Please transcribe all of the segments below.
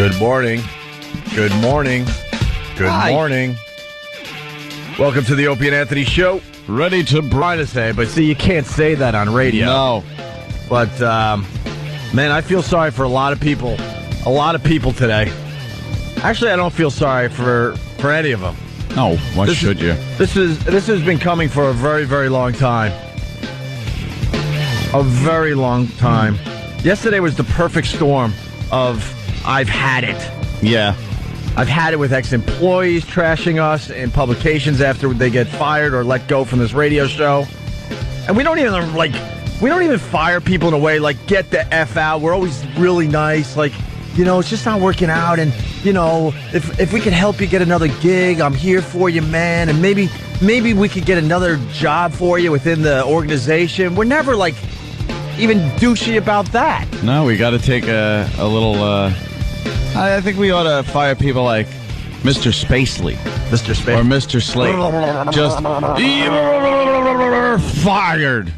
Good morning. Good morning. Good morning. Welcome to the Opie and Anthony Show. Ready to Trying to say, but see, you can't say that on radio. No. But, man, I feel sorry for a lot of people. A lot of people today. Actually, I don't feel sorry for any of them. No, why should you? This has been coming for a very, very long time. A very long time. Yesterday was the perfect storm of I've had it. Yeah. I've had it with ex-employees trashing us in publications after they get fired or let go from this radio show. And we don't even fire people in a way like get the F out. We're always really nice. Like, it's just not working out. And, if we could help you get another gig, I'm here for you, man. And maybe we could get another job for you within the organization. We're never even douchey about that. No, we got to take a little, I think we ought to fire people like Mr. Spacely. Mr. Spacely. Or Mr. Slate. Just fired.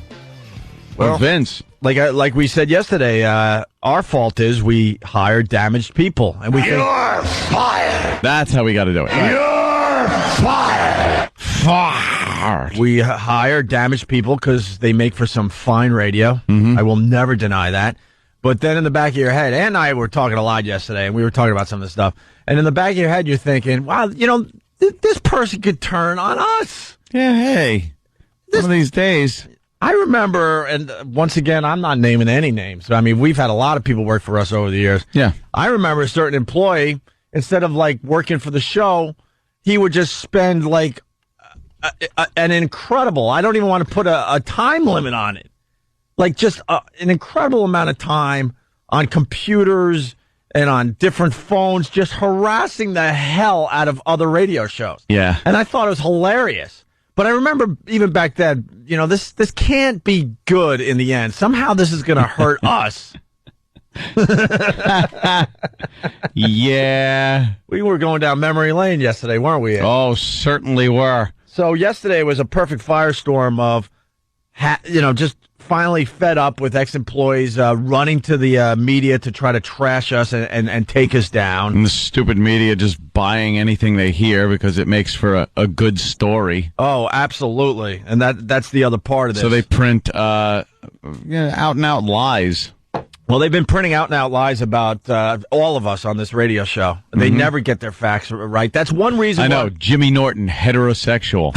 Well, or Vince. Like we said yesterday, our fault is we hire damaged people. And You're fired. That's how we got to do it. Right. You're fired. Fired. We hire damaged people because they make for some fine radio. Mm-hmm. I will never deny that. But then in the back of your head, and I were talking a lot yesterday, and we were talking about some of this stuff, and in the back of your head, you're thinking, wow, this person could turn on us. Yeah, hey. One of these days. I remember, and once again, I'm not naming any names. I mean, we've had a lot of people work for us over the years. Yeah. I remember a certain employee, instead of working for the show, he would just spend an incredible, I don't even want to put a time limit on it. Just an incredible amount of time on computers and on different phones, just harassing the hell out of other radio shows. Yeah. And I thought it was hilarious. But I remember even back then, this can't be good in the end. Somehow this is going to hurt us. Yeah. We were going down memory lane yesterday, weren't we? Oh, certainly were. So yesterday was a perfect firestorm of, just finally fed up with ex-employees running to the media to try to trash us and take us down. And the stupid media just buying anything they hear because it makes for a good story. Oh, absolutely. And that's the other part of this. So they print out-and-out lies. Well, they've been printing out-and-out lies about all of us on this radio show. They never get their facts right. That's one reason I know. Jimmy Norton, heterosexual.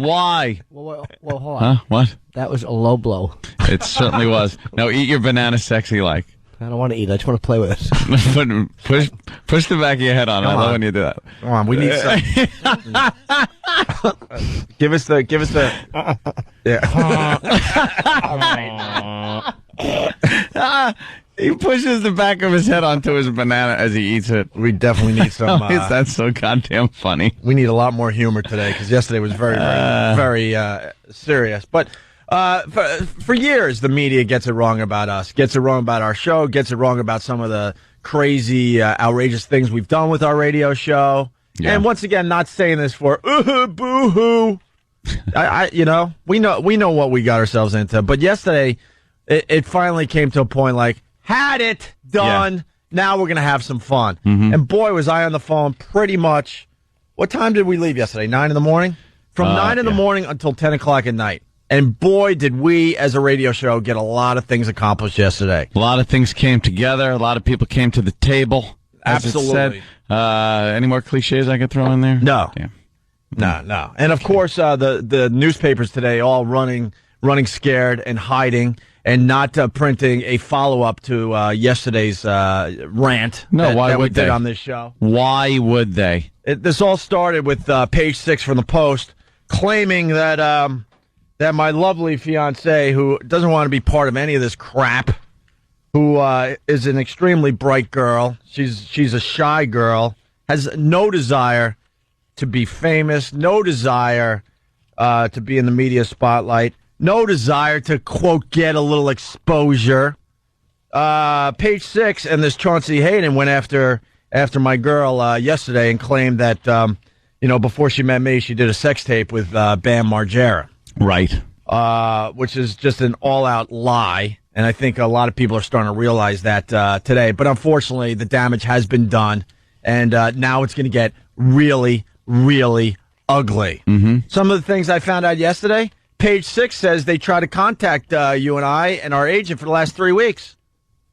Why? Well, hold on. Huh? What? That was a low blow. It certainly was. Now, eat your banana sexy like. I don't want to eat. I just want to play with it. push the back of your head on. I love when you do that. Come on, we need some. give us the. Yeah. He pushes the back of his head onto his banana as he eats it. We definitely need some. That's so goddamn funny. We need a lot more humor today because yesterday was very, very, very serious. But for years, the media gets it wrong about us, gets it wrong about our show, gets it wrong about some of the crazy, outrageous things we've done with our radio show. Yeah. And once again, not saying this for boo-hoo. We know what we got ourselves into. But yesterday, it finally came to a point had it done. Yeah. Now we're going to have some fun. Mm-hmm. And boy, was I on the phone pretty much. What time did we leave yesterday? 9 in the morning? From 9 in the morning until 10 o'clock at night. And boy, did we as a radio show get a lot of things accomplished yesterday. A lot of things came together. A lot of people came to the table. Absolutely. Any more cliches I could throw in there? No. Damn. No. And of course, the newspapers today all running scared and hiding. And not printing a follow-up to yesterday's rant that we did on this show. Why would they? This all started with page 6 from the Post claiming that my lovely fiancée, who doesn't want to be part of any of this crap, who is an extremely bright girl, she's a shy girl, has no desire to be famous, no desire to be in the media spotlight, no desire to, quote, get a little exposure. Page 6, and this Chauncey Hayden went after my girl yesterday and claimed that, before she met me, she did a sex tape with Bam Margera. Right. Which is just an all-out lie. And I think a lot of people are starting to realize that today. But unfortunately, the damage has been done. And now it's going to get really, really ugly. Mm-hmm. Some of the things I found out yesterday, Page 6 says they try to contact you and I and our agent for the last 3 weeks.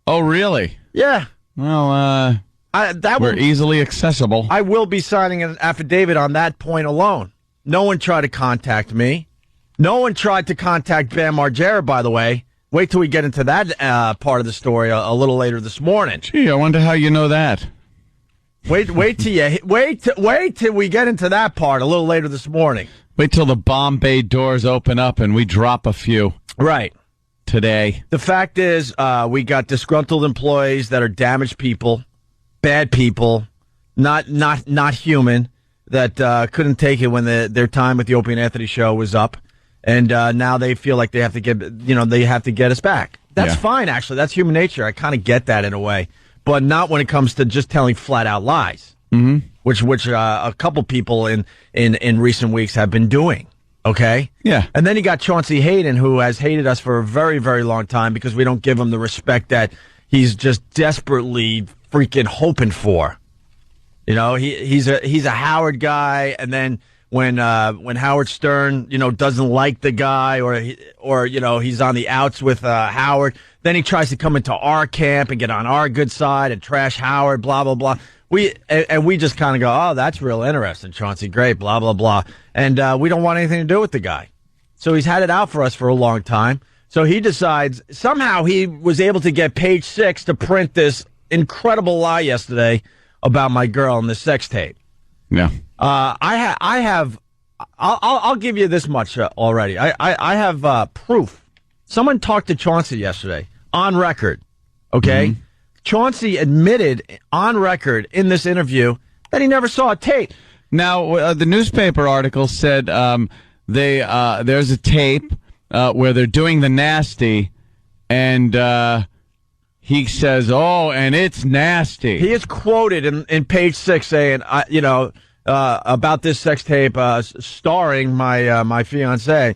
Oh, really? Yeah. Well, we're easily accessible. I will be signing an affidavit on that point alone. No one tried to contact me. No one tried to contact Bam Margera, by the way. Wait till we get into that part of the story a little later this morning. Gee, I wonder how you know that. Wait till we get into that part a little later this morning. Wait till the Bombay doors open up and we drop a few. Right. Today. The fact is, we got disgruntled employees that are damaged people, bad people, not human, that couldn't take it when their time with the Opie and Anthony show was up. And now they feel like they have to get us back. That's fine, actually. That's human nature. I kind of get that in a way, but not when it comes to just telling flat out lies, which a couple people in recent weeks have been doing. Okay. Yeah. And then you got Chauncey Hayden, who has hated us for a very, very long time because we don't give him the respect that he's just desperately freaking hoping for. You know, he's a Howard guy, and then when Howard Stern, doesn't like the guy or he's on the outs with Howard, then he tries to come into our camp and get on our good side and trash Howard, blah blah blah. We just kind of go, oh, that's real interesting, Chauncey, great, blah blah blah, and we don't want anything to do with the guy. So he's had it out for us for a long time. So he decides somehow he was able to get Page 6 to print this incredible lie yesterday about my girl and the sex tape. Yeah. I'll give you this much already. I have proof. Someone talked to Chauncey yesterday on record. Okay. Mm-hmm. Chauncey admitted on record in this interview that he never saw a tape. Now, the newspaper article said there's a tape where they're doing the nasty, and he says, "Oh, and it's nasty." He is quoted in Page 6 saying, about this sex tape starring my fiancée,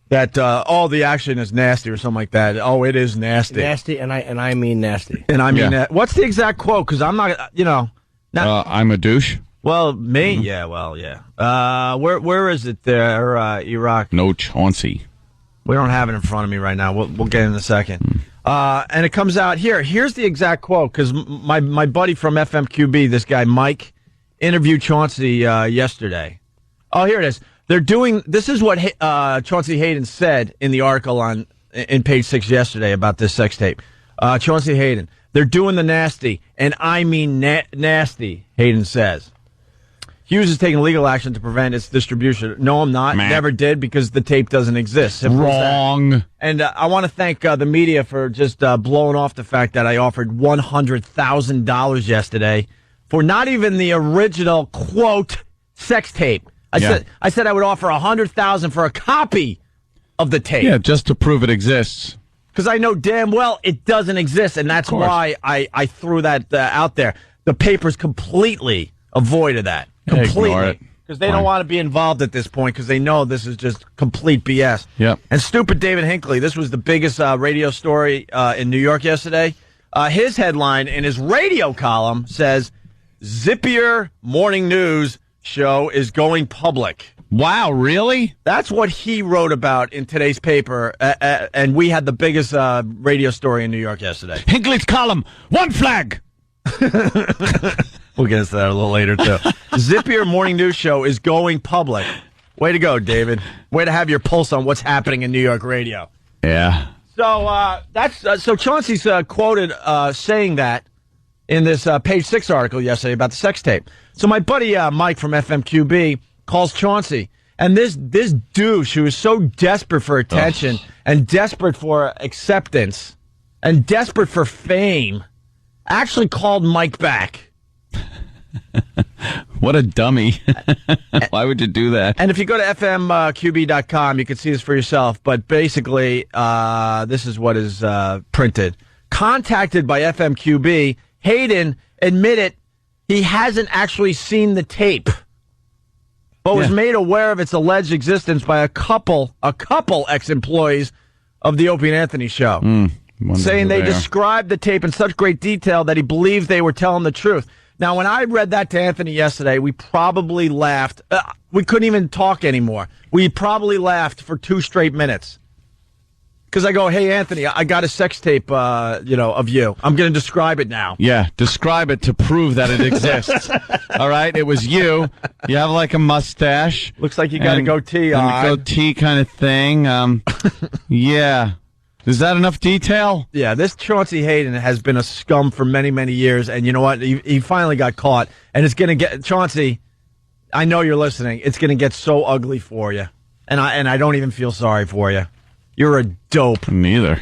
that the action is nasty or something like that. Oh, it is nasty. Nasty, and I mean nasty. And I mean, what's the exact quote? Because I'm not, I'm a douche. Well, me? Mm-hmm. Yeah, well, yeah. Where is it there, Iraq? No Chauncey. We don't have it in front of me right now. We'll get it in a second. And it comes out here. Here's the exact quote, because my buddy from FMQB, this guy Mike, interviewed Chauncey yesterday. Oh, here it is. This is what Chauncey Hayden said in the article in Page 6 yesterday about this sex tape. Chauncey Hayden, they're doing the nasty, and I mean nasty, Hayden says. Hughes is taking legal action to prevent its distribution. No, I'm not. Never did, because the tape doesn't exist. Simple Wrong. And I want to thank the media for just blowing off the fact that I offered $100,000 yesterday for not even the original, quote, sex tape. I said I would offer $100,000 for a copy of the tape. Yeah, just to prove it exists. Because I know damn well it doesn't exist, and that's why I threw that out there. The papers completely avoided that. Completely. Because they don't want to be involved at this point, because they know this is just complete BS. Yep. And stupid David Hinckley, this was the biggest radio story in New York yesterday. His headline in his radio column says, Zippier Morning News show is going public. Wow, really? That's what he wrote about in today's paper, and we had the biggest radio story in New York yesterday. Hinckley's column, one flag! We'll get into that a little later, too. Zippier Morning News show is going public. Way to go, David. Way to have your pulse on what's happening in New York radio. Yeah. So so Chauncey's quoted saying that in this Page 6 article yesterday about the sex tape. So my buddy Mike from FMQB calls Chauncey, and this douche who is so desperate for attention and desperate for acceptance and desperate for fame actually called Mike back. What a dummy. Why would you do that? And if you go to fmqb.com, you can see this for yourself. But basically, this is what is printed. Contacted by FMQB, Hayden admitted he hasn't actually seen the tape, but was made aware of its alleged existence by a couple ex-employees of the Opie and Anthony show. saying they described the tape in such great detail that he believed they were telling the truth. Now, when I read that to Anthony yesterday, we probably laughed. We couldn't even talk anymore. We probably laughed for 2 straight minutes. Because I go, hey, Anthony, I got a sex tape, of you. I'm going to describe it now. Yeah, describe it to prove that it exists. All right, it was you. You have like a mustache. Looks like you got a goatee on. A goatee kind of thing. Yeah. Is that enough detail? Yeah, this Chauncey Hayden has been a scum for many, many years, and you know what? He finally got caught, and it's going to get... Chauncey, I know you're listening. It's going to get so ugly for you, and I don't even feel sorry for you. You're a dope. Neither.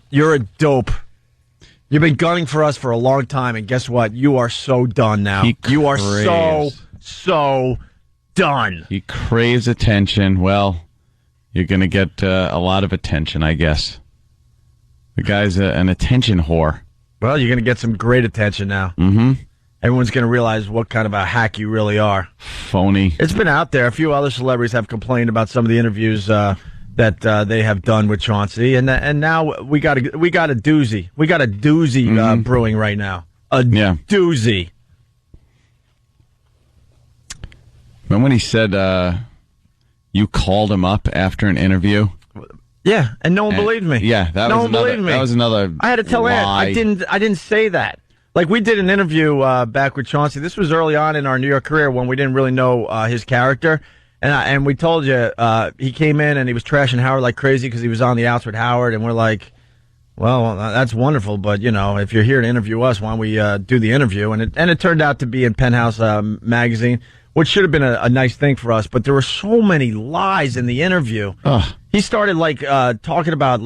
You're a dope. You've been gunning for us for a long time, and guess what? You are so done now. You are so done. He craves attention. Well, you're going to get a lot of attention, I guess. The guy's an attention whore. Well, you're going to get some great attention now. Mm-hmm. Everyone's going to realize what kind of a hack you really are. Phony. It's been out there. A few other celebrities have complained about some of the interviews that they have done with Chauncey, and now we got a doozy. We got a doozy brewing right now. Doozy. Remember when he said you called him up after an interview? Yeah, and no one believed me. Yeah, that was another. I had to tell Ed. I didn't say that. Like, we did an interview back with Chauncey. This was early on in our New York career when we didn't really know his character. And we told you he came in and he was trashing Howard like crazy because he was on the outs with Howard. And we're like, well, that's wonderful. But, if you're here to interview us, why don't we do the interview? And it turned out to be in Penthouse magazine, which should have been a nice thing for us. But there were so many lies in the interview. Ugh. He started talking about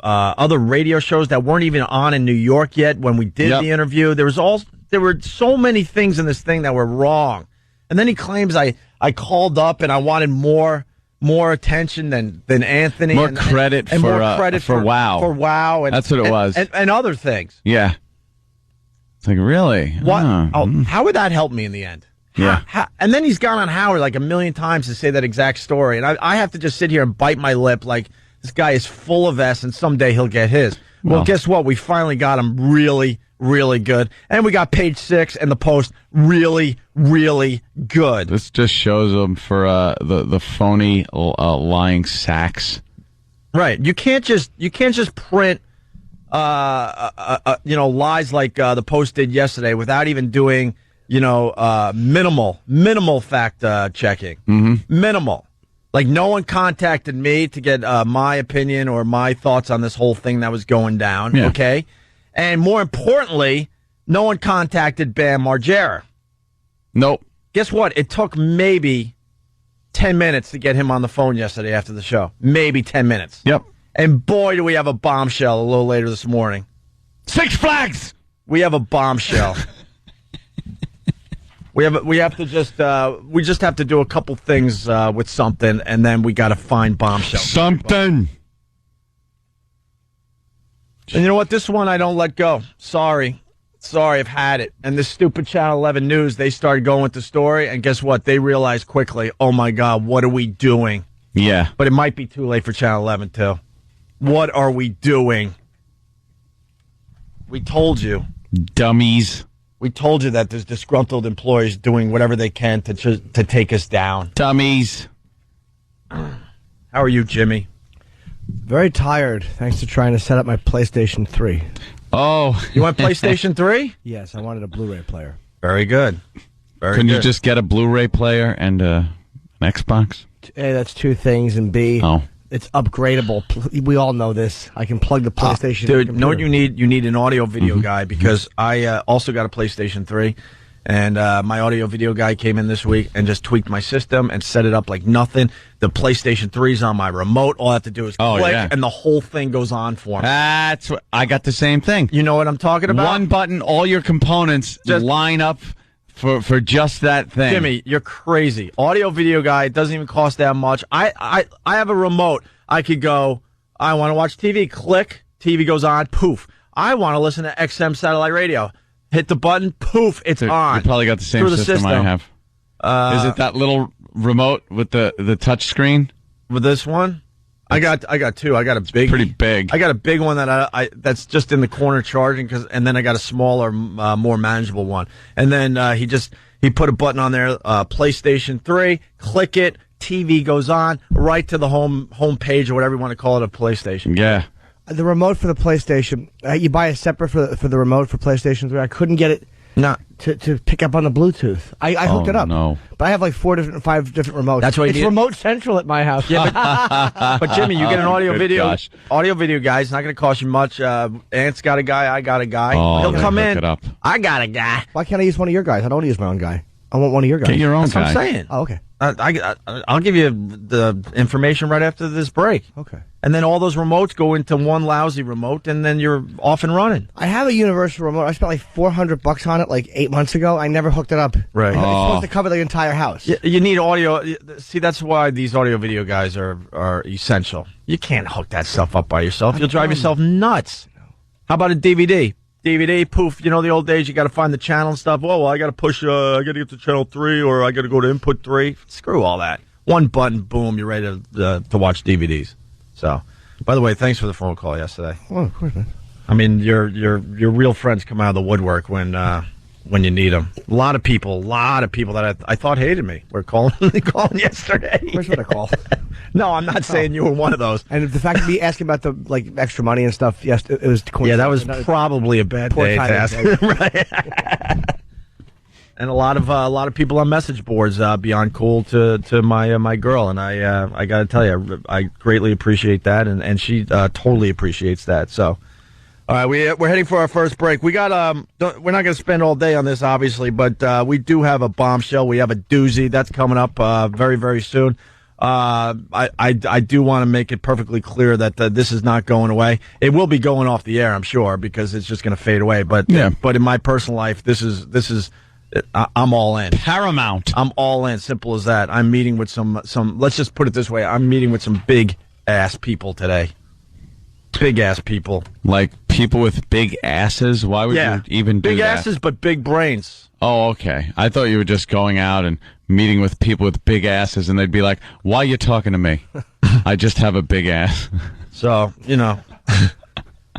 other radio shows that weren't even on in New York yet when we did the interview. There were so many things in this thing that were wrong. And then he claims I called up and I wanted more attention than Anthony. More credit for Wow. For Wow. That's what it was. And other things. Yeah. It's like, really? What? How would that help me in the end? Yeah. And then he's gone on Howard like a million times to say that exact story. And I have to just sit here and bite my lip like this guy is full of S and someday he'll get his. Well, guess what? We finally got him really, really good. And we got Page 6 and the Post really, really good. This just shows them for the phony lying sacks. Right. You can't just print lies like the Post did yesterday without even doing minimal fact checking. Mm-hmm. Minimal. Like, no one contacted me to get my opinion or my thoughts on this whole thing that was going down, okay? And more importantly, no one contacted Bam Margera. Nope. Guess what? It took maybe 10 minutes to get him on the phone yesterday after the show. Maybe 10 minutes. Yep. And boy, do we have a bombshell a little later this morning. Six Flags! We have a bombshell. We just have to do a couple things with something, and then we got to find bombshell. Something. And you know what? This one I don't let go. Sorry, I've had it. And this stupid Channel 11 News, they started going with the story, and guess what? They realized quickly, oh my God, what are we doing? Yeah. But it might be too late for Channel 11 too. What are we doing? We told you. Dummies. We told you that there's disgruntled employees doing whatever they can to take us down. Dummies. How are you, Jimmy? Very tired, thanks to trying to set up my PlayStation 3. Oh. You want PlayStation 3? Yes, I wanted a Blu-ray player. Very good. Couldn't you just get a Blu-ray player and an Xbox? A, that's two things, and B, it's upgradable. We all know this. I can plug the PlayStation. Dude, know what you need? You need an audio video guy, because I also got a PlayStation 3, and my audio video guy came in this week and just tweaked my system and set it up like nothing. The PlayStation 3's on my remote. All I have to do is click, and the whole thing goes on for me. That's what I got the same thing. You know what I'm talking about? One button, all your components just line up for just that thing. Jimmy, you're crazy. Audio video guy, it doesn't even cost that much. I have a remote. I could go, I want to watch TV. Click, TV goes on, poof. I want to listen to XM satellite radio. Hit the button, poof, it's on. You probably got the same system I have. Is it that little remote with the touch screen? With this one? I got two. I got a big, pretty big. I got a big one that I that's just in the corner charging, and then I got a smaller, more manageable one. And then he put a button on there, PlayStation 3. Click it, TV goes on right to the home page or whatever you want to call it, of PlayStation. Yeah. The remote for the PlayStation, you buy a separate for the remote for PlayStation 3. I couldn't get it to pick up on the Bluetooth. I hooked it up. No. But I have like 5 different remotes. That's why it's remote central at my house. Yeah, but Jimmy, you get an audio video guy. It's not going to cost you much. Ant's got a guy. I got a guy. Oh, he'll come in. It up. I got a guy. Why can't I use one of your guys? I don't want to use my own guy. I want one of your guys. Get your own That's guy. what I'm saying. Oh, okay. I'll give you the information right after this break. Okay. And then all those remotes go into one lousy remote, and then you're off and running. I have a universal remote. I spent like $400 on it like 8 months ago. I never hooked it up. Right. It's supposed to cover the entire house. You need audio. See, that's why these audio video guys are essential. You can't hook that stuff up by yourself. You'll drive yourself nuts. How about a DVD? DVD, poof, the old days, you got to find the channel and stuff. Oh, well, I got to push, I got to get to channel 3, or I got to go to input 3. Screw all that. One button, boom, you're ready to watch DVDs. So, by the way, thanks for the phone call yesterday. Oh, of course, man. I mean, your real friends come out of the woodwork when you need them. A lot of people that I thought hated me were calling yesterday. Where's what I call? No, I'm not saying you were one of those. And the fact of me asking about the extra money and stuff, yes, it was. Yeah, that was probably a bad day to ask. Right. And a lot of people on message boards beyond cool to my girl, and I got to tell you, I greatly appreciate that, and she totally appreciates that. So, all right, we're heading for our first break. We got we're not going to spend all day on this, obviously, but we do have a bombshell. We have a doozy that's coming up very, very soon. I do want to make it perfectly clear that this is not going away. It will be going off the air, I'm sure, because it's just going to fade away. But but in my personal life, this is I'm all in. Paramount. I'm all in. Simple as that. I'm meeting with some. Let's just put it this way. I'm meeting with some big ass people today. Big ass people. Like people with big asses? Why would you even do that? Big asses, but big brains. Oh, okay. I thought you were just going out and meeting with people with big asses, and they'd be like, why are you talking to me? I just have a big ass. So,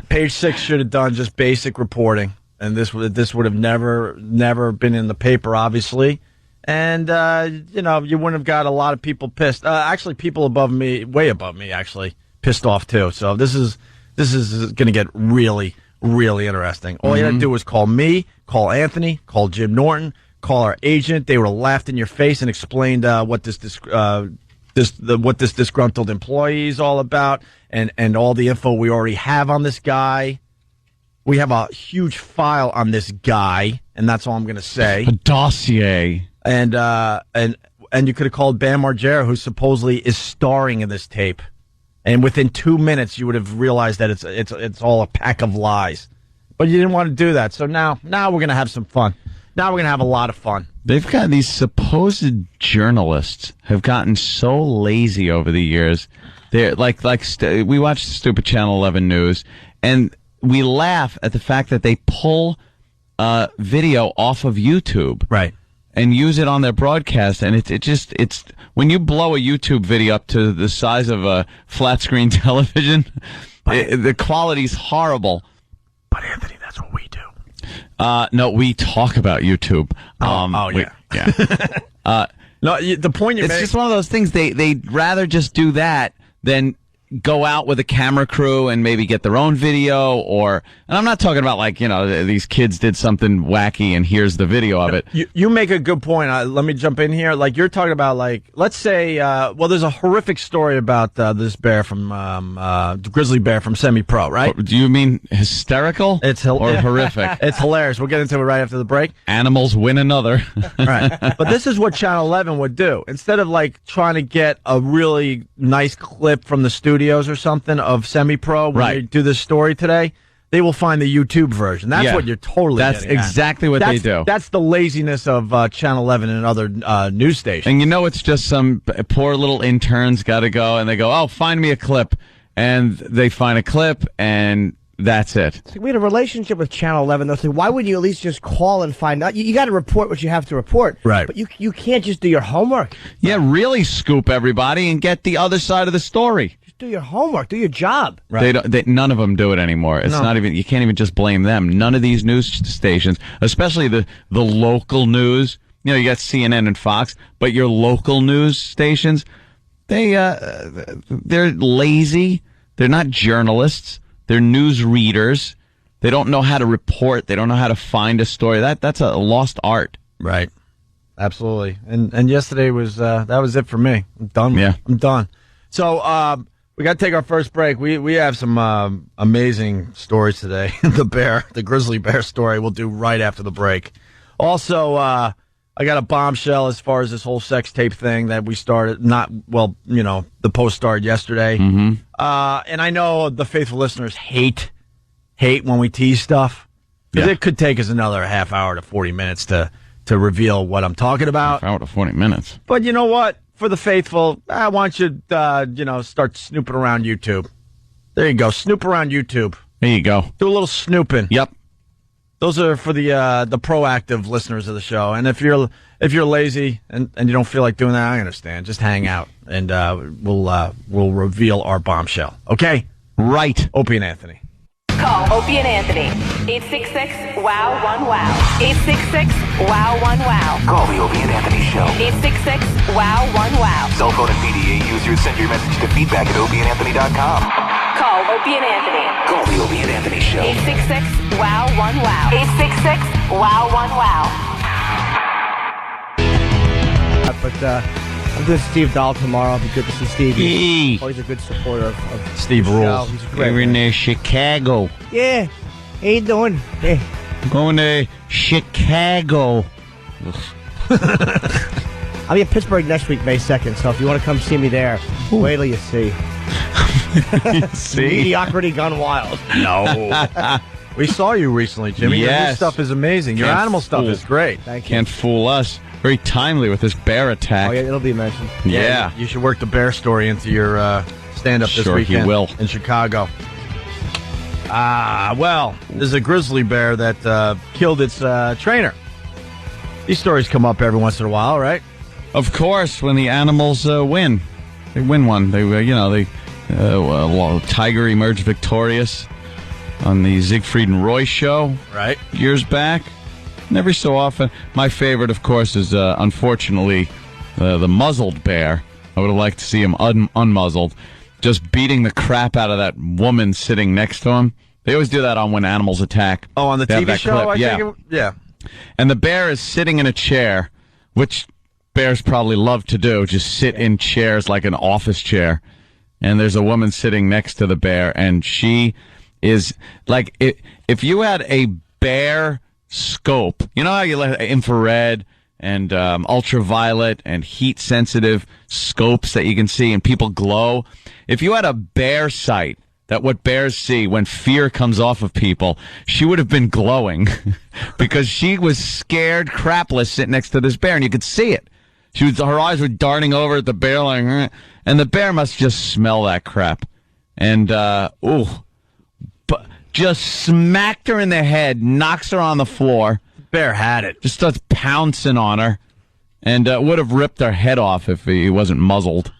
Page 6 should have done just basic reporting, and this would have never been in the paper, obviously. And, you wouldn't have got a lot of people pissed. Actually, people above me, way above me, actually, pissed off, too. So this is going to get really, really interesting. All you had to do was call me, call Anthony, call Jim Norton, call our agent. They were laughed in your face and explained what this disgruntled employee is all about, and all the info we already have on this guy. We have a huge file on this guy, and that's all I'm going to say. A dossier. And you could have called Bam Margera, who supposedly is starring in this tape. And within 2 minutes, you would have realized that it's all a pack of lies. But you didn't want to do that. So now we're going to have some fun. Now we're going to have a lot of fun. They've got these supposed journalists have gotten so lazy over the years. They're we watch the stupid Channel 11 news, and we laugh at the fact that they pull video off of YouTube. Right. And use it on their broadcast, and it's when you blow a YouTube video up to the size of a flat screen television, the quality's horrible. But Anthony, that's what we do. No, we talk about YouTube. Yeah. No, the point you're making. It's just one of those things. They'd rather just do that than go out with a camera crew and maybe get their own video, and I'm not talking about these kids did something wacky and here's the video of it. You make a good point. Let me jump in here. Like you're talking about, let's say, there's a horrific story about this bear from the grizzly bear from Semi-Pro, right? Do you mean hysterical? It's or horrific. It's hilarious. We'll get into it right after the break. Animals win another. Right. But this is what Channel 11 would do. Instead of trying to get a really nice clip from the studios or something of Semi-Pro when they do this story today, they will find the YouTube version. That's what you're totally That's exactly what they do. That's the laziness of Channel 11 and other news stations. And it's just some poor little interns got to go, and they go, oh, find me a clip. And they find a clip, and that's it. We had a relationship with Channel 11, though. So why wouldn't you at least just call and find out? You got to report what you have to report. Right. But you can't just do your homework. Yeah, really scoop everybody and get the other side of the story. do your homework, do your job. Right. None of them do it anymore. It's not even. You can't even just blame them. None of these news stations, especially the local news. You know, you got CNN and Fox, but your local news stations, they're lazy. They're not journalists. They're news readers. They don't know how to report. They don't know how to find a story. That's a lost art. Right. Absolutely. And yesterday was that was it for me. I'm done. Yeah. I'm done. So we got to take our first break. We have some amazing stories today. The grizzly bear story we'll do right after the break. Also, I got a bombshell as far as this whole sex tape thing that we started. The post started yesterday. Mm-hmm. And I know the faithful listeners hate when we tease stuff. Because it could take us another half hour to 40 minutes to reveal what I'm talking about. Half hour to 40 minutes. But you know what? For the faithful, I want you to, start snooping around YouTube. There you go. Snoop around YouTube. There you go. Do a little snooping. Yep. Those are for the proactive listeners of the show. And if you're lazy and you don't feel like doing that, I understand. Just hang out and we'll reveal our bombshell. Okay? Right. Opie and Anthony. Call Opie and Anthony. 866-WOW-1-WOW. 866-WOW-1-WOW. Call the Opie and Anthony Show. 866-WOW-1-WOW. Cell phone and PDA users send your message to feedback@opieandanthony.com. Call Opie and Anthony. Call the Opie and Anthony Show. 866-WOW-1-WOW. 866-WOW-1-WOW. But I'm doing Steve Dahl tomorrow. It'll be good to see Steve. He's always a good supporter of Steve rules. He's great. We're in Chicago. Yeah. How you doing? Hey. Going to Chicago. I'll be in Pittsburgh next week, May 2nd, so if you want to come see me there, wait till you see. Mediocrity gone wild. No. We saw you recently, Jimmy. Yes. Your new stuff is amazing. Your animal stuff is great. Thank you. Can't fool us. Very timely with this bear attack. Oh, yeah, it'll be mentioned. Yeah. You should work the bear story into your stand-up this weekend. Sure, he will. In Chicago. Well, there's a grizzly bear that killed its trainer. These stories come up every once in a while, right? Of course, when the animals win. They win one. Tiger emerged victorious on the Siegfried and Roy show. Right. Years back. And every so often, my favorite, of course, is unfortunately the muzzled bear. I would have liked to see him unmuzzled, just beating the crap out of that woman sitting next to him. They always do that on When Animals Attack. Oh, on the TV show? Yeah. And the bear is sitting in a chair, which bears probably love to do, just sit in chairs like an office chair. And there's a woman sitting next to the bear, and she is like, if you had a bear scope, you know how you let infrared and ultraviolet and heat sensitive scopes that you can see and people glow. If you had a bear sight, that what bears see when fear comes off of people, she would have been glowing because she was scared crapless sitting next to this bear, and you could see it. Her eyes were darting over at the bear like, and the bear must just smell that crap. And just smacked her in the head, knocks her on the floor. Bear had it. Just starts pouncing on her, and would have ripped her head off if he wasn't muzzled.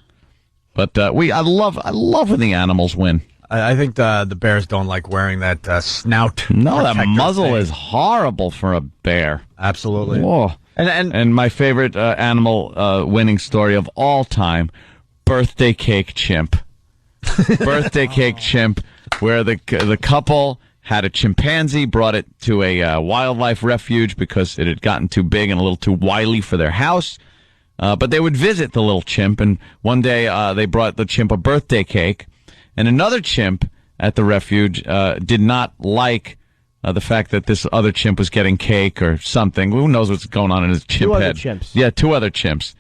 But I love when the animals win. I think the bears don't like wearing that snout. No, that muzzle thing. is horrible for a bear. Absolutely. Whoa. And my favorite animal winning story of all time, birthday cake chimp. Birthday cake chimp, where the couple had a chimpanzee, brought it to a wildlife refuge because it had gotten too big and a little too wily for their house. But they would visit the little chimp, and one day they brought the chimp a birthday cake, and another chimp at the refuge did not like the fact that this other chimp was getting cake or something. Who knows what's going on in his chimp head? Two other chimps. Yeah, two other chimps.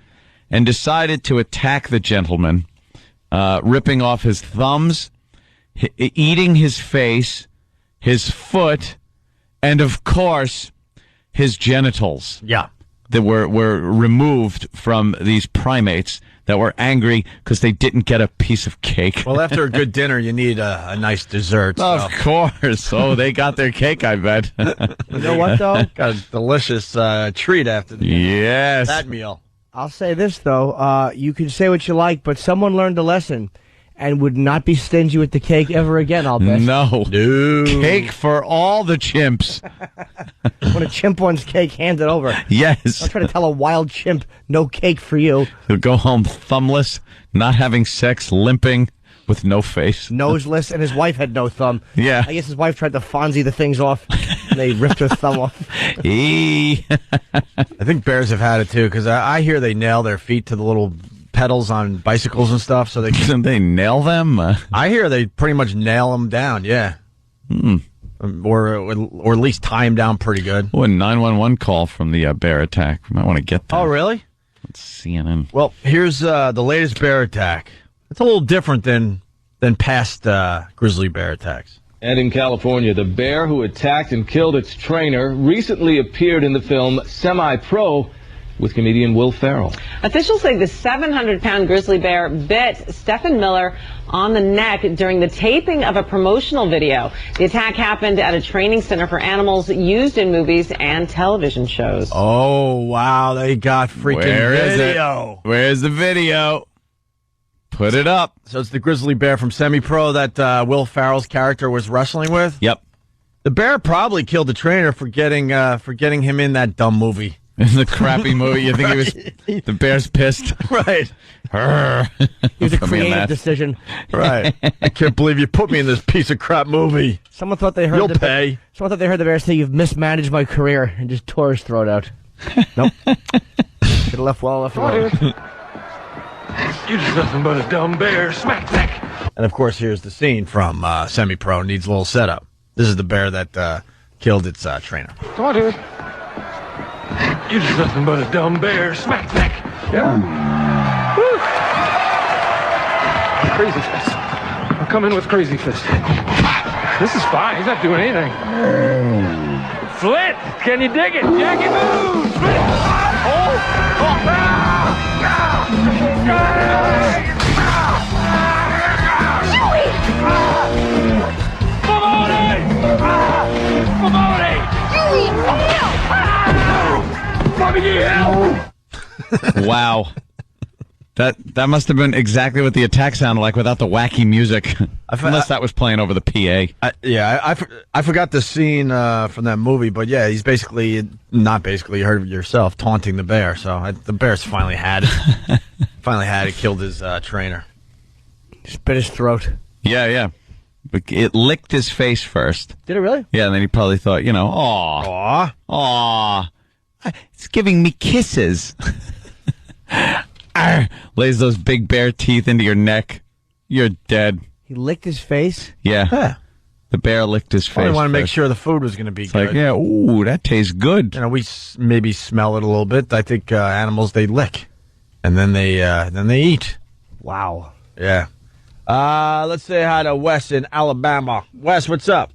And decided to attack the gentleman, ripping off his thumbs, eating his face, his foot, and, of course, his genitals. Yeah. That were removed from these primates that were angry because they didn't get a piece of cake. Well, after a good dinner, you need a nice dessert. So. Of course. Oh, they got their cake, I bet. You know what, though? Got a delicious treat after yes. that meal. I'll say this, though. You can say what you like, but someone learned a lesson. and would not be stingy with the cake ever again, I'll bet. No. Cake for all the chimps. When a chimp wants cake, hand it over. Yes. I'll try to tell a wild chimp, no cake for you. He'll go home thumbless, not having sex, limping, with no face. Noseless, and his wife had no thumb. Yeah. I guess his wife tried to Fonzie the things off, and they ripped her thumb off. I think bears have had it, too, because I hear they nail their feet to the little pedals on bicycles and stuff, so they can... they nail them? I hear they pretty much nail them down, yeah. Or at least tie them down pretty good. Oh, a 911 call from the bear attack. You might want to get that. Oh, really? It's CNN. Well, here's the latest bear attack. It's a little different than past grizzly bear attacks. And in California, the bear who attacked and killed its trainer recently appeared in the film Semi-Pro with comedian Will Ferrell. Officials say the 700-pound grizzly bear bit Stephen Miller on the neck during the taping of a promotional video. The attack happened at a training center for animals used in movies and television shows. Oh, wow. They got freaking video. Where's the video? Put it up. So it's the grizzly bear from Semi-Pro that Will Ferrell's character was wrestling with? Yep. The bear probably killed the trainer for getting him in that dumb movie. In the crappy movie, you think the bear's pissed? Right. It was a creative decision. Right. I can't believe you put me in this piece of crap movie. Someone thought they heard You'll pay. Someone thought they heard the bear say, "You've mismanaged my career," and just tore his throat out. Nope. Should have left alone. You're just nothing but a dumb bear. Smack neck. And of course, here's the scene from Semi-Pro. Needs a little setup. This is the bear that killed its trainer. Come on, dude. You're just nothing but a dumb bear. Smack neck. Yeah. Woo. Crazy fist. I'll come in with crazy fist. This is fine. He's not doing anything. Flit. Can you dig it? Jackie, move. Flit. Wow. That must have been exactly what the attack sounded like without the wacky music. Unless that was playing over the PA. I forgot the scene from that movie, but yeah, he's not basically, you heard it yourself, taunting the bear. So the bear's finally had it. Killed his trainer. Just bit his throat. Yeah. But it licked his face first. Did it really? Yeah, and then he probably thought, aw, it's giving me kisses. Lays those big bear teeth into your neck. You're dead. He licked his face? Yeah. The bear licked his face. I want to make sure the food was going to be good. Like, ooh, that tastes good. We maybe smell it a little bit. I think animals, they lick, and then they eat. Wow. Yeah. Let's say hi to Wes in Alabama. Wes, what's up?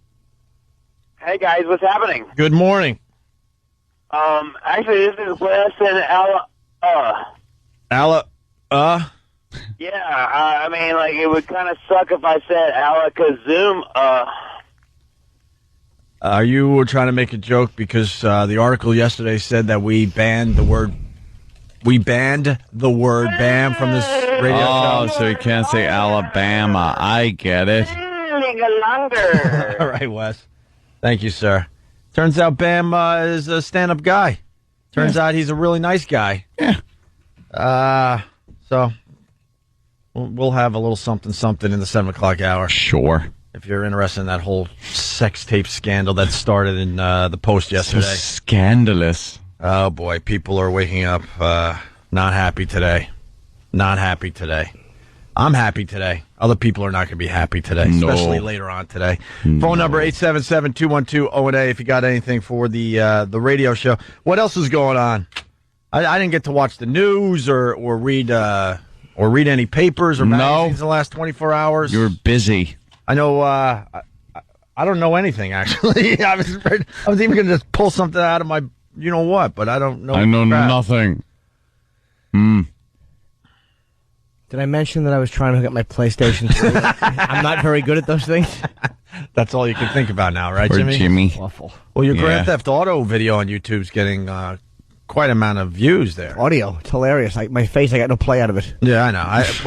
Hey guys, what's happening? Good morning. Actually, this is Wes in Yeah, I mean, like, it would kind of suck if I said Alakazam. Are you trying to make a joke because the article yesterday said that we banned the word "bam" from this radio show? Oh, so you can't say Alabama. I get it. All right, Wes. Thank you, sir. Turns out Bam is a stand-up guy. Turns out he's a really nice guy. Yeah. So we'll have a little something in the 7 o'clock hour. Sure. If you're interested in that whole sex tape scandal that started in the Post yesterday. So scandalous. Oh, boy. People are waking up not happy today. Not happy today. I'm happy today. Other people are not going to be happy today, especially later on today. Phone number 877-212-0&A if you got anything for the radio show. What else is going on? I didn't get to watch the news or read any papers or magazines in the last 24 hours. You were busy. I know. I don't know anything, actually. I was even going to just pull something out of my you-know-what, but I don't know. I know nothing. Did I mention that I was trying to hook up my PlayStation 3? I'm not very good at those things. That's all you can think about now, right, Poor Jimmy? Jimmy. Awful. Well, your Grand Theft Auto video on YouTube's getting quite an amount of views there. Audio, it's hilarious. My face, I got no play out of it. Yeah, I know.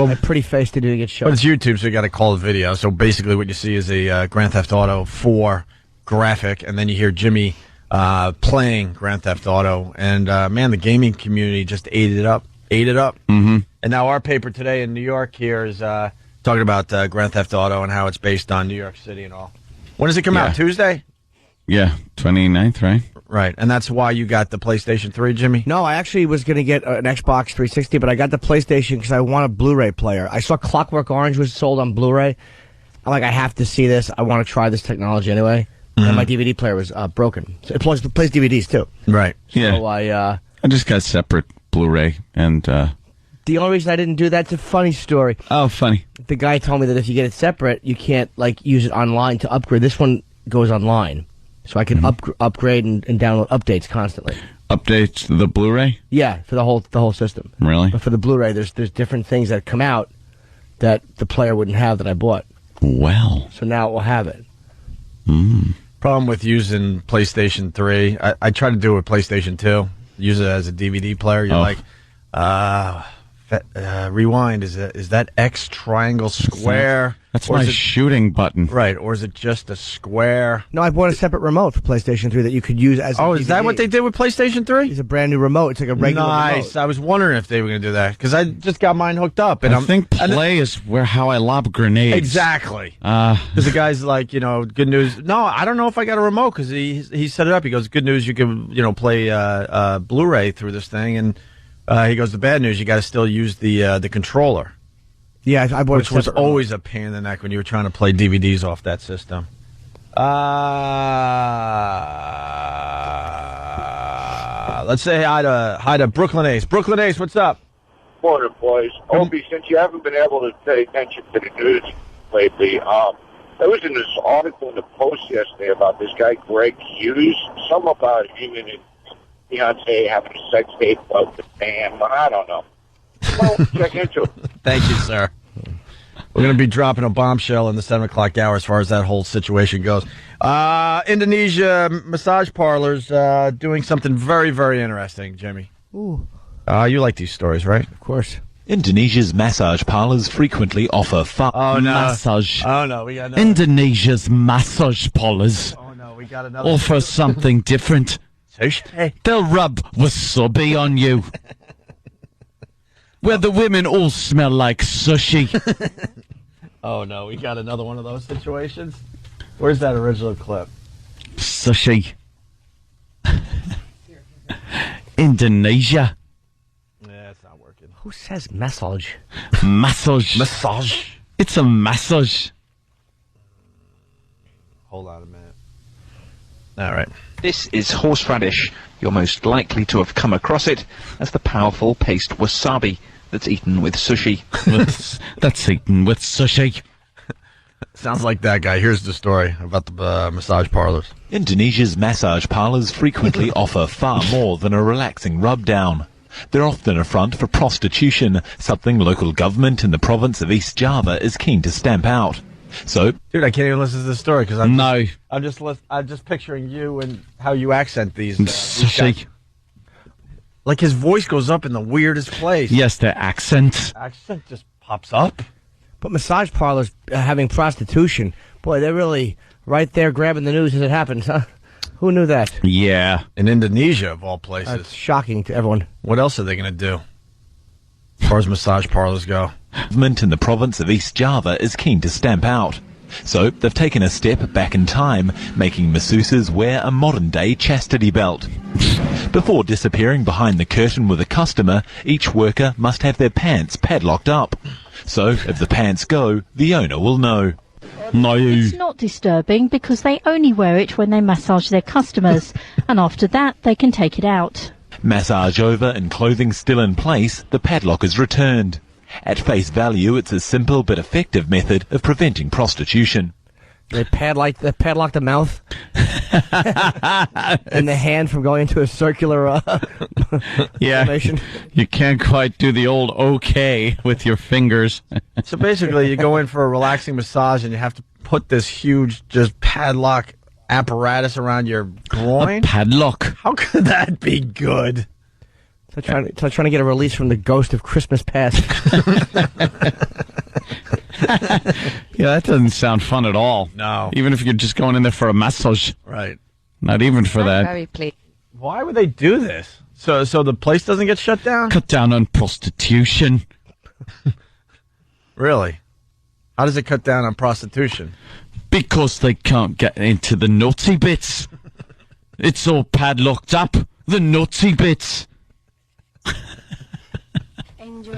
My pretty face to do get shot. But it's YouTube, so you got to call it video. So basically, what you see is a Grand Theft Auto 4 graphic, and then you hear Jimmy playing Grand Theft Auto, and man, the gaming community just ate it up. Mm-hmm. And now our paper today in New York here is talking about Grand Theft Auto and how it's based on New York City and all. When does it come out? Tuesday? Yeah, 29th, right? Right, and that's why you got the PlayStation 3, Jimmy? No, I actually was going to get an Xbox 360, but I got the PlayStation because I want a Blu-ray player. I saw Clockwork Orange was sold on Blu-ray. I'm like, I have to see this. I want to try this technology anyway. Mm-hmm. And my DVD player was broken. So it plays DVDs, too. Right. Yeah. So I just got separate Blu-ray, and... The only reason I didn't do that's a funny story. Oh, funny. The guy told me that if you get it separate, you can't, use it online to upgrade. This one goes online. So I can upgrade and download updates constantly. Updates the Blu-ray? Yeah, for the whole system. Really? But for the Blu-ray, there's different things that come out that the player wouldn't have that I bought. Well. So now it will have it. Problem with using PlayStation 3, I tried to do it with PlayStation 2. Use it as a DVD player. You're like, rewind. Is that X triangle square? That's my shooting button. Right, or is it just a square? No, I bought a separate remote for PlayStation 3 that you could use as a DVD. Is that what they did with PlayStation 3? It's a brand new remote. It's like a regular Nice. remote. I was wondering if they were going to do that, because I just got mine hooked up. And I think play is how I lob grenades. Exactly. Because the guy's like, good news. No, I don't know if I got a remote, because he set it up. He goes, good news, you can play Blu-ray through this thing. And he goes, the bad news, you got to still use the controller. Yeah, I bought which was always a pain in the neck when you were trying to play DVDs off that system. Let's say hi to Brooklyn Ace. Brooklyn Ace, what's up? Morning, boys. Opie, since you haven't been able to pay attention to the news lately, there was in this article in the Post yesterday about this guy, Greg Hughes, something about him and his fiancée having a sex tape about the band. I don't know. Well, check into it. Thank you, sir. We're going to be dropping a bombshell in the 7 o'clock hour as far as that whole situation goes. Indonesia massage parlors doing something very, very interesting, Jimmy. Ooh. You like these stories, right? Of course. Indonesia's massage parlors frequently offer massage. Oh, no, we got another. Indonesia's massage parlors we got another. offer something different. They'll rub wasabi on you. Where the women all smell like sushi. Oh, no, we got another one of those situations? Where's that original clip? Sushi. Indonesia. Yeah, it's not working. Who says massage? Massage. Massage. It's a massage. Hold on a minute. All right. This is horseradish. You're most likely to have come across it as the powerful paste wasabi that's eaten with sushi. That's eaten with sushi. Sounds like that guy. Here's the story about the massage parlors. Indonesia's massage parlors frequently offer far more than a relaxing rub down. They're often a front for prostitution, something local government in the province of East Java is keen to stamp out. So, dude, I can't even listen to this story because I'm just picturing you and how you accent these guys. Like his voice goes up in the weirdest place. Yes, the accent. Accent just pops up. But massage parlors having prostitution, boy, they're really right there grabbing the news as it happens, huh? Who knew that? Yeah. In Indonesia, of all places. That's shocking to everyone. What else are they going to do as far as massage parlors go? Government in the province of East Java is keen to stamp out. So they've taken a step back in time, making masseuses wear a modern-day chastity belt. Before disappearing behind the curtain with a customer, each worker must have their pants padlocked up. So if the pants go, the owner will know. No. It's not disturbing because they only wear it when they massage their customers, and after that they can take it out. Massage over and clothing still in place, the padlock is returned. At face value, it's a simple but effective method of preventing prostitution. They padlock the mouth and the hand from going into a circular formation. You can't quite do the old okay with your fingers. So basically, you go in for a relaxing massage and you have to put this huge just padlock apparatus around your groin. A padlock. How could that be good? So trying to get a release from the ghost of Christmas past. Yeah, that doesn't sound fun at all. No. Even if you're just going in there for a massage. Right. Not even for that. Very pleased. Why would they do this? So the place doesn't get shut down? Cut down on prostitution. Really? How does it cut down on prostitution? Because they can't get into the nutty bits. It's all padlocked up. The nutty bits.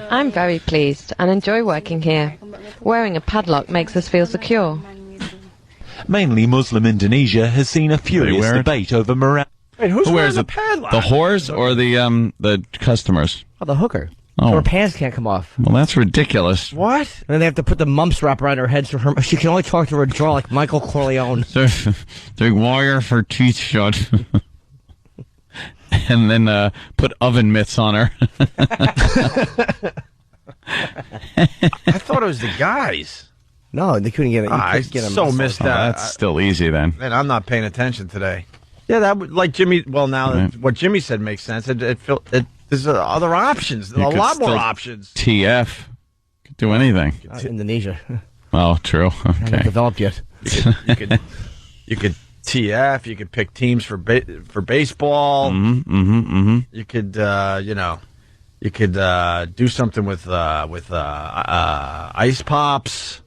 I'm very pleased and enjoy working here. Wearing a padlock makes us feel secure. Mainly Muslim Indonesia has seen a furious wear it? debate over morality. Wait, who's Who wearing wears the it? padlock? The whores or the customers? Oh, the hooker. Oh. So her pants can't come off. Well, that's ridiculous. What? And then they have to put the mumps wrap around her head so she can only talk to her jaw like Michael Corleone. They wire her teeth shut. And then put oven mitts on her. I thought it was the guys. No, they couldn't get it. I so missed that. That's still easy then. Man, I'm not paying attention today. Yeah, that would, like Jimmy. Well, now Right. what Jimmy said makes sense. There's other options. You A could lot more still options. TF. Could do anything. Indonesia. Oh, true. Haven't Okay. developed yet. You could TF. You could pick teams for baseball. You could you could do something with ice pops.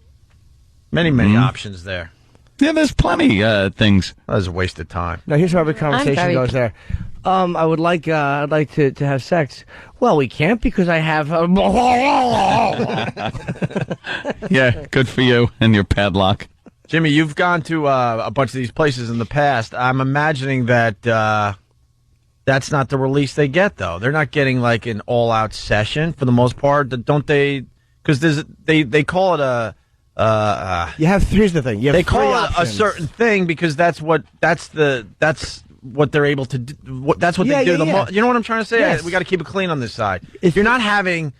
Many options there. Yeah, there's plenty things. That was a waste of time. Now here's how every conversation goes there. I would like I'd like to have sex. Well, we can't because I have. Yeah, good for you and your padlock. Jimmy, you've gone to a bunch of these places in the past. I'm imagining that that's not the release they get, though. They're not getting like an all-out session for the most part, don't they? Because they call it a. Here's the thing. You have they call three it a options. certain thing because that's what they're able to do. That's what they do. You know what I'm trying to say? Yes. We got to keep it clean on this side. If you're not having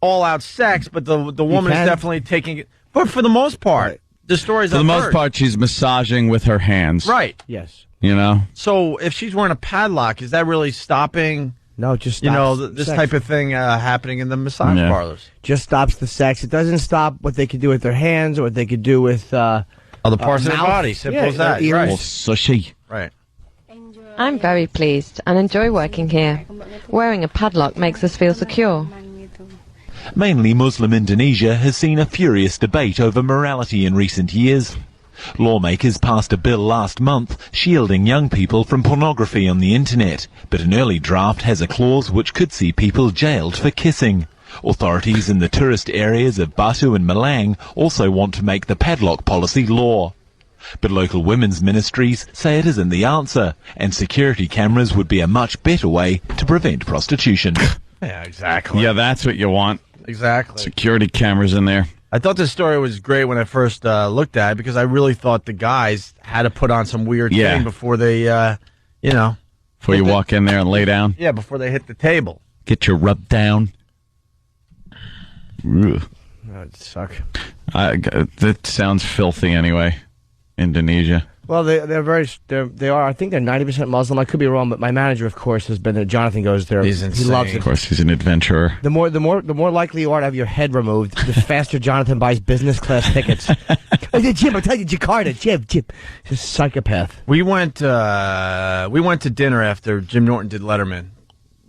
all-out sex, but the woman is definitely taking it. But for the most part, the stories For the most part, she's massaging with her hands. right. Yes. You know? So if she's wearing a padlock, is that really stopping? No, just You know, stops this sex. type of thing happening in the massage Yeah. parlors. Just stops the sex. It doesn't stop what they could do with their hands or what they could do with Other parts of their mouth. body. Simple Yeah, as that. their Right. ears. Sushi. Right. I'm very pleased and enjoy working here. Wearing a padlock makes us feel secure. Mainly Muslim Indonesia has seen a furious debate over morality in recent years. Lawmakers passed a bill last month shielding young people from pornography on the internet, but an early draft has a clause which could see people jailed for kissing. Authorities in the tourist areas of Batu and Malang also want to make the padlock policy law. But local women's ministries say it isn't the answer, and security cameras would be a much better way to prevent prostitution. Yeah, exactly. Yeah, that's what you want. Exactly. Security cameras in there. I thought this story was great when I first looked at it because I really thought the guys had to put on some weird Yeah. thing before they, Before you walk in there and lay down. yeah, before they hit the table. Get your rub down. Ugh. That'd suck. That sounds filthy anyway. Indonesia. Well, they are. I think they're 90% Muslim. I could be wrong, but my manager, of course, has been there. Jonathan goes there. He's He insane. loves it. Of course, he's an adventurer. The more likely you are to have your head removed, the faster Jonathan buys business class tickets. Jim, I'm telling you, Jakarta, Jim. He's a psychopath. We went to dinner after Jim Norton did Letterman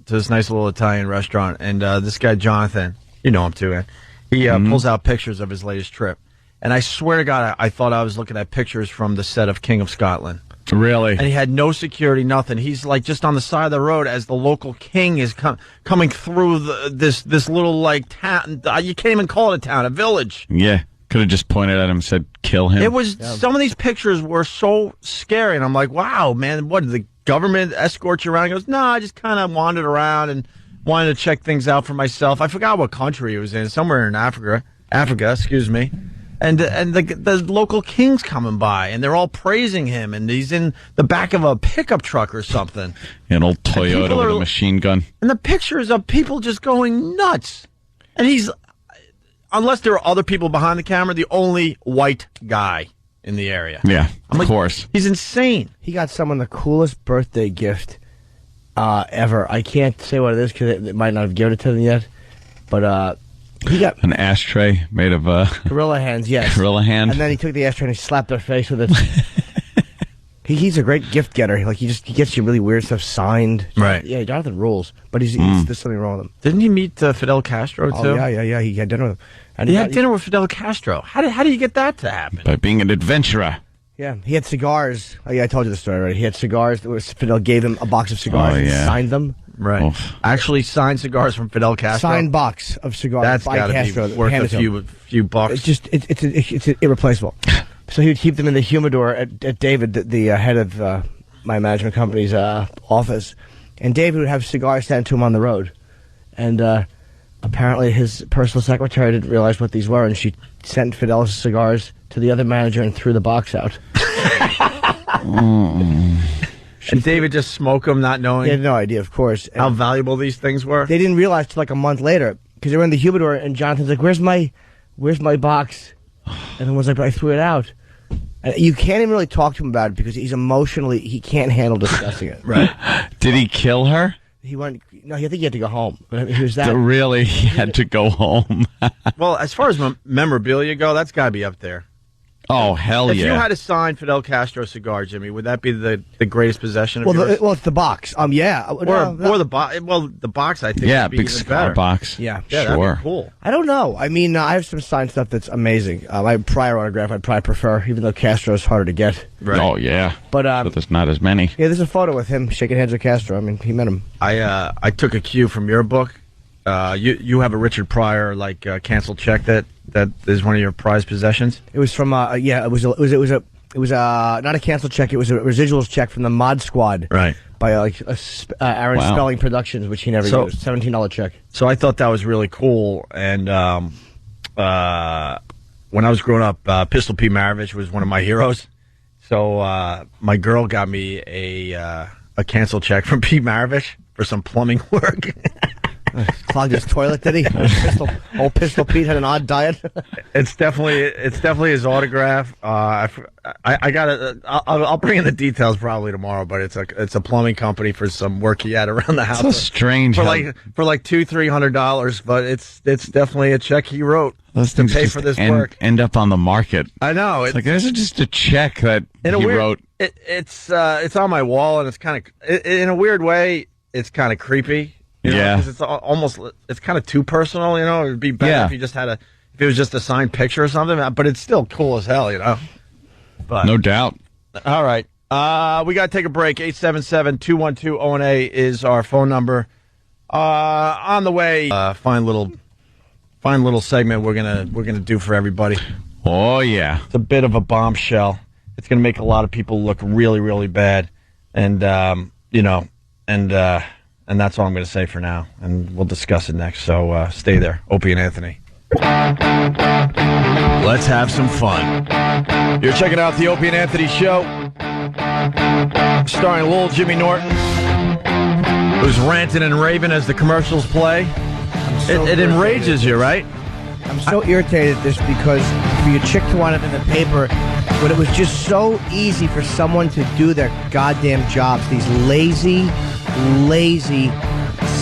to this nice little Italian restaurant, and this guy Jonathan, you know him too, man. He pulls out pictures of his latest trip, and I swear to God, I thought I was looking at pictures from the set of King of Scotland. Really? And he had no security, nothing. He's like just on the side of the road as the local king is coming through this little like town. You can't even call it a town, a village. Yeah. Could have just pointed at him and said, kill him. It was some of these pictures were so scary, and I'm like, wow, man, what did the government escort you around? He goes, no, I just kind of wandered around and wanted to check things out for myself. I forgot what country he was in, somewhere in Africa, excuse me. And the local king's coming by, and they're all praising him, and he's in the back of a pickup truck or something. An old Toyota with a machine gun. And the pictures of people just going nuts. And he's, unless there are other people behind the camera, the only white guy in the area. Yeah, I'm of course. He's insane. He got someone the coolest birthday gift ever. I can't say what it is because it might not have given it to them yet. But he got an ashtray made of gorilla hands. Yes, gorilla hand. And then he took the ashtray and he slapped their face with it. He's a great gift getter. Like he gets you really weird stuff signed. Right. Yeah, Jonathan rules. But there's something wrong with him. Didn't he meet Fidel Castro too? Oh yeah. He had dinner with him. And he had dinner with Fidel Castro. How did you get that to happen? By being an adventurer. Yeah, he had cigars. Oh yeah, I told you the story already. He had cigars. Fidel gave him a box of cigars and signed them. Right. Oof. Actually signed cigars from Fidel Castro. Signed box of cigars. That's by got to Castro, be worth a few bucks. It's irreplaceable. So he would keep them in the humidor at David, the head of my management company's office, and David would have cigars sent to him on the road, and apparently his personal secretary didn't realize what these were, and she sent Fidel's cigars to the other manager and threw the box out. And David just smoked them, not knowing. He had no idea, of course. How valuable these things were. They didn't realize till like a month later because they were in the humidor, and Jonathan's like, "Where's my box?" And the one's like, "But I threw it out." And you can't even really talk to him about it because he can't handle discussing it. Right. Did he kill her? No, I think he had to go home. He was that. Really, he had to go home. Well, as far as memorabilia go, that's got to be up there. Oh, hell if yeah. If you had a signed Fidel Castro cigar, Jimmy, would that be the greatest possession of yours? Well, it's the box. Yeah. Or the box. Well, the box, I think. Yeah, would be big even cigar better. box. Yeah. Yeah, sure. that'd be cool. I don't know. I mean, I have some signed stuff that's amazing. My prior autograph I'd probably prefer, even though Castro's harder to get. Right. Oh, yeah. But there's not as many. Yeah, there's a photo with him shaking hands with Castro. I mean, he met him. I took a cue from your book. You have a Richard Pryor canceled check that is one of your prized possessions. It was from it was not a canceled check. It was a residuals check from the Mod Squad. Right. By Aaron Spelling Productions, which he never used. $17 check. So I thought that was really cool. And when I was growing up, Pistol Pete Maravich was one of my heroes. So my girl got me a canceled check from Pete Maravich for some plumbing work. Clogged his toilet, did he? Old Pistol Pete had an odd diet. It's definitely his autograph. I got it. I'll bring in the details probably tomorrow. But it's a plumbing company for some work he had around the house. So strange. For $200-$300, but it's definitely a check he wrote to pay for this work. End up on the market. I know. It's like there's just a check that he wrote. It's on my wall, and it's kind of in a weird way. It's kind of creepy. Yeah, because it's kind of too personal. It'd be better if you just if it was just a signed picture or something. But it's still cool as hell, But no doubt. All right, we got to take a break. 877-212-ONA is our phone number. On the way, fine little segment we're gonna do for everybody. Oh yeah, it's a bit of a bombshell. It's gonna make a lot of people look really, really bad, and And that's all I'm going to say for now, and we'll discuss it next. So stay there. Opie and Anthony. Let's have some fun. You're checking out the Opie and Anthony Show, starring little Jimmy Norton, who's ranting and raving as the commercials play. It enrages you, right? I'm so irritated at this because for your chick to wind up in the paper, but it was just so easy for someone to do their goddamn jobs. These lazy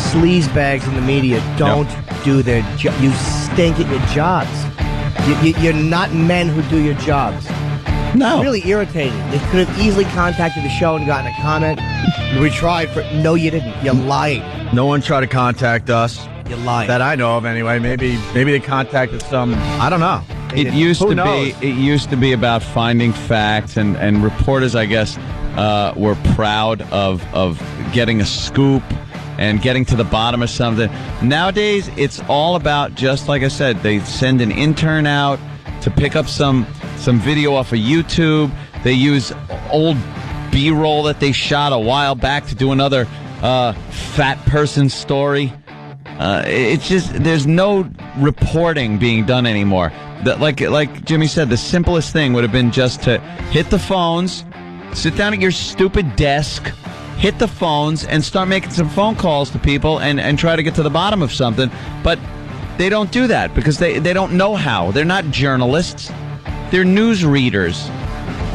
sleazebags in the media don't do their job. You stink at your jobs. You're not men who do your jobs. No. It's really irritating. They could have easily contacted the show and gotten a comment. We tried for... No, you didn't. You're lying. No one tried to contact us. You're lying. That I know of, anyway. Maybe they contacted some... I don't know. It used to be about finding facts, and reporters, I guess, were proud of getting a scoop and getting to the bottom of something. Nowadays, it's all about, just like I said, they send an intern out to pick up some video off of YouTube. They use old B-roll that they shot a while back to do another fat person story. It's just, there's no reporting being done anymore. Like Jimmy said, the simplest thing would have been just to hit the phones, sit down at your stupid desk, hit the phones, and start making some phone calls to people and try to get to the bottom of something. But they don't do that because they don't know how. They're not journalists. They're news readers.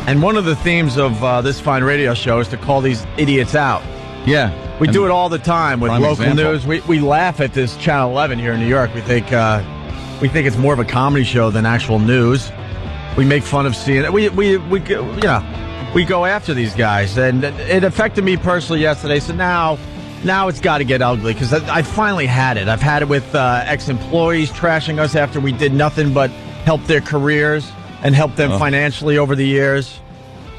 And one of the themes of this fine radio show is to call these idiots out. Yeah. We do it all the time with Prime local example. news. We laugh at this Channel 11 here in New York. We think it's more of a comedy show than actual news. We make fun of seeing it. We go after these guys, and it affected me personally yesterday. So now it's got to get ugly because I finally had it. I've had it with ex-employees trashing us after we did nothing but help their careers and help them financially over the years.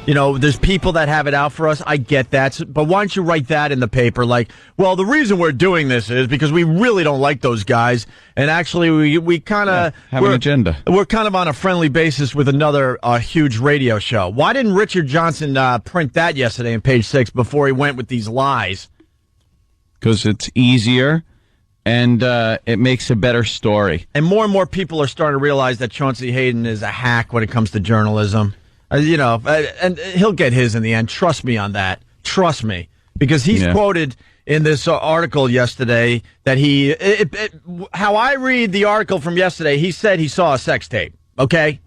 You know, there's people that have it out for us. I get that. But why don't you write that in the paper? Like, well, the reason we're doing this is because we really don't like those guys. And actually, we kind of have an agenda. We're kind of on a friendly basis with another huge radio show. Why didn't Richard Johnson print that yesterday in Page 6 before he went with these lies? Because it's easier and it makes a better story. And more people are starting to realize that Chauncey Hayden is a hack when it comes to journalism. And he'll get his in the end. Trust me on that. Trust me. Because he's quoted in this article yesterday that how I read the article from yesterday, he said he saw a sex tape. Okay?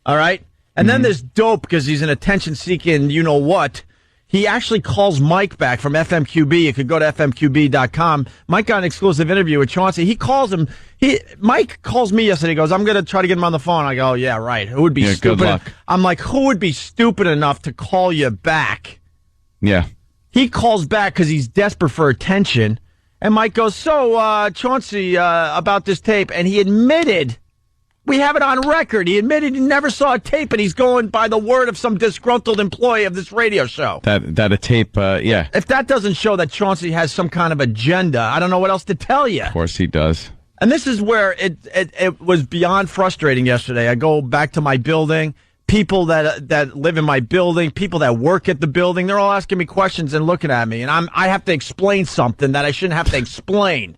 All right? And then this dope, because he's an attention-seeking you-know-what, he actually calls Mike back from FMQB. You could go to FMQB.com. Mike got an exclusive interview with Chauncey. He calls him. Mike calls me yesterday. He goes, I'm going to try to get him on the phone. I go, yeah, right. Who would be stupid? Good luck. I'm like, who would be stupid enough to call you back? Yeah. He calls back because he's desperate for attention. And Mike goes, so, Chauncey, about this tape. And he admitted, we have it on record. He admitted he never saw a tape, and he's going by the word of some disgruntled employee of this radio show. That a tape, yeah. If that doesn't show that Chauncey has some kind of agenda, I don't know what else to tell you. Of course he does. And this is where it was beyond frustrating yesterday. I go back to my building. People that live in my building, people that work at the building, they're all asking me questions and looking at me, and I have to explain something that I shouldn't have to explain.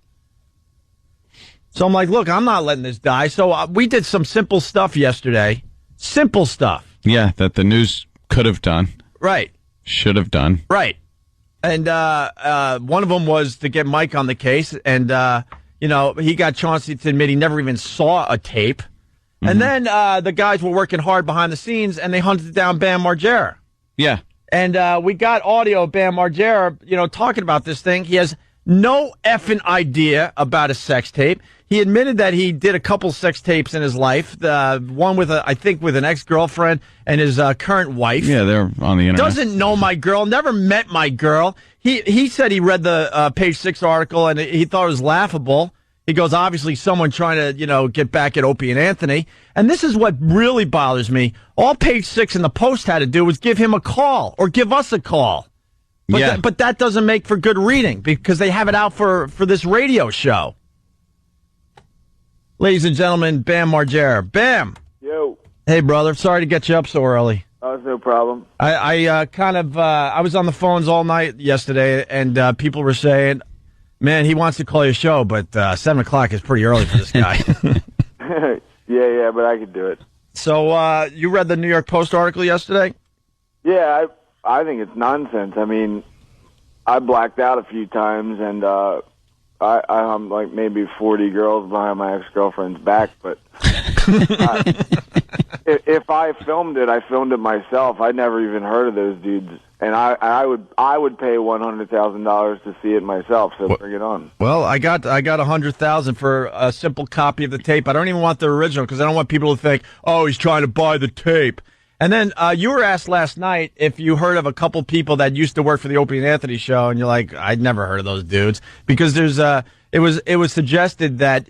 So I'm like, look, I'm not letting this die. So we did some simple stuff yesterday. Simple stuff. Yeah, that the news could have done. Right. Should have done. Right. And one of them was to get Mike on the case. And, he got Chauncey to admit he never even saw a tape. Mm-hmm. And then the guys were working hard behind the scenes, and they hunted down Bam Margera. Yeah. And we got audio of Bam Margera, talking about this thing. He has no effing idea about a sex tape. He admitted that he did a couple sex tapes in his life. One with with an ex-girlfriend and his current wife. Yeah, they're on the internet. Doesn't know my girl. Never met my girl. He said he read the Page 6 article and he thought it was laughable. He goes, obviously someone trying to, get back at Opie and Anthony. And this is what really bothers me. All Page 6 and the Post had to do was give him a call or give us a call. But that doesn't make for good reading because they have it out for this radio show. Ladies and gentlemen, Bam Margera. Bam. Yo. Hey, brother. Sorry to get you up so early. Oh, it's no problem. I was on the phones all night yesterday, and people were saying, man, he wants to call your show, but 7 o'clock is pretty early for this guy. Yeah, but I could do it. So you read the New York Post article yesterday? Yeah, I think it's nonsense. I mean, I blacked out a few times, and I hung like maybe 40 girls behind my ex-girlfriend's back, but if I filmed it myself. I never even heard of those dudes, and I would pay $100,000 to see it myself. So bring it on. Well, I got $100,000 for a simple copy of the tape. I don't even want the original because I don't want people to think, oh, he's trying to buy the tape. And then you were asked last night if you heard of a couple people that used to work for the Opie and Anthony show, and you're like, I'd never heard of those dudes because there's it was suggested that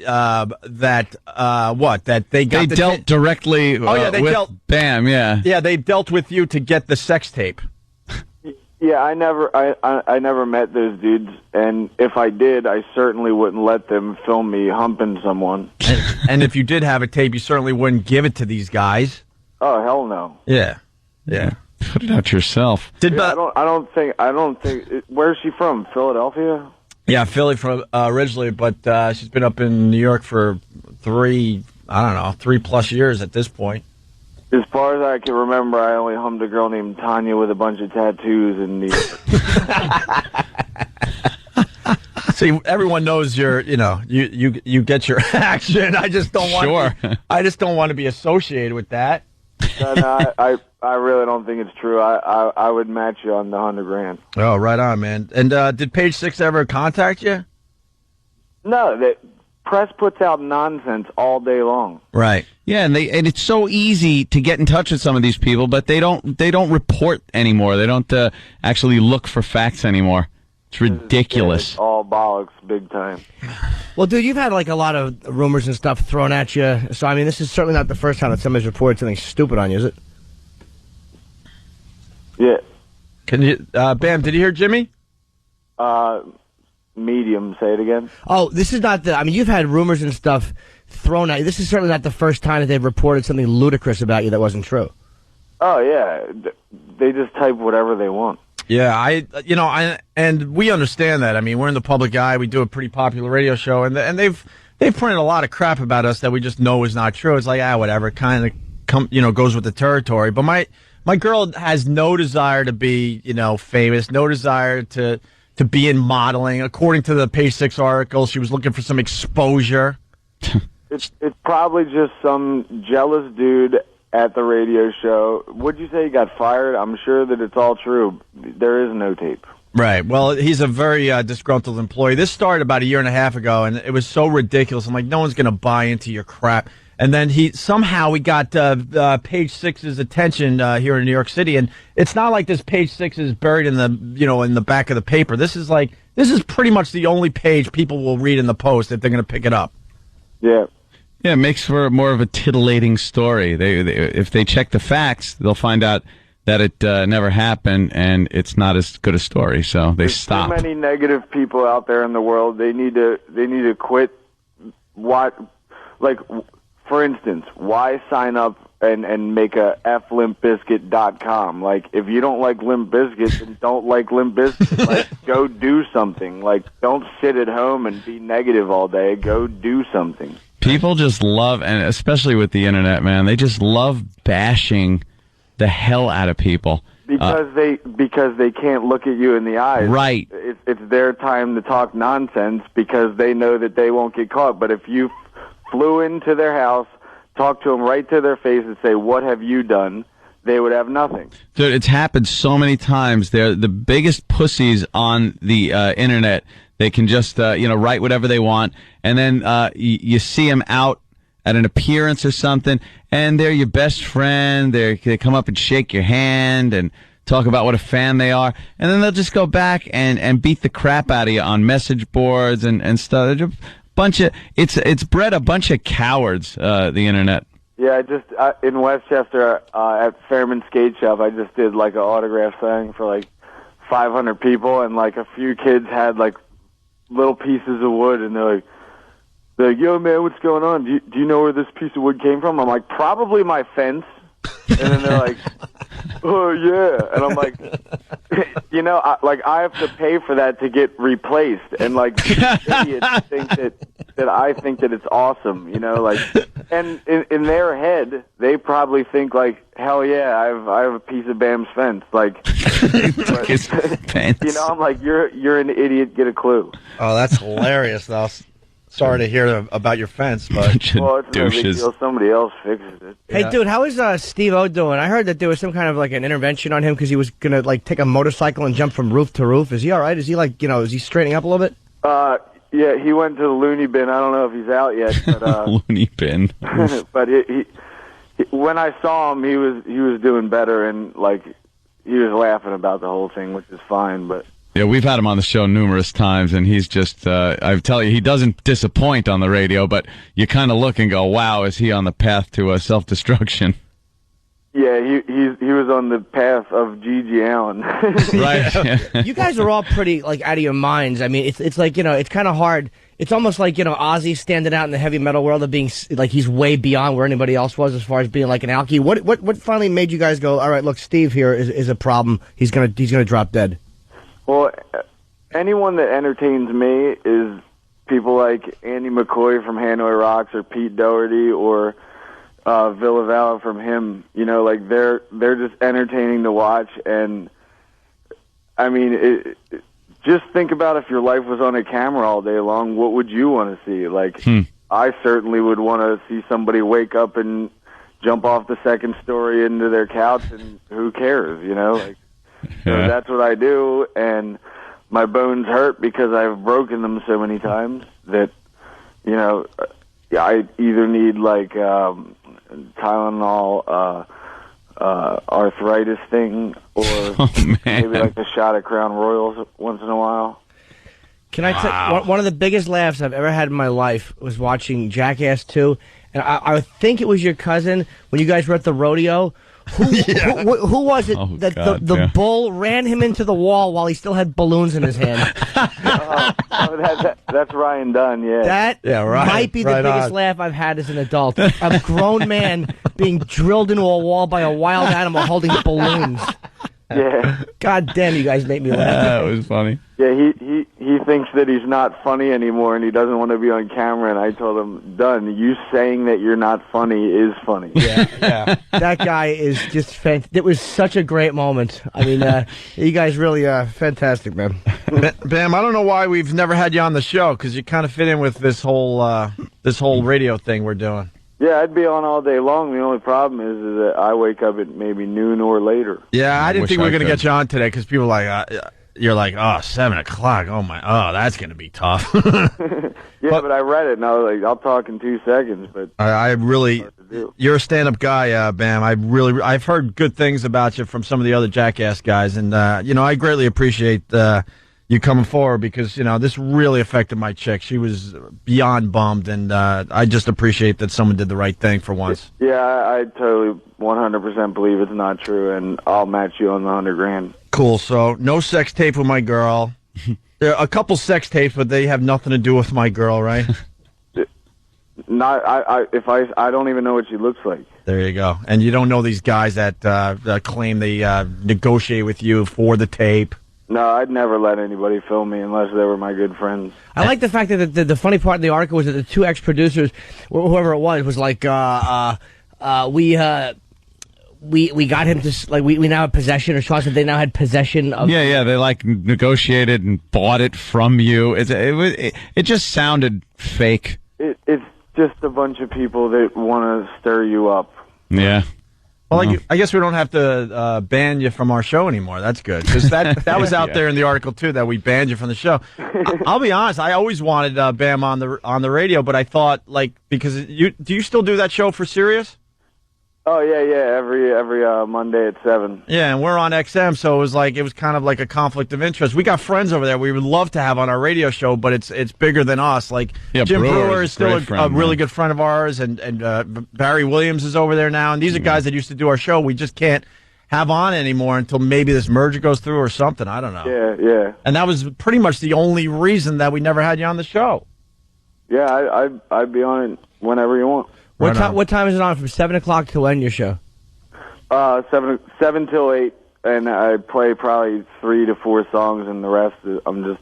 they dealt directly. They with dealt. Bam, yeah, they dealt with you to get the sex tape. Yeah, I never met those dudes, and if I did, I certainly wouldn't let them film me humping someone. And if you did have a tape, you certainly wouldn't give it to these guys. Oh, hell no. Yeah. Put it out yourself. I don't think. Where's she from? Philadelphia? Yeah, Philly from originally, but she's been up in New York for 3+ years at this point. As far as I can remember, I only hummed a girl named Tanya with a bunch of tattoos in New York. See, everyone knows you get your action. I just don't want. Sure. I just don't want to be associated with that. No, I really don't think it's true. I would match you on the $100,000. Oh, right on, man. And did Page Six ever contact you? No, the press puts out nonsense all day long. Right. Yeah, and it's so easy to get in touch with some of these people, but they don't report anymore. They don't actually look for facts anymore. It's ridiculous. It's all bollocks, big time. Well, dude, you've had like a lot of rumors and stuff thrown at you. So, I mean, this is certainly not the first time that somebody's reported something stupid on you, is it? Yeah. Can you, Bam? Did you hear Jimmy? Medium. Say it again. Oh, this is not the. I mean, you've had rumors and stuff thrown at you. This is certainly not the first time that they've reported something ludicrous about you that wasn't true. Oh yeah, they just type whatever they want. Yeah, and we understand that. I mean, we're in the public eye. We do a pretty popular radio show, and they've printed a lot of crap about us that we just know is not true. It's like, whatever, kind of goes with the territory. But my girl has no desire to be, famous, no desire to be in modeling. According to the Page Six article, she was looking for some exposure. It's probably just some jealous dude at the radio show. Would you say he got fired? I'm sure that it's all true. There is no tape. Right. Well, he's a very disgruntled employee. This started about a year and a half ago, and it was so ridiculous. I'm like, no one's going to buy into your crap. And then we got Page Six's attention here in New York City, and it's not like this Page Six is buried in the back of the paper. This is pretty much the only page people will read in the Post if they're going to pick it up. Yeah. Yeah, it makes for more of a titillating story. If they check the facts, they'll find out that it never happened, and it's not as good a story. So they stop. There's too many negative people out there in the world. They need to quit. For instance, why sign up and make a flimpbiscuit.com? Like, if you don't like Limp Bizkit, then don't like Limp Bizkit. Like, go do something. Like, don't sit at home and be negative all day. Go do something. People just love, and especially with the internet, man, they just love bashing the hell out of people. Because they can't look at you in the eyes. Right. It's their time to talk nonsense because they know that they won't get caught. But if you flew into their house, talked to them right to their face and say, "What have you done?" they would have nothing. Dude, it's happened so many times. They're the biggest pussies on the internet. They can just, write whatever they want. And then you see them out at an appearance or something, and they're your best friend. They come up and shake your hand and talk about what a fan they are. And then they'll just go back and beat the crap out of you on message boards and stuff. It's bred a bunch of cowards, the internet. Yeah, in Westchester at Fairman Skate Shop, I just did like an autograph signing for like 500 people, and like a few kids had like little pieces of wood, and they're like, "Yo, man, what's going on? Do you know where this piece of wood came from?" I'm like, "Probably my fence." And then they're like, "Oh yeah," and I'm like, I have to pay for that to get replaced, and like idiots think that I think that it's awesome, and in their head they probably think like, "Hell yeah, I have a piece of Bam's fence," like, but, I'm like, you're an idiot. Get a clue. Oh, that's hilarious, though. Sorry to hear about your fence, but it's no big deal. Somebody else fixes it. Hey, dude, how is Steve-O doing? I heard that there was some kind of like an intervention on him because he was gonna like take a motorcycle and jump from roof to roof. Is he all right? Is he is he straightening up a little bit? Yeah, he went to the loony bin. I don't know if he's out yet, but loony bin. But he when I saw him, he was doing better, and like he was laughing about the whole thing, which is fine, but. Yeah, we've had him on the show numerous times, and he's just, I tell you, he doesn't disappoint on the radio, but you kind of look and go, wow, is he on the path to self-destruction? Yeah, he was on the path of Gigi Allen. Right. You guys are all pretty, like, out of your minds. I mean, it's like, it's kind of hard. It's almost like, Ozzy standing out in the heavy metal world of being, like, he's way beyond where anybody else was as far as being, like, an alkie. What finally made you guys go, all right, look, Steve here is a problem. He's gonna drop dead. Well, anyone that entertains me is people like Andy McCoy from Hanoi Rocks or Pete Doherty or Villa Valor from him. Like they're just entertaining to watch. And I mean, just think about if your life was on a camera all day long, what would you want to see? Like, I certainly would want to see somebody wake up and jump off the second story into their couch, and who cares, you know? Like, so that's what I do, and my bones hurt because I've broken them so many times that, you know, I either need like Tylenol, arthritis thing, or maybe like a shot of Crown Royals once in a while. Can I tell one of the biggest laughs I've ever had in my life was watching Jackass 2, and I think it was your cousin when you guys were at the rodeo. Who was it that the bull ran him into the wall while he still had balloons in his hand? That's Ryan Dunn, yeah. That might be the biggest laugh I've had as an adult. A grown man being drilled into a wall by a wild animal holding balloons. Yeah. God damn, you guys make me laugh. That was funny. Yeah, he thinks that he's not funny anymore, and he doesn't want to be on camera. And I told him, Dunn, you saying that you're not funny is funny. Yeah. That guy is just fantastic. It was such a great moment. I mean, you guys really fantastic, man. Bam, I don't know why we've never had you on the show, because you kind of fit in with this whole radio thing we're doing. Yeah, I'd be on all day long. The only problem is that I wake up at maybe noon or later. Yeah, I didn't think we were going to get you on today because people are like, you're like, 7 o'clock. That's going to be tough. But I read it and I was like, I'll talk in 2 seconds. But I really, you're a stand-up guy, Bam. I've heard good things about you from some of the other Jackass guys, and I greatly appreciate you coming forward because, this really affected my chick. She was beyond bummed, and I just appreciate that someone did the right thing for once. Yeah, I totally 100% believe it's not true, and I'll match you on the $100,000. Cool. So no sex tape with my girl. There are a couple sex tapes, but they have nothing to do with my girl, right? I don't even know what she looks like. There you go. And you don't know these guys that claim they negotiate with you for the tape. No, I'd never let anybody film me unless they were my good friends. I like the fact that the funny part of the article was that the two ex-producers, whoever it was like, we got him to, like, we now have possession, or Sean said they now had possession of... Yeah, they, like, negotiated and bought it from you. It just sounded fake. It's just a bunch of people that want to stir you up. Yeah. Well, I guess we don't have to ban you from our show anymore. That's good, because that was out there in the article too, that we banned you from the show. I'll be honest, I always wanted Bam on the radio, but I thought, like, because do you still do that show for Sirius? Oh yeah, every Monday at 7. Yeah, and we're on XM, so it was kind of like a conflict of interest. We got friends over there we would love to have on our radio show, but it's bigger than us. Like, Jim Brewer is still a really good friend of ours, and Barry Williams is over there now, and these are guys that used to do our show. We just can't have on anymore until maybe this merger goes through or something. I don't know. Yeah. And that was pretty much the only reason that we never had you on the show. Yeah, I'd be on it whenever you want. What time is it on? From 7 o'clock to when, your show? 7 till 8, and I play probably 3 to 4 songs, and the rest I'm just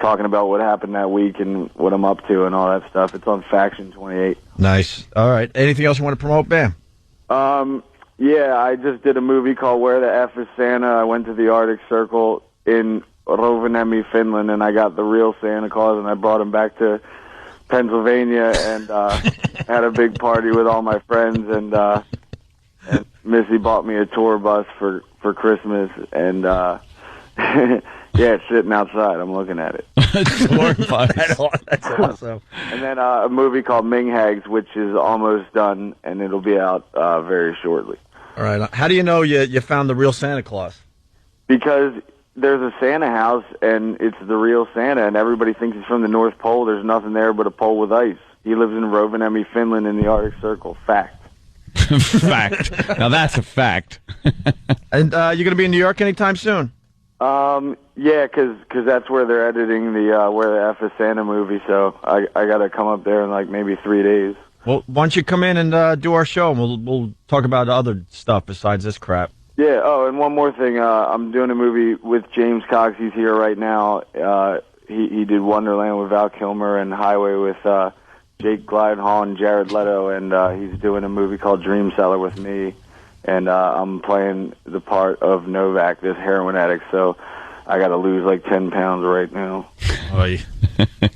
talking about what happened that week and what I'm up to and all that stuff. It's on Faction 28. Nice. All right. Anything else you want to promote, Bam? Yeah, I just did a movie called Where the F is Santa. I went to the Arctic Circle in Rovaniemi, Finland, and I got the real Santa Claus, and I brought him back to Pennsylvania and had a big party with all my friends, and Missy bought me a tour bus for Christmas, and yeah, it's sitting outside. I'm looking at it. That's awesome. And then a movie called Ming Hags, which is almost done, and it'll be out very shortly. All right. How do you know you found the real Santa Claus? Because there's a Santa house, and it's the real Santa, and everybody thinks he's from the North Pole. There's nothing there but a pole with ice. He lives in Rovaniemi, Finland, in the Arctic Circle. Fact. Fact. Now that's a fact. And you're going to be in New York anytime soon? Yeah, because that's where they're editing the Where the F is Santa movie, so I got to come up there in like maybe 3 days. Well, why don't you come in and do our show, and we'll talk about other stuff besides this crap. Yeah, and one more thing. I'm doing a movie with James Cox. He's here right now. He did Wonderland with Val Kilmer and Highway with Jake Gyllenhaal and Jared Leto, and he's doing a movie called Dream Seller with me, and I'm playing the part of Novak, this heroin addict, so I got to lose like 10 pounds right now. Oy.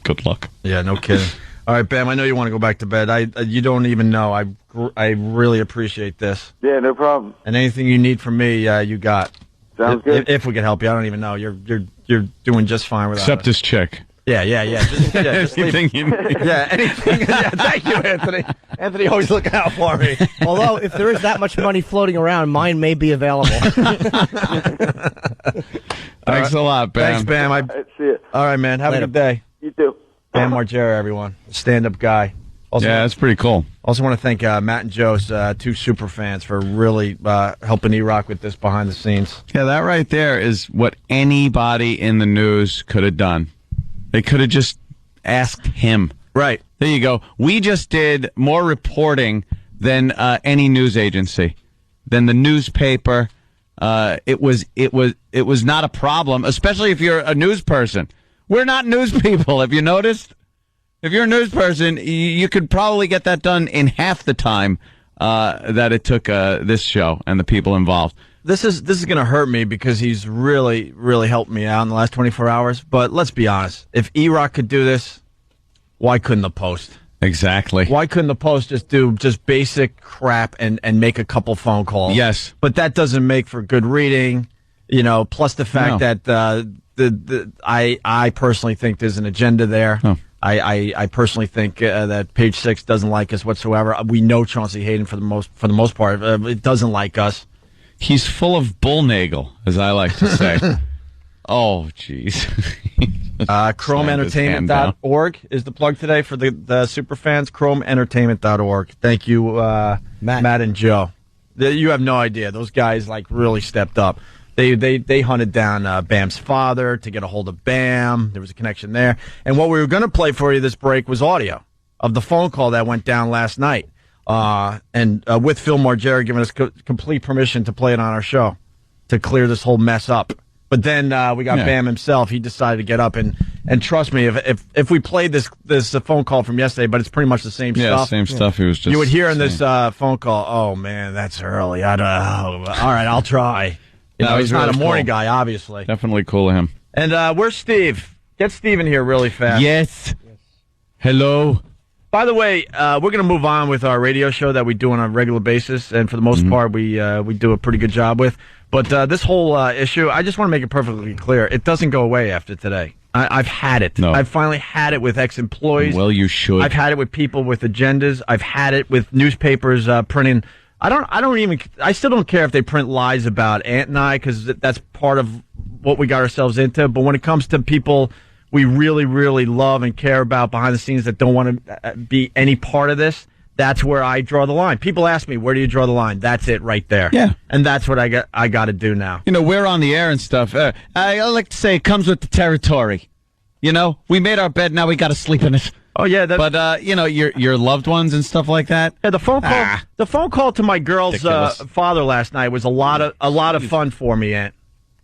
Good luck. Yeah, no kidding. All right, Bam, I know you want to go back to bed. You don't even know. I really appreciate this. Yeah, no problem. And anything you need from me, you got. Sounds good. If we can help you, I don't even know. You're doing just fine without Except us. this chick. Yeah. Just Anything you need. Yeah, anything. Yeah, thank you, Anthony. Anthony always looking out for me. Although, if there is that much money floating around, mine may be available. Thanks a lot, Bam. Thanks, Bam. All right, see you. All right, man. Have a good day. You too. Bam Margera, everyone. Stand-up guy. Also, Yeah, that's pretty cool. Also want to thank Matt and Joe's two super fans for really helping E-Rock with this behind the scenes. Yeah, that right there is what anybody in the news could have done. They could have just asked him. Right. There you go. We just did more reporting than any news agency, than the newspaper. It was not a problem, especially if you're a news person. We're not news people. Have you noticed? If you're a news person, you could probably get that done in half the time that it took this show and the people involved. This is going to hurt me because he's really, really helped me out in the last 24 hours. But let's be honest. If E-Rock could do this, why couldn't the Post? Exactly. Why couldn't the Post just do just basic crap and make a couple phone calls? Yes. But that doesn't make for good reading, plus the fact that I personally think there's an agenda there. Oh. I personally think that Page Six doesn't like us whatsoever. We know Chauncey Hayden for the most part. It doesn't like us. He's full of bullnagel, as I like to say. Oh, jeez. ChromeEntertainment.org is the plug today for the super fans. ChromeEntertainment.org. Thank you, Matt and Joe. You have no idea. Those guys really stepped up. They hunted down Bam's father to get a hold of Bam. There was a connection there. And what we were going to play for you this break was audio of the phone call that went down last night. And with Phil Margera giving us complete permission to play it on our show to clear this whole mess up. But then we got Bam himself. He decided to get up and trust me, if we played this phone call from yesterday, but it's pretty much the same stuff. Yeah, same stuff. He was just you would hear in this phone call. Oh man, that's early. I don't know. All right, I'll try. He's not a morning guy, obviously. Definitely cool of him. And where's Steve? Get Steve in here really fast. Yes. Hello. By the way, we're going to move on with our radio show that we do on a regular basis, and for the most part, we do a pretty good job with. But this whole issue, I just want to make it perfectly clear. It doesn't go away after today. I've had it. No. I've finally had it with ex-employees. Well, you should. I've had it with people with agendas. I've had it with newspapers printing. I still don't care if they print lies about Ant and I, because that's part of what we got ourselves into. But when it comes to people we really, really love and care about behind the scenes that don't want to be any part of this, that's where I draw the line. People ask me, where do you draw the line? That's it right there. Yeah. And that's what I got to do now. We're on the air and stuff. I like to say it comes with the territory. We made our bed, now we got to sleep in it. Oh yeah, but your loved ones and stuff like that. Yeah, the phone call to my girl's father last night was a lot of fun for me, Aunt.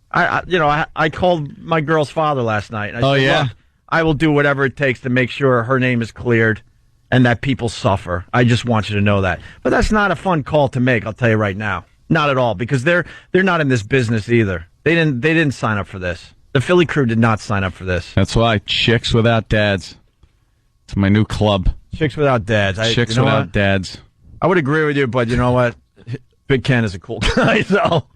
I called my girl's father last night. And I said, look, I will do whatever it takes to make sure her name is cleared and that people suffer. I just want you to know that. But that's not a fun call to make, I'll tell you right now. Not at all, because they're not in this business either. They didn't sign up for this. The Philly crew did not sign up for this. That's why Chicks Without Dads. It's my new club. Chicks Without Dads. Chicks Without Dads. I would agree with you, but you know what? Big Ken is a cool guy, so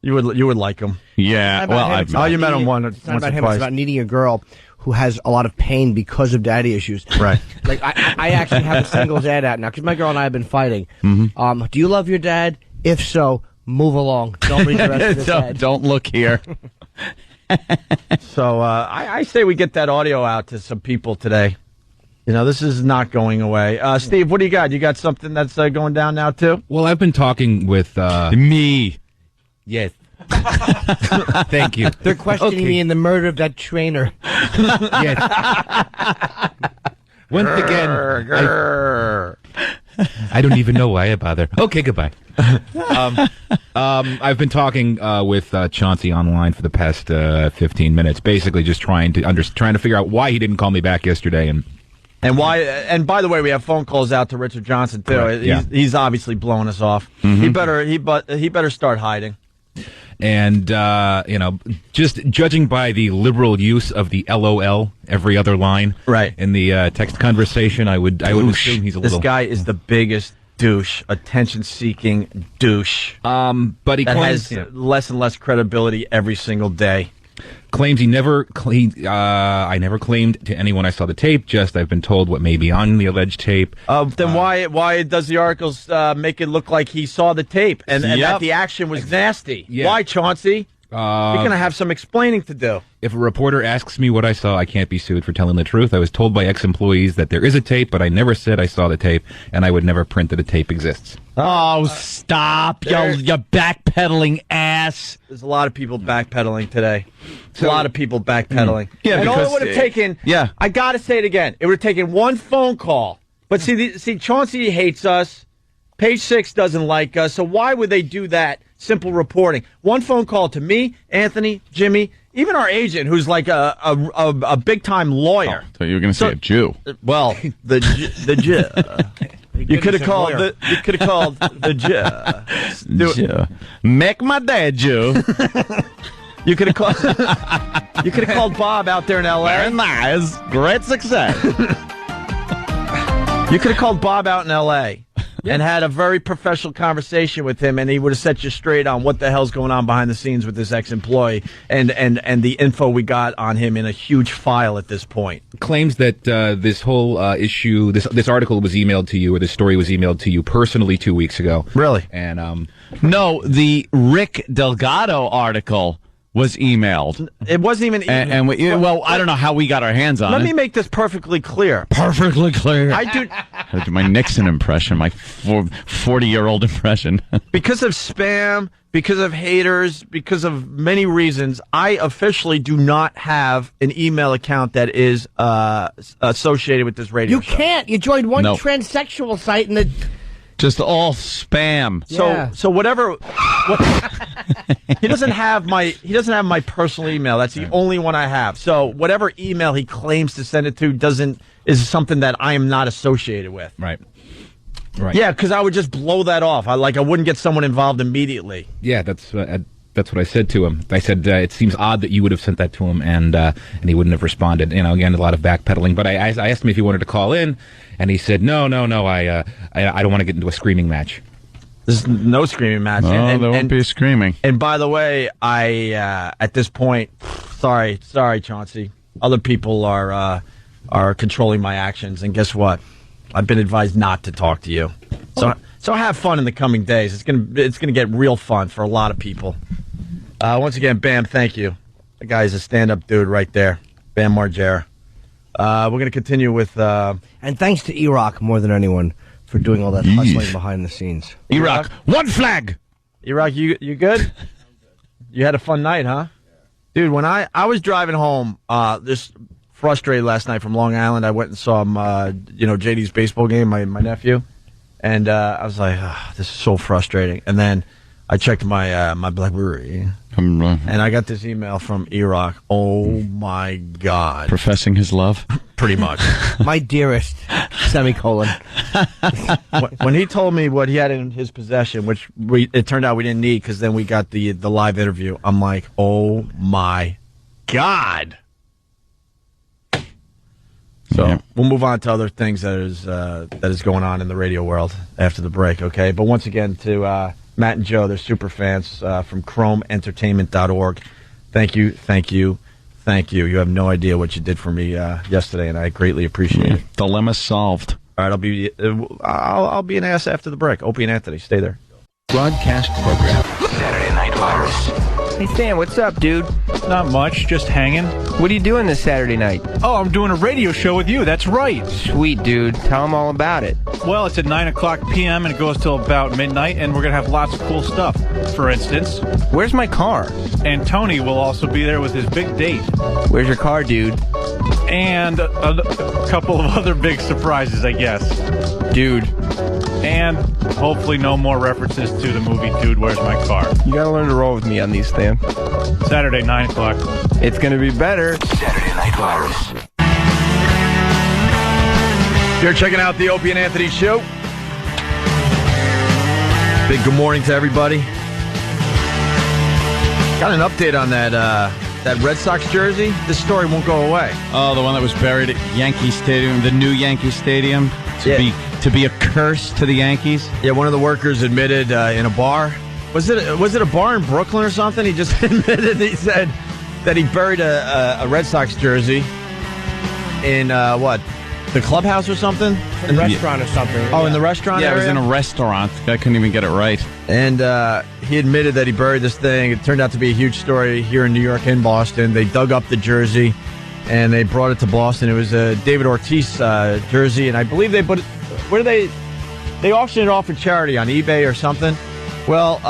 you would like him. Yeah. Well, you met him once or twice. It's about needing a girl who has a lot of pain because of daddy issues. Right. Like I actually have a singles ad out now because my girl and I have been fighting. Mm-hmm. Do you love your dad? If so, move along. Don't read the rest of this ad. Don't look here. So I say we get that audio out to some people today. This is not going away. Steve, what do you got? You got something that's going down now, too? Well, I've been talking with... Me. Yes. Thank you. They're questioning me in the murder of that trainer. Yes. Once again, I don't even know why I bother. Okay, goodbye. I've been talking with Chauncey online for the past 15 minutes, basically just trying to figure out why he didn't call me back yesterday and why. And by the way, we have phone calls out to Richard Johnson too. Correct, yeah. He's obviously blowing us off. Mm-hmm. He better start hiding. And, just judging by the liberal use of the LOL every other line in the text conversation, I would assume he's a little... This guy is the biggest douche, attention-seeking douche. But he claims, has less and less credibility every single day. Claims I never claimed to anyone I saw the tape, just I've been told what may be on the alleged tape. Then why does the articles make it look like he saw the tape and that the action was nasty? Yeah. Why, Chauncey? You're going to have some explaining to do. If a reporter asks me what I saw, I can't be sued for telling the truth. I was told by ex-employees that there is a tape, but I never said I saw the tape, and I would never print that a tape exists. Oh, stop, you backpedaling ass. There's a lot of people backpedaling today. A lot of people backpedaling. Yeah, and because all it would have taken, I got to say it again, it would have taken one phone call. But see, Chauncey hates us. Page 6 doesn't like us, so why would they do that? Simple reporting. One phone call to me, Anthony, Jimmy, even our agent, who's like a big-time lawyer. So you were going to say a Jew. Well, the Jew. You could have called the Jew. Make my dad Jew. You could have called. You could have called Bob out there in L.A. Very nice, great success. You could have called Bob out in L.A. and had a very professional conversation with him, and he would have set you straight on what the hell's going on behind the scenes with this ex-employee and the info we got on him in a huge file at this point. Claims that this whole issue, this article was emailed to you, or this story was emailed to you personally 2 weeks ago. Really? And no, the Rick Delgado article was emailed. It wasn't even... I don't know how we got our hands on it. Let me make this perfectly clear. Perfectly clear. I do my Nixon impression, my 40-year-old impression. Because of spam, because of haters, because of many reasons, I officially do not have an email account that is associated with this radio show. You can't. You joined one transsexual site and the... Just all spam. So whatever. He doesn't have my personal email. That's the only one I have. So whatever email he claims to send it to is something that I am not associated with. Right. Yeah, because I would just blow that off. I wouldn't get someone involved immediately. Yeah, that's what I said to him. I said it seems odd that you would have sent that to him, and he wouldn't have responded. Again, a lot of backpedaling. But I asked him if he wanted to call in, and he said no. I don't want to get into a screaming match. There's no screaming match. No, there won't be screaming. And by the way, I at this point, sorry, Chauncey. Other people are controlling my actions, and guess what? I've been advised not to talk to you. So have fun in the coming days. It's gonna get real fun for a lot of people. Once again, Bam, thank you. The guy's a stand-up dude right there, Bam Margera. We're gonna continue with and thanks to E-Rock more than anyone for doing all that hustling behind the scenes. E-Rock, one flag. E-Rock, you good? You had a fun night, huh? Dude, when I was driving home, just frustrated last night from Long Island, I went and saw JD's baseball game, my nephew. And I was like, this is so frustrating. And then I checked my BlackBerry, and I got this email from E-Rock. Oh, my God. Professing his love? Pretty much. My dearest, semicolon. When he told me what he had in his possession, which it turned out we didn't need because then we got the live interview, I'm like, oh, my God. So we'll move on to other things that is going on in the radio world after the break, okay? But once again, to Matt and Joe, they're super fans from ChromeEntertainment.org. Thank you. You have no idea what you did for me yesterday, and I greatly appreciate it. Dilemma solved. All right, I'll be an ass after the break. Opie and Anthony, stay there. Broadcast program. Saturday Night Virus. Hey, Stan, what's up, dude? Not much, just hanging. What are you doing this Saturday night? Oh, I'm doing a radio show with you, that's right. Sweet, dude. Tell them all about it. Well, it's at 9 o'clock p.m. and it goes till about midnight, and we're going to have lots of cool stuff. For instance... Where's my car? And Tony will also be there with his big date. Where's your car, dude? And a couple of other big surprises, I guess. Dude. And hopefully no more references to the movie Dude, Where's My Car? You gotta learn to roll with me on these, Stan. Saturday, 9 o'clock. It's gonna be better. Saturday Night Virus. You're checking out the Opie and Anthony Show. Big good morning to everybody. Got an update on that Red Sox jersey. This story won't go away. Oh, the one that was buried at Yankee Stadium, the new Yankee Stadium, to be a curse to the Yankees. Yeah, one of the workers admitted in a bar. Was it a bar in Brooklyn or something? He just admitted, he said that he buried a Red Sox jersey in the clubhouse or something? In the restaurant or something. Oh, in the restaurant area? Yeah, it was in a restaurant. I couldn't even get it right. And he admitted that he buried this thing. It turned out to be a huge story here in New York and Boston. They dug up the jersey, and they brought it to Boston. It was a David Ortiz jersey, and I believe they put it... Where do they auctioned it off for charity on eBay or something? Well,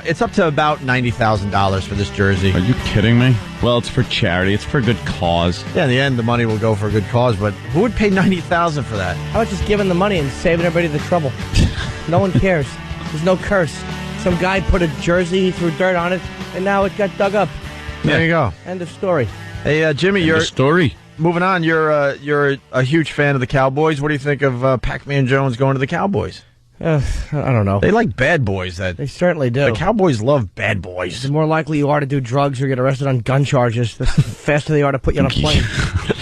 it's up to about $90,000 for this jersey. Are you kidding me? Well, it's for charity. It's for a good cause. Yeah, in the end, the money will go for a good cause, but who would pay $90,000 for that? How about just giving the money and saving everybody the trouble? No one cares. There's no curse. Some guy put a jersey, he threw dirt on it, and now it got dug up. There you go. End of story. Hey, Jimmy, End of story. Moving on. You're a huge fan of the Cowboys. What do you think of Pac-Man Jones going to the Cowboys? I don't know. They like bad boys. They certainly do. The Cowboys love bad boys. The more likely you are to do drugs or get arrested on gun charges, the faster they are to put you on a plane.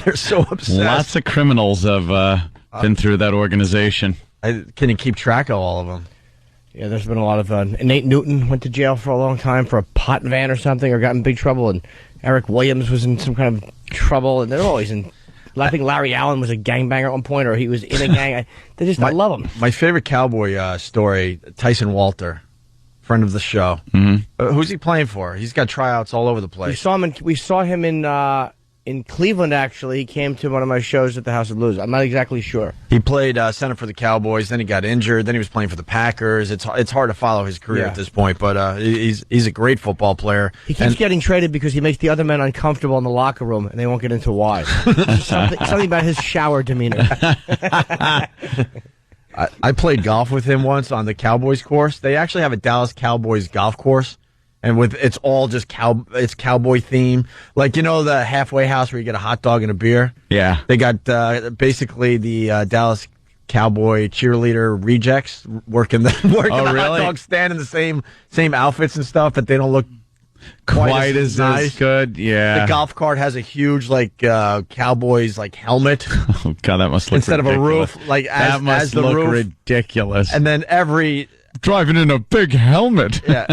They're so obsessed. Lots of criminals have been through that organization. Can you keep track of all of them? Yeah, there's been a lot of... Nate Newton went to jail for a long time for a pot van or something, or got in big trouble, and Eric Williams was in some kind of trouble, and they're always in... I think Larry Allen was a gangbanger at one point, or he was in a gang. I love him. My favorite Cowboy story, Tyson Walter, friend of the show. Mm-hmm. Who's he playing for? He's got tryouts all over the place. We saw him in Cleveland, actually. He came to one of my shows at the House of Blues. I'm not exactly sure. He played center for the Cowboys, then he got injured, then he was playing for the Packers. It's hard to follow his career at this point, but he's a great football player. He keeps getting traded because he makes the other men uncomfortable in the locker room, and they won't get into why. something about his shower demeanor. I played golf with him once on the Cowboys course. They actually have a Dallas Cowboys golf course. And it's all just it's cowboy theme. Like, the halfway house where you get a hot dog and a beer? Yeah. They got basically the Dallas Cowboy cheerleader rejects working the hot dog stand in the same outfits and stuff, but they don't look quite as nice. Good. Yeah. The golf cart has a huge Cowboys helmet. Oh God, that must look instead ridiculous. of a roof. That must look ridiculous. And then driving in a big helmet. Yeah,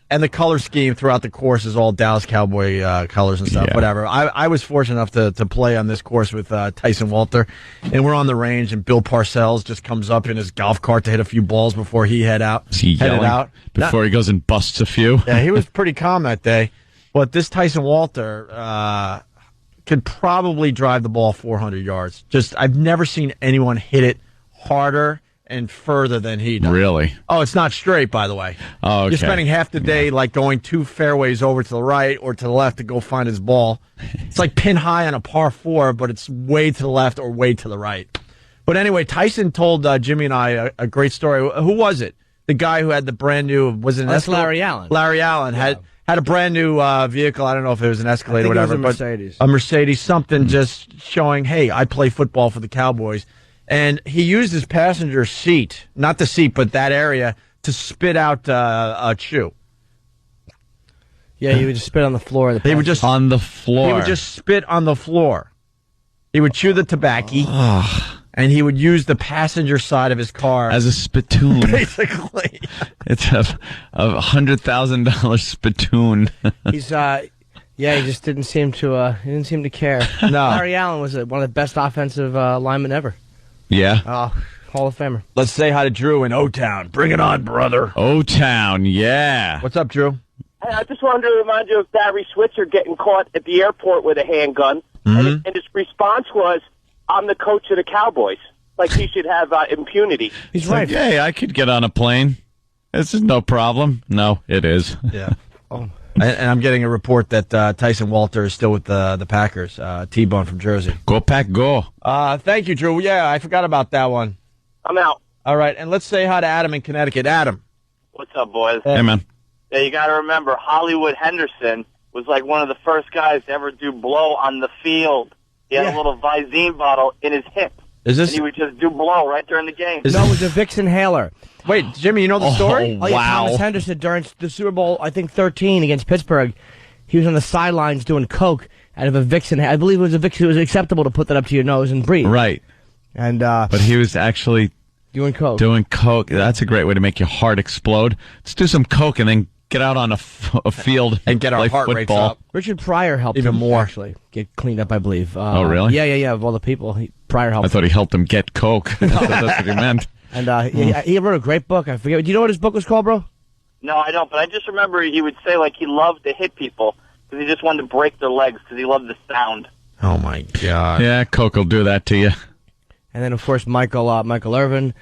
and the color scheme throughout the course is all Dallas Cowboy colors and stuff. Yeah. Whatever. I was fortunate enough to play on this course with Tyson Walter, and we're on the range, and Bill Parcells just comes up in his golf cart to hit a few balls before he headed out. He goes and busts a few. Yeah, he was pretty calm that day, but this Tyson Walter could probably drive the ball 400 yards. I've never seen anyone hit it harder and further than he does. Really? Oh, it's not straight, by the way. Oh, okay. You're spending half the day going 2 fairways over to the right or to the left to go find his ball. It's like pin high on a par 4, but it's way to the left or way to the right. But anyway, Tyson told Jimmy and I a great story. Who was it? The guy who had the brand new, was it an Escalade? Larry Allen. Larry Allen had a brand new vehicle. I don't know if it was an Escalade or whatever. It was a Mercedes. But a Mercedes, something just showing, hey, I play football for the Cowboys. And he used his passenger seat, not the seat, but that area, to spit out a chew. Yeah, he would just spit on the floor. On the floor. He would just spit on the floor. He would chew the tobacco, and he would use the passenger side of his car as a spittoon. Basically, it's a $100,000 spittoon. He's he just didn't seem to care. No, Larry Allen was one of the best offensive linemen ever. Yeah. Hall of Famer. Let's say hi to Drew in O-Town. Bring it on, brother. O-Town, yeah. What's up, Drew? Hey, I just wanted to remind you of Barry Switzer getting caught at the airport with a handgun, and his response was, "I'm the coach of the Cowboys." Like he should have impunity. He's right. Hey, I could get on a plane. This is no problem. No, it is. Yeah. Oh. And I'm getting a report that Tyson Walter is still with the Packers. T-Bone from Jersey. Go Pack, go. Thank you, Drew. Yeah, I forgot about that one. I'm out. All right, and let's say hi to Adam in Connecticut. Adam. What's up, boys? Hey, man. Yeah, you got to remember, Hollywood Henderson was like one of the first guys to ever do blow on the field. He had a little Visine bottle in his hip. Is this? And he would just do blow right during the game. No, it was a Vicks inhaler. Wait, Jimmy, you know the story? Oh, yeah, Thomas Henderson during the Super Bowl, I think 13 against Pittsburgh. he was on the sidelines doing coke out of a Vixen. I believe it was a Vixen. It was acceptable to put that up to your nose and breathe. Right. And but he was actually doing coke. Doing coke. That's a great way to make your heart explode. Let's do some coke and then get out on a field and get our play heart rates football. up. Richard Pryor helped even him more actually get cleaned up, I believe. Oh, really? Yeah. Of all the people, Pryor helped. I thought he helped him get coke. That's what he meant. And he wrote a great book. I forget. Do you know what his book was called, bro? No, I don't. But I just remember he would say like he loved to hit people because he just wanted to break their legs because he loved the sound. Oh my God. Yeah, coke will do that to you. And then of course Michael Irvin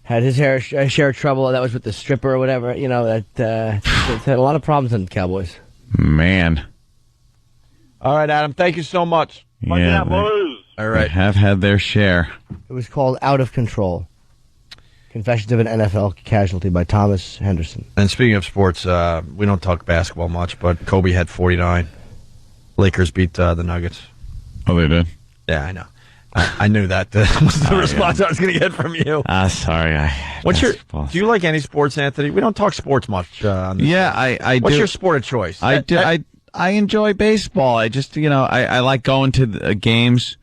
had his share of trouble. That was with the stripper or whatever. You know that had a lot of problems in the Cowboys. Man. All right, Adam. Thank you so much. Yeah, All right. They have had their share. It was called Out of Control. Confessions of an NFL Casualty by Thomas Henderson. And speaking of sports, we don't talk basketball much, but Kobe had 49. Lakers beat the Nuggets. Oh, they did? Yeah, I know. I knew that was the response I was going to get from you. Sorry. Do you like any sports, Anthony? We don't talk sports much on this Yeah, show. I What's do. your sport of choice? I enjoy baseball. I just, I like going to the games.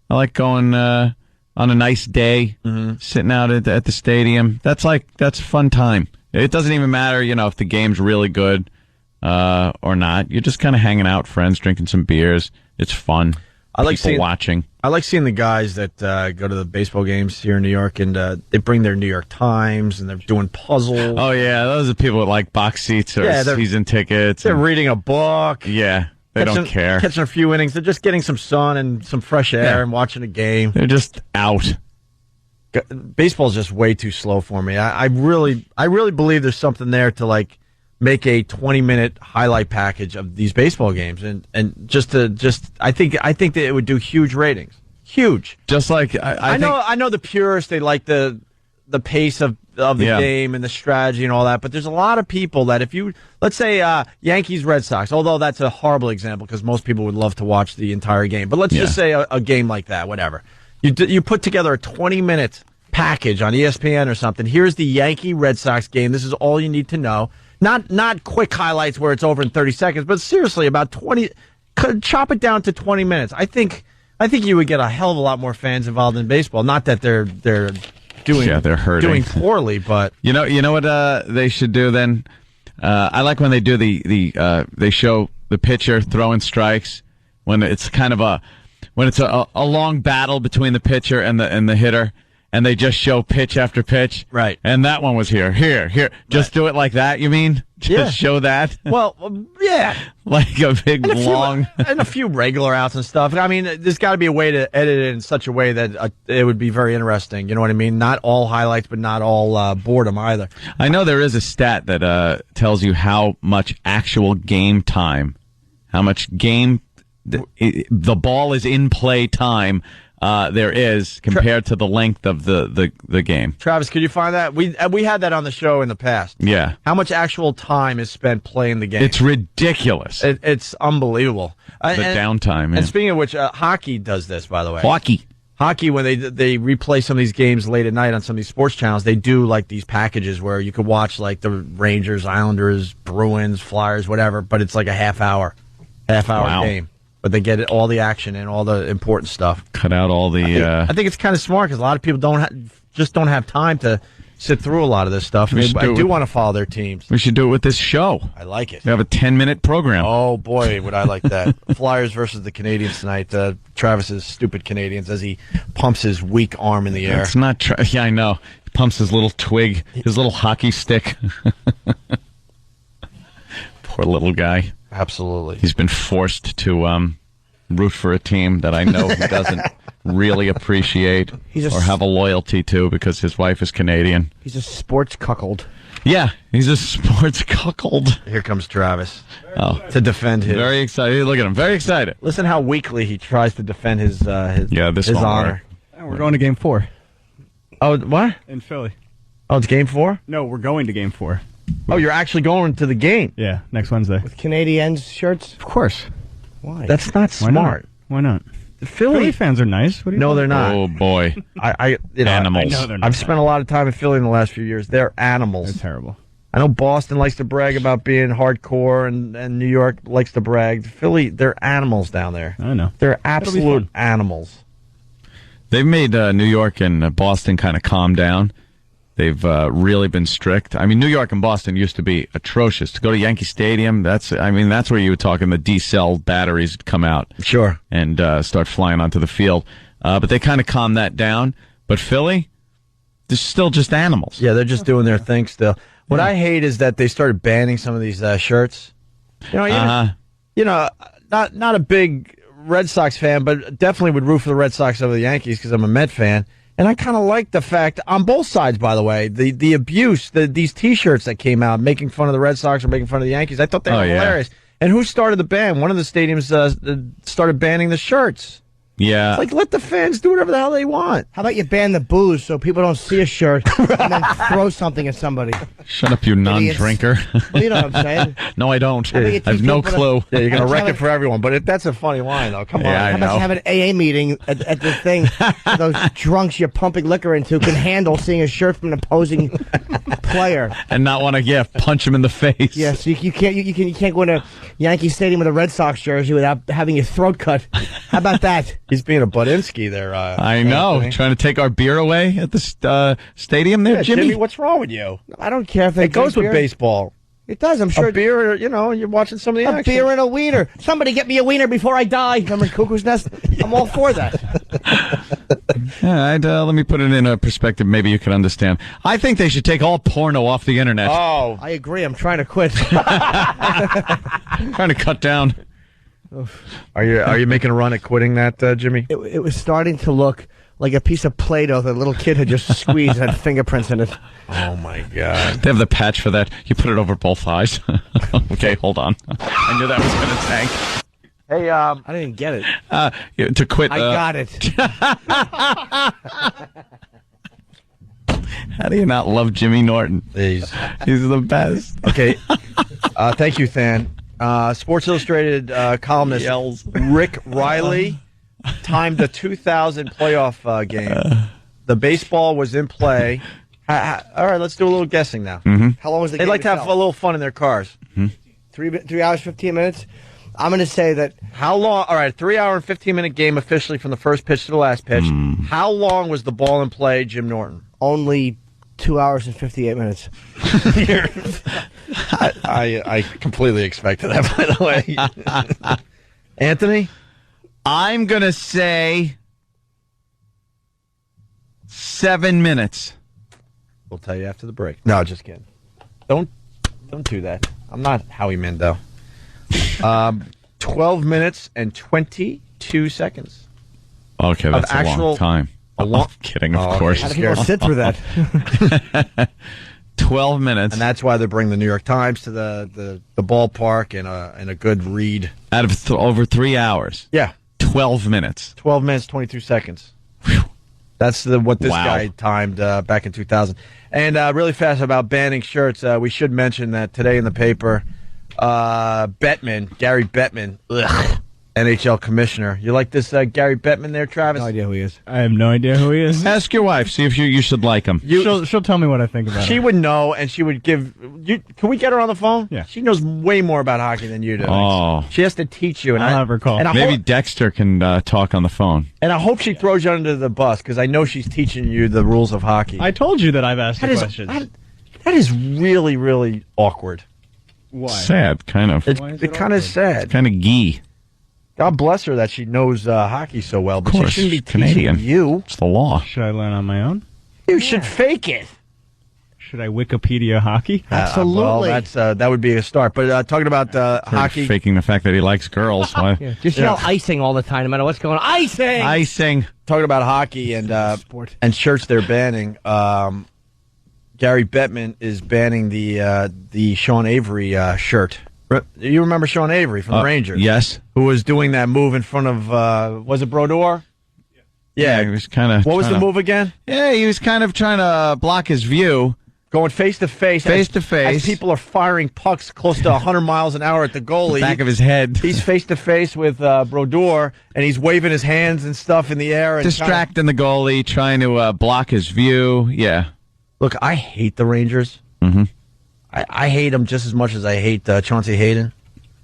I like going on a nice day, sitting out at the stadium. That's a fun time. It doesn't even matter, if the game's really good or not. You're just kind of hanging out, friends, drinking some beers. It's fun. I like people watching. I like seeing the guys that go to the baseball games here in New York, and they bring their New York Times, and they're doing puzzles. Oh, yeah, those are people with, box seats or season tickets. They're reading a book. Yeah, they don't care. Catching a few innings. They're just getting some sun and some fresh air and watching a game. They're just out. Baseball's just way too slow for me. I really believe there's something there to, make a 20-minute highlight package of these baseball games, and I think that it would do huge ratings. Huge. Just like I know the purists, they like the pace of the game and the strategy and all that, but there's a lot of people that let's say Yankees Red Sox, although that's a horrible example because most people would love to watch the entire game, but let's just say a game like that, whatever. You put together a 20-minute package on ESPN or something. Here's the Yankee Red Sox game. This is all you need to know. Not quick highlights where it's over in 30 seconds, but seriously, about 20. Chop it down to 20 minutes. I think you would get a hell of a lot more fans involved in baseball. Not that they're doing they're hurting. doing poorly, but you know what they should do then. I like when they do they show the pitcher throwing strikes when it's kind of a long battle between the pitcher and the hitter. And they just show pitch after pitch. Right. And that one was here. Just do it like that, you mean? Just show that? Well, yeah. Like a big, long... and a few regular outs and stuff. I mean, there's got to be a way to edit it in such a way that it would be very interesting. You know what I mean? Not all highlights, but not all boredom either. I know there is a stat that tells you how much actual game time, how much game... the ball is in play time... there is compared to the length of the game. Travis, could you find that? We had that on the show in the past. Yeah. How much actual time is spent playing the game? It's ridiculous. It's unbelievable. The downtime. Yeah. And speaking of which, hockey does this, by the way. Hockey, when they replay some of these games late at night on some of these sports channels, they do these packages where you could watch the Rangers, Islanders, Bruins, Flyers, whatever, but it's a half hour game. But they get all the action and all the important stuff. Cut out all the... I think it's kind of smart because a lot of people just don't have time to sit through a lot of this stuff. I do want to follow their teams. We should do it with this show. I like it. We have a 10-minute program. Oh, boy, would I like that. Flyers versus the Canadians tonight. Travis's stupid Canadians as he pumps his weak arm in the air. It's not... yeah, I know. He pumps his little twig, his little hockey stick. Poor little guy. Absolutely. He's been forced to root for a team that I know he doesn't really appreciate or have a loyalty to because his wife is Canadian. He's a sports cuckold. Yeah, he's a sports cuckold. Here comes Travis to defend his. Very excited. Look at him. Very excited. Listen how weakly he tries to defend his this honor. We're going to Game 4. Oh, what? In Philly. Oh, it's Game 4? No, we're going to Game 4. Oh, you're actually going to the game? Yeah, next Wednesday. With Canadiens shirts? Of course. Why? That's not smart. Why not? The Philly fans are nice. What do you No, they're not. Oh, boy. Animals. I know they're not. I've spent a lot of time in Philly in the last few years. They're animals. They're terrible. I know Boston likes to brag about being hardcore, and New York likes to brag. Philly, they're animals down there. I know. They're absolute animals. They've made New York and Boston kind of calm down. They've really been strict. I mean, New York and Boston used to be atrocious. To go to Yankee Stadium, that's where you were talking the D-cell batteries would come out. Sure. And start flying onto the field. But they kind of calmed that down. But Philly, they're still just animals. Yeah, they're just doing their thing still. What I hate is that they started banning some of these shirts. Not a big Red Sox fan, but definitely would root for the Red Sox over the Yankees because I'm a Met fan. And I kind of like the fact, on both sides, by the way, the abuse, these T-shirts that came out making fun of the Red Sox or making fun of the Yankees. I thought they were hilarious. And who started the ban? One of the stadiums started banning the shirts. Yeah. It's like, let the fans do whatever the hell they want. How about you ban the booze so people don't see a shirt and then throw something at somebody? Shut up, you non-drinker. Well, you know what I'm saying? No, I don't. How about you I have teach no people clue. Yeah, you're going to wreck it for everyone. But that's a funny line, though. Come on. How about you have an AA meeting at the thing so those drunks you're pumping liquor into can handle seeing a shirt from an opposing player. And not want to, punch him in the face. Yeah, so you can't go into Yankee Stadium with a Red Sox jersey without having your throat cut. How about that? He's being a Budinsky there. I know. Anthony. Trying to take our beer away at the stadium there, Jimmy. What's wrong with you? I don't care if they It goes with beer. baseball. It does, I'm sure. A beer, you're watching some of the a action. beer and a wiener. Somebody get me a wiener before I die. Remember Cuckoo's Nest? I'm all for that. Let me put it in a perspective maybe you can understand. I think they should take all porno off the internet. Oh. I agree. I'm trying to quit. Trying to cut down. Are you making a run at quitting that, Jimmy? It was starting to look like a piece of Play-Doh that a little kid had just squeezed and had fingerprints in it. Oh, my God. They have the patch for that. You put it over both eyes. Okay, hold on. I knew that was going to tank. Hey, I didn't get it. To quit. I got it. How do you not love Jimmy Norton? He's the best. Okay. Thank you, Than. Sports Illustrated columnist Rick Riley timed the 2000 playoff game. The baseball was in play. All right, let's do a little guessing now. Mm-hmm. How long was the They game like to have a little fun in their cars. 3 hours, 15 minutes? I'm going to say that... How long? All right, 3 hour and 15-minute game officially from the first pitch to the last pitch. How long was the ball in play, Jim Norton? Only 2 hours and 58 minutes. I completely expected that, by the way. Anthony? I'm going to say 7 minutes. We'll tell you after the break. No, just kidding. Don't do that. I'm not Howie Mandel. 12 minutes and 22 seconds. Okay, that's a long time. I'm kidding, of course. How do people sit through that? 12 minutes. And that's why they bring the New York Times to the ballpark and a good read. Out of over 3 hours. Yeah. 12 minutes. 12 minutes, 22 seconds. That's what this guy timed back in 2000. And really fast about banning shirts, we should mention that today in the paper, Gary Bettman, NHL commissioner. You like this Gary Bettman there, Travis? No idea who he is. I have no idea who he is. Ask your wife. See if you should like him. She'll tell me what I think about She him. would know, and she would give you. Can we get her on the phone? Yeah. She knows way more about hockey than you do. Oh. She has to teach you. And I'll have her call. And Maybe Dexter can talk on the phone. And I hope she throws you under the bus, because I know she's teaching you the rules of hockey. I told you that I've asked That the is- questions. That is really, really awkward. Why? Sad, kind of. It's kind of sad. Kind of gee. God bless her that she knows hockey so well, but Of course, she shouldn't be Canadian. teaching you. It's the law. Should I learn on my own? You should fake it. Should I Wikipedia hockey? Well, that would be a start. But talking about hockey, Faking the fact that he likes girls. Why? Yeah, just yell icing all the time, no matter what's going on. Icing! Icing. talking about hockey and shirts they're banning. Gary Bettman is banning the Sean Avery shirt. You remember Sean Avery from the Rangers? Yes. Who was doing that move in front of, was it Brodeur? Yeah. He was kind of. What was the move again? Yeah, he was kind of trying to block his view. Going face to face. Face to face. As people are firing pucks close to 100 miles an hour at the goalie. Back of his head. He's face to face with Brodeur, and he's waving his hands and stuff in the air. And Distracting the goalie, trying to block his view. Yeah. Look, I hate the Rangers. Mm-hmm. I hate him just as much as I hate Chauncey Hayden.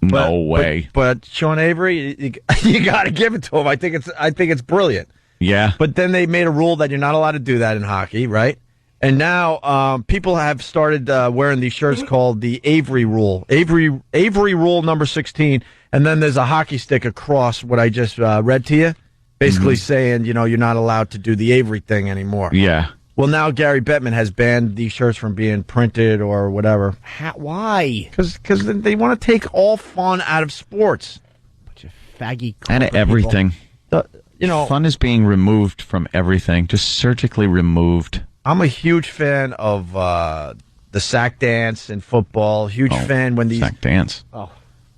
No way. But Sean Avery, you got to give it to him. I think it's brilliant. Yeah. But then they made a rule that you're not allowed to do that in hockey, right? And now people have started wearing these shirts called the Avery Rule. Avery Rule number 16. And then there's a hockey stick across what I just read to you, basically saying, you're not allowed to do the Avery thing anymore. Yeah. Well, now Gary Bettman has banned these shirts from being printed or whatever. Why? Because they want to take all fun out of sports. Bunch of faggy And everything. Fun is being removed from everything, just surgically removed. I'm a huge fan of the sack dance in football. Huge fan when these sack dance. Oh,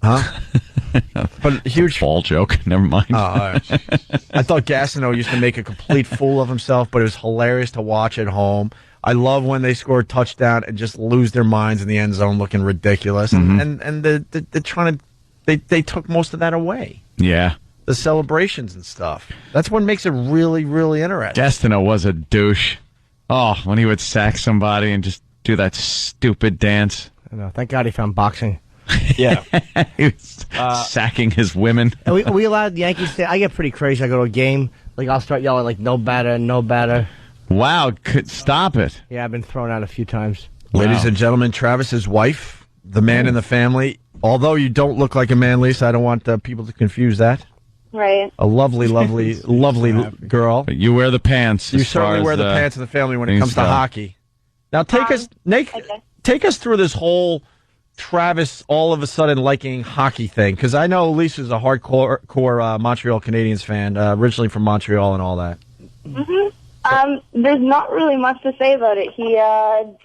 huh? But huge ball joke. Never mind. Oh, all right. I thought Gastineau used to make a complete fool of himself, but it was hilarious to watch at home. I love when they score a touchdown and just lose their minds in the end zone, looking ridiculous. And they're trying to they took most of that away. Yeah. The celebrations and stuff. That's what makes it really, really interesting. Gastineau was a douche. Oh, when he would sack somebody and just do that stupid dance. I know. Thank God he found boxing. Yeah. He was sacking his women. Are we allowed the Yankees to... I get pretty crazy. I go to a game. Like, I'll start yelling, like, no batter, no batter. Wow. Stop it. Yeah, I've been thrown out a few times. Ladies and gentlemen, Travis's wife, the man in the family. Although you don't look like a man, Lisa, I don't want people to confuse that. Right. A lovely, lovely, lovely girl. But you wear the pants. You certainly wear the pants in the family when it comes to hockey. Now, take us through this whole Travis all of a sudden liking hockey thing, because I know Lisa's a hardcore Montreal Canadiens fan, originally from Montreal and all that. There's not really much to say about it. He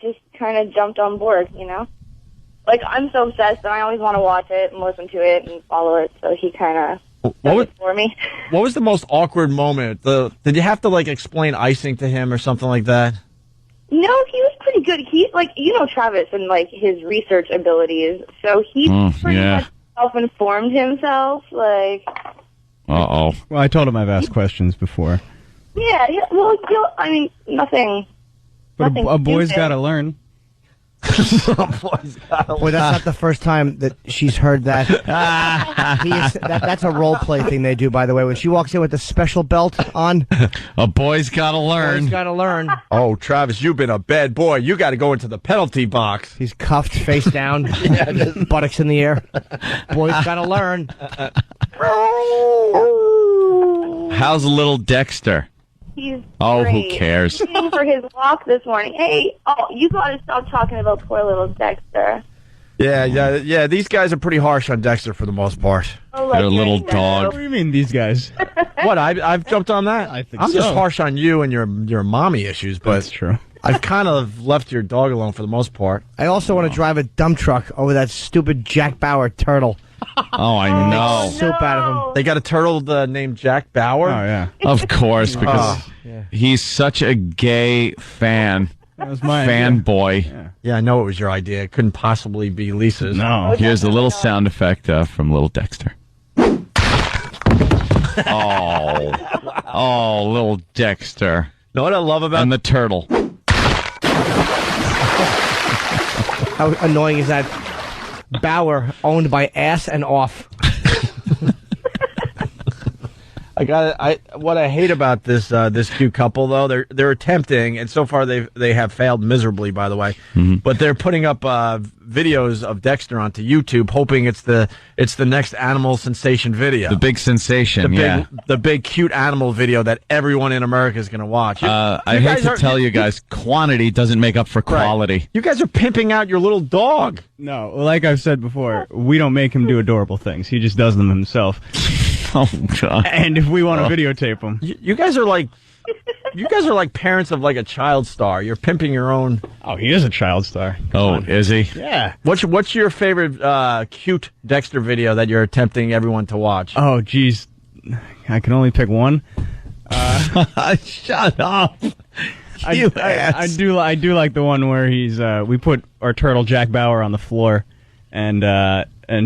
just kind of jumped on board, Like, I'm so obsessed, and I always want to watch it and listen to it and follow it, so he kind of does it for me. What was the most awkward moment? Did you have to, explain icing to him or something like that? No, he was pretty good. He, Travis and, his research abilities, so he pretty much self-informed himself, Uh-oh. Well, I told him I've asked questions before. Yeah, well, nothing. But nothing a boy's stupid. got to learn. Well, that's not the first time that she's heard that. That's a role play thing they do, by the way. When she walks in with the special belt on, a boy's got to learn. Boy's got to learn. Oh, Travis, you've been a bad boy. You got to go into the penalty box. He's cuffed, face down, buttocks in the air. Boy's got to learn. How's little Dexter? He's who great. cares? He's in for his walk this morning. Hey, you got to stop talking about poor little Dexter. Yeah. These guys are pretty harsh on Dexter for the most part. Oh, They're a little dog. What do you mean, these guys? What? I've jumped on that. I think I'm so. just harsh on you and your mommy issues, but That's true. I've kind of left your dog alone for the most part. I also want to drive a dump truck over that stupid Jack Bauer turtle. Oh, I know. Soup out of him. They got a turtle named Jack Bauer. Oh, yeah. Of course, because he's such a gay fan. That was my idea. Fanboy. Yeah, I know it was your idea. It couldn't possibly be Lisa's. No. Here's a little sound effect from little Dexter. Oh, little Dexter. Know what I love about And the turtle. How annoying is that? Bauer, owned by Ass and Off. What I hate about this cute couple though, they're attempting, and so far they have failed miserably, by the way. But they're putting up videos of Dexter onto YouTube, hoping it's the next animal sensation video, The big sensation, the big cute animal video that everyone in America is going to watch. I hate to tell you guys, quantity doesn't make up for quality. Right. You guys are pimping out your little dog. No, like I've said before, we don't make him do adorable things. He just does them himself. Oh, God. And if we want to videotape him. You guys are like parents of a child star. You're pimping your own. Oh, he is a child star. Is he? Yeah. What's your favorite cute Dexter video that you're attempting everyone to watch? Oh, geez. I can only pick one. Shut up. I do like the one where he's we put our turtle Jack Bauer on the floor and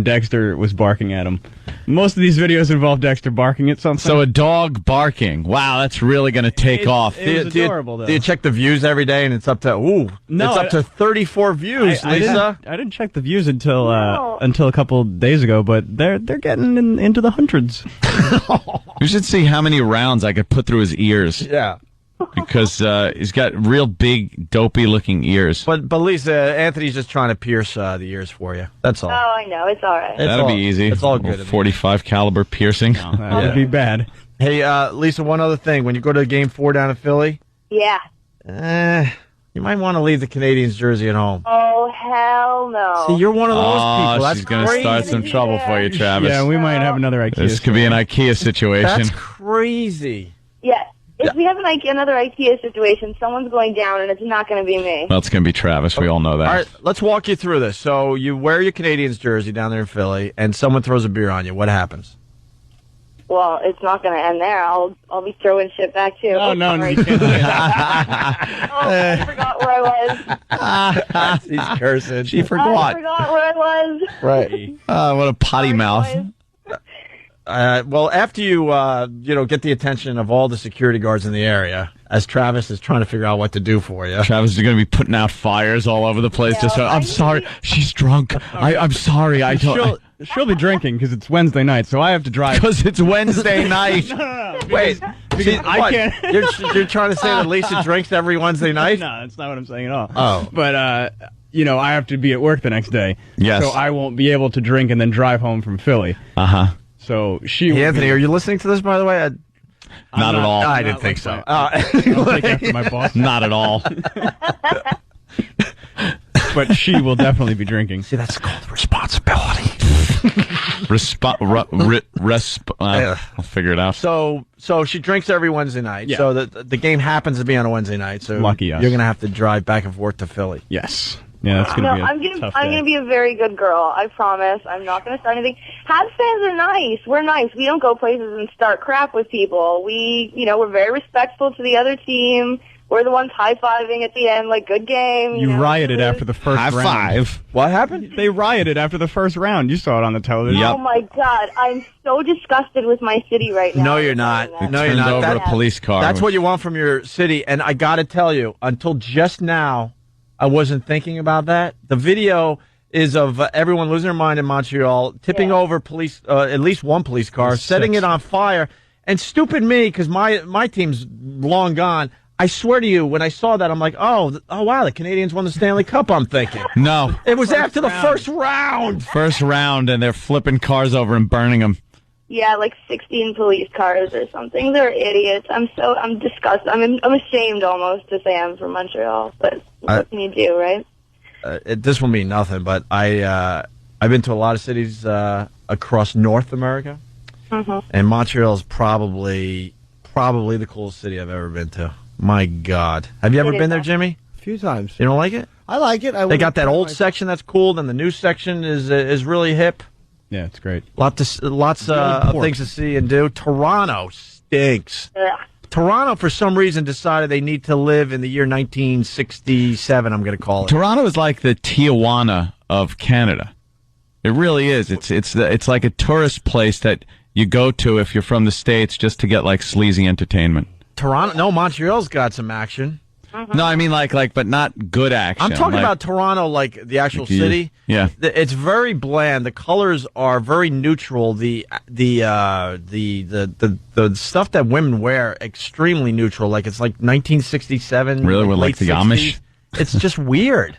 Dexter was barking at him. Most of these videos involve Dexter barking at something. So a dog barking. Wow, that's really going to take off. It was adorable, though. Do you check the views every day, and it's up to it's up to 34 views, Lisa? I didn't check the views until a couple of days ago, but they're getting into the hundreds. You should see how many rounds I could put through his ears. Yeah. Because he's got real big, dopey-looking ears. But Lisa, Anthony's just trying to pierce the ears for you. That's all. Oh, I know. It's all right. That'll be easy. It's all good. 45 caliber piercing. That would be bad. Hey, Lisa, one other thing. When you go to Game 4 down in Philly, Yeah. you might want to leave the Canadiens jersey at home. Oh, hell no. See, you're one of those people. That's she's going to start some trouble for you, Travis. Yeah, we might have another IKEA. This could be an IKEA situation. That's crazy. Yeah. If we have another IKEA situation, someone's going down, and it's not going to be me. Well, it's going to be Travis. We all know that. All right, let's walk you through this. So you wear your Canadiens jersey down there in Philly, and someone throws a beer on you. What happens? Well, it's not going to end there. I'll be throwing shit back, too. Oh, no, sorry. you can't. I forgot where I was. He's cursing. She I forgot. forgot where I was. Right. What a potty mouth. Well, after you get the attention of all the security guards in the area, as Travis is trying to figure out what to do for you. Travis is going to be putting out fires all over the place. I'm sorry. She's drunk. I'm sorry. I don't. She'll be drinking because it's Wednesday night, so I have to drive. Because it's Wednesday night. No. Wait, Because I can't. You're trying to say that Lisa drinks every Wednesday night? No, that's not what I'm saying at all. Oh. But, I have to be at work the next day. Yes. So I won't be able to drink and then drive home from Philly. Uh-huh. So she. Hey, Anthony, are you listening to this, by the way? Not at all. I didn't think so. I'll take after my boss. Not at all. But she will definitely be drinking. See, that's called responsibility. I'll figure it out. So she drinks every Wednesday night. Yeah. So the game happens to be on a Wednesday night. So Lucky us. You're going to have to drive back and forth to Philly. Yes. Yeah, that's going to be a tough day. I'm going to be a very good girl. I promise. I'm not going to start anything. Habs fans are nice. We're nice. We don't go places and start crap with people. We're very respectful to the other team. We're the ones high-fiving at the end, like, good game. You rioted after the first round. High five. What happened? They rioted after the first round. You saw it on the television. Yep. Oh, my God. I'm so disgusted with my city right now. No, you're not. No, you're Turned not. over a police car. That's what you want from your city. And I got to tell you, until just now, I wasn't thinking about that. The video is of everyone losing their mind in Montreal, tipping over police, at least one police car, setting it on fire. And stupid me, because my team's long gone. I swear to you, when I saw that, I'm like, oh, wow, the Canadians won the Stanley Cup, I'm thinking. No. It was after the first round. First round, and they're flipping cars over and burning them. Yeah, like 16 police cars or something. They're idiots. I'm disgusted. I'm ashamed almost to say I'm from Montreal, but what can you do, right? This will mean nothing, but I've been to a lot of cities across North America, and Montreal is probably the coolest city I've ever been to. My God. Have you ever been there, Jimmy? A few times. You don't like it? I like it. They got that old section that's cool, then the new section is really hip. Yeah, it's great. Lots of things to see and do. Toronto stinks. Toronto, for some reason, decided they need to live in the year 1967, I'm going to call it. Toronto is like the Tijuana of Canada. It really is. It's like a tourist place that you go to if you're from the States just to get like sleazy entertainment. Montreal's got some action. No, I mean like, but not good action. I'm talking about Toronto, like the actual city. Yeah, it's very bland. The colors are very neutral. The stuff that women wear extremely neutral. Like it's like 1967. Really, with like late the 60s. Amish. It's just weird.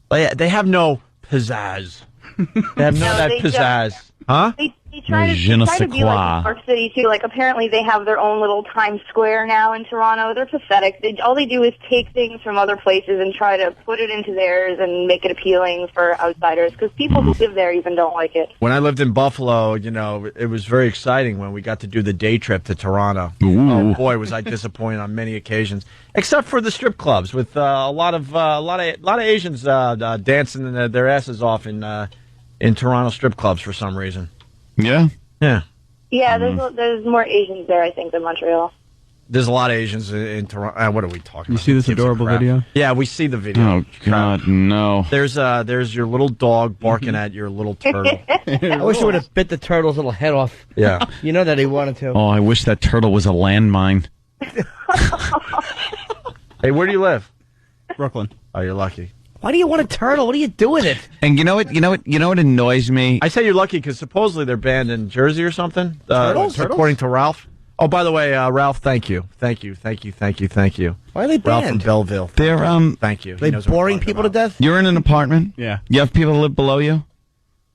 They have no pizzazz. They have none of that pizzazz. Huh? They try to be like New York City, too. Like, apparently they have their own little Times Square now in Toronto. They're pathetic. All they do is take things from other places and try to put it into theirs and make it appealing for outsiders, because people who live there even don't like it. When I lived in Buffalo, it was very exciting when we got to do the day trip to Toronto. Ooh. Oh, boy, was I disappointed on many occasions, except for the strip clubs with a lot of Asians dancing their asses off in Toronto strip clubs for some reason. Yeah. Yeah. Yeah, there's more Asians there, I think, than Montreal. There's a lot of Asians in Toronto. What are we talking about? You see this adorable video? Yeah, we see the video. Oh, God, no. There's your little dog barking at your little turtle. I wish it would have bit the turtle's little head off. Yeah. You know that he wanted to. Oh, I wish that turtle was a landmine. Hey, where do you live? Brooklyn. Oh, you're lucky. Why do you want a turtle? What do you do with it? And you know what annoys me? I say you're lucky because supposedly they're banned in Jersey or something. Turtles? According to Ralph. Oh, by the way, Ralph, thank you. Why are they Ralph from banned? Belleville. They're, Thank you. He They knows what I'm boring talking people about. to death? You're in an apartment? Yeah. You have people that live below you?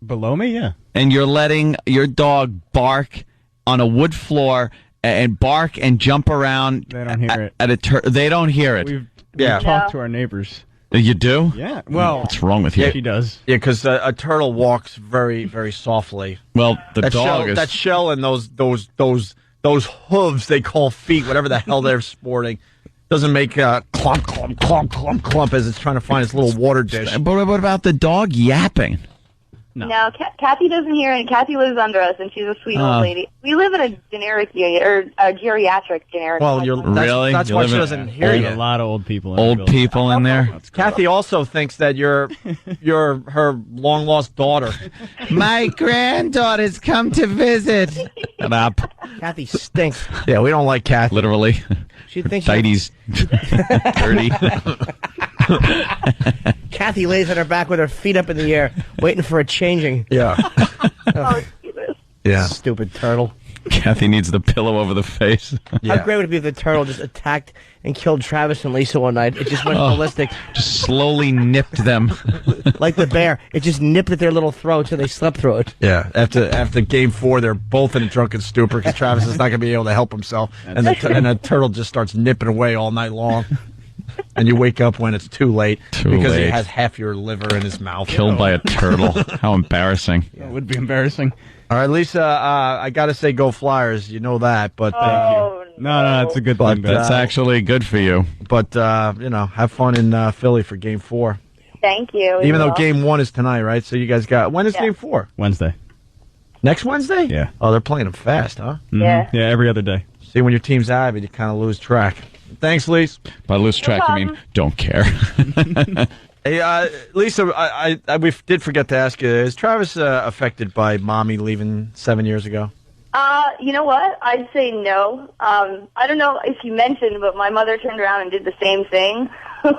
Below me, yeah. And you're letting your dog bark on a wood floor and bark and jump around. They don't hear it. They don't hear it. We've Yeah. talked to our neighbors. You do? Yeah. Well, What's wrong with you? she does. Yeah, because a turtle walks very, very softly. Well, the That dog shell, is... that shell and those hooves they call feet, whatever the hell they're sporting, doesn't make clump, clump, clump, clump, clump as it's trying to find its little water dish. But what about the dog yapping? No, Kathy doesn't hear it. Kathy lives under us, and she's a sweet old lady. We live in a generic unit, or a geriatric generic. Well, Really? That's You why live she in- doesn't hear There's you. a lot of old people. Old people in there? Kathy also thinks that you're her long lost daughter. My granddaughter's come to visit. Shut up. Kathy stinks. Yeah, we don't like Kathy. Literally. She thinks Tighty's dirty. Kathy lays on her back with her feet up in the air, waiting for a changing. Yeah. Oh, Jesus. Yeah. Stupid turtle. Kathy needs the pillow over the face. Yeah. How great would it be if the turtle just attacked and killed Travis and Lisa one night? It just went ballistic. Just slowly nipped them. Like the bear. It just nipped at their little throats and they slept through it. Yeah, after game 4, they're both in a drunken stupor because Travis is not going to be able to help himself, and the turtle just starts nipping away all night long. And you wake up when it's too late because he late. has half your liver in his mouth. Killed by a turtle. How embarrassing. It would be embarrassing. All right, Lisa, I got to say go Flyers. You know that, but Oh, No, it's a good thing. That's actually good for you. but have fun in Philly for game 4. Thank you. Even though Well, game 1 is tonight, right? So you guys got when is Yeah. game 4? Wednesday. Next Wednesday? Yeah. Oh, they're playing them fast, huh? Yeah. Yeah, every other day. See, when your team's out of it, you kind of lose track. Thanks, Lisa. By lose track, you mean don't care. Hey, Lisa, I we did forget to ask you, is Travis affected by mommy leaving 7 years ago? You know what? I'd say no. I don't know if you mentioned, but my mother turned around and did the same thing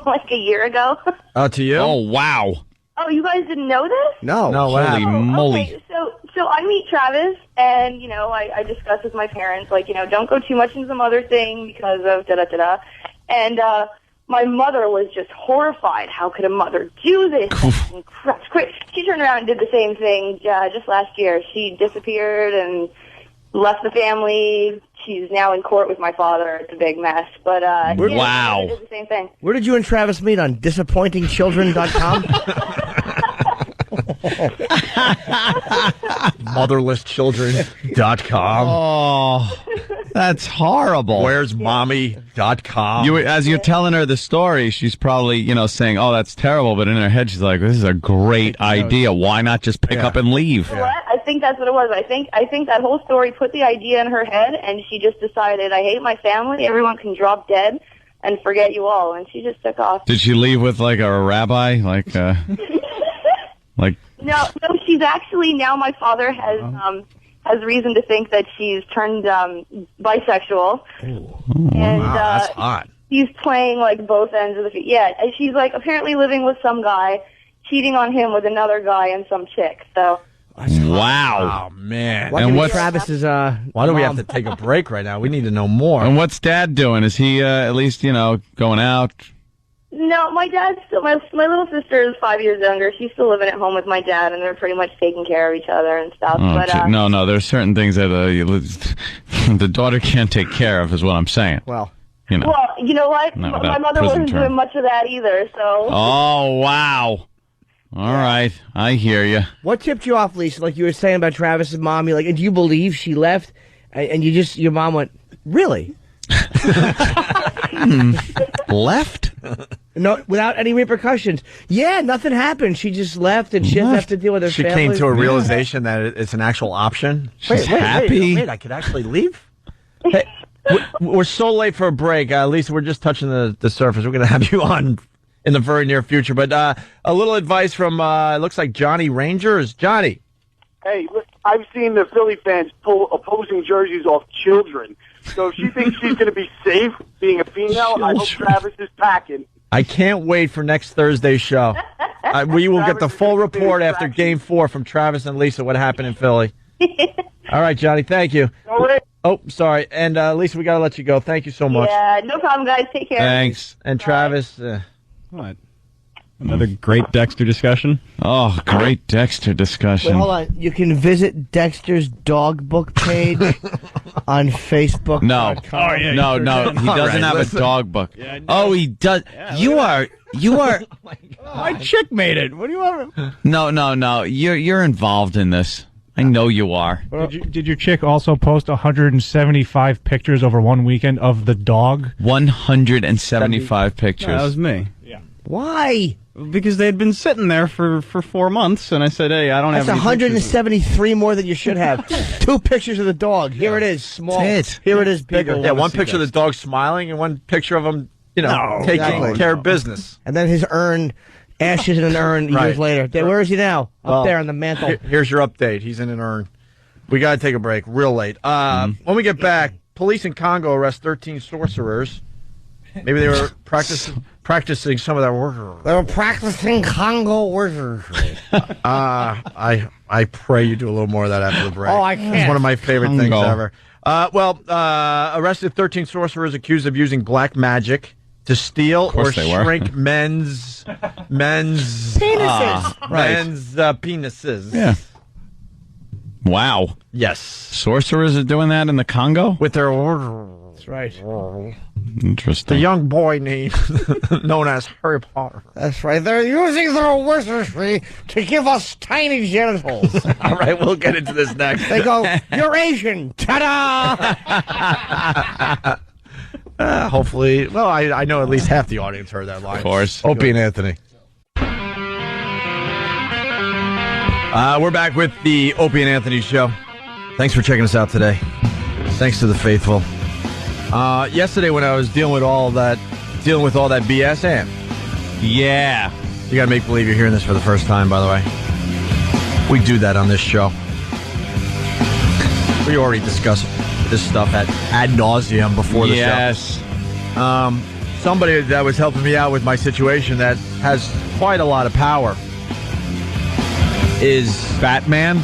like a year ago. Oh, to you? Oh, wow. Oh, you guys didn't know this? No. Holy moly. Okay, so I meet Travis, and, I discuss with my parents, don't go too much into the mother thing because of da-da-da-da. And, my mother was just horrified. How could a mother do this? That's great. She turned around and did the same thing just last year. She disappeared and left the family. She's now in court with my father. It's a big mess. But Wow. my mother did the same thing. Where did you and Travis meet? On disappointingchildren.com? Motherlesschildren.com. Oh, that's horrible. Where's mommy.com. As you're telling her the story, she's probably, saying, oh, that's terrible. But in her head, she's like, this is a great idea. Why not just pick up and leave? You know what? I think that's what it was. I think that whole story put the idea in her head, and she just decided, I hate my family. Everyone can drop dead and forget you all. And she just took off. Did she leave with like a rabbi? Like No, she's actually, now my father has reason to think that she's turned bisexual. And wow, that's hot. She's playing like both ends of the feet. Yeah, and she's like apparently living with some guy, cheating on him with another guy and some chick. So wow. Oh, man. And what's Travis's Why do we have to take a break right now? We need to know more. And what's Dad doing? Is he at least, going out? no, my dad's still, my little sister is 5 years younger. She's still living at home with my dad, and they're pretty much taking care of each other and stuff. Oh, but no, there's certain things that the daughter can't take care of, is what I'm saying. Well, well, you know what? Not My without mother prison wasn't term. doing much of that either. So Oh, wow. All right, I hear you. what tipped you off, Lisa? Like you were saying about Travis's mommy. Like, and do you believe she left? And your mom went, really? Left? No, without any repercussions. Yeah, nothing happened. She just left, and she doesn't have to deal with her She family. came to a realization that it's an actual option. She's happy. Wait, I could actually leave? Hey, We're so late for a break. Lisa, we're just touching the surface. We're going to have you on in the very near future. But a little advice from, it looks like Johnny Rangers. Johnny. Hey, look, I've seen the Philly fans pull opposing jerseys off children. So if she thinks she's going to be safe being a female, I hope Travis is packing. I can't wait for next Thursday's show. We will get the full report after Game 4 from Travis and Lisa, what happened in Philly. All right, Johnny, thank you. Oh, sorry. And Lisa, we got to let you go. Thank you so much. Yeah, no problem, guys. Take care. Thanks. And Travis. What? Another great Dexter discussion. Oh, great Dexter discussion. Wait, hold on. You can visit Dexter's dog book page on Facebook. No. Oh, yeah, No, he doesn't have a dog book. Oh, he does. You are. My chick made it. What do you want? No. You're involved in this. I know you are. Did your chick also post 175 pictures over one weekend of the dog? 175 pictures. No, that was me. Yeah. Why? Because they had been sitting there for 4 months, and I said, hey, I don't That's have any 173 more than you should have. 2 pictures of the dog. Here it is, small. That's it. Here it is, bigger. Yeah, one picture of the dog smiling and one picture of him, taking care of business. And then his urn, ashes in an urn years later. Where is he now? Up there on the mantle. Here's your update. He's in an urn. We got to take a break real late. When we get back, police in Congo arrest 13 sorcerers. Maybe they were practicing some of that work. They were practicing Congo wizardry. I pray you do a little more of that after the break. Oh, I can't. It's one of my favorite things Congo. ever. Arrested 13 sorcerers accused of using black magic to steal or shrink men's penises. Men's penises. Yeah. Wow. Yes. Sorcerers are doing that in the Congo? With their That's right. Interesting. The young boy known as Harry Potter. That's right. They're using their wizardry to give us tiny genitals. All right, we'll get into this next. They go, you're Asian. Ta-da! Hopefully. Well, I know at least half the audience heard that line. Of course. Opie and Anthony. We're back with the Opie and Anthony show. Thanks for checking us out today. Thanks to the faithful. Yesterday when I was dealing with all that BS, and yeah, you gotta make believe you're hearing this for the first time. By the way, we do that on this show. We already discussed this stuff ad nauseum before the show. Yes. Somebody that was helping me out with my situation that has quite a lot of power is Batman.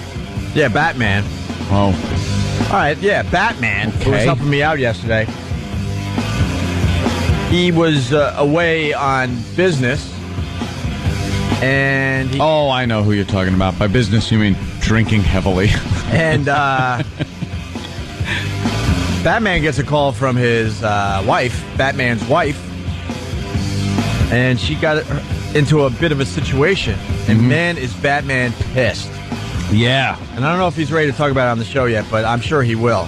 Yeah, Batman. Oh. All right, yeah, Batman, who was Okay. helping me out yesterday. He was away on business, and I know who you're talking about. By business, you mean drinking heavily. And Batman gets a call from his wife, Batman's wife, and she got into a bit of a situation. And man, is Batman pissed. Yeah. And I don't know if he's ready to talk about it on the show yet, but I'm sure he will.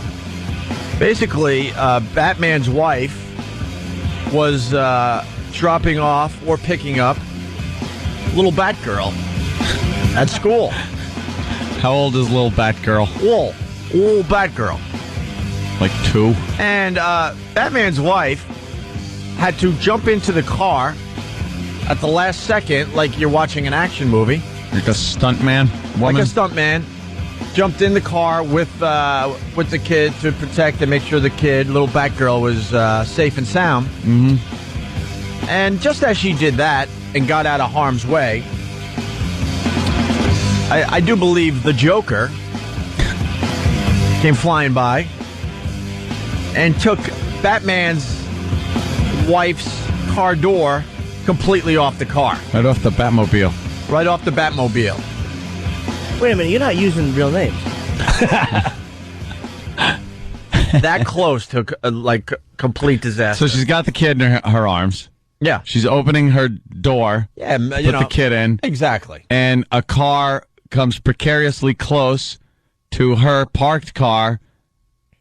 Basically, Batman's wife was dropping off or picking up little Batgirl at school. How old is little Batgirl? Little Batgirl. Like 2? And Batman's wife had to jump into the car at the last second, like you're watching an action movie. Like a stuntman? Like a stuntman. Jumped in the car with the kid to protect and make sure the kid, little Batgirl, was safe and sound. Mm-hmm. And just as she did that and got out of harm's way, I do believe the Joker came flying by and took Batman's wife's car door completely off the car. Right off the Batmobile. Right off the Batmobile. Wait a minute, you're not using real names. That close to complete disaster. So she's got the kid in her arms. Yeah. She's opening her door. Yeah, put the kid in. Exactly. And a car comes precariously close to her parked car.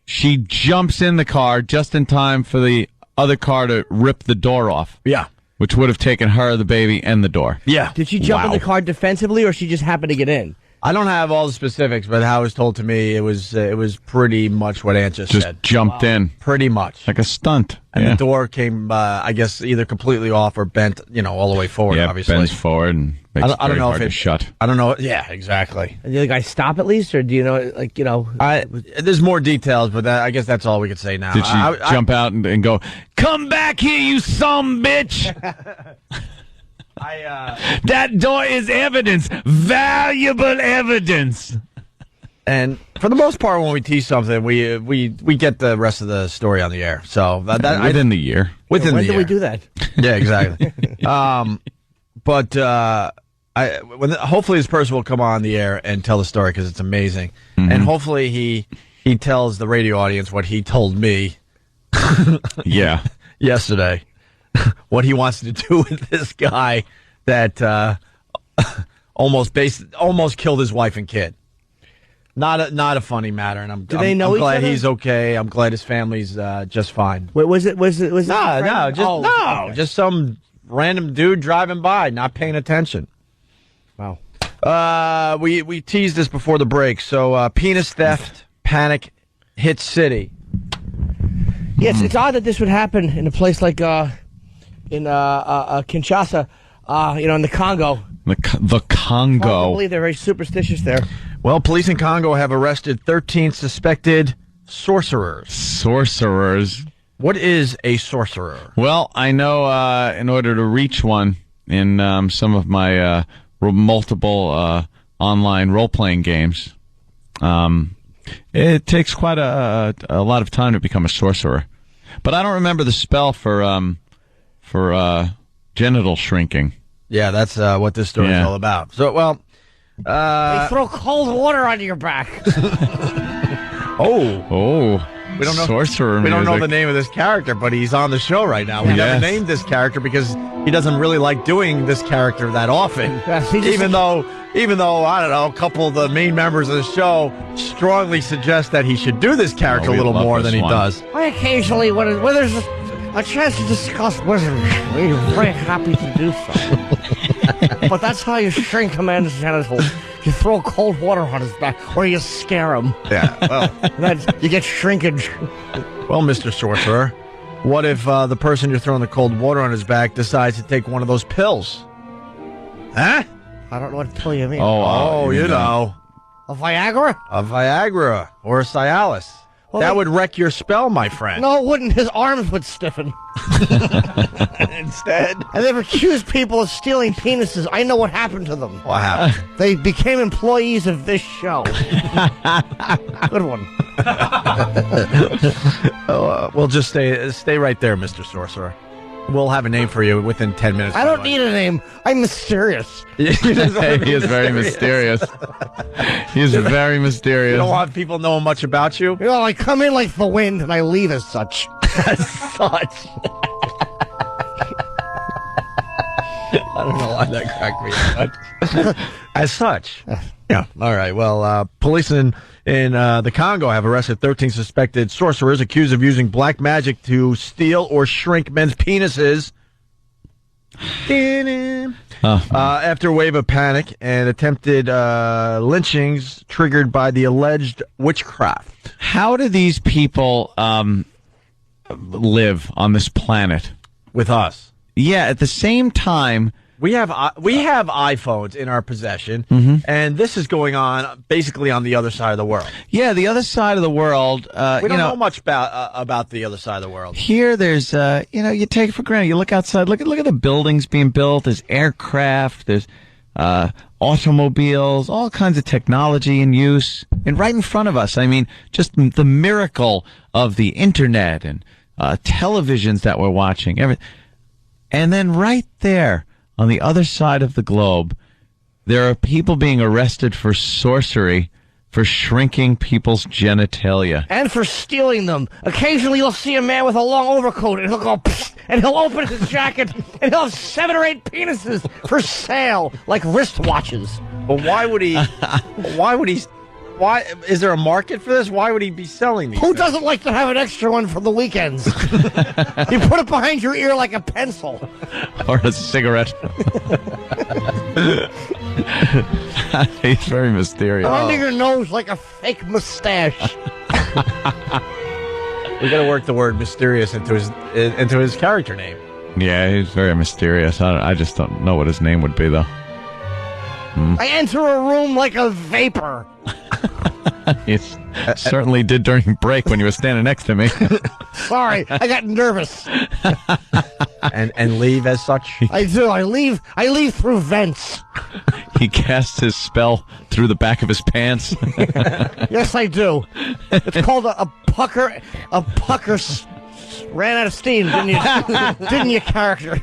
She jumps in the car just in time for the other car to rip the door off. Yeah. Which would have taken her, the baby, and the door. Yeah. Did she jump in the car defensively, or she just happened to get in? I don't have all the specifics, but how it was told to me, it was pretty much what Ant just said. Jumped in. Pretty much. Like a stunt. And the door came, I guess, either completely off or bent, all the way forward, obviously. Bends forward and makes I don't know if to shut. I don't know. Yeah, exactly. And did the guy stop at least, or do you know, there's more details, but I guess that's all we could say now. Did she jump out and go, "Come back here, you son bitch"? That door is evidence, valuable evidence. And for the most part, when we tease something, we get the rest of the story on the air. So within the year, when did year. we do that? Yeah, exactly. But hopefully this person will come on the air and tell the story because it's amazing. Mm-hmm. And hopefully he tells the radio audience what he told me. Yeah, yesterday. What he wants to do with this guy that almost killed his wife and kid. Not a funny matter, and I'm glad he's okay. I'm glad his family's just fine. Wait, was it just some random dude driving by, not paying attention. Wow. We teased this before the break. So penis theft, panic, hit city. Yes, it's odd that this would happen in a place like in Kinshasa, in the Congo. The Congo. I believe they're very superstitious there. Well, police in Congo have arrested 13 suspected sorcerers. Sorcerers? What is a sorcerer? Well, I know in order to reach one in some of my multiple online role-playing games, it takes quite a lot of time to become a sorcerer. But I don't remember the spell for genital shrinking. Yeah, that's what this story is all about. So, well... they throw cold water onto your back. Oh. We don't know, sorcerer we don't know music. the name of this character, but he's on the show right now. We never named this character because he doesn't really like doing this character that often. Even though, I don't know, a couple of the main members of the show strongly suggest that he should do this character a little more than he does. I occasionally, when there's a chance to discuss wizardry, we're very happy to do so. But that's how you shrink a man's genitals. You throw cold water on his back, or you scare him. Yeah, well, you get shrinkage. Well, Mr. Sorcerer, what if the person you're throwing the cold water on his back decides to take one of those pills? Huh? I don't know what pill you mean. You know. A Viagra? A Viagra or a Cialis. Well, that would wreck your spell, my friend. No, it wouldn't. His arms would stiffen. Instead. And they've accused people of stealing penises. I know what happened to them. What happened? They became employees of this show. Good one. We'll just stay right there, Mr. Sorcerer. We'll have a name for you within 10 minutes. I don't need a name. I'm mysterious. He is very mysterious. He's very mysterious. You don't want people knowing much about you? I come in like the wind and I leave as such. As such. I don't know why that cracked me up. As such. Yeah. All right. Well, police in the Congo have arrested 13 suspected sorcerers accused of using black magic to steal or shrink men's penises. After a wave of panic and attempted lynchings triggered by the alleged witchcraft. How do these people live on this planet? With us. Yeah, at the same time... We have iPhones in our possession, and this is going on basically on the other side of the world. Yeah, the other side of the world. We don't know much about the other side of the world. Here, there's you take it for granted. You look outside, look at the buildings being built. There's aircraft, there's automobiles, all kinds of technology in use, and right in front of us. I mean, just the miracle of the internet and televisions that we're watching. And then right there, on the other side of the globe, there are people being arrested for sorcery, for shrinking people's genitalia. And for stealing them. Occasionally you'll see a man with a long overcoat and he'll go, psst, and he'll open his jacket and he'll have 7 or 8 penises for sale, like wristwatches. But why is there a market for this? Why would he be selling these Who things? doesn't like to have an extra one for the weekends? You put it behind your ear like a pencil. Or a cigarette. He's very mysterious. Under your nose like a fake mustache. We got to work the word mysterious into his character name. Yeah, he's very mysterious. I just don't know what his name would be, though. I enter a room like a vapor. He certainly did during break when you were standing next to me. Sorry, I got nervous. and leave as such. I do. I leave through vents. He casts his spell through the back of his pants. Yes, I do. It's called a pucker. A pucker ran out of steam, didn't you? Didn't you, character?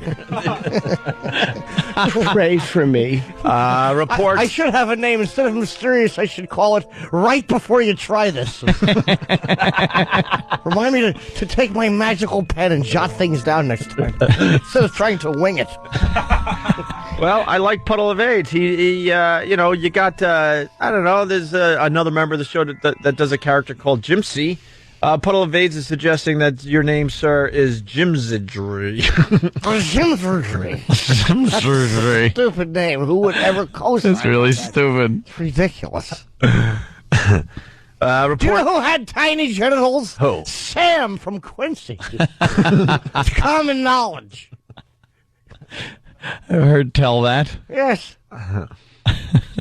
Pray for me. Reports. I should have a name. Instead of mysterious, I should call it right before you try this. Remind me to take my magical pen and jot things down next time, instead of trying to wing it. Well, I like Puddle of AIDS. You got, I don't know, there's another member of the show that does a character called Jimsy. Puddle of AIDS is suggesting that your name, sir, is Jimsidry. Jimsidry. Jimsidry. That's a stupid name. Who would ever co-sign That's really that? stupid. It's ridiculous. Report. Do you know who had tiny genitals? Who? Sam from Quincy. It's common knowledge. I've heard tell that. Yes.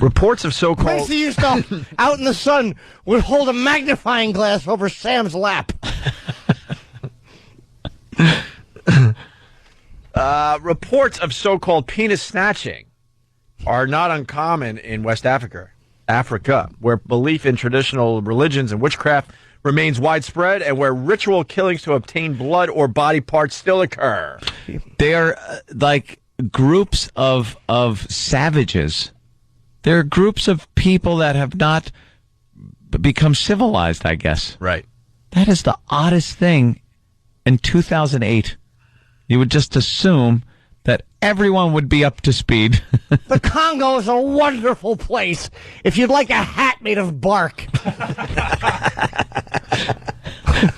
Reports of so-called... Quincy used to, out in the sun, would hold a magnifying glass over Sam's lap. Reports of so-called penis snatching are not uncommon in West Africa, where belief in traditional religions and witchcraft remains widespread and where ritual killings to obtain blood or body parts still occur. They are like groups of savages. They're groups of people that have not become civilized, I guess. Right. That is the oddest thing in 2008. You would just assume that everyone would be up to speed. The Congo is a wonderful place if you'd like a hat made of bark.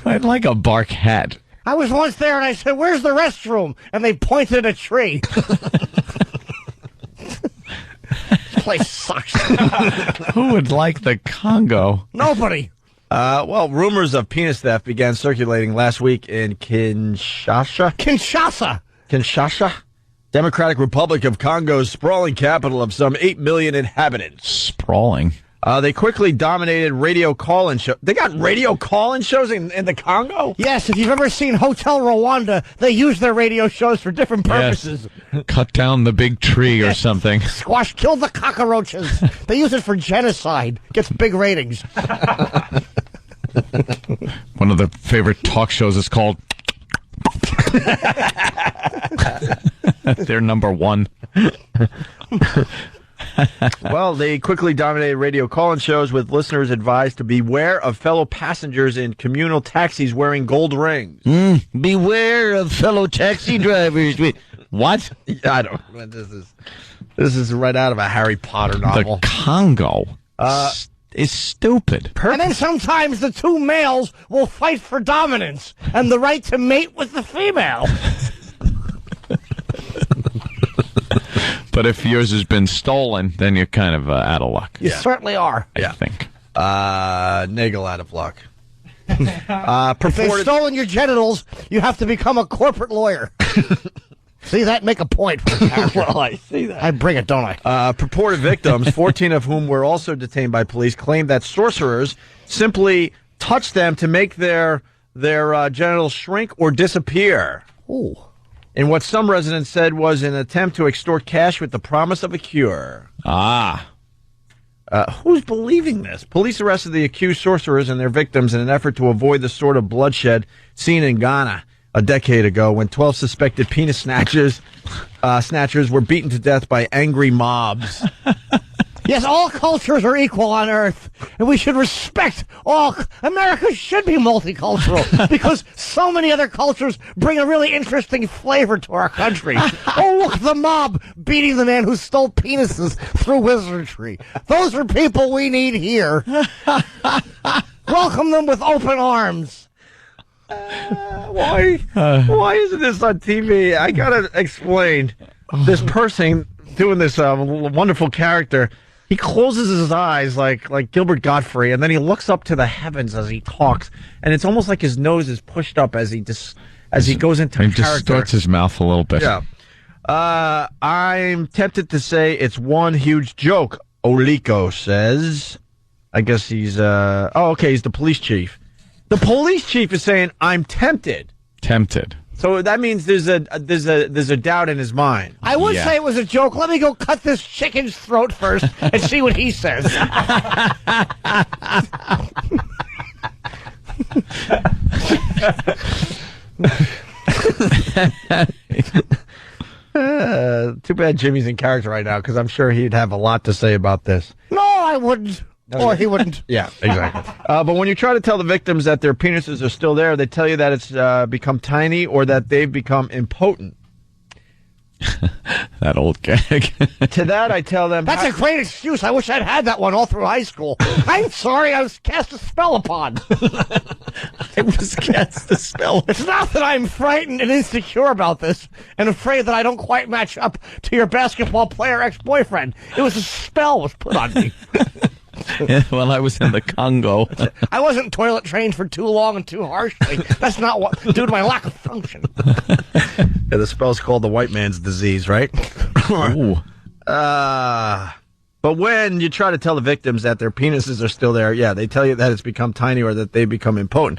I'd like a bark hat. I was once there and I said, "Where's the restroom?" And they pointed at a tree. This place sucks. Who would like the Congo? Nobody. Well, rumors of penis theft began circulating last week in Kinshasa, Democratic Republic of Congo's sprawling capital of some 8 million inhabitants. Sprawling. They quickly dominated radio call-in shows. They got radio call-in shows in the Congo? Yes, if you've ever seen Hotel Rwanda, they use their radio shows for different purposes. Yes. Cut down the big tree or something. Squash, kill the cockroaches. They use it for genocide. Gets big ratings. One of the favorite talk shows is called... They're number one. Well, they quickly dominated radio call-in shows with listeners advised to beware of fellow passengers in communal taxis wearing gold rings. Beware of fellow taxi drivers. What? I don't know. This is right out of a Harry Potter novel. The Congo is stupid. And then sometimes the two males will fight for dominance and the right to mate with the female. But if yours has been stolen, then you're kind of out of luck. You certainly are. I think. Nagel out of luck. If they've stolen your genitals, you have to become a corporate lawyer. See that? Make a point for the character. Well, I see that. I bring it, don't I? Purported victims, 14 of whom were also detained by police, claimed that sorcerers simply touched them to make their genitals shrink or disappear. Ooh. In what some residents said was an attempt to extort cash with the promise of a cure. Who's believing this? Police arrested the accused sorcerers and their victims in an effort to avoid the sort of bloodshed seen in Ghana a decade ago when 12 suspected penis snatchers were beaten to death by angry mobs. Yes, all cultures are equal on Earth, and we should respect all. America should be multicultural because so many other cultures bring a really interesting flavor to our country. Oh, look, the mob beating the man who stole penises through wizardry. Those are people we need here. Welcome them with open arms. Why isn't this on TV? I gotta explain. This person doing this wonderful character. He closes his eyes like Gilbert Gottfried, and then he looks up to the heavens as he talks, and it's almost like his nose is pushed up as he goes into He character. distorts his mouth a little bit. Yeah. I'm tempted to say it's one huge joke, Oliko says. I guess he's, he's the police chief. The police chief is saying, I'm tempted. Tempted. So that means there's a doubt in his mind. I would say it was a joke. Let me go cut this chicken's throat first and see what he says. Too bad Jimmy's in character right now, because I'm sure he'd have a lot to say about this. No, I wouldn't. Or he wouldn't. Yeah, exactly. But when you try to tell the victims that their penises are still there, they tell you that it's become tiny or that they've become impotent. That old gag. To that, I tell them... That's a great excuse. I wish I'd had that one all through high school. I'm sorry, I was cast a spell upon. I was cast a spell. It's not that I'm frightened and insecure about this and afraid that I don't quite match up to your basketball player ex-boyfriend. It was a spell was put on me. Well, I was in the Congo. I wasn't toilet trained for too long and too harshly. That's not what, due to my lack of function. Yeah, the spell's called the white man's disease, right? Ooh. But when you try to tell the victims that their penises are still there, yeah, they tell you that it's become tiny or that they become impotent.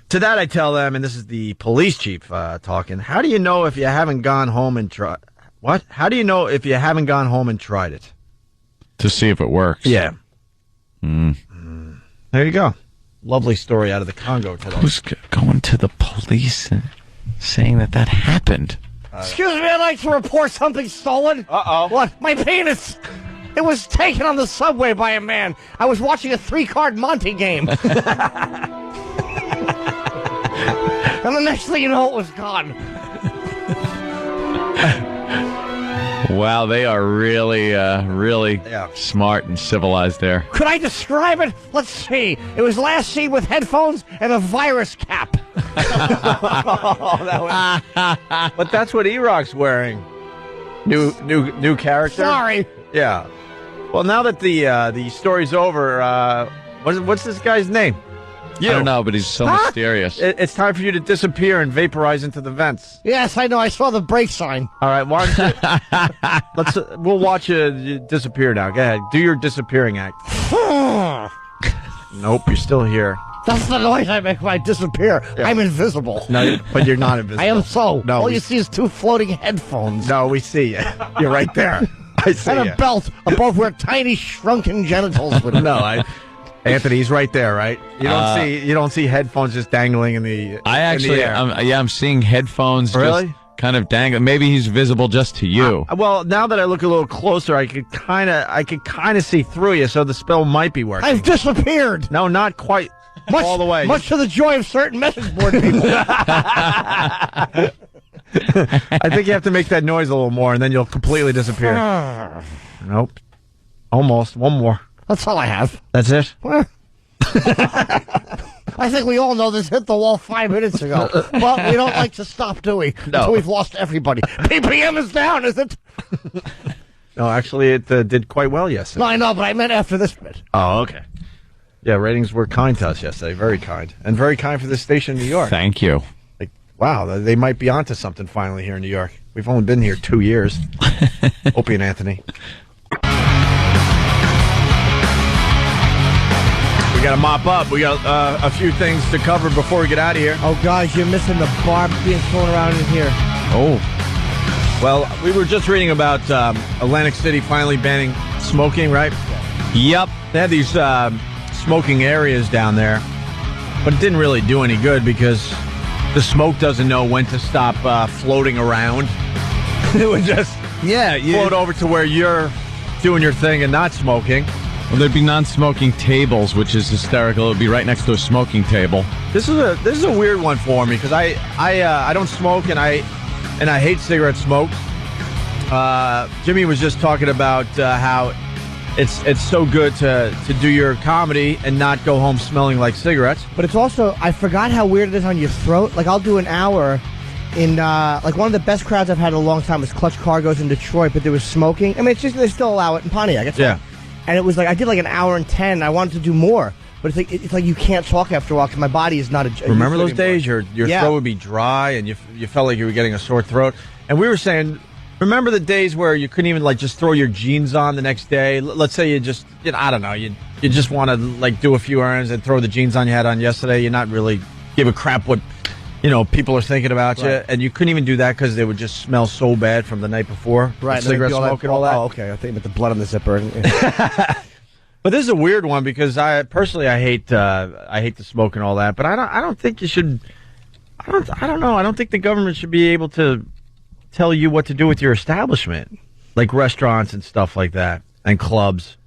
To that, I tell them, and this is the police chief talking, how do you know if you haven't gone home and tried... What? How do you know if you haven't gone home and tried it? To see if it works. Yeah. There you go. Lovely story out of the Congo today. Who's going to the police and saying that happened? Excuse me, I'd like to report something stolen. Uh-oh. What? My penis. It was taken on the subway by a man. I was watching a 3-card Monte game. And the next thing you know, it was gone. Wow, they are really smart and civilized there. Could I describe it? Let's see. It was last seen with headphones and a virus cap. But that's what E-Rock's wearing. New character. Sorry. Yeah. Well, now that the story's over, what's this guy's name? I don't know, but he's so mysterious. It's time for you to disappear and vaporize into the vents. Yes, I know. I saw the break sign. All right, why don't you, we'll watch you disappear now. Go ahead. Do your disappearing act. Nope, you're still here. That's the noise I make when I disappear. Yeah. I'm invisible. No, but you're not invisible. I am so. No, all you see is 2 floating headphones. No, we see you. You're right there. I see and a belt above where tiny shrunken genitals would. No, Anthony's right there, right? You don't see headphones just dangling in the. I actually, in the air. I'm seeing headphones. Really? Just kind of dangling. Maybe he's visible just to you. Well, now that I look a little closer, I could kind of see through you. So the spell might be working. I've disappeared. No, not quite. All the way. Much to the joy of certain message board people. I think you have to make that noise a little more, and then you'll completely disappear. Nope. Almost. One more. That's all I have. That's it? I think we all know this hit the wall 5 minutes ago. But we don't like to stop, do we? No. Until we've lost everybody. PPM is down, is it? No, actually, it did quite well yesterday. No, I know, but I meant after this bit. Oh, okay. Yeah, ratings were kind to us yesterday. Very kind. And very kind for this station in New York. Thank you. Like, wow, they might be onto something finally here in New York. We've only been here 2 years. Opie and Anthony. We got to mop up. We got a few things to cover before we get out of here. Oh, guys, you're missing the barb being thrown around in here. Oh. Well, we were just reading about Atlantic City finally banning smoking, right? Yep. They had these smoking areas down there, but it didn't really do any good because the smoke doesn't know when to stop floating around. It would just float over to where you're doing your thing and not smoking. Well, there'd be non-smoking tables, which is hysterical. It would be right next to a smoking table. This is a weird one for me because I don't smoke and I hate cigarette smoke. Jimmy was just talking about how it's so good to do your comedy and not go home smelling like cigarettes. But it's also, I forgot how weird it is on your throat. Like, I'll do an hour, in like one of the best crowds I've had in a long time was Clutch Cargo's in Detroit, but there was smoking. I mean, it's just they still allow it in Pontiac. It's fine. And it was like I did like an hour and 10. I wanted to do more, but it's like you can't talk after a while because my body is not a. Remember those days? Your throat would be dry and you felt like you were getting a sore throat. And we were saying, remember the days where you couldn't even like just throw your jeans on the next day? Let's say you just, I don't know, you just want to like do a few errands and throw the jeans on you had on yesterday. You're not really give a crap what people are thinking about you, and you couldn't even do that because they would just smell so bad from the night before. Right, cigarette smoke and all that. Oh, okay. I think about the blood on the zipper. But this is a weird one because I hate the smoke and all that. But I don't think you should. I don't know. I don't think the government should be able to tell you what to do with your establishment, like restaurants and stuff like that, and clubs.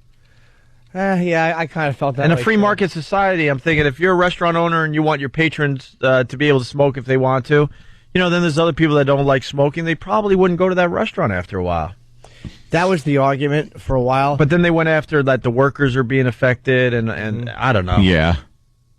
Yeah, I kind of felt that. In a free market society, I'm thinking if you're a restaurant owner and you want your patrons to be able to smoke if they want to, then there's other people that don't like smoking. They probably wouldn't go to that restaurant after a while. That was the argument for a while. But then they went after that the workers are being affected, and I don't know. Yeah.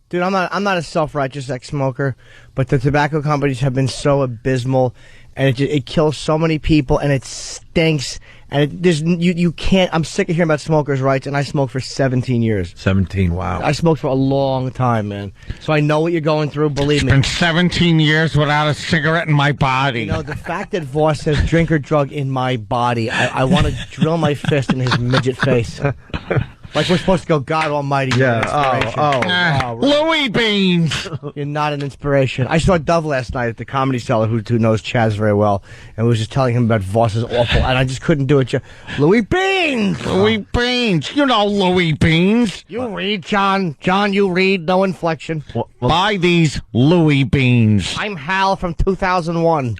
Dude, I'm not a self-righteous ex-smoker, but the tobacco companies have been so abysmal, and it kills so many people, and it stinks, and you can't. I'm sick of hearing about smokers' rights, and I smoked for 17 years. 17, wow. I smoked for a long time, man. So I know what you're going through. Believe me. It's been 17 years without a cigarette in my body. The fact that Voss says drink or drug in my body, I want to drill my fist in his midget face. Like we're supposed to go, God Almighty. Yeah. Louis Beans. You're not an inspiration. I saw Dove last night at the Comedy Cellar, who knows Chaz very well, and was just telling him about Voss's awful, and I just couldn't do it. Louis Beans. Louis Beans. You know Louis Beans. You read, John. John, you read. No inflection. Well, buy these Louis Beans. I'm Hal from 2001.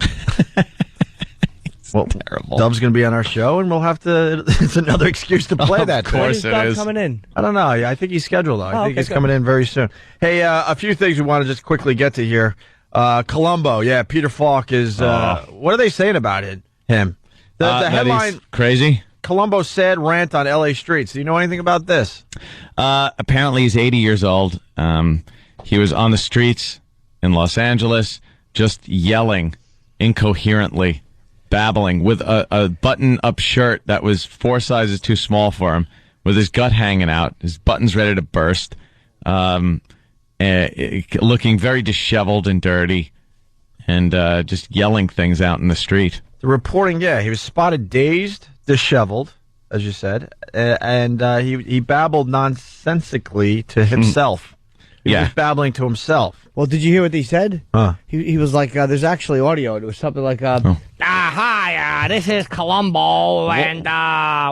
Well, terrible. Dove's going to be on our show, and we'll have to. It's another excuse to play that. Of course, it is. Coming in? I don't know. I think he's scheduled though. I think he's coming in very soon. Hey, a few things we want to just quickly get to here. Columbo, Peter Falk is. What are they saying about him? The headline crazy. Columbo's sad rant on L.A. streets. Do you know anything about this? Apparently, he's 80 years old. He was on the streets in Los Angeles, just yelling incoherently. Babbling with a button-up shirt that was 4 sizes too small for him, with his gut hanging out, his buttons ready to burst, looking very disheveled and dirty, and just yelling things out in the street. The reporting, he was spotted dazed, disheveled, as you said, and he babbled nonsensically to himself. He was babbling to himself. Well, did you hear what he said? He was like, there's actually audio. It was something like, hi, this is Columbo, and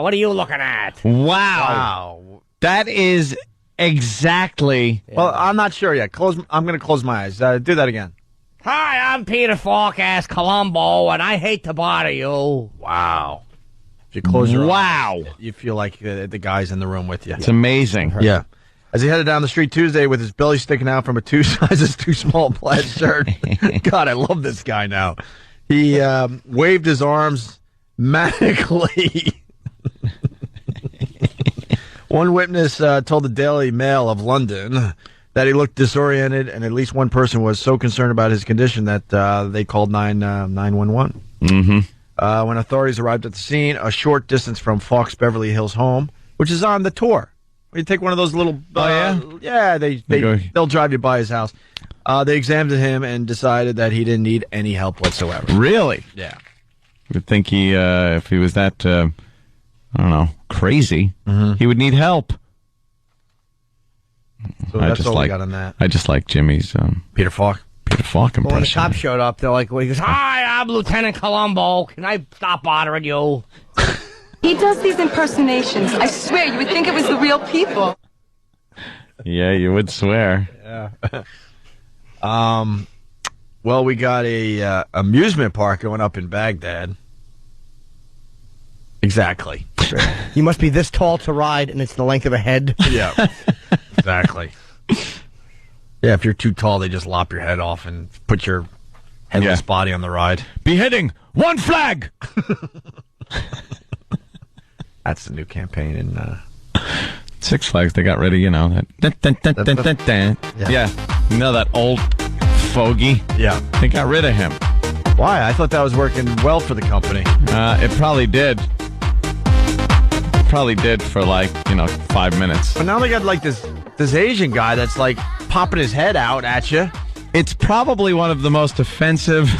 what are you looking at? Wow. That is exactly... Well, I'm not sure yet. I'm going to close my eyes. Do that again. Hi, I'm Peter Falk as Columbo, and I hate to bother you. Wow. If you close your eyes, you feel like the guy's in the room with you. It's amazing. Yeah. As he headed down the street Tuesday with his belly sticking out from a 2 sizes too small plaid shirt. God, I love this guy now. He waved his arms manically. One witness told the Daily Mail of London that he looked disoriented, and at least one person was so concerned about his condition that they called 911. Mm-hmm. When authorities arrived at the scene, a short distance from Falk's Beverly Hills home, which is on the tour. You take one of those little... they'll drive you by his house. They examined him and decided that he didn't need any help whatsoever. Really? Yeah. You would think if he was that, I don't know, crazy, he would need help. So that's all we got on that. I just like Jimmy's... Peter Falk impression. When the cops showed up, they're like, he goes, hi, I'm Lieutenant Columbo. Can I stop bothering you? He does these impersonations. I swear, you would think it was the real people. Yeah, you would swear. Yeah. Well, we got a amusement park going up in Baghdad. Exactly. You must be this tall to ride, and it's the length of a head. Yeah, exactly. Yeah, if you're too tall, they just lop your head off and put your headless body on the ride. Beheading, one flag! That's the new campaign in Six Flags. They got rid of, that. Yeah. You know that old fogey? Yeah. They got rid of him. Why? I thought that was working well for the company. It probably did. Probably did for 5 minutes. But now they got this Asian guy that's popping his head out at you. It's probably one of the most offensive.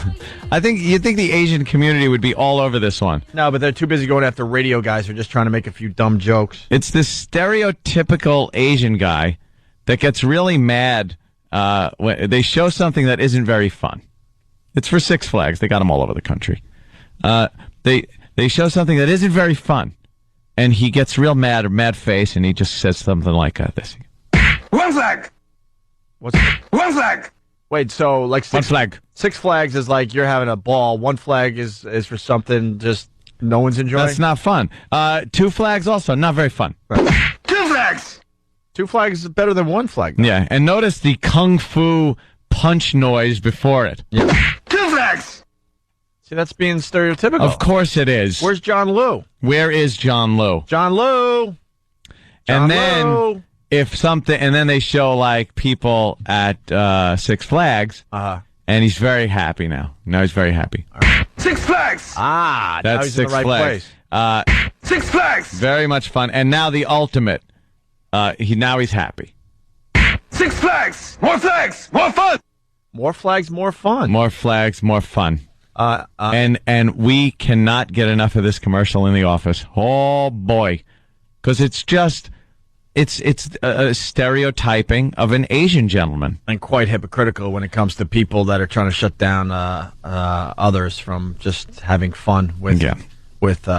You'd think the Asian community would be all over this one. No, but they're too busy going after radio guys who are just trying to make a few dumb jokes. It's this stereotypical Asian guy that gets really mad when they show something that isn't very fun. It's for Six Flags. They got them all over the country. They show something that isn't very fun, and he gets real mad face, and he just says something like this. One flag! What's one flag? Wait, so one flag. Six Flags is like you're having a ball. One flag is for something just no one's enjoying? That's not fun. Two flags also, not very fun. Right. Two flags! Two flags is better than one flag. Yeah, and notice the kung fu punch noise before it. Yeah. Two flags! See, that's being stereotypical. Of course it is. Where's John Liu? Where is John Liu? John Liu! And then they show people at Six Flags, and he's very happy now. Now he's very happy. Six Flags! Ah, that's now he's Six in the right Flags. place. Six Flags! Very much fun. And now the ultimate. He's happy. Six Flags! More flags! More fun! More flags, more fun. More flags, more fun. And we cannot get enough of this commercial in the office. Oh boy, because it's a stereotyping of an Asian gentleman, and quite hypocritical when it comes to people that are trying to shut down others from just having fun with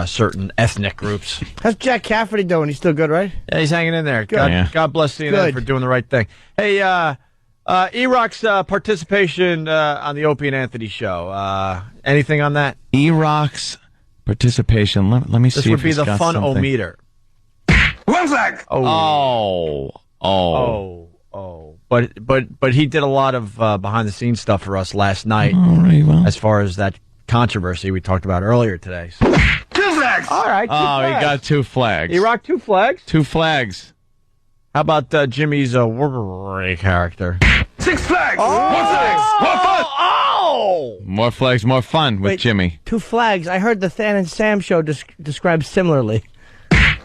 certain ethnic groups. How's Jack Cafferty doing? He's still good, right? Yeah, he's hanging in there. Good. God bless CNN for doing the right thing. Hey, E-Rock's participation on the Opie and Anthony show. Anything on that? E-Rock's participation. Let me see. This would be the fun-o-meter. One flag! But he did a lot of behind-the-scenes stuff for us last night. All right, well. As far as that controversy we talked about earlier today. So. Two flags! All right, he got two flags. E-Rock, two flags? Two flags. How about Jimmy's character? Six Flags! More flags! More fun! Oh! More flags, more fun with Jimmy. Two flags. I heard the Than and Sam show described similarly.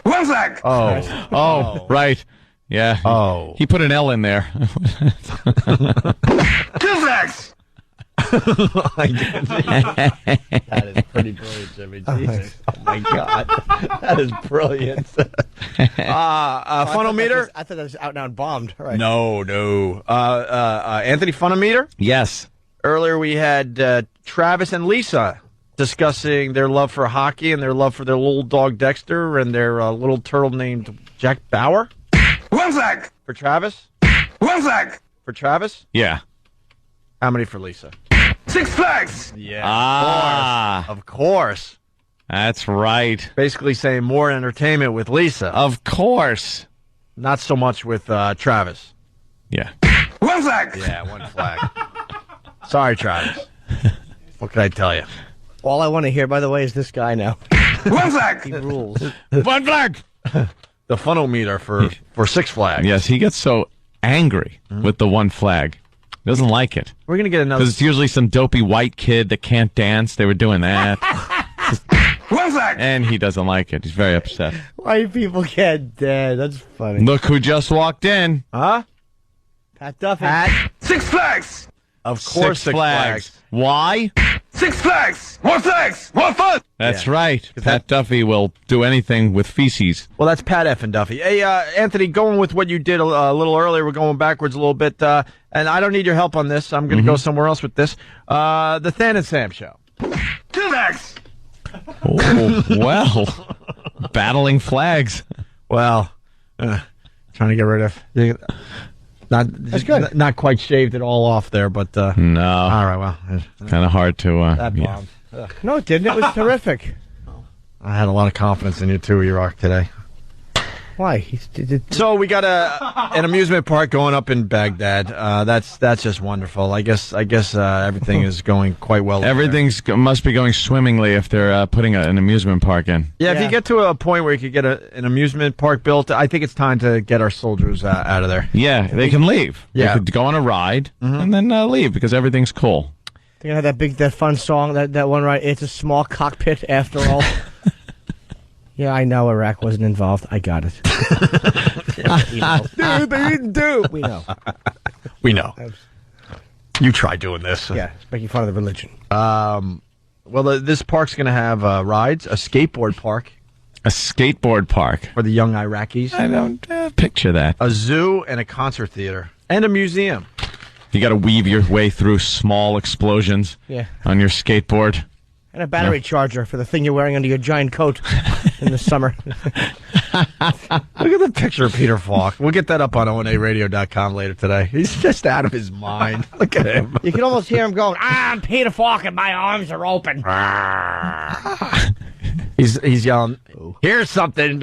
One flag! Oh, right. Yeah. Oh. He put an L in there. Two flags! That is pretty brilliant, Jimmy. Jesus. Oh, my God. That is brilliant. Funometer? I thought that was out and out bombed. Right. No. Anthony Funometer? Yes. Earlier we had Travis and Lisa discussing their love for hockey and their love for their little dog Dexter and their little turtle named Jack Bauer. One flag! For Travis? One flag! For Travis? Yeah. How many for Lisa? Six flags! Yeah. Of course. That's right. Basically saying more entertainment with Lisa. Of course. Not so much with Travis. Yeah. One flag! Yeah, one flag. Sorry, Travis. What can I tell you? All I want to hear, by the way, is this guy now. One flag! He rules. One flag! The funometer for Six Flags. Yes, he gets so angry with the one flag. Doesn't like it. We're going to get another... Because it's usually some dopey white kid that can't dance. They were doing that. One flag! And he doesn't like it. He's very upset. White people can't dance. That's funny. Look who just walked in. Huh? Pat Duffy. Six flags! Of course, Six Flags. Why? Six flags! More fun! That's right. Pat Duffy will do anything with feces. Well, that's Pat F. and Duffy. Hey, Anthony, going with what you did a little earlier, we're going backwards a little bit, and I don't need your help on this. I'm going to go somewhere else with this. The Than and Sam Show. Two flags! Oh, well. Battling flags. Well, trying to get rid of... That's good. Not quite shaved it all off there, but... No. All right, well... Kind of hard to... that bombed. No, it didn't. It was terrific. I had a lot of confidence in you, too, E-Rock, today. Why? So we got an amusement park going up in Baghdad. That's just wonderful. I guess everything is going quite well. Everything's must be going swimmingly if they're putting an amusement park in. Yeah, if you get to a point where you could get an amusement park built, I think it's time to get our soldiers out of there. Yeah, they can leave. Yeah. They could go on a ride and then leave because everything's cool. They're gonna have that fun song, that one, right? It's a small cockpit after all. Yeah, I know Iraq wasn't involved. I got it. Dude, they didn't do. We know. We know. You try doing this. Yeah, it's making fun of the religion. Well, this park's going to have rides, a skateboard park. A skateboard park. For the young Iraqis. I don't picture that. A zoo and a concert theater. And a museum. You got to weave your way through small explosions on your skateboard. And a battery charger for the thing you're wearing under your giant coat in the summer. Look at the picture of Peter Falk. We'll get that up on onaradio.com later today. He's just out of his mind. Look at him. You can almost hear him going, I'm Peter Falk and my arms are open. He's yelling, here's something, It's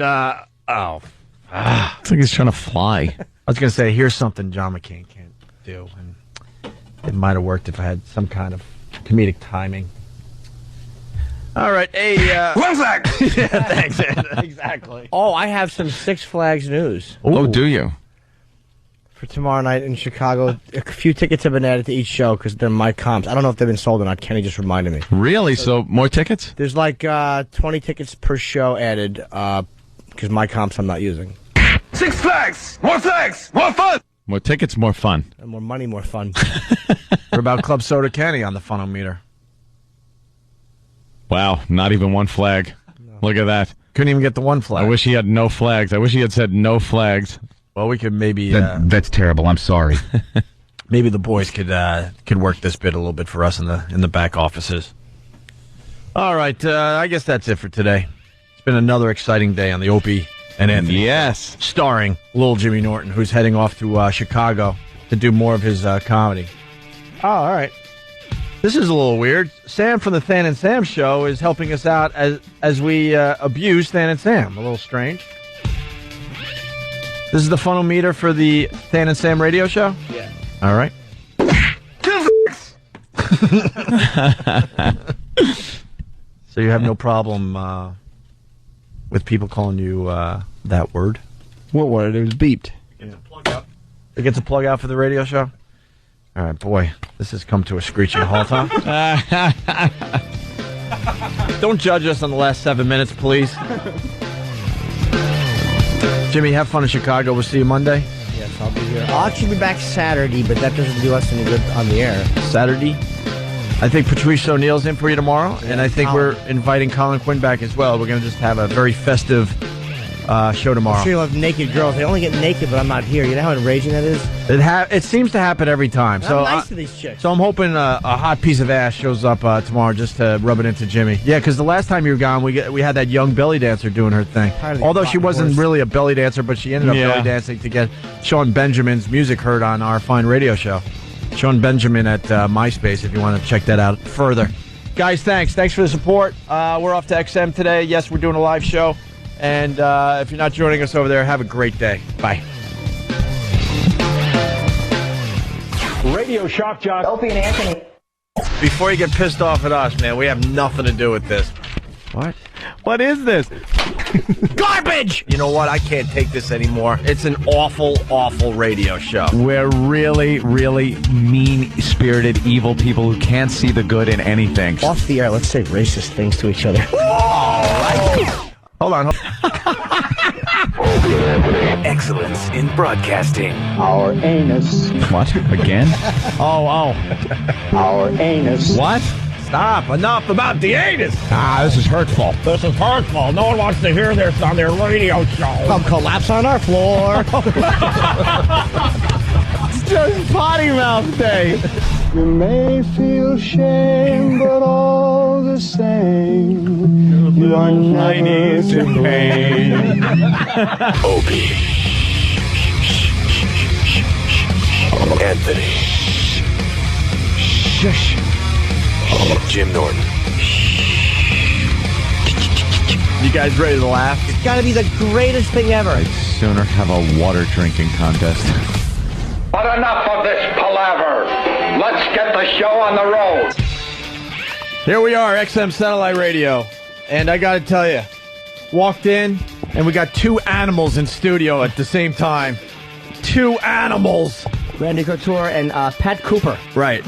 like he's trying to fly. I was going to say, here's something John McCain can't do. And it might have worked if I had some kind of comedic timing. All right, One flag! Yeah, thanks, exactly. Oh, I have some Six Flags news. Oh, do you? For tomorrow night in Chicago. A few tickets have been added to each show because they're my comps. I don't know if they've been sold or not. Kenny just reminded me. Really? So more tickets? There's like 20 tickets per show added because my comps I'm not using. Six Flags! More fun! More tickets, more fun. And more money, more fun. What about Club Soda Kenny on the funnel-meter? Wow, not even one flag. No. Look at that. Couldn't even get the one flag. I wish he had no flags. I wish he had said no flags. Well, we could maybe... That's terrible. I'm sorry. Maybe the boys could work this bit a little bit for us in the back offices. All right, I guess that's it for today. It's been another exciting day on the Opie and Anthony. Yes. Starring Little Jimmy Norton, who's heading off to Chicago to do more of his comedy. Oh, all right. This is a little weird. Sam from the Than and Sam show is helping us out as we abuse Than and Sam. A little strange. This is the funnel meter for the Than and Sam radio show? Yeah. All right. So you have no problem with people calling you that word? What word? It was beeped. It gets a plug out for the radio show? All right, boy, this has come to a screeching halt, huh? Don't judge us on the last 7 minutes, please. Jimmy, have fun in Chicago. We'll see you Monday. Yes, I'll be here. I'll actually be back Saturday, but that doesn't do us any good on the air. Saturday? I think Patrice O'Neill's in for you tomorrow, and I think we're inviting Colin Quinn back as well. We're going to just have a very festive show tomorrow. I'm sure you'll have naked girls. They only get naked, but I'm not here. You know how enraging that is? It seems to happen every time. I'm nice to these chicks. So I'm hoping a hot piece of ass shows up tomorrow just to rub it into Jimmy. Yeah, because the last time you were gone, we had that young belly dancer doing her thing. Although she wasn't really a belly dancer, but she ended up belly dancing to get Sean Benjamin's music heard on our fine radio show. Sean Benjamin at MySpace, if you want to check that out further. Guys, thanks. Thanks for the support. We're off to XM today. Yes, we're doing a live show. And if you're not joining us over there, have a great day. Bye. Radio Shock Jock. Opie and Anthony. Before you get pissed off at us, man, we have nothing to do with this. What? What is this? Garbage! You know what? I can't take this anymore. It's an awful, awful radio show. We're really, really mean-spirited, evil people who can't see the good in anything. Off the air, let's say racist things to each other. All right. Hold on. Excellence in broadcasting. Our anus. What? Again? Our anus. What? Stop. Enough about the anus. This is hurtful. This is hurtful. No one wants to hear this on their radio show. Come collapse on our floor. It's just potty mouth day. You may feel shame, but all the same, you are never to blame. Opie. Anthony. Shush. Jim Norton. You guys ready to laugh? It's got to be the greatest thing ever. I'd sooner have a water drinking contest. But enough of this palaver. Let's get the show on the road. Here we are, XM Satellite Radio. And I got to tell you, walked in, and we got two animals in studio at the same time. Two animals. Randy Couture and Pat Cooper. Right.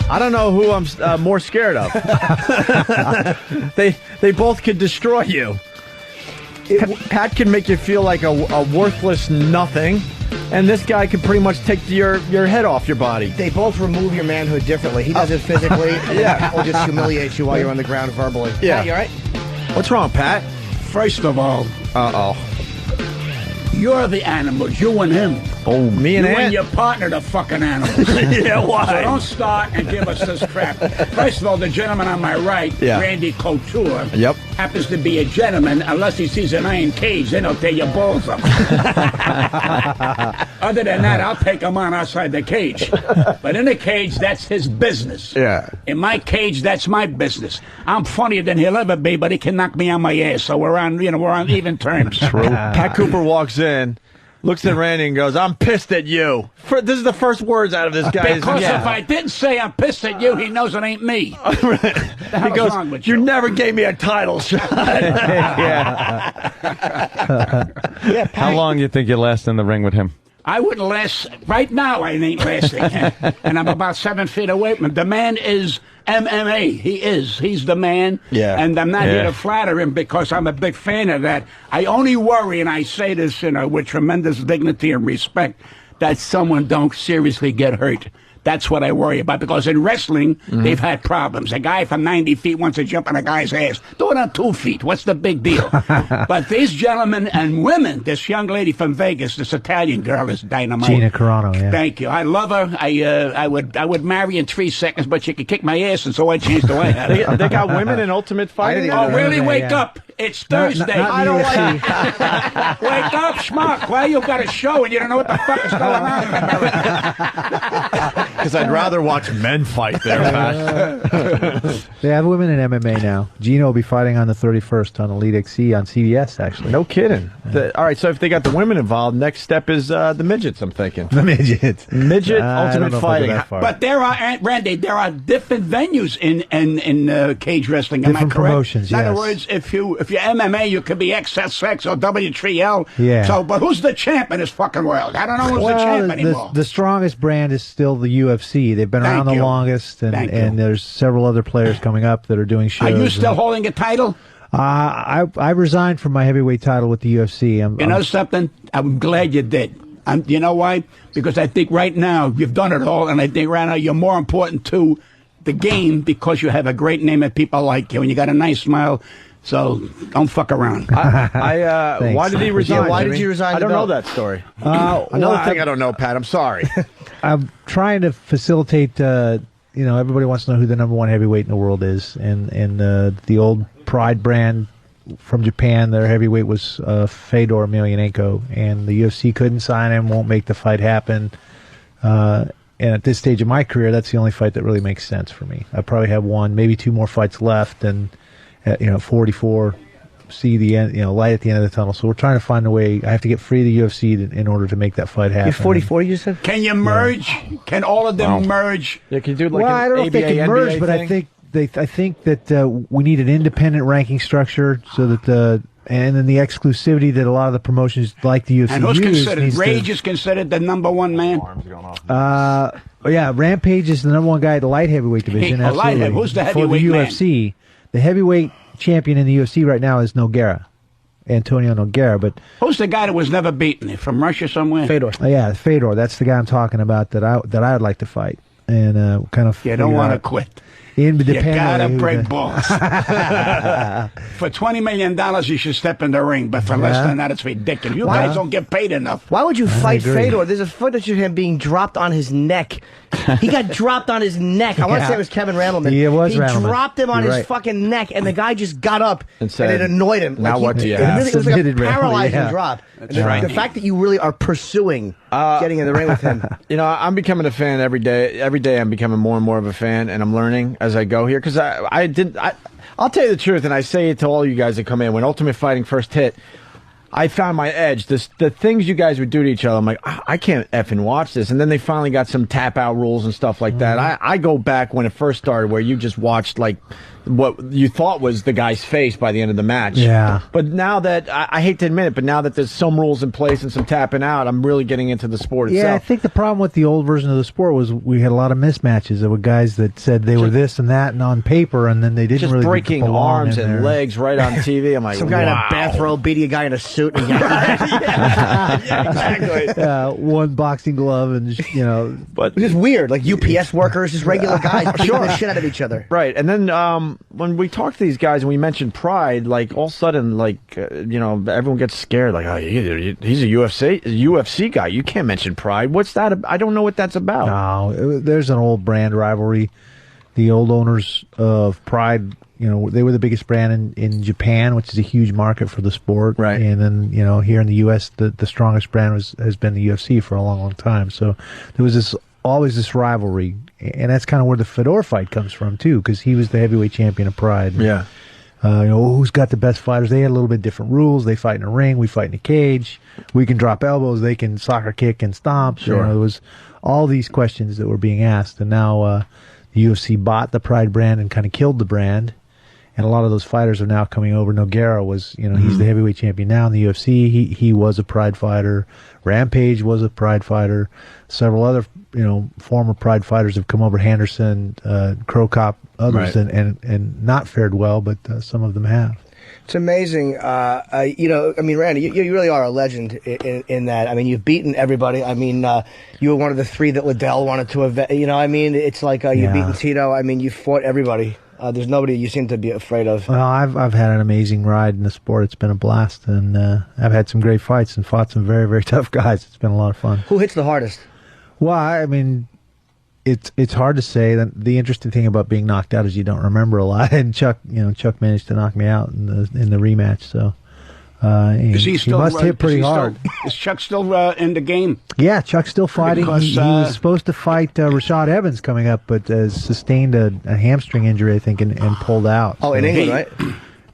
I don't know who I'm more scared of. They both could destroy you. Pat can make you feel like a worthless nothing, and this guy can pretty much take your head off your body. They both remove your manhood differently. He does it physically, and then Pat will just humiliate you while you're on the ground verbally. Yeah. Pat, you all right? What's wrong, Pat? First of all, you're the animals, you and him. Oh, me and you Ant? and your partner, the fucking animals. Yeah, why? So don't start and give us this crap. First of all, the gentleman on my right, Randy Couture, happens to be a gentleman unless he sees an iron cage, then he'll tear your balls up. Other than that, I'll take him on outside the cage. But in the cage, that's his business. Yeah. In my cage, that's my business. I'm funnier than he'll ever be, but he can knock me on my ass. So we're on even terms. True. Pat Cooper walks in, looks at Randy and goes, "I'm pissed at you." This is the first words out of this guy. Because if I didn't say I'm pissed at you, he knows it ain't me. He goes, wrong with "You never gave me a title shot." How long do you think you last in the ring with him? I wouldn't last. Right now, I ain't lasting. And I'm about 7 feet away from him. The man is MMA. He's the man. Yeah. And I'm not here to flatter him because I'm a big fan of that. I only worry, and I say this with tremendous dignity and respect, that someone don't seriously get hurt. That's what I worry about, because in wrestling, they've had problems. A guy from 90 feet wants to jump on a guy's ass. Do it on 2 feet. What's the big deal? But these gentlemen and women, this young lady from Vegas, this Italian girl is dynamite. Gina Carano, yeah. Thank you. I love her. I would marry in 3 seconds, but she could kick my ass, and so I changed the way. They got women in Ultimate Fighting? Oh, really? Wake up. It's Thursday. I don't like Wake up, schmuck. Why you got a show and you don't know what the fuck is going on? Because I'd rather watch men fight there, Pat. They have women in MMA now. Gina will be fighting on the 31st on Elite XC on CBS, actually. No kidding. All right, so if they got the women involved, next step is the midgets, I'm thinking. The midgets. Midget Ultimate Fighting. But there are, Randy, there are different venues in cage wrestling. Am I Different correct? promotions, In other yes. words, if you're MMA, you could be XSX or W3L. Yeah. So, but who's the champ in this fucking world? I don't know who's the champ anymore. The strongest brand is still the UFC. They've been around the longest, and there's several other players coming up that are doing shows. Are you still holding a title? I resigned from my heavyweight title with the UFC. You know something? I'm glad you did. You know why? Because I think right now you've done it all, and I think right now you're more important to the game because you have a great name and people like you, and you got a nice smile. So don't fuck around. Why did he resign? Why did you resign? I don't know that story. Another thing I don't know, Pat. I'm sorry. I'm trying to facilitate. Everybody wants to know who the #1 heavyweight in the world is, and the old Pride brand from Japan, their heavyweight was Fedor Emelianenko, and the UFC couldn't sign him, won't make the fight happen. And at this stage of my career, that's the only fight that really makes sense for me. I probably have 1, maybe 2 more fights left, and 44, see the end, light at the end of the tunnel. So we're trying to find a way. I have to get free of the UFC in order to make that fight happen. You're 44, you said? Can you merge? Can all of them merge? Yeah, can you do like I don't know if they can merge, but I think that we need an independent ranking structure so that and then the exclusivity that a lot of the promotions like the UFC And who's use considered? Rage is considered the #1 man. Yeah, Rampage is the #1 guy at the light heavyweight division. Hey, absolutely. light, who's the For the heavyweight man? UFC, the heavyweight champion in the UFC right now is Nogueira, Antonio Nogueira. But who's the guy that was never beaten? From Russia somewhere? Fedor. Yeah, Fedor. That's the guy I'm talking about that I would like to fight and kind of. You don't want to quit. You gotta break balls. For $20 million, you should step in the ring, but for less than that, it's ridiculous. You guys don't get paid enough. Why would you fight Fedor? There's a footage of him being dropped on his neck. He got dropped on his neck. I want to say it was Kevin Randleman. Yeah, it was He Randleman. dropped him on You're his right. fucking neck, and the guy just got up and, said, it annoyed him. "Now what do you it have?" Really, it was like a Submitted Randleman, paralyzing yeah. drop. That's And right. The fact that you really are pursuing getting in the ring with him. I'm becoming a fan every day. Every day I'm becoming more and more of a fan, and I'm learning as I go here. Because I'll tell you the truth, and I say it to all you guys that come in. When Ultimate Fighting first hit, I found my edge. The things you guys would do to each other, I'm like, I can't effing watch this. And then they finally got some tap out rules and stuff like that. I go back when it first started, where you just watched like what you thought was the guy's face by the end of the match. Yeah. But now that, I hate to admit it, but now that there's some rules in place and some tapping out, I'm really getting into the sport Yeah, I itself. think the problem with the old version of the sport was we had a lot of mismatches. There were guys that said they were this and that and on paper, and then they didn't Just really breaking belong arms in and there. legs right on TV. I'm like, Some guy in a wow. bathrobe beating a guy in a suit. And One boxing glove and, But it's just weird. Like UPS workers, just regular guys beating the shit out of each other. Right, and then when we talk to these guys and we mention pride, like all of a sudden, everyone gets scared. Like, oh, he's a UFC guy. You can't mention pride. What's that? I don't know what that's about. No, there's an old brand rivalry. The old owners of Pride, they were the biggest brand in Japan, which is a huge market for the sport. Right. And then, here in the U.S., the strongest brand has been the UFC for a long, long time. So there was always this rivalry. And that's kind of where the Fedor fight comes from, too, because he was the heavyweight champion of Pride. Yeah. Who's got the best fighters? They had a little bit different rules. They fight in a ring. We fight in a cage. We can drop elbows. They can soccer kick and stomp. Sure. There was all these questions that were being asked. And now the UFC bought the Pride brand and kind of killed the brand. And a lot of those fighters are now coming over. Nogueira was, he's the heavyweight champion now in the UFC. He was a Pride fighter. Rampage was a Pride fighter. Several other, former Pride fighters have come over. Henderson, Crow Cop, others, Right. and not fared well, but some of them have. It's amazing. Randy, you really are a legend in that. I mean, you've beaten everybody. I mean, you were one of the three that Liddell wanted to event. It's like you've beaten Tito. I mean, you fought everybody. There's nobody you seem to be afraid of. Well, I've had an amazing ride in the sport. It's been a blast, and I've had some great fights and fought some very, very tough guys. It's been a lot of fun. Who hits the hardest? Well, I mean, it's hard to say. The interesting thing about being knocked out is you don't remember a lot. And Chuck managed to knock me out in the rematch. So He must hit pretty hard. Is Chuck still in the game? Yeah, Chuck's still fighting. Because, He was supposed to fight Rashad Evans coming up, but sustained a hamstring injury, I think, and pulled out. Oh, in England, right?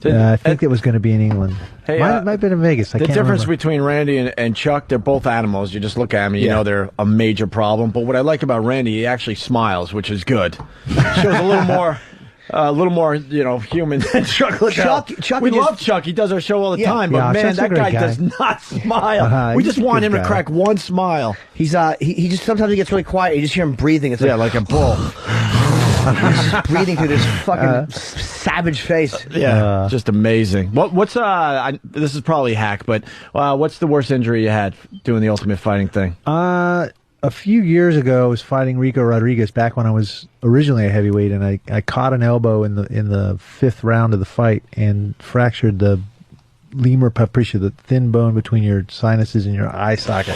I think it was going to be in England. Hey, might have been in Vegas. I the can't difference remember. between Randy and Chuck, they're both animals. You just look at them and you know they're a major problem. But what I like about Randy, he actually smiles, which is good. Shows a little more, human than Chuck Liddell. Chuck we just- love Chuck. He does our show all the time. But Yeah, man, Chuck's a that great guy guy. does not smile. We He's just a want good him to guy. crack one smile. He's he just sometimes he gets really quiet. You just hear him breathing. It's Like a bull. he's just breathing through this fucking savage face. Yeah, just amazing. What's this is probably hack, but what's the worst injury you had doing the Ultimate Fighting thing? A few years ago, I was fighting Rico Rodriguez back when I was originally a heavyweight, and I caught an elbow in the fifth round of the fight and fractured the lemur papricia, the thin bone between your sinuses and your eye socket,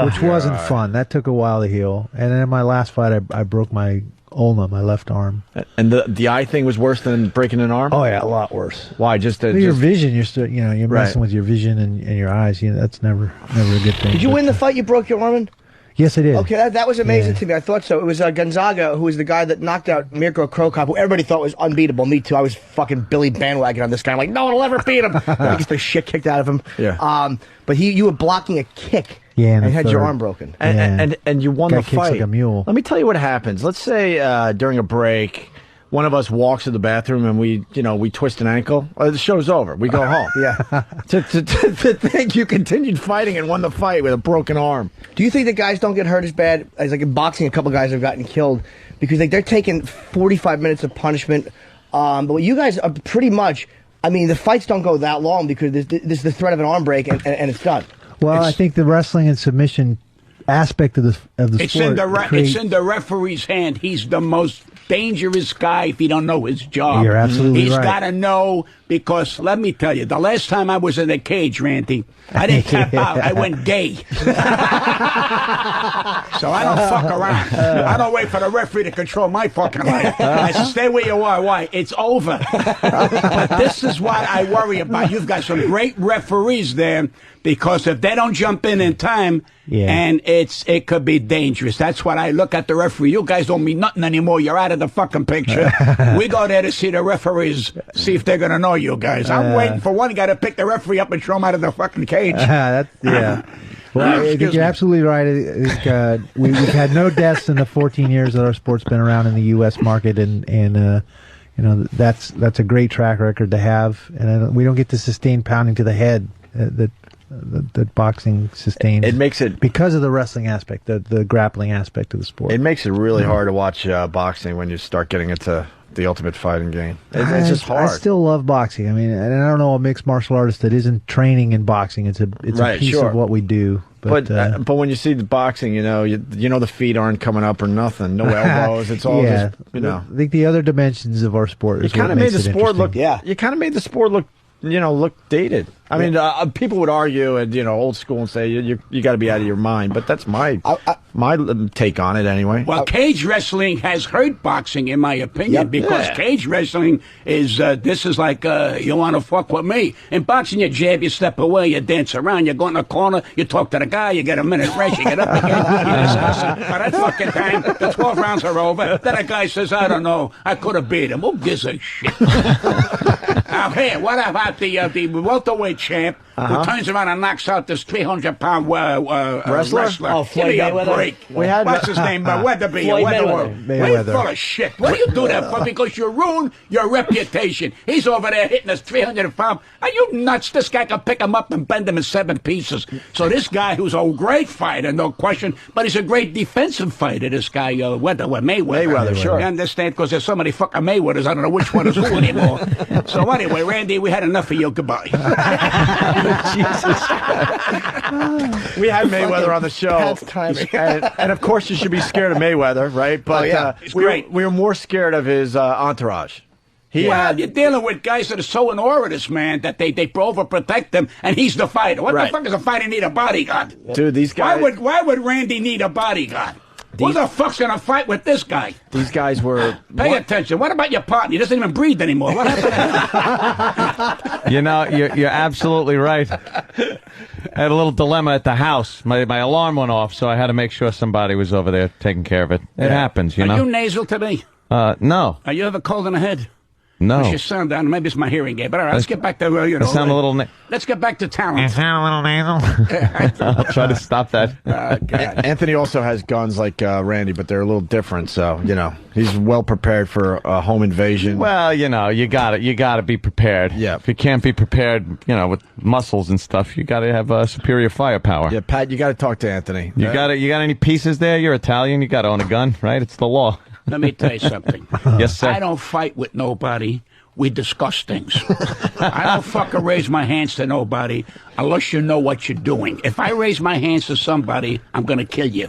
which wasn't fun. That took a while to heal. And then in my last fight, I broke my ulna, my left arm. And the eye thing was worse than breaking an arm? Oh yeah, a lot worse. Why? Your vision, you're still, you're Right. messing with your vision and your eyes. That's never a good thing. Did you win the fight? You broke your arm in? Yes, I did. Okay, that was amazing to me. I thought so. It was Gonzaga, who was the guy that knocked out Mirko Krokop, who everybody thought was unbeatable. Me too. I was fucking Billy Bandwagon on this guy. I'm like, no one will ever beat him. He gets the shit kicked out of him. Yeah. But you were blocking a kick. Yeah, and the had your third. arm broken. And you won Guy the kicks fight. like a mule. Let me tell you what happens. Let's say during a break, one of us walks to the bathroom and we twist an ankle. The show's over. We go home. Yeah. to think you continued fighting and won the fight with a broken arm. Do you think that guys don't get hurt as bad as like in boxing? A couple guys have gotten killed because they're taking 45 minutes of punishment. But what you guys are pretty much. I mean, the fights don't go that long because there's the threat of an arm break and it's done. Well, I think the wrestling and submission aspect of the It's sport. it's in the referee's hand. He's the most dangerous guy if he don't know his job. You're absolutely He's right. got to know, because let me tell you, the last time I was in a cage, Randy, I didn't tap out. I went gay. So I don't fuck around. I don't wait for the referee to control my fucking life. I say, stay where you are. Why? It's over. But this is what I worry about. You've got some great referees there, because if they don't jump in time, and it could be dangerous. That's what I look at the referee. You guys don't mean nothing anymore. You're out of the fucking picture. We go there to see the referees, see if they're going to know you guys. I'm waiting for one guy to pick the referee up and throw him out of the fucking cage. Well, I think you're absolutely right. I think, we've had no deaths in the 14 years that our sport's been around in the U.S. market, and that's a great track record to have, and we don't get the sustained pounding to the head that boxing sustains. It makes it because of the wrestling aspect, the grappling aspect of the sport. It makes it really hard to watch boxing when you start getting into the Ultimate Fighting game. It's just hard. I still love boxing. I mean, and I don't know a mixed martial artist that isn't training in boxing. It's a piece of what we do. But when you see the boxing, you know the feet aren't coming up or nothing. No elbows. It's all just I think the other dimensions of our sport. You kind of made the sport look. Yeah, you kind of made the sport look. Look dated. I mean, people would argue and old school and say you got to be out of your mind. But that's my take on it anyway. Well, cage wrestling has hurt boxing, in my opinion, because cage wrestling is this is like you want to fuck with me. In boxing, you jab, you step away, you dance around, you go in the corner, you talk to the guy, you get a minute rest, you get up again, you discuss it. By that fucking time, the 12 rounds are over. Then a guy says, "I don't know, I could have beat him." Who gives a shit? Now, here, what about the welterweight champ who turns around and knocks out this 300-pound wrestler? Oh, Give me a Mayweather? break. We had What's his name? Weatherby. Floyd Mayweather. Mayweather. Full of shit. What do you do that for? Because you ruin your reputation. He's over there hitting us 300 pounds. Are you nuts? This guy can pick him up and bend him in 7 pieces. So this guy, who's a great fighter, no question, but he's a great defensive fighter, this guy, Mayweather. Mayweather, sure. You understand? Because there's so many fucking Mayweathers, I don't know which one is who anymore. So anyway, Randy, we had enough of you. Goodbye. Jesus. We had Mayweather on the show, and of course you should be scared of Mayweather, right? But we were more scared of his entourage. You're dealing with guys that are so enormous, man, that they overprotect them, and he's the fighter. What the fuck does a fighter need a bodyguard? Dude, these guys. Why would Randy need a bodyguard? Who the fuck's gonna fight with this guy? These guys were. Pay attention. What about your partner? He doesn't even breathe anymore. What happened to him? You're absolutely right. I had a little dilemma at the house. My alarm went off, so I had to make sure somebody was over there taking care of it. It happens, you know. Are you nasal today? No. Are you ever cold in the head? No. Push your sound down. Maybe it's my hearing aid. But all right, let's get back to I sound a little. Let's get back to talent. I sound a little nasal. I'll try to stop that. Anthony also has guns like Randy, but they're a little different. So he's well prepared for a home invasion. Well, you got to be prepared. Yeah. If you can't be prepared, with muscles and stuff, you got to have superior firepower. Yeah, Pat, you got to talk to Anthony. You got any pieces there? You're Italian. You got to own a gun, right? It's the law. Let me tell you something. Yes, sir. I don't fight with nobody. We discuss things. I don't fucking raise my hands to nobody unless you know what you're doing. If I raise my hands to somebody, I'm going to kill you.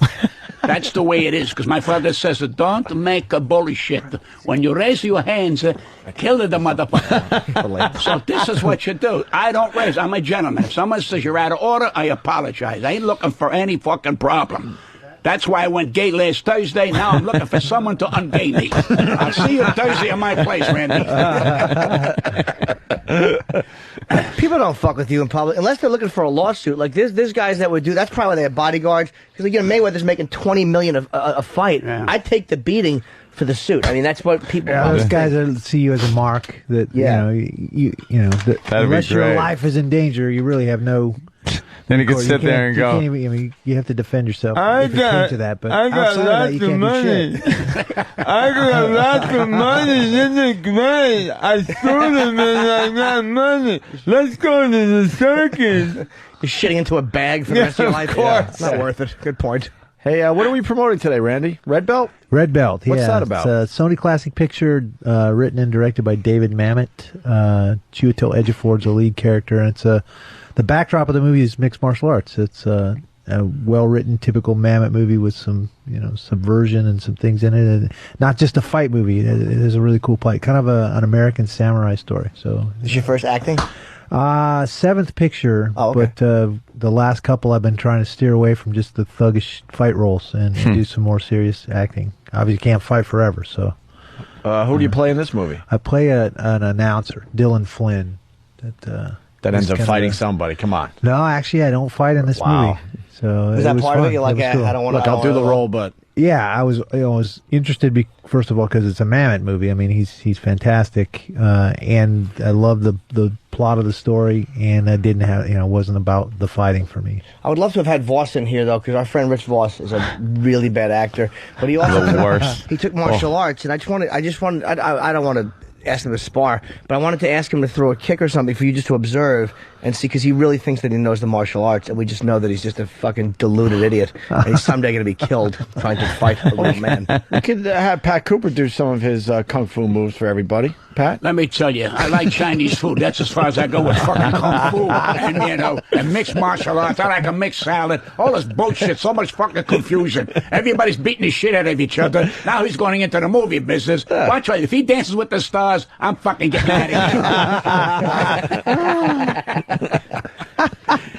That's the way it is, because my father says, don't make a bullshit. When you raise your hands, kill the motherfucker. So this is what you do. I don't raise. I'm a gentleman. If someone says you're out of order, I apologize. I ain't looking for any fucking problem. That's why I went gay last Thursday. Now I'm looking for someone to ungay me. I'll see you Thursday at my place, Randy. People don't fuck with you in public unless they're looking for a lawsuit. Like there's guys that would do. That's probably why they have bodyguards, because Mayweather's making $20 million a fight. Yeah. I'd take the beating for the suit. I mean, that's what people. Those guys that see you as a mark that unless your life is in danger, you really have no. Then you can sit there and go. You have to defend yourself. I got lots of money. I got lots of money. This is great. I stole them and I got money. Let's go to the circus. You're shitting into a bag for the rest of your life. Of course. Yeah, it's not worth it. Good point. Hey, what are we promoting today, Randy? Red Belt? Red Belt, What's that about? It's a Sony Classic picture written and directed by David Mamet. Chiwetel Ejiofor's the lead character, and it's the backdrop of the movie is mixed martial arts. It's a well-written, typical Mamet movie with some, subversion and some things in it. And not just a fight movie. It is a really cool play. Kind of an American samurai story. So, this is your first acting? Seventh picture, but the last couple I've been trying to steer away from just the thuggish fight roles and do some more serious acting. Obviously, can't fight forever, so. Who do you play in this movie? I play an announcer, Dylan Flynn. That ends up fighting somebody. Come on. No, actually, I don't fight in this movie. So was that part fun. of it? You're like, cool. I don't want to. Look, I'll do the role, but yeah, I was interested. First of all, because it's a Mamet movie. I mean, he's fantastic, and I love the plot of the story. And I didn't have, wasn't about the fighting for me. I would love to have had Voss in here though, because our friend Rich Voss is a really bad actor, but he also the worst. He took martial arts, and I don't want to. ask him to spar, but I wanted to ask him to throw a kick or something for you just to observe and see, because he really thinks that he knows the martial arts, and we just know that he's just a fucking deluded idiot, and he's someday going to be killed trying to fight a little man. You could have Pat Cooper do some of his kung fu moves for everybody. Pat? Let me tell you, I like Chinese food. That's as far as I go with fucking kung fu and mixed martial arts. I like a mixed salad. All this bullshit, so much fucking confusion. Everybody's beating the shit out of each other. Now he's going into the movie business. Watch out. If he dances with the stars, I'm fucking getting out of here.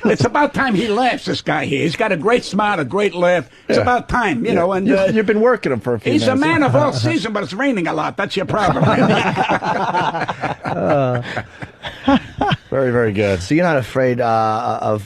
It's about time he laughs, this guy here. He's got a great smile, a great laugh. It's about time, you know. And you've been working him for a few He's minutes. a man of all season, but it's raining a lot. That's your problem, Randy. Very, very good. So you're not afraid of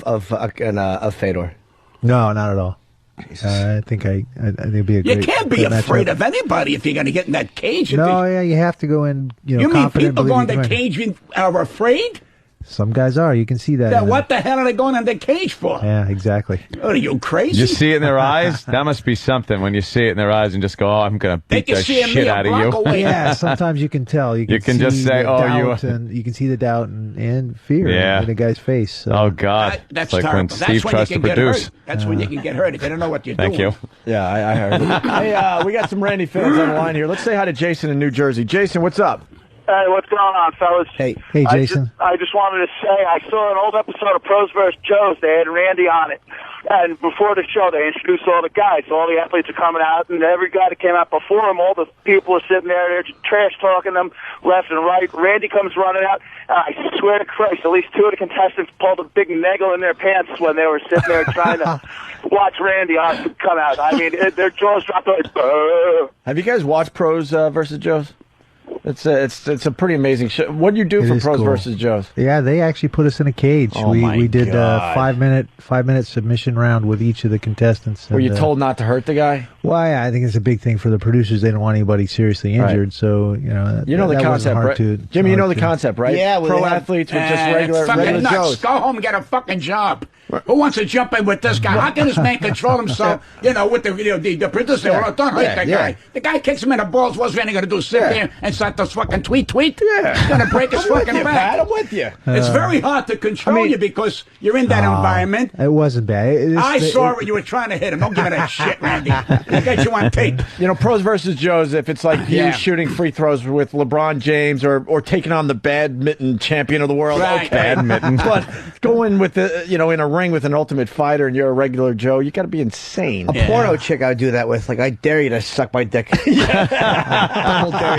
Fedor? No, not at all. I think it'd be a great. You can't be great afraid matchup. of anybody if you're going to get in that cage. No, yeah, you have to go in. You You mean confident, people believe going you to can win. cage are afraid? Some guys are. You can see that. Then what the hell are they going in the cage for? Yeah, exactly. What, are you crazy? You see it in their eyes? That must be something when you see it in their eyes and just go, "Oh, I'm going to beat can the see a shit mere out of block you." away. Yeah, sometimes you can tell. You can just see say, the "Oh, doubt," and you can see the doubt and fear Yeah. in the guy's face. So. Oh God, That's it's like terrible. when That's Steve when tries you to can get produce. hurt. That's when you can get hurt if you don't know what you're Thank doing. you. Yeah, I heard. Hey, we got some Randy fans on the line here. Let's say hi to Jason in New Jersey. Jason, what's up? Hey, what's going on, fellas? Hey, I Jason. I just wanted to say I saw an old episode of Pros vs. Joes. They had Randy on it. And before the show, they introduced all the guys. So all the athletes are coming out, and every guy that came out before him, all the people are sitting there, they're trash talking them left and right. Randy comes running out. I swear to Christ, at least two of the contestants pulled a big naggle in their pants when they were sitting there trying to watch Randy come out. I mean, their jaws dropped like, Have you guys watched Pros versus Joes? It's a pretty amazing show. What do you do It for is Pros cool. versus Joes? Yeah, they actually put us in a cage. Oh, we my did God. a 5-minute submission round with each of the contestants. Were and, you told not to hurt the guy? Well, yeah, I think it's a big thing for the producers. They don't want anybody seriously injured, Right. so you know. You know the that wasn't concept, hard right? to- Jimmy, you know hard the to- concept, right? Yeah, well, Pro they have- athletes with just fucking regular nuts. Joes. Go home and get a fucking job. Who wants to jump in with this guy? How can this man control himself? You know, with the producer. Yeah. Well, don't hurt Yeah, that yeah. guy. The guy kicks him in the balls. What's Randy going to do? Sit Yeah. there and start to fucking tweet? Yeah. He's going to break his I'm with fucking you, back. Pat. I'm with you. It's very hard to control you because you're in that environment. It wasn't bad. I saw it. You were trying to hit him. Don't give me that shit, Randy. I got you on tape. You know, Pros versus Joes, if it's like Yeah. you shooting free throws with LeBron James or taking on the badminton champion of the world, Right. okay. Badminton. But going with the, in a ring with an ultimate fighter and you're a regular Joe, you got to be insane. A porno chick I would do that with. Like, I dare you to suck my dick. Double dare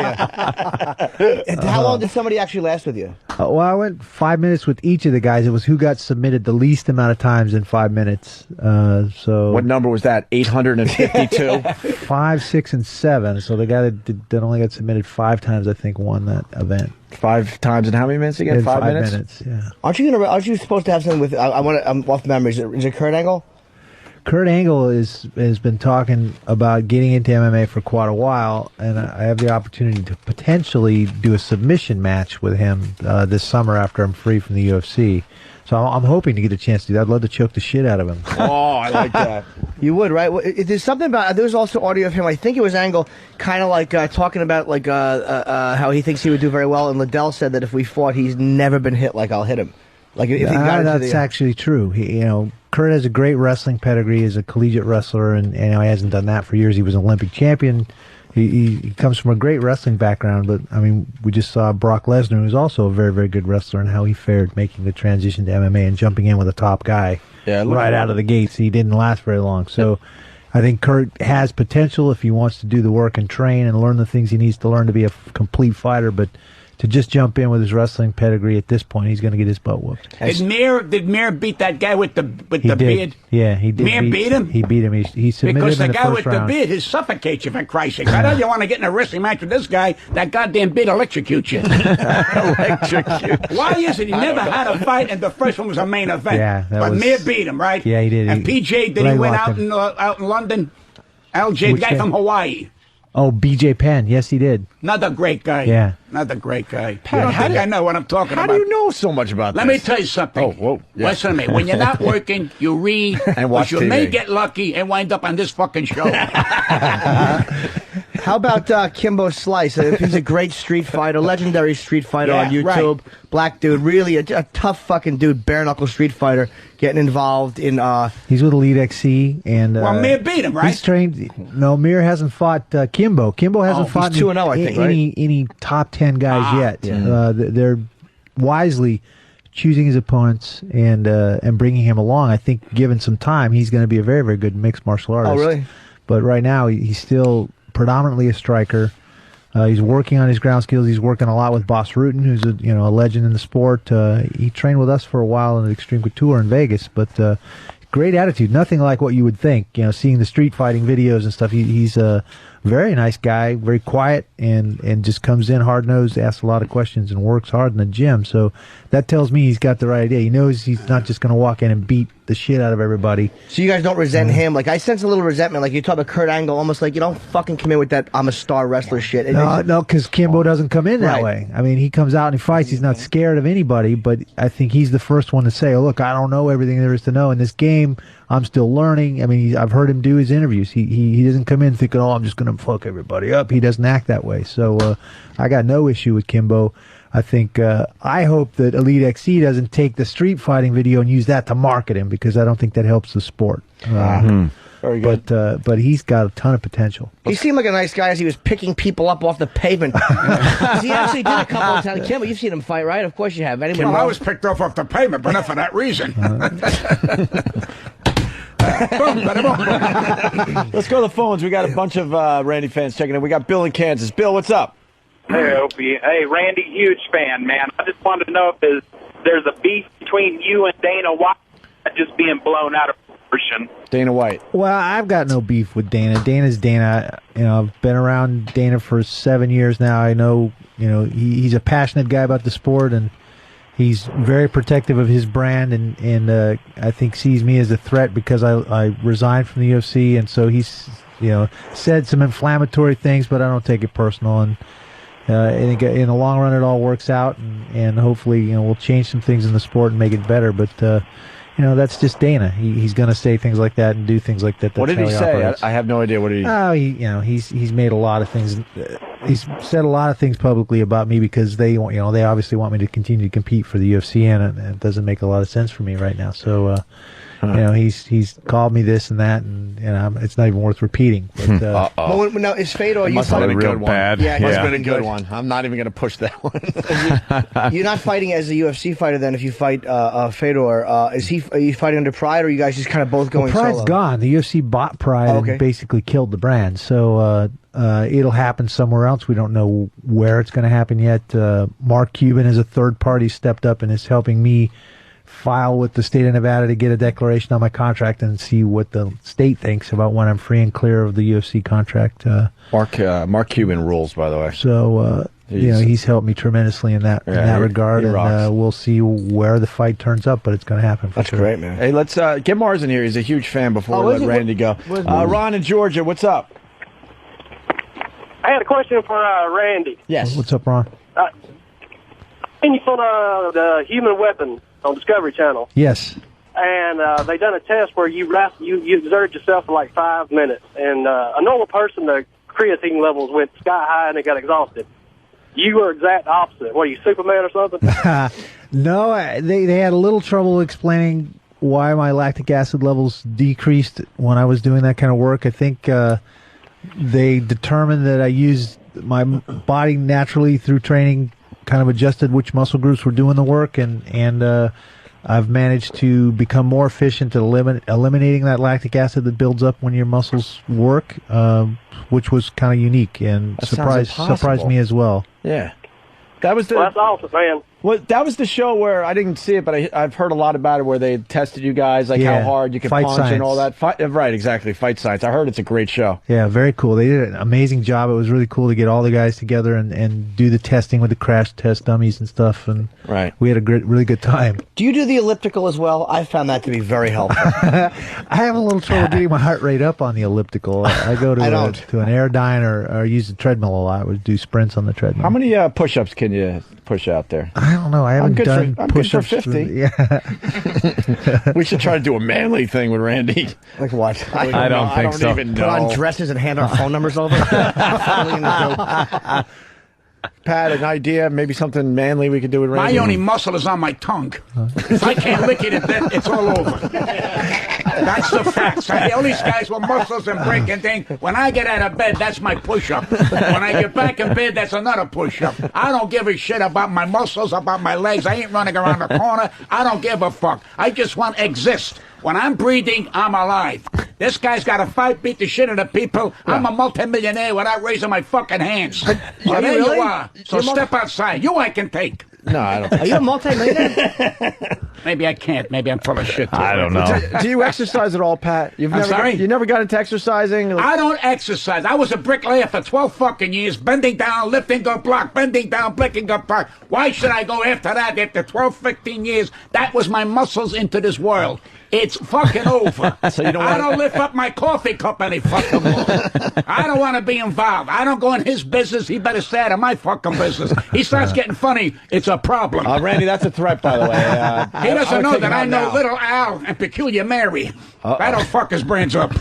you. How long did somebody actually last with you? Well, I went 5 minutes with each of the guys. It was who got submitted the least amount of times in 5 minutes. So What number was that? 852? 5, 6, and 7. So the guy that only got submitted 5 times, I think, won that event. 5 times in how many minutes again? In 5 5 minutes? Yeah. Aren't you supposed to have something with? I'm off memory. Is it Kurt Angle? Kurt Angle has been talking about getting into MMA for quite a while, and I have the opportunity to potentially do a submission match with him this summer after I'm free from the UFC. So I'm hoping to get a chance to do that. I'd love to choke the shit out of him. Oh, I like that. You would, right? Well, there's something about. There was also audio of him. I think it was Angle, kind of like talking about how he thinks he would do very well. And Liddell said that if we fought, he's never been hit like I'll hit him. Like if he got into that's actually true. Kurt has a great wrestling pedigree as a collegiate wrestler, and he hasn't done that for years. He was an Olympic champion. He comes from a great wrestling background, but I mean, we just saw Brock Lesnar, who's also a very, very good wrestler, and how he fared making the transition to MMA and jumping in with a top guy right out of the gates. He didn't last very long, so I think Kurt has potential if he wants to do the work and train and learn the things he needs to learn to be a complete fighter, but to just jump in with his wrestling pedigree at this point, he's going to get his butt whooped. Did Mir beat that guy with the He did. beard? Yeah, he did. Mir beat him? He beat him. He submitted Because him the in the guy first with round. the beard, he suffocates you, for Christ's sake. I know you want to get in a wrestling match with this guy, that goddamn beard electrocutes you. Electrocute. Why is it he never had a fight and the first one was a main event? Yeah, that but was- Mir beat him, right? Yeah, he did. And PJ, did Leg he win locked out him. out in London? LJ, Which the guy guy? from Hawaii. Oh, BJ Penn. Yes, he did. Another great guy. Yeah. Another great guy. Pat, I don't how think do- I know what I'm talking How about. do you know so much about Let this? me tell you something. Oh, whoa. Yeah. Listen to me. When you're not working, you read, And watch but you may TV. get lucky and wind up on this fucking show. How about Kimbo Slice? He's a great street fighter, legendary street fighter on YouTube. Right. Black dude, really a tough fucking dude, bare knuckle street fighter, getting involved in. He's with Elite XC, and Mir beat him, right? He's trained. No, Mir hasn't fought Kimbo. Kimbo hasn't fought he's 2-0, I think, right? any top 10 guys yet. Yeah. They're wisely choosing his opponents and bringing him along. I think, given some time, he's going to be a very, very good mixed martial artist. Oh, really? But right now, he's still predominantly a striker. He's working on his ground skills. He's working a lot with Boss Rutan, who's a legend in the sport. He trained with us for a while in the Extreme Couture in Vegas, but great attitude. Nothing like what you would think. Seeing the street fighting videos and stuff. He's a very nice guy, very quiet, and just comes in hard nosed, asks a lot of questions, and works hard in the gym. So that tells me he's got the right idea. He knows he's not just going to walk in and beat the shit out of everybody. So you guys don't resent him? Like, I sense a little resentment. Like, you talk about Kurt Angle, almost like you don't fucking come in with that I'm a star wrestler shit. No, because Kimbo doesn't come in that way. I mean, he comes out and he fights. He's not scared of anybody, but I think he's the first one to say, oh, look, I don't know everything there is to know in this game. I'm still learning. I mean, I've heard him do his interviews. He doesn't come in thinking, oh, I'm just going to fuck everybody up. He doesn't act that way. So I got no issue with Kimbo. I think I hope that Elite XC doesn't take the street fighting video and use that to market him, because I don't think that helps the sport. Very good. But he's got a ton of potential. He seemed like a nice guy as he was picking people up off the pavement. He actually did a couple of times. Kimbo, you've seen him fight, right? Of course you have. Well, I was picked off the pavement, but not for that reason. Let's go to the phones. We got a bunch of Randy fans checking in. We got Bill in Kansas. Bill, what's up? Hey, Opie. Hey, Randy, huge fan, man. I just wanted to know if there's a beef between you and Dana White, just being blown out of proportion. Dana White. Well, I've got no beef with Dana. Dana's Dana. I've been around Dana for 7 years now. I know, he's a passionate guy about the sport, and he's very protective of his brand, and I think sees me as a threat because I resigned from the UFC, and so he's said some inflammatory things, but I don't take it personal, and in the long run it all works out, and hopefully we'll change some things in the sport and make it better. But that's just Dana. He's going to say things like that and do things like that. That's what did he say? I have no idea. What did he? Oh, he's made a lot of things. He's said a lot of things publicly about me because they obviously want me to continue to compete for the UFC, and it doesn't make a lot of sense for me right now. So he's called me this and that, and it's not even worth repeating. But, well, now is Fedor? You must have been a good one. Yeah, must have been a good one. I'm not even going to push that one. You're not fighting as a UFC fighter then. If you fight Fedor, are you fighting under Pride, or are you guys just kind of both going? Pride's solo? gone. The UFC bought Pride and basically killed the brand. So it'll happen somewhere else. We don't know where it's going to happen yet. Mark Cuban, as a third party, stepped up and is helping me file with the state of Nevada to get a declaration on my contract and see what the state thinks about when I'm free and clear of the UFC contract. Mark Cuban rules, by the way. So he's helped me tremendously in that regard, and we'll see where the fight turns up, but it's going to happen. That's great, man. Hey, let's get Mars in here. He's a huge fan. Before we let Randy go, Ron in Georgia, what's up? I had a question for Randy. Yes. What's up, Ron? You saw the Human Weapon on Discovery Channel. Yes. And they done a test where you exerted yourself for like 5 minutes, and a normal person, the creatine levels went sky high and they got exhausted. You were exact opposite. What, are you Superman or something? No, they had a little trouble explaining why my lactic acid levels decreased when I was doing that kind of work. I think they determined that I used my body naturally through training, kind of adjusted which muscle groups were doing the work, and I've managed to become more efficient at eliminating that lactic acid that builds up when your muscles work, which was kind of unique and surprised me as well. Yeah. That was that's awesome, man. Well, that was the show where I didn't see it, but I've heard a lot about it, where they tested you guys, like how hard you could punch science. And all that. Right, exactly. Fight Science. I heard it's a great show. Yeah, very cool. They did an amazing job. It was really cool to get all the guys together and do the testing with the crash test dummies and stuff. And we had a really good time. Do you do the elliptical as well? I found that to be very helpful. I have a little trouble getting my heart rate up on the elliptical. I go to an Airdyne or use the treadmill a lot. I would do sprints on the treadmill. How many push-ups can you push out there? I don't know. I haven't good done I'm good for push-ups. 50. Yeah. We should try to do a manly thing with Randy. Like what? I don't think so. Even Put know. on dresses and hand our phone numbers over. Pat, an idea, maybe something manly we could do with Randy. My only muscle is on my tongue. If I can't lick it, it's all over. That's the facts. All these guys with muscles and breaking things. When I get out of bed, that's my push-up. When I get back in bed, that's another push-up. I don't give a shit about my muscles, about my legs. I ain't running around the corner. I don't give a fuck. I just want to exist. When I'm breathing, I'm alive. This guy's got to fight, beat the shit out of people. Yeah. I'm a multimillionaire without raising my fucking hands. So there really? you are. So step outside. You I can take. No, I don't think Are you a multimillionaire? Maybe I can't. Maybe I'm full of shit. I don't know. Do you exercise at all, Pat? I'm sorry? You never got into exercising? I don't exercise. I was a bricklayer for 12 fucking years, bending down, lifting a block, bending down, flicking a block. Why should I go after that? After 12, 15 years, that was my muscles into this world. It's fucking over. So you don't I don't lift up my coffee cup any fucking more. I don't want to be involved. I don't go in his business. He better stay out of my fucking business. He starts getting funny, it's a problem. Randy, that's a threat, by the way. He doesn't know that I know Little Al and Peculiar Mary. That'll fuck his brains up.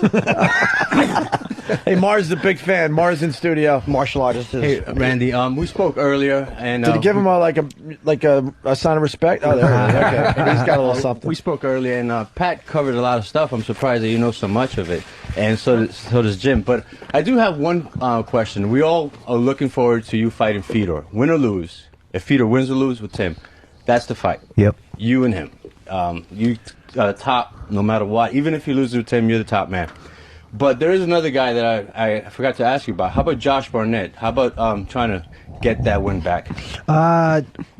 Hey, Mars is a big fan. Mars in studio. Martial artist. Hey, Randy, we spoke earlier, and did he give him a sign of respect? Oh, there it is. Okay. He's got a little something. We spoke earlier, and Pat covered a lot of stuff. I'm surprised that you know so much of it, and so does Jim. But I do have one question. We all are looking forward to you fighting Fedor, win or lose. If Fedor wins or loses with Tim, that's the fight. Yep. You and him. You top no matter what. Even if you lose with Tim, you're the top man. But there is another guy that I forgot to ask you about. How about Josh Barnett? How about trying to get that win back?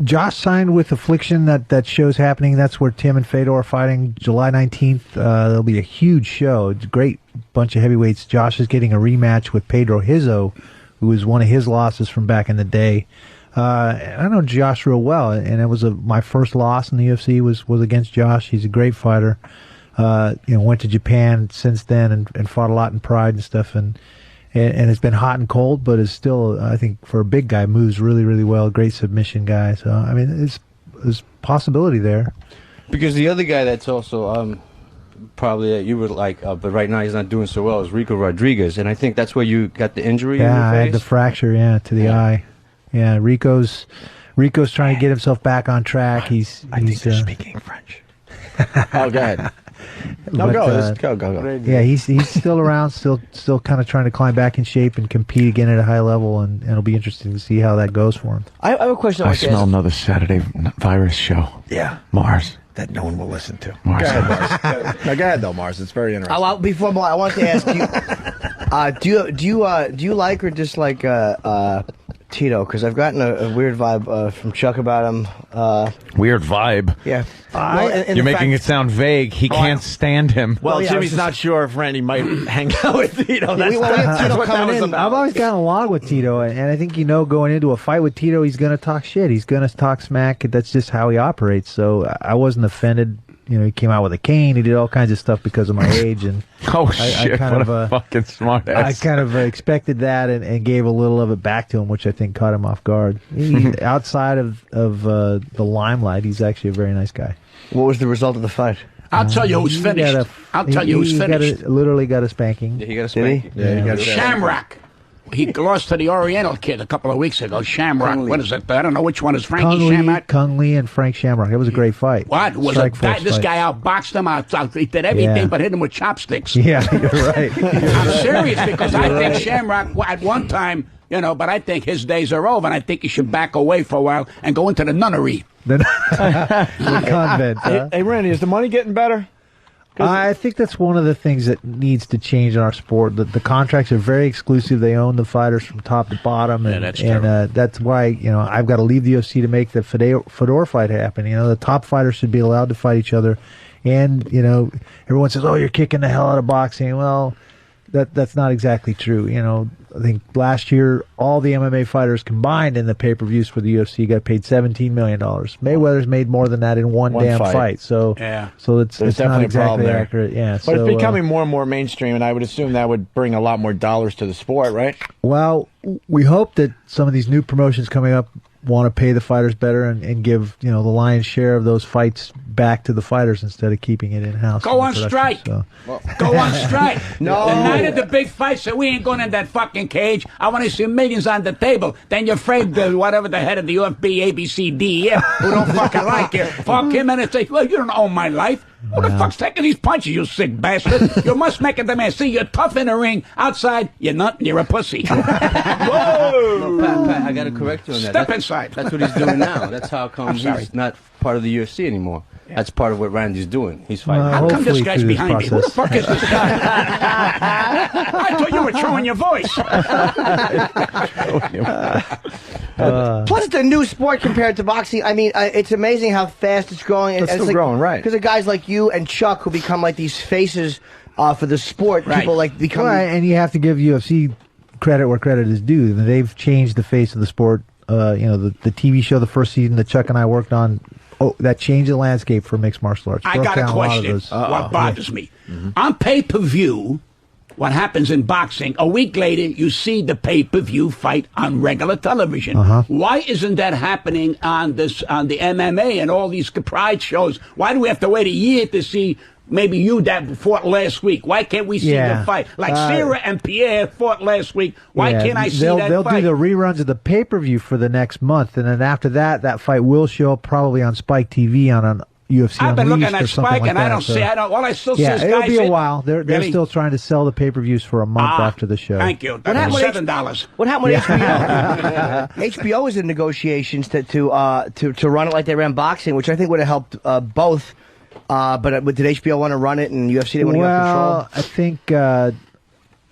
Josh signed with Affliction. That show's happening. That's where Tim and Fedor are fighting July 19th. There'll be a huge show. It's a great bunch of heavyweights. Josh is getting a rematch with Pedro Hizzo, who was one of his losses from back in the day. I know Josh real well, and it was my first loss in the UFC was against Josh. He's a great fighter. Went to Japan since then and fought a lot in Pride and stuff, and it's been hot and cold, but is still, I think, for a big guy, moves really, really well. Great submission guy. So I mean, there's possibility there. Because the other guy that's also probably that you would like, but right now he's not doing so well, is Rico Rodriguez, and I think that's where you got the injury. Yeah, in your I face. had the fracture. To the eye. Yeah, Rico's trying to get himself back on track. I think they're speaking French. Oh, go ahead. No, go. Yeah, he's still around, still kind of trying to climb back in shape and compete again at a high level, and it'll be interesting to see how that goes for him. I have a question. I smell another Saturday virus show. Yeah, Mars. That no one will listen to. Mars. Go ahead, Mars. No, go ahead though, Mars. It's very interesting. Before I wanted to ask you, do you like or dislike Tito? Because I've gotten a weird vibe from Chuck about him. Weird vibe. Yeah. You're making it sound vague. He can't stand him. Well, Jimmy's not sure if Randy might hang out with Tito. I've always gotten along with Tito, and I think going into a fight with Tito, he's going to talk shit. He's going to talk smack. That's just how he operates. So I wasn't offended. He came out with a cane. He did all kinds of stuff because of my age, and shit! What a fucking smart ass. I kind of expected that and gave a little of it back to him, which I think caught him off guard. Outside of the limelight, he's actually a very nice guy. What was the result of the fight? I'll tell you who's finished. Literally got a spanking. Yeah, he got a spanking. Yeah, he got Shamrock. He lost to the Oriental kid a couple of weeks ago. Shamrock. What is it? I don't know which one is Frankie Shamrock. Kung Lee and Frank Shamrock. It was a great fight. What? Was this guy outboxed him? He did everything but hit him with chopsticks. Yeah, you're right. I'm serious because I think Shamrock, at one time, but I think his days are over, and I think he should back away for a while and go into the nunnery. The convent. Hey, Randy, is the money getting better? I think that's one of the things that needs to change in our sport. The contracts are very exclusive. They own the fighters from top to bottom, and that's why I've got to leave the UFC to make the Fedor fight happen. The top fighters should be allowed to fight each other, and everyone says, "Oh, you're kicking the hell out of boxing." Well, that's not exactly true. I think last year all the MMA fighters combined in the pay-per-views for the UFC got paid $17 million. Mayweather's made more than that in one damn fight. So it's not exactly accurate. Yeah, but it's becoming more and more mainstream, and I would assume that would bring a lot more dollars to the sport, right? Well, we hope that some of these new promotions coming up want to pay the fighters better and give the lion's share of those fights back to the fighters instead of keeping it in house. Go on strike. So. Go on strike. No. The night of the big fight, so we ain't going in that fucking cage. I want to see millions on the table. Then you're afraid whatever the head of the UFC, ABCDEF, who don't fucking like you, fuck him and say, well, you don't own my life. Who the fuck's taking these punches, you sick bastard? You must make it the man. See, you're tough in the ring. Outside, you're not. You're a pussy. Whoa! No, Pat, I got to correct you on that. Step inside. That's what he's doing now. That's how come he's not part of the UFC anymore. Yeah. That's part of what Randy's doing. He's fighting. How come this guy's behind me? Who the fuck is this guy? I thought you were throwing your voice. Plus, it's a new sport compared to boxing. I mean, it's amazing how fast it's growing. It's still growing, right? Because of guys like you and Chuck who become like these faces for the sport. Right. People like become. Right, and you have to give UFC credit where credit is due. They've changed the face of the sport. The TV show, the first season that Chuck and I worked on, that changed the landscape for mixed martial arts. I got a question. What bothers me. On pay-per-view, what happens in boxing, a week later, you see the pay-per-view fight on regular television. Why isn't that happening on the MMA and all these pride shows? Why do we have to wait a year to see maybe you that fought last week? Why can't we see the fight? Like Sarah and Pierre fought last week. Why can't I see that fight? They'll do the reruns of the pay-per-view for the next month, and then after that fight will show up probably on Spike TV on UFC I've been Unleashed looking at or something Spike, like and that, I don't see. All I still see is it'll guys. be a while. They're still trying to sell the pay-per-views for a month after the show. Thank you. That's $7. What happened with HBO? HBO is in negotiations to run it like they ran boxing, which I think would have helped both. But did HBO want to run it and UFC didn't want to get control? I think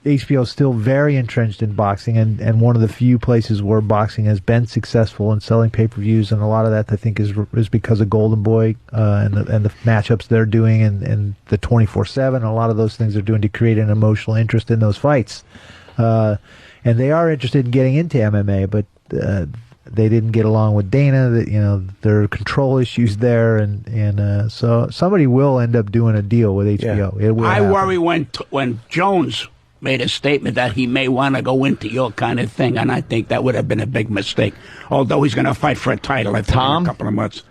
HBO is still very entrenched in boxing, and one of the few places where boxing has been successful in selling pay-per-views, and a lot of that I think is because of Golden Boy and the matchups they're doing and the 24/7, and a lot of those things they're doing to create an emotional interest in those fights. And they are interested in getting into MMA, but they didn't get along with Dana. There are control issues there, and so somebody will end up doing a deal with HBO. Yeah. It will. I happen. worry when Jones made a statement that he may want to go into your kind of thing, and I think that would have been a big mistake. Although he's going to fight for a title, I think, in a couple of months.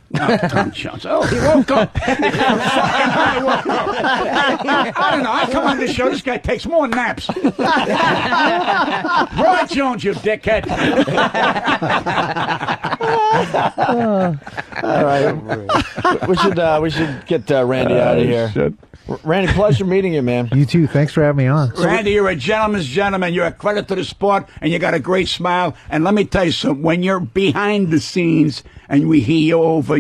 No, Tom Jones. Oh, he woke up. I don't know. I come on this show. This guy takes more naps. Roy Jones, you dickhead. All right, we should get Randy out of here. Randy, pleasure meeting you, man. You too. Thanks for having me on. Randy, you're a gentleman's gentleman. You're a credit to the sport, and you got a great smile. And let me tell you something. When you're behind the scenes and we hear you over,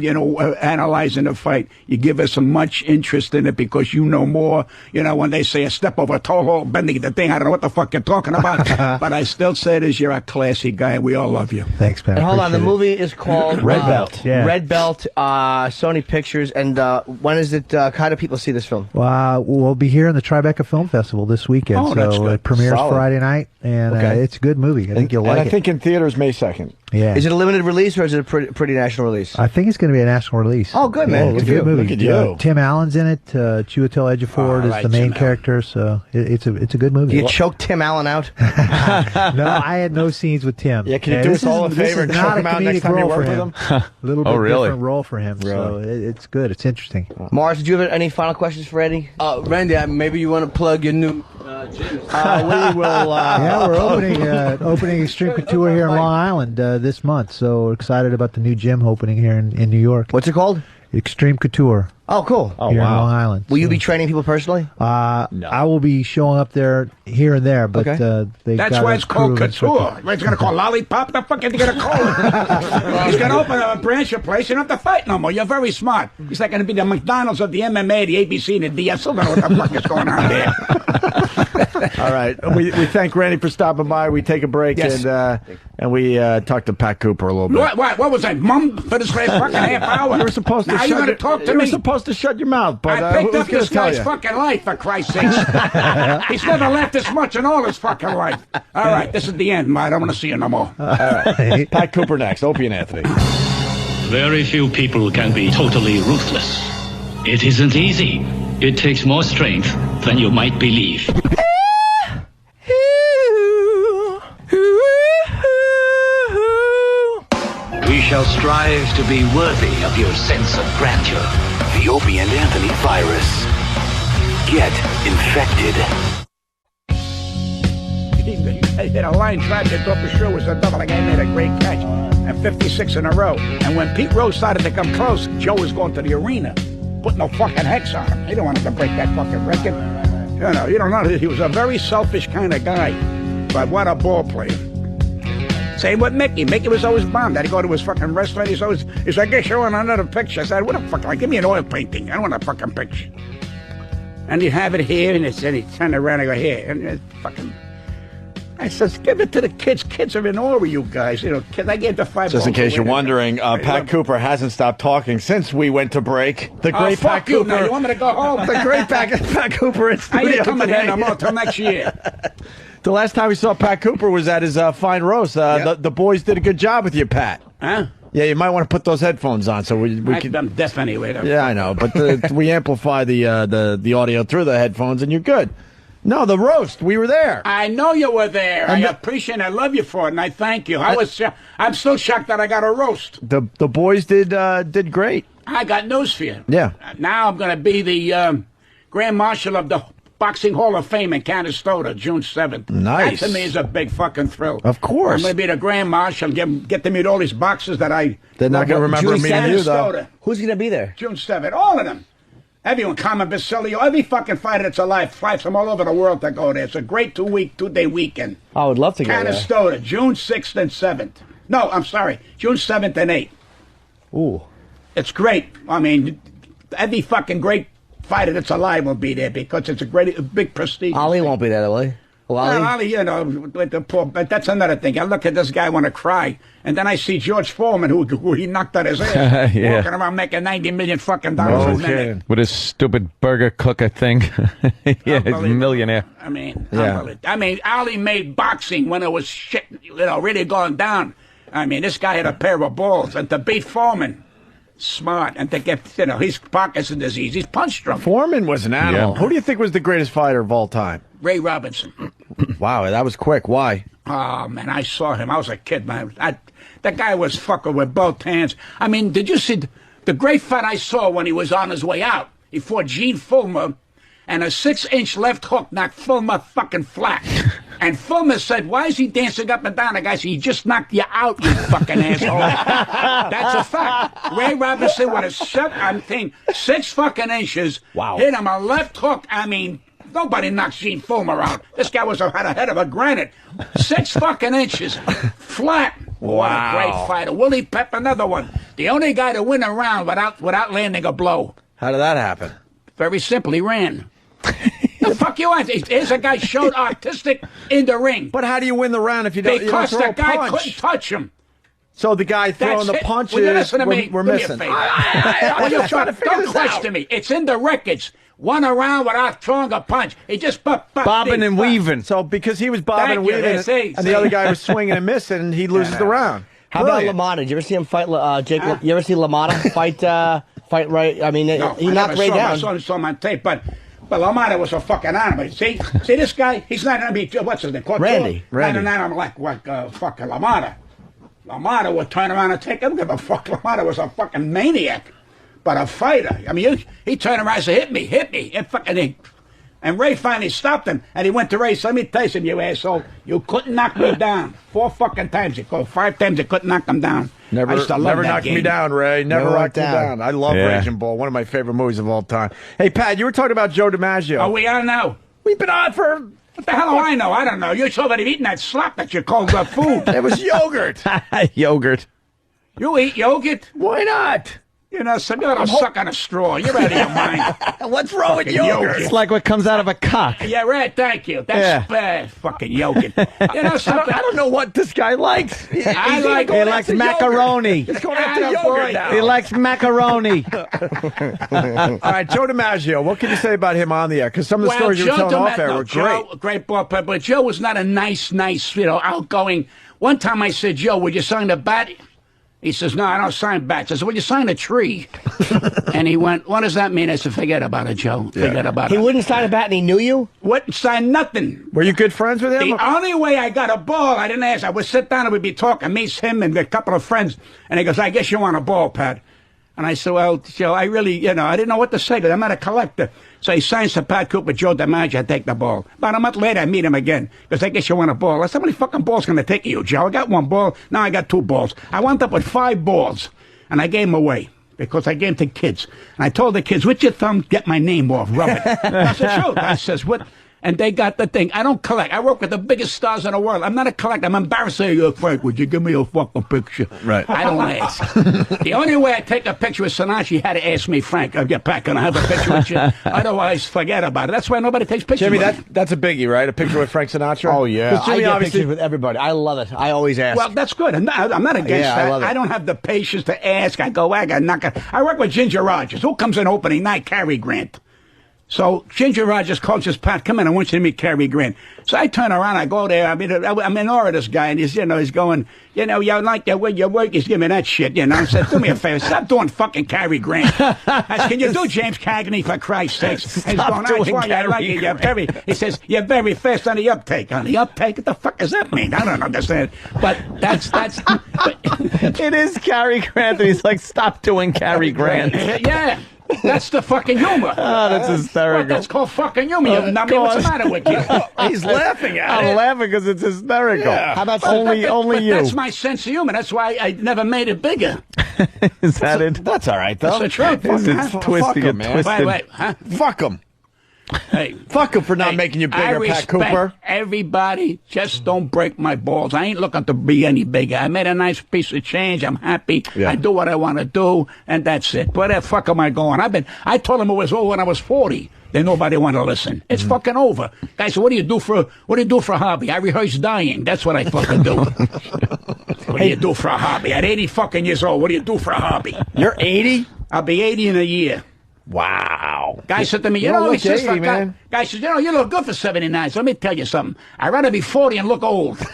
analyzing the fight, you give us much interest in it because you know more. When they say a step over a toe hole, bending the thing, I don't know what the fuck you're talking about. But I still say this, you're a classy guy, and we all love you. Thanks, man. And hold on, the movie is called Red Belt. Yeah. Red Belt, Sony Pictures. And when is it? How do people see this film? We'll be here in the Tribeca Film Festival this weekend. Oh, that's so good. it premieres Solid. Friday night, and it's a good movie. I think you'll like and it. I think in theaters May 2nd. Yeah. Is it a limited release or is it a pretty national release? I think it's going to be a national release. Oh, good, man. It's a Look good movie. Look at you. Tim Allen's in it. Chiwetel Ejiofor is the main character, so it's a good movie. You choked Tim Allen out? No, I had no scenes with Tim. Yeah, can you do us all a favor and choke him out next time you work with him? A little bit different role for him. So it's good. It's interesting. Mars, did you have any final questions for Eddie? Randy, maybe you want to plug your new gym. We will. We're opening Extreme Couture here in Long Island this month. So we're excited about the new gym opening here in New York. What's it called? Extreme Couture. Oh, cool. Here in Long Island. Will you be training people personally? No. I will be showing up there here and there, but That's why it's called Couture. He's going to call Lollipop? The fuck is he going to call it? He's going to open a branch of place. You don't have to fight no more. You're very smart. He's like going to be the McDonald's of the MMA, the ABC, and the D. I still don't know what the fuck is going on there. All right. We thank Randy for stopping by. We take a break and we talk to Pat Cooper a little bit. What was I, mum, for this last fucking half hour? You were supposed to now you're going to talk to you me? were supposed to shut your mouth, but I picked who's up gonna this tell guy's you? fucking life, for Christ's sakes. He's never laughed this much in all his fucking life. All right, this is the end, Mike. I don't want to see you no more. All right. Pat Cooper next. Opie and Anthony. Very few people can be totally ruthless. It isn't easy. It takes more strength than you might believe. shall strive to be worthy of your sense of grandeur. The Opie and Anthony virus. Get infected. He hit a line drive that Dope sure was a double. The guy made a great catch. And 56 in a row. And when Pete Rose started to come close, Joe was going to the arena. Put no fucking hex on him. He didn't want him to break that fucking record. You don't know. He was a very selfish kind of guy. But what a ball player. Same with Mickey. Mickey was always bummed. I'd go to his fucking restaurant. He's like, I guess you want another picture. I said, what the fuck? Like, give me an oil painting. I don't want a fucking picture. And he'd have it here, and he'd turn around and go, here. And it's fucking... I says, give it to the kids. Kids are in awe of you guys. You know, kids, I gave the $5. Just in case you're wondering, Pat Cooper hasn't stopped talking since we went to break. The great Pat Cooper. Now. You want me to go home? The great Pat Cooper in studio I ain't coming today. in no more until next year. The last time we saw Pat Cooper was at his fine roast. The boys did a good job with you, Pat. Huh? Yeah, you might want to put those headphones on so we can. I'm deaf anyway. Yeah, I know, but we amplify the audio through the headphones, and you're good. No, the roast. We were there. I know you were there. I appreciate it. I love you for it, and I thank you. I'm so shocked that I got a roast. The boys did great. I got news for you. Yeah. Now I'm going to be the Grand Marshal of the Boxing Hall of Fame in Canastota, June 7th. Nice. That to me is a big fucking thrill. Of course. I'm going to be the Grand Marshal, get to meet all these boxers that I... They're not going to remember meeting you, though. Who's going to be there? June 7th. All of them. Everyone, Carmen Basilio, every fucking fighter that's alive flies from all over the world to go there. It's a great two-day weekend. I would love to go there. Canastota, June 6th and 7th. No, I'm sorry, June 7th and 8th. Ooh. It's great. I mean, every fucking great fighter that's alive will be there because it's a big prestige. Ali won't be there, will he? Well, Ali, you know, with the poor, but that's another thing. I look at this guy, I want to cry, and then I see George Foreman, who he knocked out his ass, Yeah. walking around making $90 million fucking dollars a minute. With his stupid burger cooker thing. Yeah, he's a millionaire. I mean, Yeah. Ali made boxing when it was shit, really going down. I mean, this guy had a pair of balls, and to beat Foreman, smart, and to get, he's Parkinson disease, he's punch drunk. Foreman was an animal. Yeah. Who do you think was the greatest fighter of all time? Ray Robinson. Wow, that was quick. Why? Oh, man, I saw him. I was a kid, man. That guy was fucking with both hands. I mean, did you see the great fight I saw when he was on his way out? He fought Gene Fulmer, and a 6-inch left hook knocked Fulmer fucking flat. And Fulmer said, why is he dancing up and down? The guy said, he just knocked you out, you fucking asshole. That's a fact. Ray Robinson with a 6 fucking inches, hit him a left hook. I mean, nobody knocks Gene Fulmer out. This guy had a head of a granite. 6 fucking inches. Flat. Wow. What a great fighter. Willie Pep, another one. The only guy to win a round without landing a blow. How did that happen? Very simple. He ran. The fuck you want? Here's a guy showed artistic in the ring. But how do you win the round if you don't Because throw the a guy punch? couldn't touch him. So the guy throwing the punches, Will you listen to me? we're Do me a missing. favor. I'm just trying to figure Don't this question out. me. It's in the records. Won a round without throwing a punch. He just Bobbing and weaving. So because he was bobbing and weaving, and the other guy was swinging and missing, and he loses the round. How about LaMotta? Did you ever see him fight, Jake? You ever see LaMotta fight right? I mean, No, he I knocked never Ray saw him. down. I saw him on tape, but LaMotta was a fucking animal. See this guy? He's not going to be, what's his name? Randy. Not an animal like fucking LaMotta. LaMotta would turn around and take him. Give a fuck. LaMotta was a fucking maniac, but a fighter. I mean, he turned around and said, hit me. And Ray finally stopped him, and he went to Ray. So let me tell you something, you asshole. You couldn't knock me down. 4 fucking times. You called 5 times. You couldn't knock him down. Never knocked me down, Ray. Never knocked me down. I love Raging Bull. One of my favorite movies of all time. Hey, Pat, you were talking about Joe DiMaggio. Are we on now? We've been on for... What the hell do I know? I don't know. You're somebody eating that slop that you called food. It was yogurt. Yogurt. You eat yogurt? Why not? You know, some little suck on a straw. You're out of your mind. What's wrong with yogurt? It's like what comes out of a cock. Yeah, right. Thank you. That's bad. Fucking yogurt. You know something? I don't know what this guy likes. He likes macaroni. He's going after yogurt now. He likes macaroni. All right, Joe DiMaggio. What can you say about him on the air? Because some of the stories you were telling off air were great. Great ball player, but Joe was not a nice, outgoing. One time I said, Joe, would you sign the bat? He says, no, I don't sign bats. I said, well, you sign a tree. And he went, what does that mean? I said, forget about it, Joe. Forget about it. He wouldn't sign a bat and he knew you? Wouldn't sign nothing. Were you good friends with him? The only way I got a ball, I didn't ask. I would sit down and we'd be talking, me, him, and a couple of friends. And he goes, I guess you want a ball, Pat. And I said, well, Joe, I really, I didn't know what to say because I'm not a collector. So he signs to Pat Cooper, Joe DiMaggio, I take the ball. About a month later, I meet him again. Because I guess you want a ball. I said, how many fucking balls can I take you, Joe? I got one ball. Now I got 2 balls. I wound up with 5 balls. And I gave them away. Because I gave them to kids. And I told the kids, with your thumb, get my name off, rub it. That's the truth. I says, what? And they got the thing. I don't collect. I work with the biggest stars in the world. I'm not a collector. I'm embarrassed to say, Frank, would you give me a fucking picture? Right. I don't ask. The only way I take a picture with Sinatra, you had to ask me, Frank, I'll get back and I have a picture with you. Otherwise, forget about it. That's why nobody takes pictures Jimmy, with me. that's a biggie, right? A picture with Frank Sinatra? Oh, yeah. 'Cause Jimmy I get obviously pictures with everybody. I love it. I always ask. Well, that's good. I'm not against Yeah, I that. love it. I don't have the patience to ask. I go, I got knock it. I work with Ginger Rogers. Who comes in opening night? Cary Grant. So Ginger Rogers coaches Pat, come in, I want you to meet Cary Grant. So I turn around, I go there, I'm in awe of this guy, and he's going, you like the way your work is giving me that shit, I said, do me a favor, stop doing fucking Cary Grant. I said, can you do James Cagney, for Christ's sakes? And he's going, that's why I like it. You're very, he says, you're very fast on the uptake. On the uptake? What the fuck does that mean? I don't understand. But that's It is Cary Grant, and he's like, stop doing Cary Grant. Yeah. That's the fucking humor. Oh, that's hysterical. What, that's called fucking humor. What's the matter with you? He's laughing at it. I'm laughing because it's hysterical. Yeah. How about only you? That's my sense of humor. That's why I never made it bigger. Is that it? That's all right, though. That's the truth. It's twisting it, man. twisted. Wait, huh? Fuck him. Hey, fuck him for not making you bigger, I Pat respect Cooper. everybody. Just don't break my balls. I ain't looking to be any bigger. I made a nice piece of change. I'm happy. Yeah. I do what I want to do, and that's it. Where the fuck am I going? I told them it was over when I was 40. Then nobody wanted to listen. It's fucking over. Guys, what do you do for a hobby? I rehearse dying. That's what I fucking do. What do you do for a hobby? At 80 fucking years old, what do you do for a hobby? You're 80? I'll be 80 in a year. Wow. Guy said to me, You don't look 80, guy man. says, you look good for 79. So let me tell you something. I'd rather be 40 and look old. How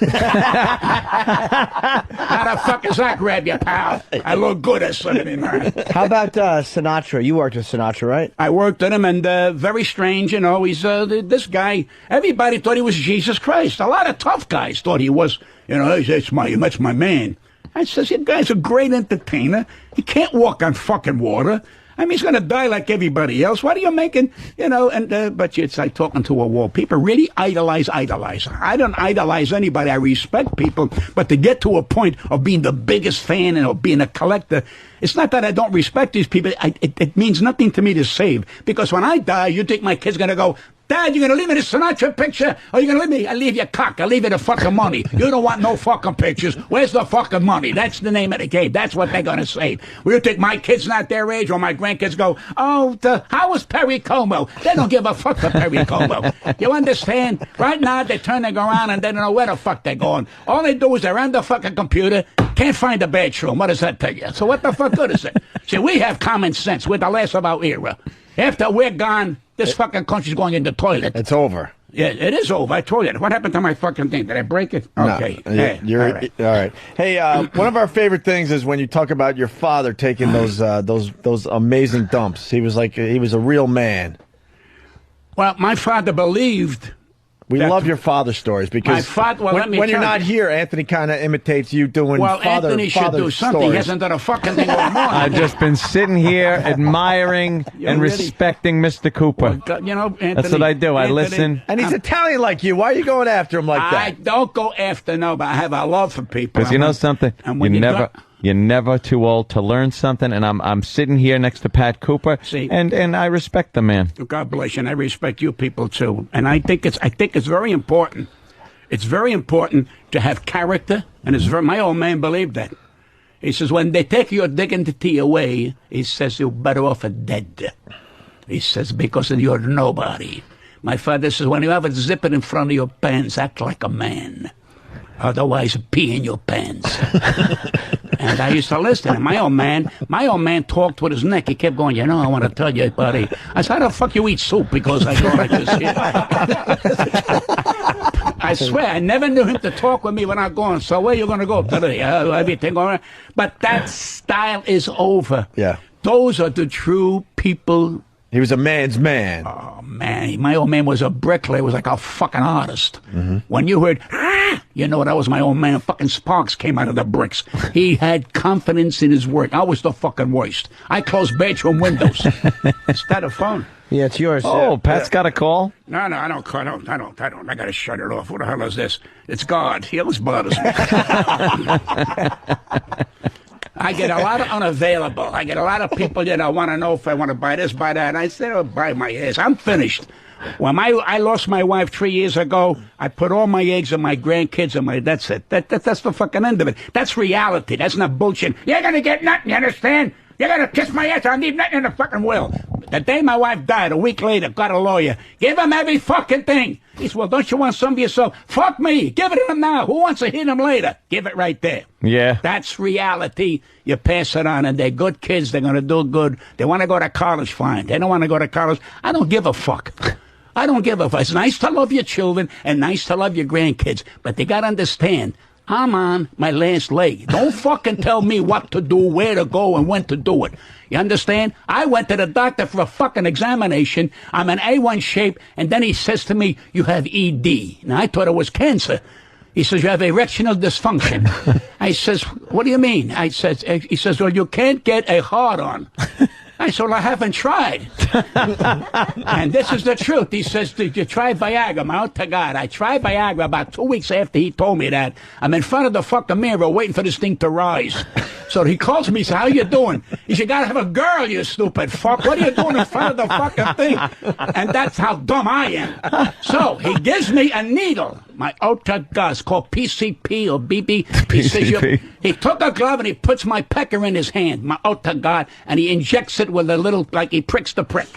the fuck does that grab you, pal? I look good at 79. How about Sinatra? You worked with Sinatra, right? I worked with him, and very strange, he's this guy, everybody thought he was Jesus Christ. A lot of tough guys thought he was, that's my man. I says, you guy's a great entertainer. He can't walk on fucking water. I mean, he's going to die like everybody else. What are you making, but it's like talking to a wall. People really idolize. I don't idolize anybody. I respect people. But to get to a point of being the biggest fan and of being a collector, it's not that I don't respect these people. It means nothing to me to save. Because when I die, you think my kid's going to go, Dad, you going to leave me the Sinatra picture? Or you going to leave me? I leave you cock. I leave you the fucking money. You don't want no fucking pictures. Where's the fucking money? That's the name of the game. That's what they're going to say. Will you think my kid's not their age or my grandkids go, how was Perry Como? They don't give a fuck for Perry Como. You understand? Right now, they're turning around and they don't know where the fuck they're going. All they do is they're on the fucking computer, can't find a bathroom. What does that tell you? So what the fuck good is it? See, we have common sense. We're the last of our era. After we're gone, this fucking country's going in the toilet. It's over. Yeah, it is over. I told you. What happened to my fucking thing? Did I break it? Okay. No, Yeah, you're all right. all right. Hey, one of our favorite things is when you talk about your father taking those amazing dumps. He was a real man. Well, my father believed. We love your father stories because when you're not here, Anthony kind of imitates you doing father Anthony should do something. stories. He hasn't done a fucking thing all morning. I've just been sitting here admiring and respecting Mr. Cooper. Anthony, that's what I do. I listen. And he's Italian like you. Why are you going after him like that? I don't go after nobody. I have a love for people. Because you know something? You're never too old to learn something, and I'm sitting here next to Pat Cooper, and I respect the man. God bless you, and I respect you people too. And I think it's very important. It's very important to have character, and my old man believed that. He says, when they take your dignity away, he says, you're better off dead. He says, because you're nobody. My father says, when you have a zipper in front of your pants, act like a man. Otherwise, pee in your pants. And I used to listen. And my old man talked with his neck. He kept going, I want to tell you, buddy. I said, how the fuck you eat soup? Because I go like this here. I swear, I never knew him to talk with me when I'm going. So where you going to go today? Everything going on? But that style is over. Yeah. Those are the true people. He was a man's man. Oh, man. My old man was a bricklayer. He was like a fucking artist. When you heard, you know, that was my old man. Fucking sparks came out of the bricks. He had confidence in his work. I was the fucking worst. I closed bedroom windows. Is that a phone? Yeah, it's yours. Oh, Pat's got a call? No, I don't. I got to shut it off. What the hell is this? It's God. He always bothers me. I get a lot of unavailable. I get a lot of people that want to know if I want to buy this, buy that. And I said, oh, buy my ass. I'm finished. When I lost my wife 3 years ago, I put all my eggs in my grandkids and that's it. That's the fucking end of it. That's reality. That's not bullshit. You're going to get nothing, you understand? You're going to kiss my ass. I need nothing in the fucking will. The day my wife died, a week later, got a lawyer. Give him every fucking thing. He said, well, don't you want some of yourself? Fuck me. Give it to him now. Who wants to hit him later? Give it right there. Yeah. That's reality. You pass it on, and they're good kids. They're going to do good. They want to go to college, fine. They don't want to go to college. I don't give a fuck. I don't give a fuck. It's nice to love your children and nice to love your grandkids, but they got to understand, I'm on my last leg. Don't fucking tell me what to do, where to go, and when to do it. You understand? I went to the doctor for a fucking examination. I'm in A1 shape, and then he says to me, you have ED. Now, I thought it was cancer. He says, you have erectional dysfunction. I says, what do you mean? He says, well, you can't get a hard-on. I said, well, I haven't tried. And this is the truth. He says, did you try Viagra? My to God, I tried Viagra about 2 weeks after he told me that. I'm in front of the fucking mirror waiting for this thing to rise. So he calls me, he says, how you doing? He said, you gotta have a girl, you stupid fuck. What are you doing in front of the fucking thing? And that's how dumb I am. So he gives me a needle, my Otagas, called PCP or BB. He says, he took a glove and he puts my pecker in his hand, my Otagard, and he injects it with a little, like he pricks the prick.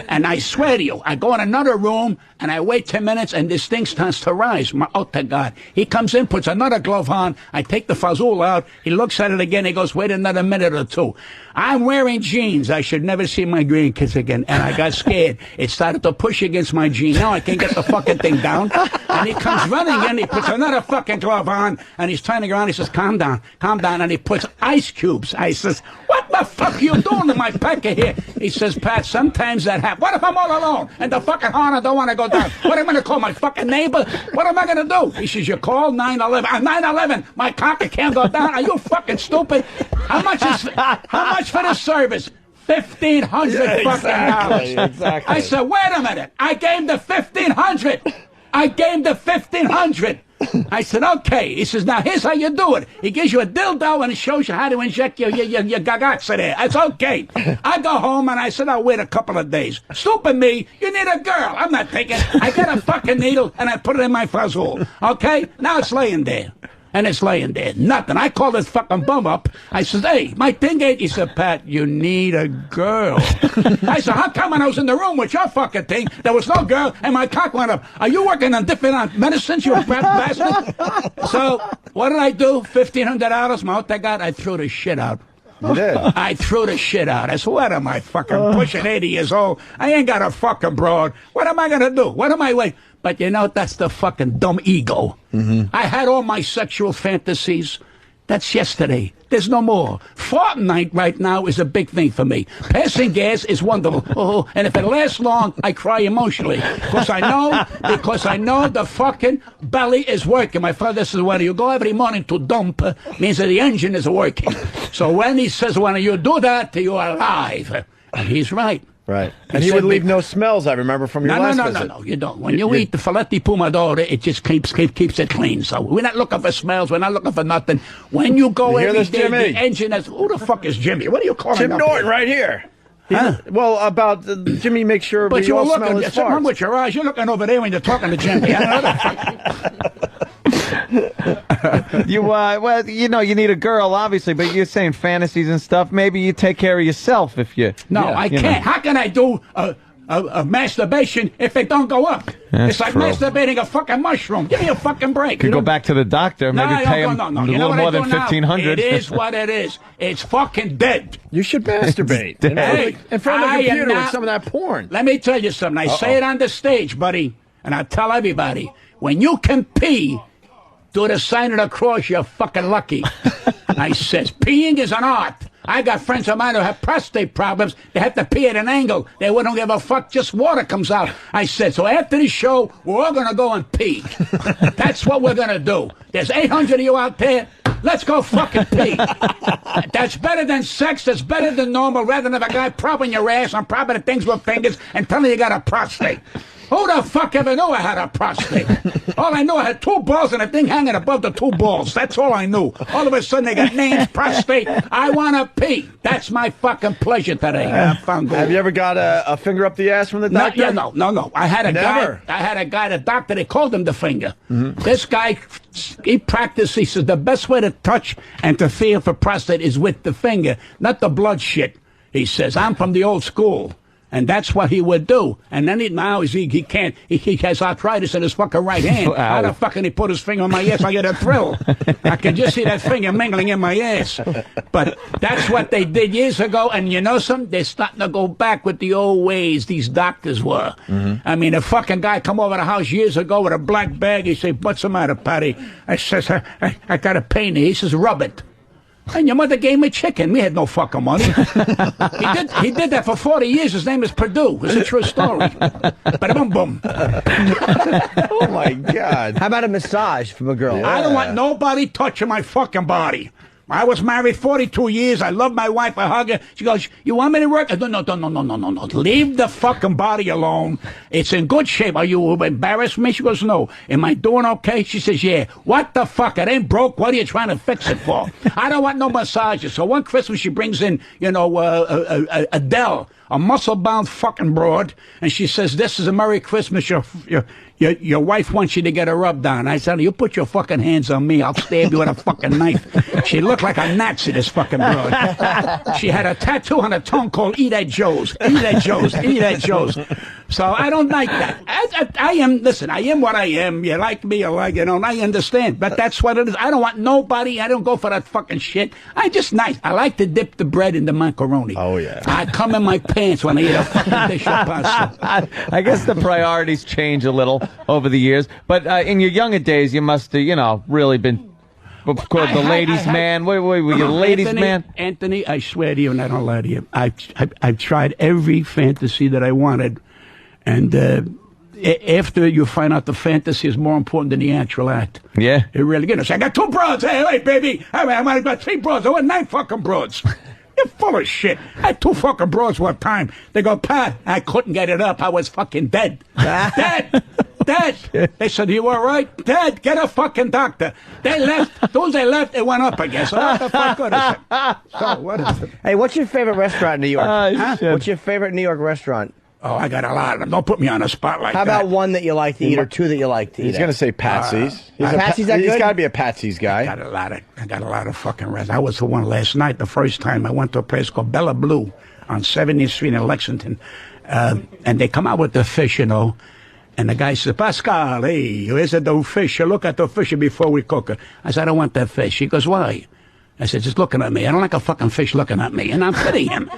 And I swear to you, I go in another room and I wait 10 minutes and this thing starts to rise. My God. He comes in, puts another glove on. I take the fazul out. He looks at it again. He goes, wait another minute or two. I'm wearing jeans. I should never see my grandkids again. And I got scared. It started to push against my jean. Now I can't get the fucking thing down. And he comes running in. He puts another fucking glove on. And he's turning around. He says, calm down, calm down. And he puts ice cubes. I says, what the fuck are you doing to my pecker here? He says, Pat, sometimes that happens. What if I'm all alone and the fucking horn don't want to go down? What am I going to call my fucking neighbor? What am I going to do? He says, you call 911. 911, my cocker can't go down. Are you fucking stupid? How much for the service? $1,500 fucking dollars. Exactly. I said, wait a minute. I gave him the $1,500. I gave him the $1,500. I said, okay. He says, now here's how you do it. He gives you a dildo and he shows you how to inject your gagaxa there. That's okay. I go home and I said, I'll wait a couple of days. Stupid me, you need a girl. I'm not taking it. I got a fucking needle and I put it in my fuzzle. Okay? Now it's laying there. And it's laying there. Nothing. I called this fucking bum up. I said, hey, my thing ain't. He said, Pat, you need a girl. I said, how come when I was in the room with your fucking thing, there was no girl and my cock went up? Are you working on different medicines, you fat bastard? So, what did I do? $1,500, my I got, I threw the shit out. You did? I threw the shit out. I said, what am I fucking pushing 80 years old? I ain't got a fucking broad. What am I going to do? What am I waiting? But you know, that's the fucking dumb ego. I had all my sexual fantasies. That's yesterday. There's no more. Fortnite right now is a big thing for me. Passing gas is wonderful. Oh, and if it lasts long, I cry emotionally. Because I know the fucking belly is working. My father says, when you go every morning to dump, means that the engine is working. So when he says, when you do that, you're alive. And he's right. Right. And he would leave no smells, I remember, from your last visit. No, you don't. When you eat the filetti pomodoro, it just keeps it clean. So we're not looking for smells. We're not looking for nothing. When you go every day, Jimmy? the engine is... Who the fuck is Jimmy? What are you calling Jim up Norton, here? right here. Huh? Well, about Jimmy, make sure but we all you're smell looking, his something farts. with your eyes. You're looking over there when you're talking to Jimmy. Well, you know, you need a girl, obviously, but you're saying fantasies and stuff. Maybe you take care of yourself if you... No, I can't. How can I do a masturbation if it don't go up? That's It's like true. masturbating a fucking mushroom. Give me a fucking break. Could You go know? back to the doctor, maybe No, pay no, him no, no. a You know little what more I than do now? $1,500. It is what it is. It's fucking dead. You should masturbate in front of the computer with some of that porn. Let me tell you something. I say it on the stage, buddy, and I tell everybody, when you can pee, do the sign of the cross, you're fucking lucky. I says, peeing is an art. I got friends of mine who have prostate problems. They have to pee at an angle. They wouldn't give a fuck. Just water comes out. I said, so after the show, we're all going to go and pee. That's what we're going to do. There's 800 of you out there. Let's go fucking pee. That's better than sex. That's better than normal. Rather than have a guy propping your ass and propping the things with fingers and telling you got a prostate. Who the fuck ever knew I had a prostate? All I knew, I had 2 balls and a thing hanging above the 2 balls. That's all I knew. All of a sudden, they got names, prostate. I want to pee. That's my fucking pleasure today. Have you ever got a finger up the ass from the doctor? No. I had a guy, the doctor, they called him the finger. This guy, he practiced, he says, the best way to touch and to feel for prostate is with the finger, not the blood shit. He says, I'm from the old school. And that's what he would do. And then now he can't. He has arthritis in his fucking right hand. How the fuck can he put his finger on my ass? I get a thrill. I can just see that finger mingling in my ass. But that's what they did years ago. And you know something? They're starting to go back with the old ways these doctors were. I mean, a fucking guy come over the house years ago with a black bag. He say, what's the matter, Patty? I says, I got a pain here. He says, rub it. And your mother gave me chicken. We had no fucking money. He did that for 40 years. His name is Purdue. It's a true story. Ba-da-boom, boom. Oh, my God. How about a massage from a girl? Yeah. I don't want nobody touching my fucking body. I was married 42 years. I love my wife. I hug her. She goes, you want me to work? I go, no. Leave the fucking body alone. It's in good shape. Are you embarrassed me? She goes, no. Am I doing okay? She says, yeah. What the fuck? It ain't broke. What are you trying to fix it for? I don't want no massages. So one Christmas she brings in, Adele, a muscle-bound fucking broad, and she says, this is a Merry Christmas. Your wife wants you to get her rubbed on. I said, you put your fucking hands on me, I'll stab you with a fucking knife. She looked like a Nazi, this fucking broad. She had a tattoo on her tongue called Eat at Joe's. Eat at Joe's. Eat at Joe's. So I don't like that. I am what I am. You like me, I understand. But that's what it is. I don't want nobody. I don't go for that fucking shit. I like to dip the bread in the macaroni. Oh, yeah. I come in my pants when I eat a fucking dish of pasta. I guess the priorities change a little over the years. But in your younger days, you must have, really been called the ladies' man. Wait, were you the ladies' man? Anthony, I swear to you, and I don't lie to you, I've tried every fantasy that I wanted. And after you find out the fantasy is more important than the actual act. Yeah. It really gets. I got 2 broads. Hey, baby. I got 3 broads. I want 9 fucking broads. You're full of shit. I had 2 fucking broads one time. They go, Pat, I couldn't get it up. I was fucking dead. Dead. They said, you all right? Dead. Get a fucking doctor. They left. As soon as they left, it went up again. So what the fuck good is it? So what is it? Hey, what's your favorite restaurant in New York? Huh? What's your favorite New York restaurant? Oh, I got a lot of them. Don't put me on a spot like that. How about one that you like to eat or 2 that you like to eat? He's going to say Patsy's. Patsy's that good? He's got to be a Patsy's guy. I got a lot of fucking rest. I was the one last night, the first time I went to a place called Bella Blue on 70th Street in Lexington. And they come out with the fish, and the guy says, Pascal, hey, here's the fish. Look at the fish before we cook it. I said, I don't want that fish. He goes, why? I said, just looking at me. I don't like a fucking fish looking at me. And I'm kidding him.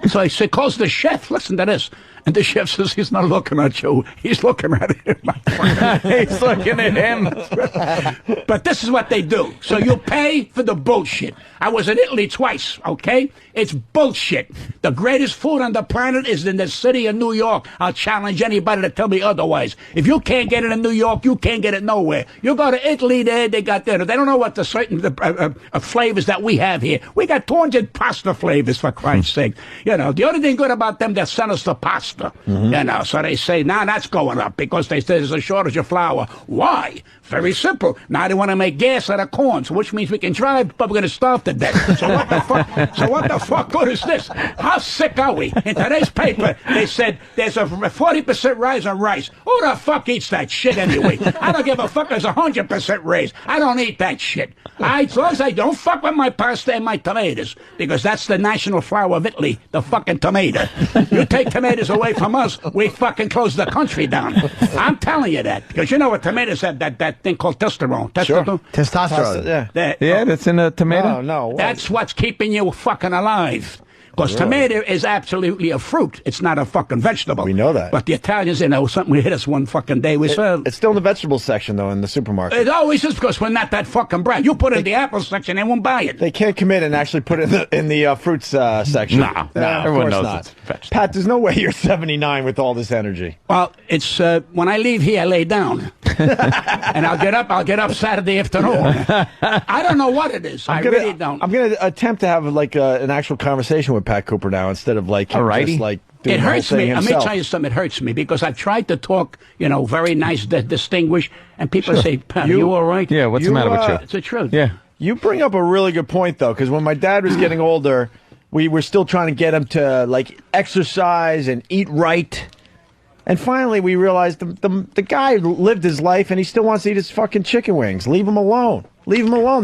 So I said, calls the chef, listen to this. And the chef says, he's not looking at you. He's looking at him. He's looking at him. But this is what they do. So you pay for the bullshit. I was in Italy twice, okay? It's bullshit. The greatest food on the planet is in the city of New York. I'll challenge anybody to tell me otherwise. If you can't get it in New York, you can't get it nowhere. You go to Italy, there they got there. They don't know what the certain flavors that we have here. We got 200 pasta flavors, for Christ's sake. The only thing good about them, they send us the pasta. So they say, now that's going up because they say there's a shortage of flour. Why? Very simple. Now they want to make gas out of corn, so which means we can drive, but we're going to starve to death. So what the fuck? So what the fuck good is this? How sick are we? In today's paper, they said there's a 40% rise on rice. Who the fuck eats that shit anyway? I don't give a fuck. There's a 100% raise. I don't eat that shit. As long as I don't fuck with my pasta and my tomatoes, because that's the national flower of Italy, the fucking tomato. You take tomatoes away away from us, we fucking close the country down. I'm telling you that. Because you know what tomatoes have that thing called testosterone. Testosterone. Yeah, that's in a tomato. No. That's what's keeping you fucking alive. Because tomato is absolutely a fruit. It's not a fucking vegetable. We know that. But the Italians, something hit us one fucking day. It's still in the vegetable section, though, in the supermarket. It always is because we're not that fucking bright. You put it in the apple section, they won't buy it. They can't come in and actually put it in the fruits section. No, of everyone course knows not. it's vegetable. Pat, there's no way you're 79 with all this energy. Well, it's when I leave here, I lay down. And I'll get up Saturday afternoon. I don't know what it is. I really don't. I'm going to attempt to have like an actual conversation with Pat Cooper now instead of like just like doing It the whole hurts thing me. Let me himself. tell you something. It hurts me because I've tried to talk, very nice, distinguished, and people say, "Pat, are you all right?" Yeah, what's the matter with you? It's the truth. Yeah. You bring up a really good point, though, because when my dad was getting older, we were still trying to get him to like exercise and eat right. And finally, we realized the guy lived his life, and he still wants to eat his fucking chicken wings. Leave him alone. Leave him alone.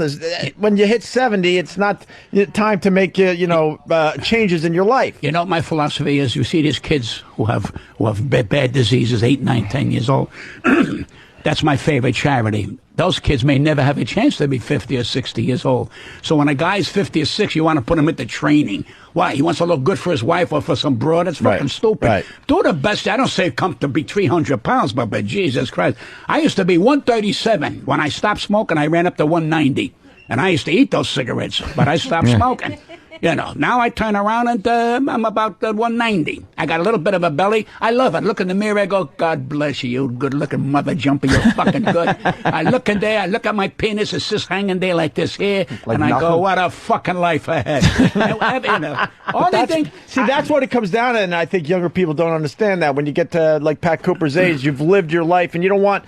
When you hit 70, it's not time to make changes in your life. You know what my philosophy is? You see these kids who have bad diseases, 8, 9, 10 years old. That's my favorite charity. Those kids may never have a chance to be 50 or 60 years old. So when a guy's 50 or 60, you want to put him into training. Why? He wants to look good for his wife or for some broad? That's fucking stupid. Right. Do the best. I don't say come to be 300 pounds, but Jesus Christ. I used to be 137. When I stopped smoking, I ran up to 190. And I used to eat those cigarettes, but I stopped smoking. Now I turn around and I'm about 190. I got a little bit of a belly. I love it. Look in the mirror, I go, God bless you, you good-looking mother jumper. You're fucking good. I look in there, I look at my penis. It's just hanging there like this here. Like and I nothing? go, what a fucking life ahead. That's what it comes down to, and I think younger people don't understand that. When you get to like Pat Cooper's age, you've lived your life, and you don't want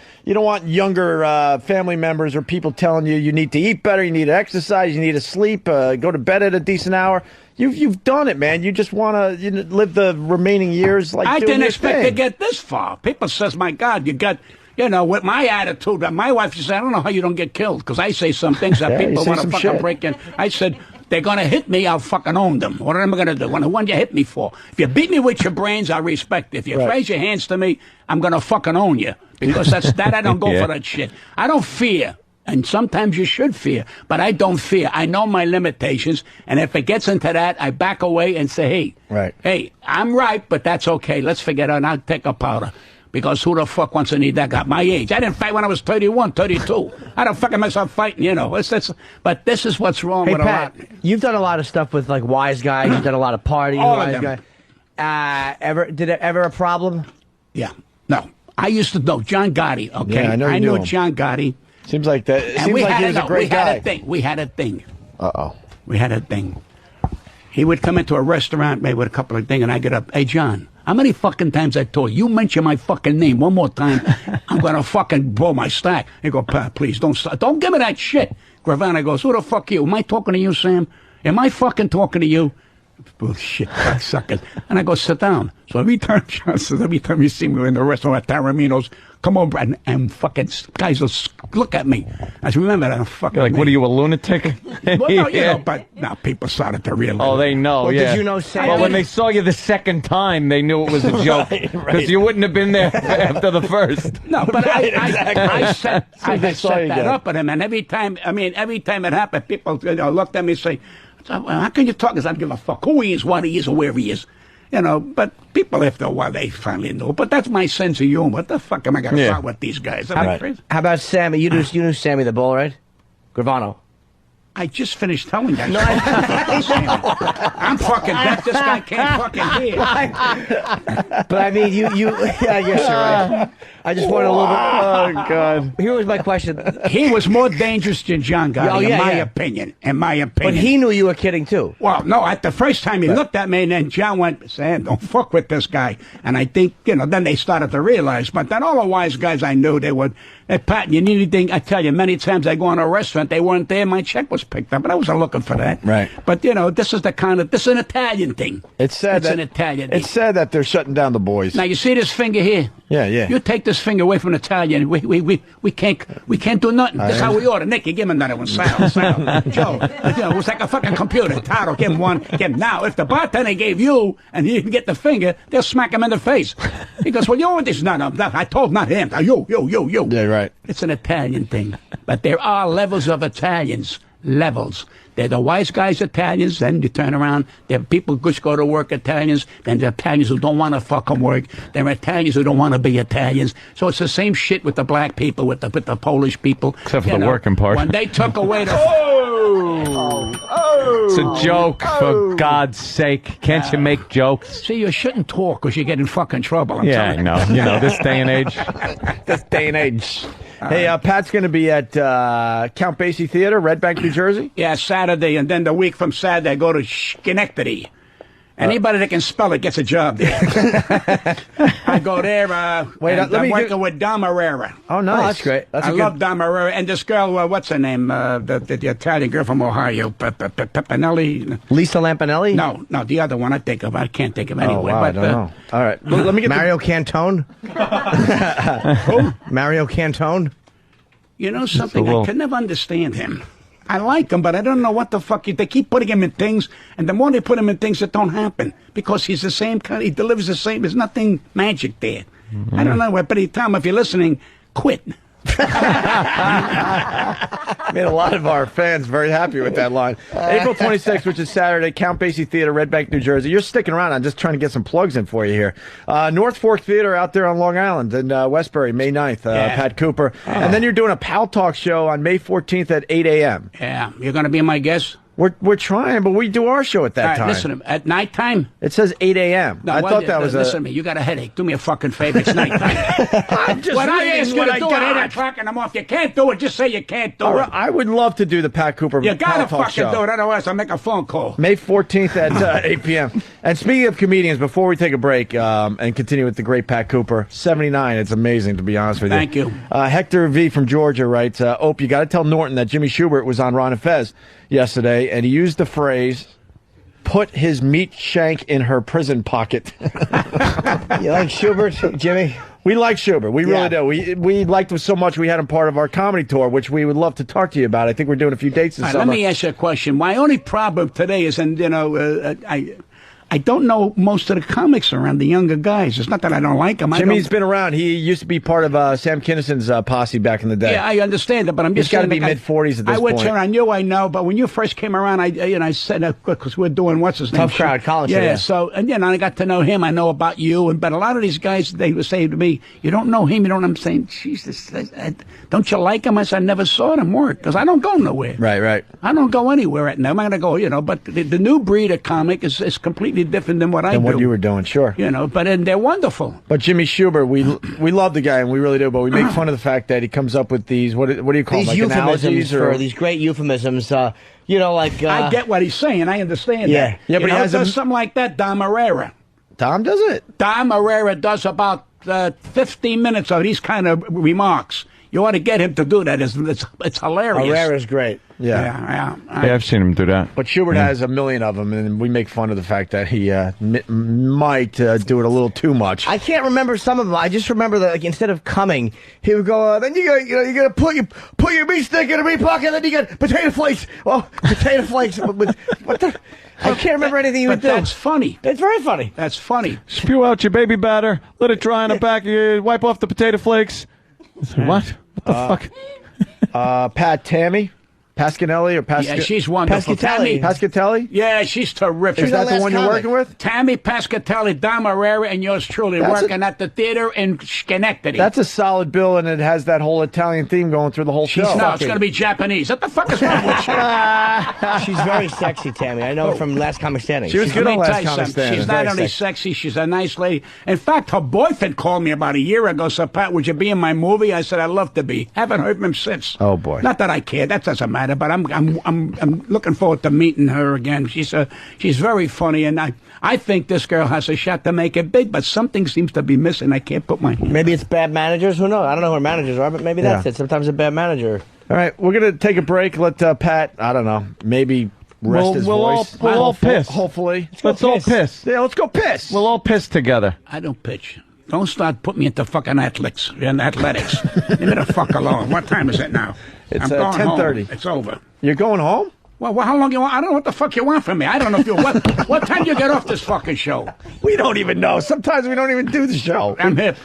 younger family members or people telling you need to eat better, you need to exercise, you need to sleep, go to bed at a decent hour. You've done it, man. You just want to live the remaining years like I doing didn't your expect thing. to get this far. People says, my God, you got... with my attitude, my wife says, I don't know how you don't get killed, because I say some things that Yeah, you people say want to some fucking shit. break in. I said, they're going to hit me, I'll fucking own them. What am I going to do? What you hit me for? If you beat me with your brains, I'll respect it. If you raise your hands to me, I'm going to fucking own you. Because I don't go for that shit. I don't fear. And sometimes you should fear, but I don't fear. I know my limitations, and if it gets into that, I back away and say, hey, I'm right, but that's okay. Let's forget it, and I'll take a powder. Because who the fuck wants to need that guy? My age. I didn't fight when I was 31, 32. I don't fucking myself fighting, But this is what's wrong Hey, with Pat, a lot. you've done a lot of stuff with like wise guys. You've done a lot of partying. All of wise them. guy. Ever a problem? Yeah. No. I used to know John Gotti, okay? Yeah, I know you knew knew him. John Gotti. Seems like that. And Seems we like had he was a great guy. We had a thing. Uh-oh. We had a thing. He would come into a restaurant, maybe with a couple of things, and I get up, hey, John, how many fucking times I told you mention my fucking name one more time, I'm going to fucking blow my stack. He go, Pat, please, don't give me that shit. Gravana goes, who the fuck you? Am I talking to you, Sam? Am I fucking talking to you? Bullshit, suckers. And I go, sit down. So every time, John says, every time you see me in the restaurant at Taramino's, come over and fucking guys will look at me. I said, remember that fucking You're like, name. what are you, a lunatic? Well, no, but now people started to realize. Oh, they know, Well, yeah. did you know Sam? Well, when they saw you the second time, they knew it was a joke. Because you wouldn't have been there after the first. No, but I set they saw you that again. up at him, and every time it happened, people looked at me and say, well, how can you talk? Because I don't give a fuck who he is, what he is, or where he is. But people, after a while, they finally know. But that's my sense of humor. What the fuck am I going to start with these guys? Am I crazy? How about Sammy? You knew Sammy the Bull, right? Gravano. I just finished telling you. I'm fucking deaf. This guy can't fucking hear. But I mean, I guess you're right. I just wanted a little bit. Oh, God. Here was my question. He was more dangerous than John Gotti, in my opinion. In my opinion. But he knew you were kidding, too. Well, no, at the first time he looked at me, and then John went, Sam, don't fuck with this guy. And I think, then they started to realize. But then all the wise guys I knew, they would, hey, Pat, you need anything? I tell you, many times I go in a restaurant, they weren't there, my check was picked up, but I wasn't looking for that. Right. But, this is this is an Italian thing. It's said an Italian thing. It's said that they're shutting down the boys. Now, you see this finger here? Yeah, yeah. You take this finger away from an Italian, we can't do nothing. That's how we order. Nicky, give him another one. Sal. Joe, it's like a fucking computer. Taro, give him one. Now, if the bartender gave you and he didn't get the finger, they'll smack him in the face. He goes, well, you want this? No, I told not him. You. Yeah, right. It's an Italian thing. But there are levels of Italians. Levels. They're the wise guys Italians, then you turn around, there are people who just go to work Italians, then there are Italians who don't want to fucking work, there are Italians who don't want to be Italians. So it's the same shit with the black people, with the Polish people. Except for the working part. When they took away the... It's a joke, for God's sake. Can't you make jokes? See, you shouldn't talk because you get in fucking trouble. Yeah, I know. This day and age. This day and age. Hey, Pat's going to be at Count Basie Theater, Red Bank, New Jersey? Yeah, Saturday, and then the week from Saturday, I go to Schenectady. Anybody that can spell it gets a job there. I go there. I'm working with Dom Herrera. Oh, nice. Oh, that's great. I love Dom Herrera. And this girl, what's her name? The Italian girl from Ohio. Pepinelli. Lisa Lampanelli? No, the other one I can't think of anyway. Oh, wow, I don't know. All right. Let me get Mario Cantone? Who? Mario Cantone? You know something? I can never understand him. I like him, but I don't know what the fuck. They keep putting him in things, and the more they put him in things that don't happen, because he's the same kind. He delivers the same. There's nothing magic there. I don't know. But Tom, if you're listening, quit. Made a lot of our fans very happy with that line. April 26th, which is Saturday, Count Basie Theater, Red Bank, New Jersey. You're sticking around. I'm just trying to get some plugs in for you here. North Fork Theater out there on Long Island in Westbury, May 9th, Pat Cooper. And then you're doing a Pal Talk show on May 14th at 8 a.m. Yeah, you're going to be my guest? We're trying, but we do our show at that time. Listen, at nighttime? It says 8 a.m. No, I thought that was listen to me. You got a headache. Do me a fucking favor. It's nighttime. I'm just when I ask you to do it at 8 got. o'clock and I'm off, you can't do it. Just say you can't do it. I would love to do the Pat Cooper You got Pal to Talk fucking show. do it. Otherwise, I'll make a phone call. May 14th at 8 p.m. And speaking of comedians, before we take a break and continue with the great Pat Cooper, 79. It's amazing, to be honest with you. Thank you. Hector V. from Georgia writes, Opie, you got to tell Norton that Jimmy Schubert was on Ron and Fez yesterday, and he used the phrase, put his meat shank in her prison pocket. You like Schubert, Jimmy? We like Schubert. We really do. We liked him so much we had him part of our comedy tour, which we would love to talk to you about. I think we're doing a few dates this summer. Let me ask you a question. My only problem today is, I don't know most of the comics around, the younger guys. It's not that I don't like them. Jimmy's been around. He used to be part of Sam Kinnison's posse back in the day. Yeah, I understand that, but I'm just He's got to saying, be mid-40s at this I would point. turn on you, I know, but when you first came around, I said, because we're doing what's his name? Tough Crowd, college. Yeah, so, and I got to know him. I know about you, but a lot of these guys, they would say to me, you don't know him, you don't know him. I'm saying, Jesus, don't you like him? I said, I never saw them work, because I don't go nowhere. Right. I don't go anywhere at them. I'm going to go, but the new breed of comic is completely different than what I do. What you were doing, sure. But they're wonderful. But Jimmy Schubert, we love the guy, and we really do, but we make fun of the fact that he comes up with these, what do you call them, these like euphemisms, or these great euphemisms, I get what he's saying. I understand that. Yeah, but he has does something like that, Dom Herrera. Tom does it? Dom Herrera does about 15 minutes of these kind of remarks. You ought to get him to do that. It's hilarious. Herrera's great. Yeah, I've seen him do that. But Schubert has a million of them, and we make fun of the fact that he might do it a little too much. I can't remember some of them. I just remember that, instead of coming, he would go, then you got to put your meat stick in a meat pocket, and then you got potato flakes. Well, potato flakes with what the? I can't remember anything he would do. That's funny. It's very funny. That's funny. Spew out your baby batter, let it dry on the back, wipe off the potato flakes. What? What the fuck? Pat Tammy Pasquinelli or Pasquinelli? Yeah, she's wonderful. Pasquinelli? Yeah, she's terrific. Is that the one you're working with? Tammy Pasquinelli, Dom Herrera, and yours truly working at the theater in Schenectady. That's a solid bill, and it has that whole Italian theme going through the whole show. No, it's going to be Japanese. What the fuck is wrong with you? She's very sexy, Tammy. I know her from Last Comic Standing. She was good on Last Comic Standing. She's not only sexy, she's a nice lady. In fact, her boyfriend called me about a year ago, said, Pat, would you be in my movie? I said, I'd love to be. Haven't heard from him since. Oh, boy. Not that I care. That doesn't matter, but I'm looking forward to meeting her again. She's very funny, and I think this girl has a shot to make it big, but something seems to be missing. I can't put my hand. Maybe it's bad managers. Who knows? I don't know who her managers are, but maybe that's it. Sometimes a bad manager. All right, we're going to take a break. Let Pat, I don't know, maybe rest his voice. We'll all piss. Hopefully. Let's all piss. Yeah, let's go piss. We'll all piss together. I don't pitch. Don't start putting me into fucking athletics. Leave me the fuck alone. What time is it now? It's I'm going 10:30. home. It's over. You're going home? Well, how long you want? I don't know what the fuck you want from me. I don't know if you what time do you get off this fucking show? We don't even know. Sometimes we don't even do the show. I'm hip.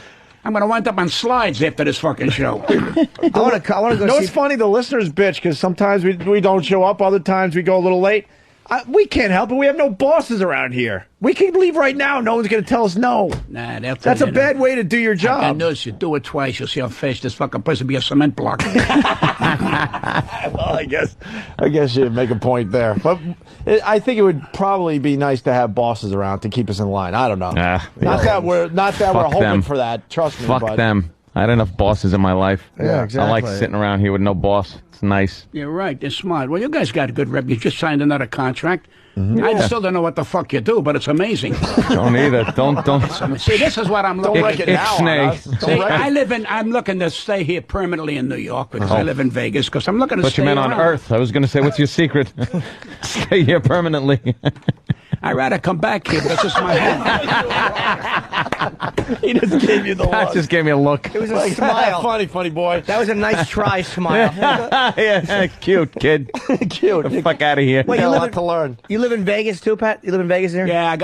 I'm going to wind up on slides after this fucking show. I want to go. You know, it's funny. The listeners bitch because sometimes we don't show up. Other times we go a little late. We can't help it. We have no bosses around here. We can leave right now. No one's going to tell us no. Nah, that's a bad way to do your job. I notice you do it twice, you'll see how fast this fucking place will be a cement block. Well, I guess you make a point there. But I think it would probably be nice to have bosses around to keep us in line. I don't know. Not that we're hoping them. for that. Trust me. Fuck them. I had enough bosses in my life. Yeah, exactly. I like sitting around here with no boss. It's nice. You're right. They're smart. Well, you guys got a good rep. You just signed another contract. Mm-hmm. I still don't know what the fuck you do, but it's amazing. Don't either. Don't. See, this is what I'm looking Don't wreck it now on us. See, I'm looking to stay here permanently in New York because I live in Vegas because I'm looking to But stay you meant on around. Earth. I was going to say, what's your secret? Stay here permanently. I'd rather come back here because it's my home. He just gave you the That look. just gave me a look. It was a smile. funny boy. That was a nice try smile. Yeah, cute kid. Cute. Get the fuck out of here. Wait, Got a you lot live, to learn. you live in Vegas too, Pat? You live in Vegas here? Yeah, I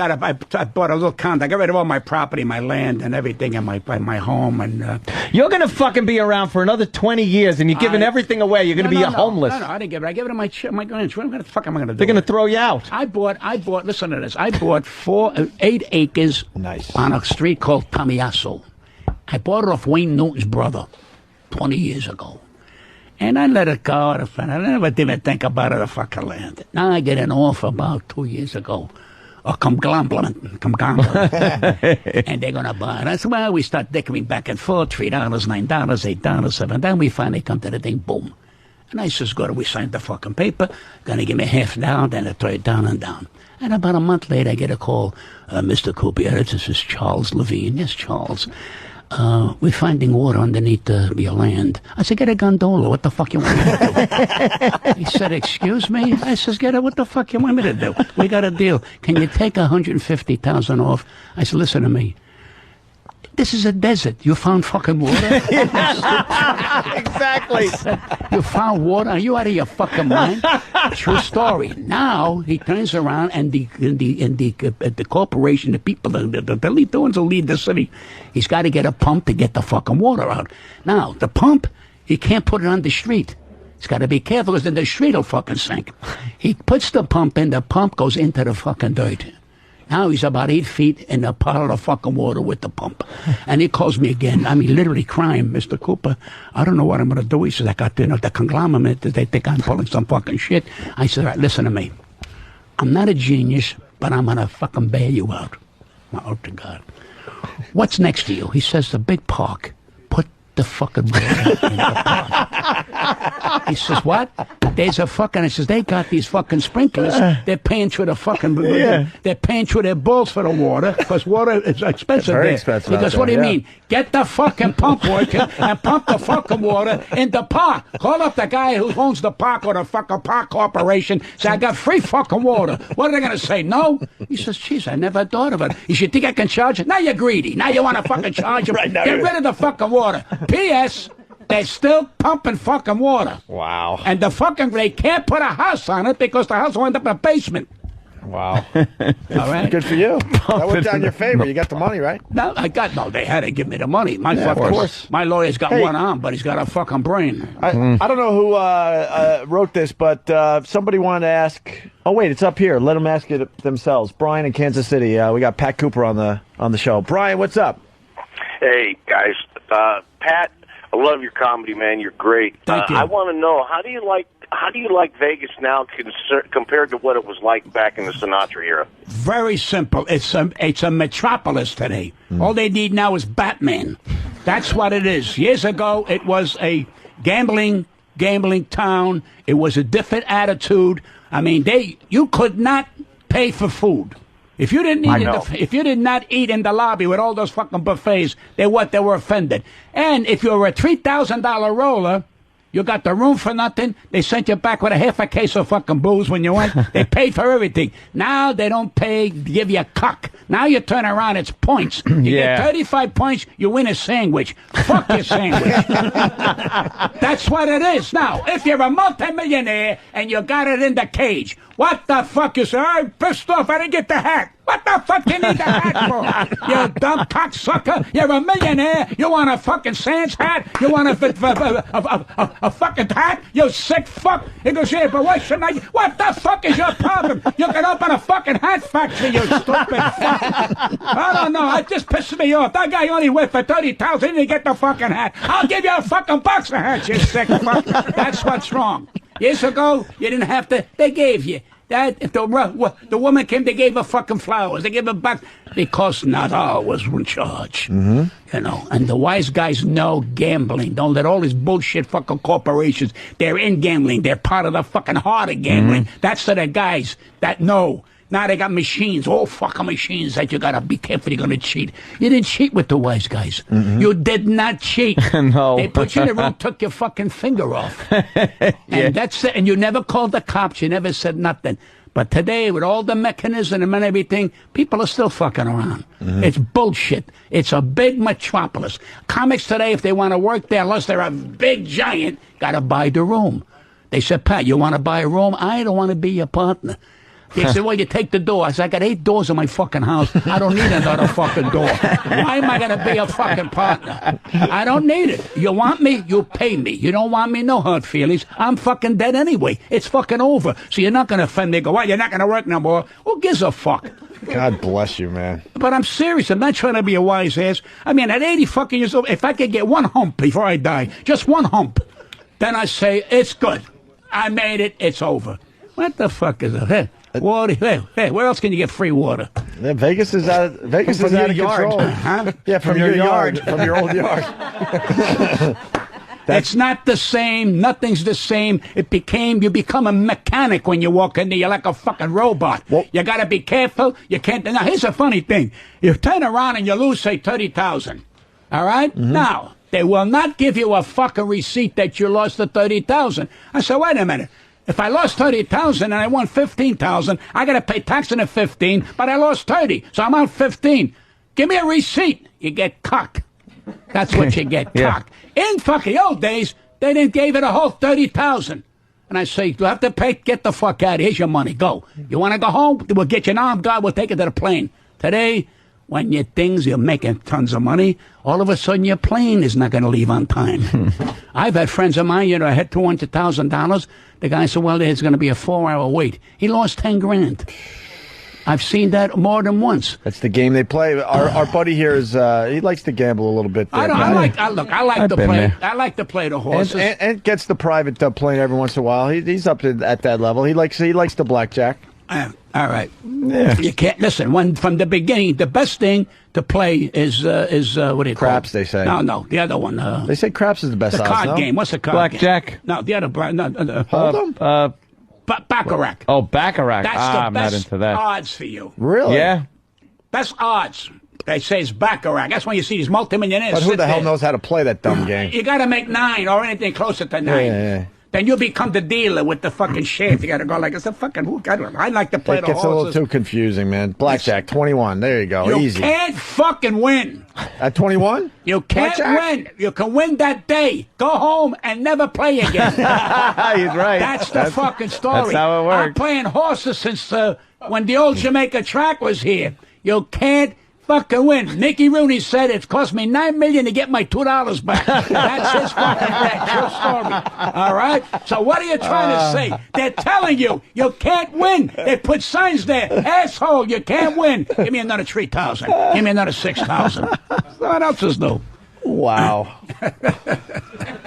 bought a little condo. I got rid of all my property, my land, and everything, and my home. And You're going to fucking be around for another 20 years, and you're giving everything away. You're going to be homeless. No, I didn't give it. I gave it to my grandchildren. What the fuck am I going to do? They're going to throw you out. I bought. Listen to this. I bought 8 acres on a street called Tamiasso. I bought it off Wayne Newton's brother 20 years ago. And I let it go. I never even think about it, the fucking land. Now I get an offer about 2 years ago. A conglomerate. And they're going to buy it. I said, well, we start dickering back and forth, $3, $9, $8, $7. Then we finally come to the thing, boom. And I says, good, we signed the fucking paper. Going to give me half down, then I throw it down and down. And about a month later, I get a call, Mr. Cooper, this is Charles Levine. Yes, Charles. We're finding water underneath your land. I said, get a gondola. What the fuck you want me to do? He said, excuse me? I says, what the fuck you want me to do? We got a deal. Can you take $150,000 off? I said, listen to me. This is a desert. You found fucking water? Exactly. You found water? Are you out of your fucking mind? True story. Now he turns around and the corporation, the people, the ones who lead the city, he's got to get a pump to get the fucking water out. Now the pump, he can't put it on the street. He's got to be careful because then the street will fucking sink. He puts the pump in. The pump goes into the fucking dirt. Now he's about 8 feet in a pile of fucking water with the pump. And he calls me again. I mean, literally crying, Mr. Cooper, I don't know what I'm going to do. He says, I got the conglomerate. They think I'm pulling some fucking shit. I said, all right, listen to me. I'm not a genius, but I'm going to fucking bail you out. Oh, to God. What's next to you? He says, the big park. Put the fucking water in the park. He says, what? There's a fucking, he says, they got these fucking sprinklers. They're paying through the fucking, they're paying through their balls for the water, because water is expensive Very there. expensive He goes, out what do you there, mean? Get the fucking pump working and pump the fucking water in the park. Call up the guy who owns the park or the fucking park corporation. Say, I got free fucking water. What are they going to say? No? He says, jeez, I never thought of it. You should think I can charge it? Now you're greedy. Now you want to fucking charge him. Get rid of the fucking water. P.S. They're still pumping fucking water. Wow. And they can't put a house on it because the house will end up in a basement. Wow. All right? Good for you. That went down your favor. You got the money, right? No, they had to give me the money. My Yeah, of course. My lawyer's got one arm, but he's got a fucking brain. I don't know who wrote this, but somebody wanted to ask. Oh wait, it's up here. Let them ask it themselves. Brian in Kansas City. We got Pat Cooper on the show. Brian, what's up? Hey guys, Pat, I love your comedy, man. You're great. Thank you. I want to know how do you like Vegas now compared to what it was like back in the Sinatra era? Very simple. It's a metropolis today. All they need now is Batman. That's what it is. Years ago, it was a gambling town. It was a different attitude. I mean, you could not pay for food. If you didn't eat if you did not eat in the lobby with all those fucking buffets, they were offended. And if you were a $3,000 roller, You got the room for nothing. They sent you back with a half a case of fucking booze when you went. They paid for everything. Now they don't pay, give you a cuck. Now you turn around, it's points. You get 35 points, you win a sandwich. Fuck your sandwich. That's what it is. Now, if you're a multimillionaire and you got it in the cage, what the fuck you say? I'm pissed off, I didn't get the hat. What the fuck you need the hat for? You dumb cocksucker. You're a millionaire. You want a fucking Sans hat? You want a fucking hat? You sick fuck. He goes, yeah, but what should I? What the fuck is your problem? You can open a fucking hat factory, you stupid fuck. I don't know. It just pisses me off. That guy only went for 30,000 and he get the fucking hat. I'll give you a fucking box of hats, you sick fuck. That's what's wrong. Years ago, you didn't have to. They gave you. That if the woman came, they gave her fucking flowers. They gave her back because Nadal was in charge. You know, and the wise guys know gambling. Don't let all these bullshit fucking corporations. They're in gambling. They're part of the fucking heart of gambling. That's to the guys that know. Now they got machines, all fucking machines that you gotta be careful you're gonna cheat. You didn't cheat with the wise guys. You did not cheat. No. They put you in the room, took your fucking finger off. And that's it. And you never called the cops, you never said nothing. But today, with all the mechanism and everything, people are still fucking around. It's bullshit. It's a big metropolis. Comics today, if they want to work there, unless they're a big giant, gotta buy the room. They said, Pat, you want to buy a room? I don't want to be your partner. They said, well, you take the door. I said, I got 8 doors in my fucking house. I don't need another fucking door. Why am I going to be a fucking partner? I don't need it. You want me? You pay me. You don't want me? No hard feelings. I'm fucking dead anyway. It's fucking over. So you're not going to offend me. Go, well, you're not going to work no more. Who gives a fuck? God bless you, man. But I'm serious. I'm not trying to be a wise ass. I mean, at 80 fucking years old, if I could get one hump before I die, just one hump, then I say, it's good. I made it. It's over. What the fuck is it? Water. Hey, where else can you get free water? Yeah, Vegas is out of control. Huh? Yeah, from your yard, from your old yard. It's not the same. Nothing's the same. You become a mechanic when you walk in there. You're like a fucking robot. You got to be careful. You can't. Now, here's a funny thing. You turn around and you lose, say, 30,000. All right? Now, they will not give you a fucking receipt that you lost the 30,000. I said, wait a minute. If I lost 30,000 and I won 15,000, I got to pay tax on the 15, but I lost 30, so I'm out 15. Give me a receipt. You get cock. That's what you get, cock. In fucking old days, they didn't give it a whole 30,000. And I say, you have to pay, get the fuck out. Here's your money. Go. You want to go home? We'll get you an armed guard. We'll take it to the plane. Today, when you're making tons of money, all of a sudden your plane is not going to leave on time. I've had friends of mine, I had $200,000. The guy said, well, there's going to be a 4-hour wait. He lost 10 grand. I've seen that more than once. That's the game they play. Our buddy here is he likes to gamble a little bit. There, I like to play the horses and gets the private plane every once in a while. He's up at that level. He likes the blackjack. All right. Yeah. You can't listen. From the beginning, the best thing to play is what do you call craps? It? They say. No, the other one. They say craps is the best. The card game. What's the card blackjack? Game? No, the other Hold'em. Baccarat. Oh, baccarat. That's the I'm best not into that. odds for you. Really? Yeah. Best odds. They say it's baccarat. That's when you see these multimillionaires. But who the hell knows how to play that dumb game? You got to make 9 or anything closer to 9. Yeah. Then you become the dealer with the fucking shaft. You got to go like it's a fucking hook. I like to play it the gets horses. a little too confusing, man. Blackjack, 21. There you go. You Easy. can't fucking win. At 21? You can't win. You can win that day. Go home and never play again. He's right. That's the fucking story. That's how it works. I'm playing horses since when the old Jamaica track was here. You can't fucking win. Mickey Rooney said it's cost me $9 million to get my $2 back. That's his fucking fact. True story. All right? So what are you trying to say? They're telling you can't win. They put signs there. Asshole, you can't win. Give me another 3,000. Give me another 6,000. What else is new? Wow.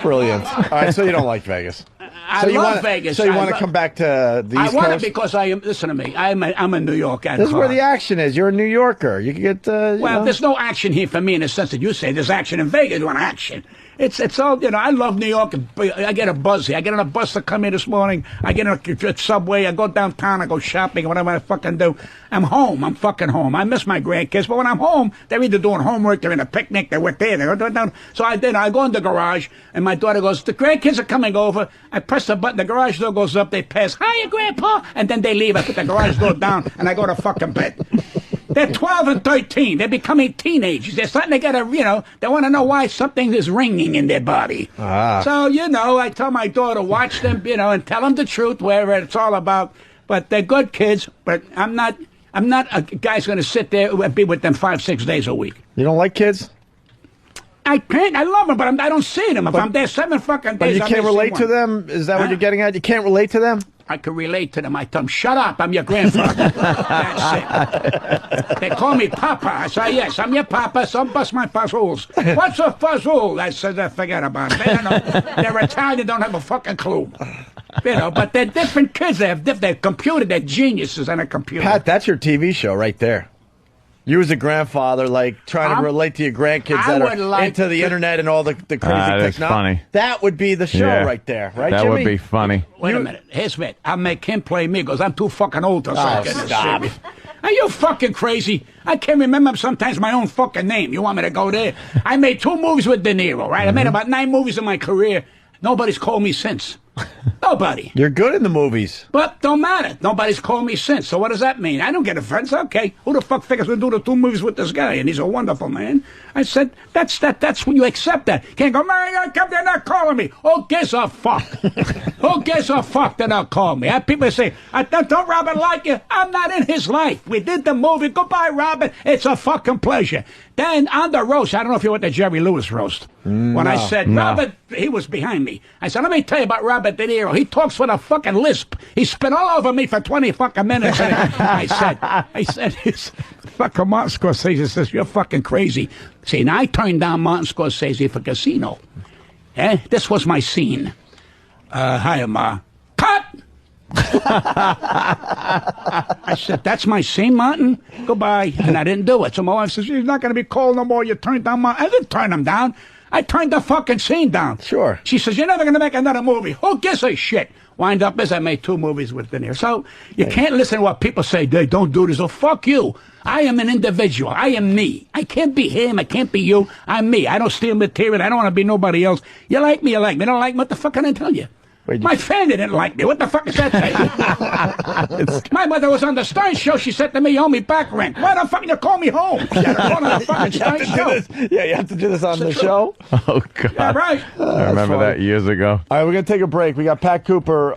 Brilliant. All right, so you don't like Vegas. I love Vegas. So you want to come back to the East I want it Coast? because listen to me. I'm in New York. This is where the action is. You're a New Yorker. You can get. Well, there's no action here for me in the sense that you say there's action in Vegas. You want action. It's all, I love New York. I get a buzz here. I get on a bus to come here this morning. I get on a subway. I go downtown. I go shopping, whatever I fucking do. I'm home. I'm fucking home. I miss my grandkids, but when I'm home, they're either doing homework, they're in a picnic, they're with there. They're down. So I go in the garage, and my daughter goes, the grandkids are coming over. I press the button. The garage door goes up. They pass, hiya, Grandpa, and then they leave. I put the garage door down, and I go to fucking bed. They're 12 and 13. They're becoming teenagers. They're starting to get they want to know why something is ringing in their body. So, I tell my daughter, watch them, and tell them the truth, wherever it's all about. But they're good kids, but I'm not a guy's going to sit there and be with them 5-6 days a week. You don't like kids? I can't. I love them, but I don't see them. If I'm there 7 fucking days, But you can't relate to them? Is that what you're getting at? You can't relate to them? I can relate to them. I tell them, shut up, I'm your grandfather. That's it. They call me Papa. I say, yes, I'm your Papa, so bust my fazools. What's a fazool? I said, forget about it. They don't know. They're Italian, don't have a fucking clue. But they're different kids. They're computer. They're geniuses on a computer. Pat, that's your TV show right there. You as a grandfather, trying to relate to your grandkids that are into the internet and all the crazy technology. Funny. That would be the show right there, right, That Jimmy? would be funny. Wait a minute. Here's me. I'll make him play me because I'm too fucking old to stop. Are you fucking crazy? I can't remember sometimes my own fucking name. You want me to go there? I made 2 movies with De Niro, right? I made about 9 movies in my career. Nobody's called me since. Nobody. You're good in the movies. But don't matter. Nobody's called me since. So what does that mean? I don't get offense. Okay. Who the fuck figures to do the 2 movies with this guy? And he's a wonderful man. I said, that's when you accept that. Can't go, man, they're not calling me. Who gives a fuck? Who gives a fuck they're not calling me? I have people say, don't Robert like you? I'm not in his life. We did the movie. Goodbye, Robert. It's a fucking pleasure. Then on the roast, I don't know if you went to Jerry Lewis roast. When I said, Robert, he was behind me. I said, let me tell you about Robert De Niro. He talks with a fucking lisp. He spit all over me for 20 fucking minutes. And I said, fucking Martin Scorsese says, you're fucking crazy. See, now I turned down Martin Scorsese for Casino. This was my scene. Hi, Ma. Cut! I said, that's my scene, Martin? Goodbye. And I didn't do it. So my wife says, he's not going to be called no more. You turned down Martin. I didn't turn him down. I turned the fucking scene down. Sure. She says, you're never going to make another movie. Who gives a shit? Wind up is I made 2 movies with De Niro. So you can't listen to what people say. They don't do this. Oh, fuck you. I am an individual. I am me. I can't be him. I can't be you. I'm me. I don't steal material. I don't want to be nobody else. You like me, you like me. Don't like me, what the fuck can I tell you? My family didn't like me. What the fuck is that thing? My mother was on the Stern Show. She said to me, you owe me back rent. Why the fuck did you call me home? You had to call on the fucking Stern Show. You have to do this on the show? Oh, God. Yeah, right. I remember that years ago. All right, we're going to take a break. We got Pat Cooper.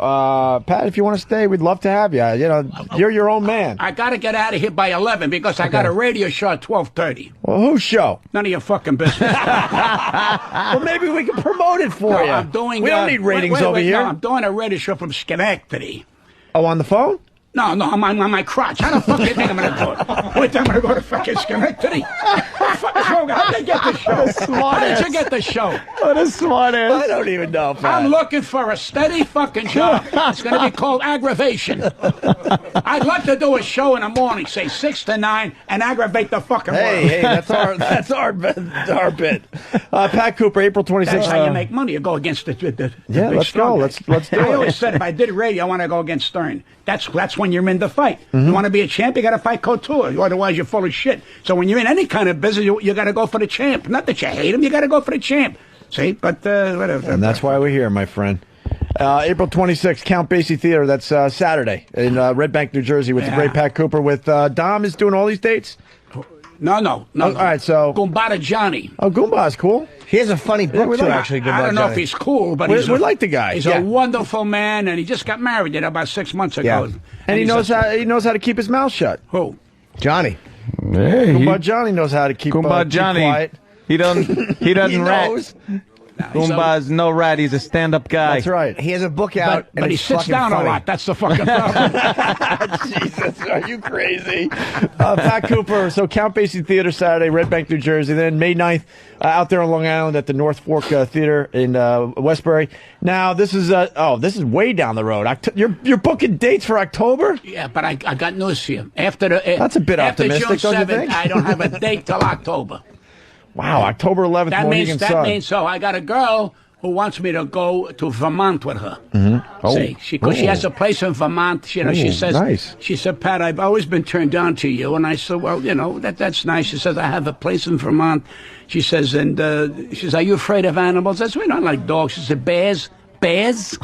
Pat, if you want to stay, we'd love to have you. You're your own man. I got to get out of here by 11 because I got a radio show at 12:30. Well, whose show? None of your fucking business. Well, maybe we can promote it for you. I'm doing, we don't need ratings over here. No, I'm doing a radio show from Schenectady. Oh, on the phone? No, I'm on my crotch. How the fuck do you think I'm going to do it? Wait, I'm going to go to fucking Schenectady? How did you get the show? How did you get the show? What a smart ass. I don't even know, Pat. I'm looking for a steady fucking job. It's going to be called aggravation. I'd like to do a show in the morning, say 6 to 9, and aggravate the fucking world. Hey, that's our bit. Pat Cooper, April 26th. That's how you make money. You go against the yeah, big let's go. Let's do it. I always said if I did radio, I want to go against Stern. That's when you're in the fight. You want to be a champ, you got to fight Couture. Otherwise, you're full of shit. So when you're in any kind of business, you got to go for the champ. Not that you hate him, you got to go for the champ. See, but whatever. And that's why we're here, my friend. April 26th, Count Basie Theater. That's Saturday in Red Bank, New Jersey, with the great Pat Cooper. With Dom is doing all these dates. No. All right, so Goombada Johnny. Oh, Goomba's cool. He has a funny book too, actually. I don't know if he's cool, but we like the guy. He's a wonderful man, and he just got married about 6 months ago. Yeah. And he knows how to keep his mouth shut. Who? Johnny. Hey, Goomba Johnny knows how to keep Goomba Johnny. quiet. He doesn't he rat. knows. Goomba's no rat. He's a stand-up guy. That's right. He has a book out, But and he it's sits fucking down funny. a lot. That's the fucking problem. Jesus, are you crazy? Pat Cooper, so Count Basie Theater Saturday, Red Bank, New Jersey. Then May 9th, out there on Long Island at the North Fork Theater in Westbury. Now, this is way down the road. You're booking dates for October? Yeah, but I got news for you. After the That's a bit after optimistic, June don't you 7th, think? I don't have a date till October. Wow, October 11th, That Mohegan Sun. means so. I got a girl who wants me to go to Vermont with her. Oh. See, she has a place in Vermont. She Oh, says, nice. she said, Pat, I've always been turned on to you. And I said, well, that's nice. She says, I have a place in Vermont. She says, and she says, are you afraid of animals? I said, we don't like dogs. She said, bears? Bears?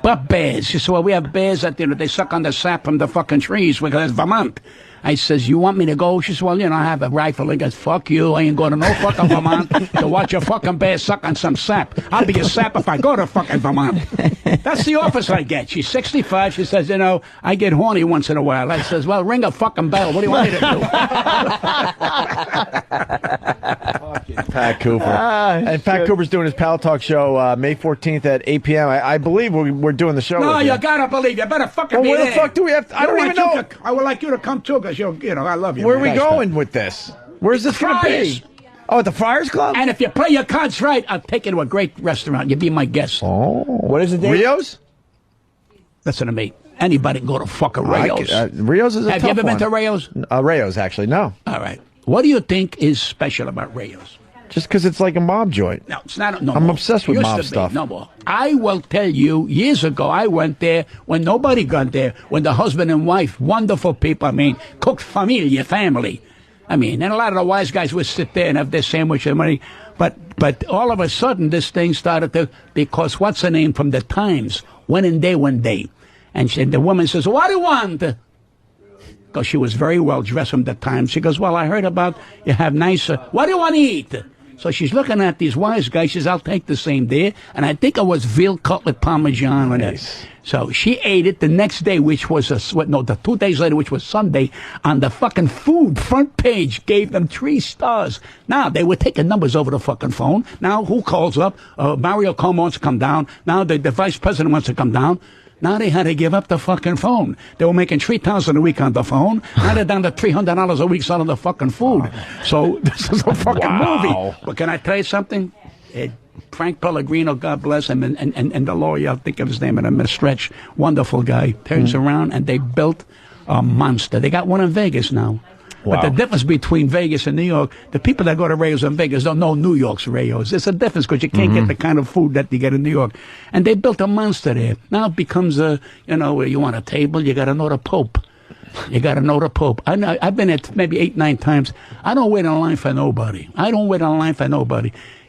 But bears. She said, well, we have bears that they suck on the sap from the fucking trees because it's Vermont. I says, you want me to go? She says, well, I have a rifle. He goes, fuck you. I ain't going to no fucking Vermont to watch a fucking bear suck on some sap. I'll be a sap if I go to fucking Vermont. That's the office I get. She's 65. She says, I get horny once in a while. I says, well, ring a fucking bell. What do you want me to do? Pat Cooper. And Pat Cooper's doing his Pal Talk show May 14th at 8 p.m. I believe we're doing the show. No, with you gotta believe. You better fucking Well, be where the there. fuck do we have to- I don't even know. I would like you to come too, because I love you. Where are we man. going with this? Where's this going to Friars. be? Oh, at the Friars Club? And if you play your cards right, I'll take you to a great restaurant. You be my guest. Oh. What is it, Rio's? Listen to me. Anybody can go to fucking Rio's. Rio's is a Have tough you ever been one. to Rio's? Rio's, actually, no. All right. What do you think is special about Rio's? Just because it's like a mob joint. No, it's not. No I'm more. obsessed with Used mob to be. stuff. No more. I will tell you, years ago, I went there when nobody got there, when the husband and wife, wonderful people, cooked familia, family. And a lot of the wise guys would sit there and have their sandwich and money. But all of a sudden, this thing started to, because what's her name from the Times went in there one day. And the woman says, what do you want? Because she was very well dressed from the Times. She goes, well, I heard about you have nicer. What do you want to eat? So she's looking at these wise guys. She says, I'll take the same there. And I think it was veal cutlet parmesan on it. So she ate it the next day, which was the 2 days later, which was Sunday, on the fucking food front page, gave them 3 stars. Now, they were taking numbers over the fucking phone. Now, who calls up? Mario Cuomo wants to come down. Now, the vice president wants to come down. Now they had to give up the fucking phone. They were making $3,000 a week on the phone. Now they're down to $300 a week selling the fucking food. So this is a fucking movie. But can I tell you something? Frank Pellegrino, God bless him, and the lawyer, I'll think of his name, and I'm a stretch, wonderful guy, turns around and they built a monster. They got one in Vegas now. Wow. But the difference between Vegas and New York, the people that go to Rayos in Vegas don't know New York's Rayos. There's a difference because you can't get the kind of food that you get in New York. And they built a monster there. Now it becomes you want a table, you got to know the Pope. You got to know the Pope. I've been at maybe 8, 9 times. I don't wait in line for nobody.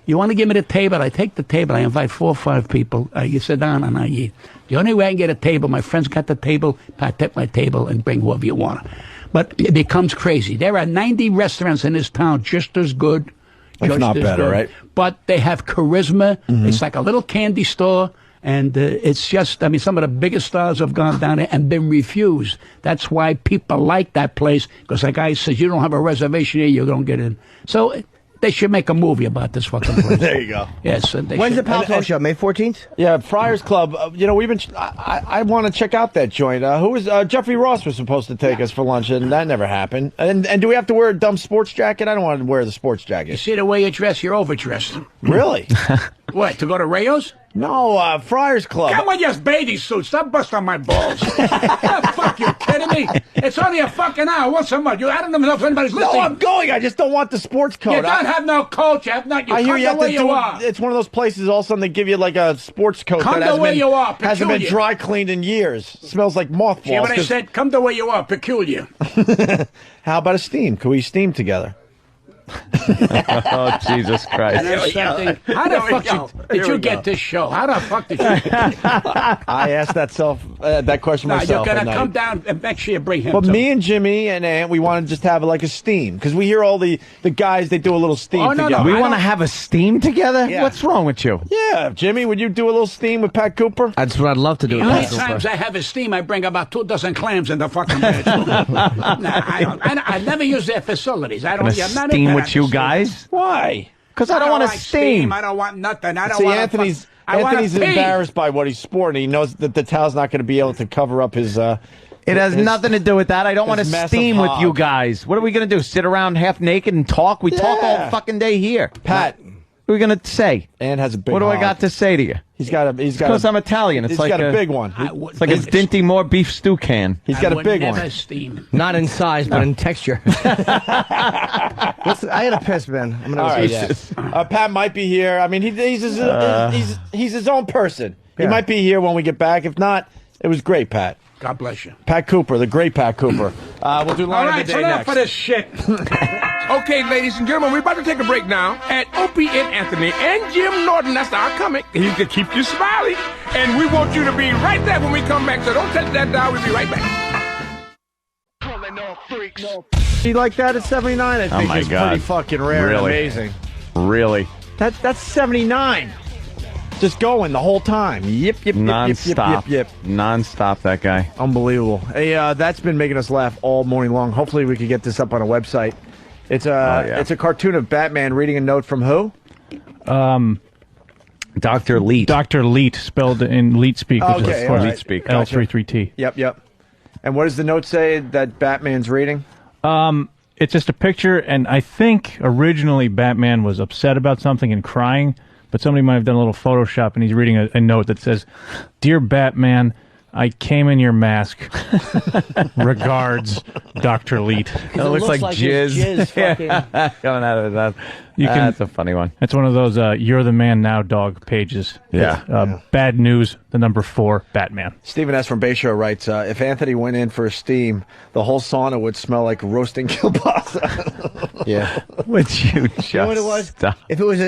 You want to give me the table? I take the table. I invite 4 or 5 people. You sit down and I eat. The only way I can get a table, my friends got the table. I take my table and bring whoever you want. But it becomes crazy. There are 90 restaurants in this town just as good. If not better, right? But they have charisma. It's like a little candy store. And it's just, some of the biggest stars have gone down there and been refused. That's why people like that place. Because the guy says, you don't have a reservation here, you don't get in. So they should make a movie about this fucking place. There you go. Yes. When's the Pal Talk show? May 14th? Yeah, Friars Club. We've been. I want to check out that joint. Who was Jeffrey Ross was supposed to take us for lunch, and that never happened. And do we have to wear a dumb sports jacket? I don't want to wear the sports jacket. You see the way you dress, you're overdressed. Really? What, to go to Rayos? No, Friars Club. Come on, just bathing suit. Stop busting my balls. The fuck, you kidding me? It's only a fucking hour. What's so much? I don't even know if anybody's listening. No, I'm going. I just don't want the sports coat. You don't have no coat. You have not. You I hear come you the have way to you do are. it. It's one of those places. All of a sudden they give you like a sports coat Come that the hasn't way been, you are. hasn't been Peculiar. dry cleaned in years. Smells like mothballs. See what I said? Come the way you are. Peculiar. How about a steam? Can we steam together? Oh, Jesus Christ. And there's something. How the fuck did you get this show? How the fuck did you get it? I asked that question No, myself. you're at going to night. come down and make sure you bring him. But too. me and Jimmy and Aunt, we want to just have like a steam because we hear all the guys. They do a little steam together. We want to have a steam together? Yeah. What's wrong with you? Yeah, Jimmy, would you do a little steam with Pat Cooper? That's what I'd love to do. The only times I have a steam, I bring about 2 dozen clams in the fucking bedroom. I never use their facilities. I don't. Gonna I'm not steam into with that you facility. guys? Why? Because I don't want to like steam. I don't want nothing. I don't See, want Anthony's I want Anthony's embarrassed by what he's sporting. He knows that the towel's not going to be able to cover up his. It has nothing to do with that. I don't want to steam with you guys. What are we going to do? Sit around half naked and talk? We talk all fucking day here. Pat, what are we going to say? Ann has a big. What do I hog. got to say to you? He's got. Because I'm Italian. It's he's like got a big one. It's like a Dinty Moore beef stew can. He's got a big never one. steam. Not in size, but in texture. I had a piss, man. I'm gonna All go right, piss. Pat might be here. I mean, he's his own person. He Yeah. might be here when we get back. If not, it was great, Pat. God bless you. Pat Cooper, the great Pat Cooper. We'll do All line right, of the so day enough next. for this shit. Okay, ladies and gentlemen, we're about to take a break now. And Opie and Anthony and Jim Norton, that's our comic. He can keep you smiling. And we want you to be right there when we come back. So don't touch that dial. We'll be right back. He like that at 79, I think my is God. pretty fucking rare Really? and amazing. Really? That's 79. Just going the whole time. Yip. Non-stop. Yip. Non-stop, that guy. Unbelievable. Hey, that's been making us laugh all morning long. Hopefully we can get this up on a website. It's it's a cartoon of Batman reading a note from who? Dr. Leet. Dr. Leet, spelled in Leet speak, which Okay, is all of right. Leet speak. L33T. Yep. And what does the note say that Batman's reading? It's just a picture, and I think originally Batman was upset about something and crying, but somebody might have done a little Photoshop, and he's reading a note that says, "Dear Batman, I came in your mask. Regards, Dr. Leet." It looks like jizz. Coming out of his mouth. That's a funny one. It's one of those "You're the Man Now" dog pages. Yeah. Bad news. The number 4, Batman. Stephen S. from Bayshore writes, if Anthony went in for a steam, the whole sauna would smell like roasting kielbasa. Yeah. Would you just You know what it was? stop? If it was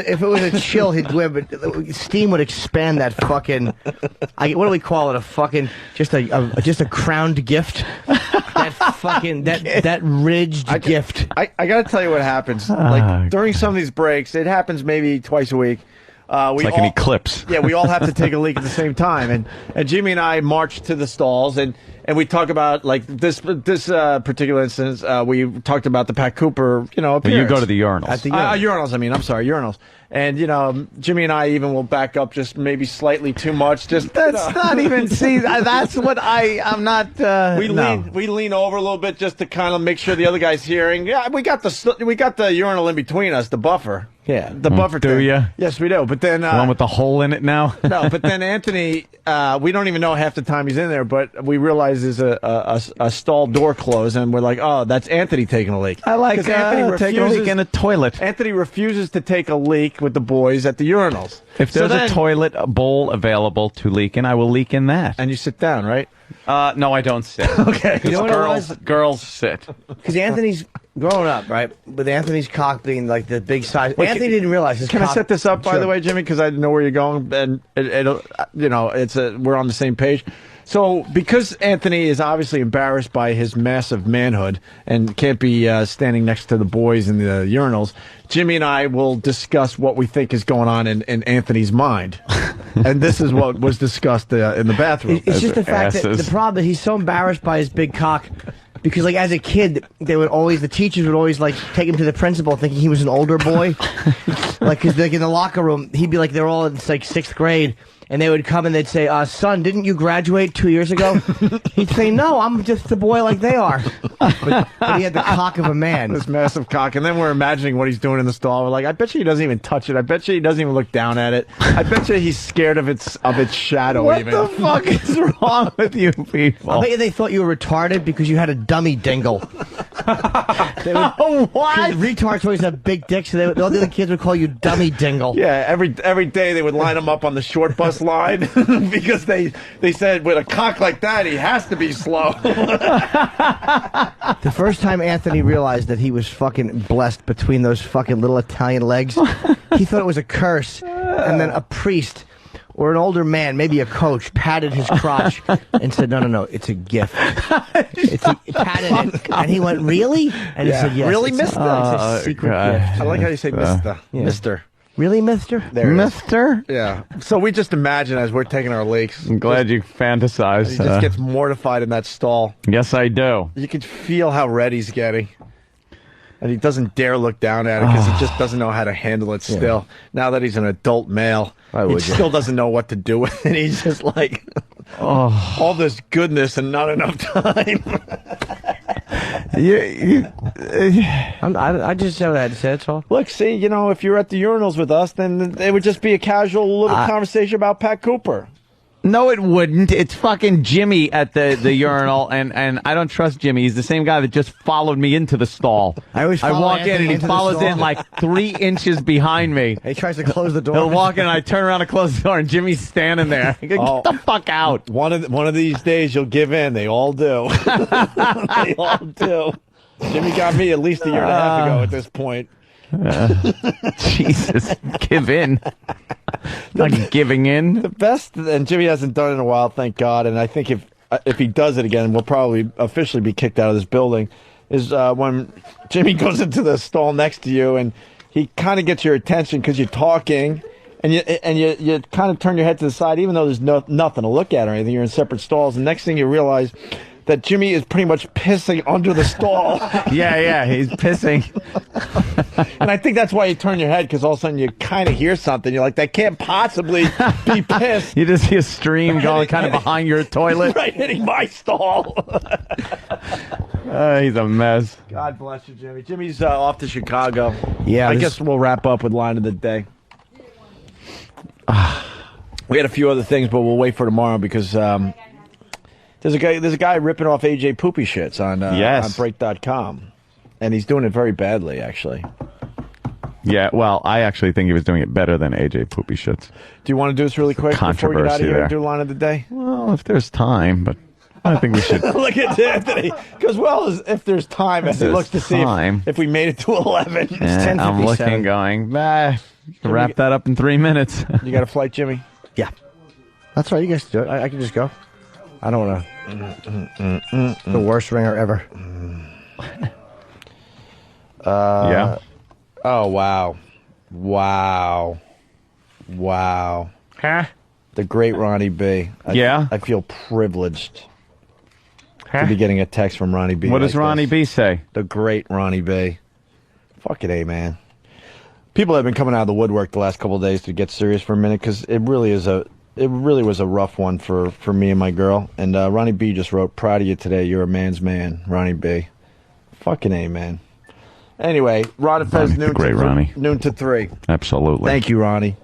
a chill, he'd wear, but steam would expand that fucking. What do we call it? A fucking just a crowned gift. That fucking that ridged gift. I got to tell you what happens. Like during some of these breaks, it happens maybe twice a week. It's like an eclipse. Yeah, we all have to take a leak at the same time, and Jimmy and I march to the stalls, and we talk about like this particular instance. We talked about the Pat Cooper, appearance. Well, you go to the urinals. At the urinals. I'm sorry, urinals. And Jimmy and I even will back up just maybe slightly too much. Just That's not even. See, that's what I'm not. We lean over a little bit just to kind of make sure the other guy's hearing. Yeah, we got the urinal in between us, the buffer. Yeah, the buffer. Do thing. you? Yes, we do. But then The one with the hole in it now. no, but then Anthony, we don't even know half the time he's in there, but we realize there's a stall door closed, and we're like, oh, that's Anthony taking a leak. I like 'Cause Anthony taking a leak in a toilet. Anthony refuses to take a leak with the boys at the urinals. If there's a toilet bowl available to leak in, I will leak in that. And you sit down, right? No, I don't sit. Okay. You know what it was? Girls sit. Because Anthony's growing up, right? With Anthony's cock being like the big size. Anthony didn't realize his Can cock. I set this up, by Sure. the way, Jimmy? Because I know where you're going, and we're on the same page. So, because Anthony is obviously embarrassed by his massive manhood and can't be standing next to the boys in the urinals, Jimmy and I will discuss what we think is going on in Anthony's mind. And this is what was discussed in the bathroom. It's just the fact that the problem is he's so embarrassed by his big cock. Because, like, as a kid, the teachers would always, like, take him to the principal thinking he was an older boy. Like, because, like, in the locker room, he'd be like, they're all in, like, 6th grade. And they would come and they'd say, son, didn't you graduate 2 years ago? He'd say, no, I'm just a boy like they are. But he had the cock of a man. This massive cock. And then we're imagining what he's doing in the stall. We're like, I bet you he doesn't even touch it. I bet you he doesn't even look down at it. I bet you he's scared of its shadow What even. the fuck is wrong with you people? I bet you they thought you were retarded because you had a dummy dingle. What? Retards always have big dicks, so all the other kids would call you dummy dingle. Yeah, every day they would line him up on the short bus line because they said with a cock like that he has to be slow. The first time Anthony realized that he was fucking blessed between those fucking little Italian legs, he thought it was a curse, and then a priest or an older man, maybe a coach, patted his crotch and said, no, it's a gift. He patted it, and he went, really? And he said, yes. Really, it's mister? a secret gift. I like how you say mister. Yeah. Mister. Really, mister? There it is. Mister? Yeah. So we just imagine as we're taking our leaks. I'm glad you fantasized. He just gets mortified in that stall. Yes, I do. You could feel how red he's getting. And he doesn't dare look down at it because he just doesn't know how to handle it still. Now that he's an adult male, he still doesn't know what to do with it. He's just like, all this goodness and not enough time. I just said what I had to say. That's all. Look, see, if you're at the urinals with us, then it would just be a casual little conversation about Pat Cooper. No, it wouldn't. It's fucking Jimmy at the urinal, and I don't trust Jimmy. He's the same guy that just followed me into the stall. I walk in, and he follows in like 3 inches behind me. He tries to close the door. He'll walk in, and I turn around to close the door, and Jimmy's standing there. Get the fuck out. One of these days, you'll give in. They all do. They all do. Jimmy got me at least a year and a half ago at this point. Jesus, give in. Not giving in. The best, and Jimmy hasn't done it in a while, thank God. And I think if he does it again, we'll probably officially be kicked out of this building. Is when Jimmy goes into the stall next to you, and he kind of gets your attention because you're talking, and you kind of turn your head to the side, even though there's nothing to look at or anything. You're in separate stalls, and next thing you realize that Jimmy is pretty much pissing under the stall. Yeah, he's pissing. And I think that's why you turn your head, because all of a sudden you kind of hear something. You're like, that can't possibly be piss. You just see a stream going kind of behind your toilet. Right, hitting my stall. He's a mess. God bless you, Jimmy. Jimmy's off to Chicago. Yeah, I guess we'll wrap up with line of the day. We had a few other things, but we'll wait for tomorrow because there's a guy ripping off AJ Poopy shits on Break.com, and he's doing it very badly, actually. Yeah, well, I actually think he was doing it better than AJ Poopy Shits. Do you want to do this really quick before we get out of here and do line of the day? Well, if there's time, but I think we should. Look at Anthony. Because, if there's time, as he looks to see if we made it to 11. It's 10:57. I'm looking, going, wrap that up in 3 minutes. You got a flight, Jimmy? Yeah. That's right. You guys do it. I can just go. I don't want to. The worst ringer ever. Yeah. Oh, wow. Huh? The great Ronnie B. I feel privileged to be getting a text from Ronnie B. What does Ronnie B say? The great Ronnie B. Fucking A, man. People have been coming out of the woodwork the last couple of days to get serious for a minute, because it really was a rough one for me and my girl. And Ronnie B just wrote, "Proud of you today. You're a man's man, Ronnie B." Fucking A, man. Anyway, Ron and Fez, noon to 3. Absolutely. Thank you, Ronnie.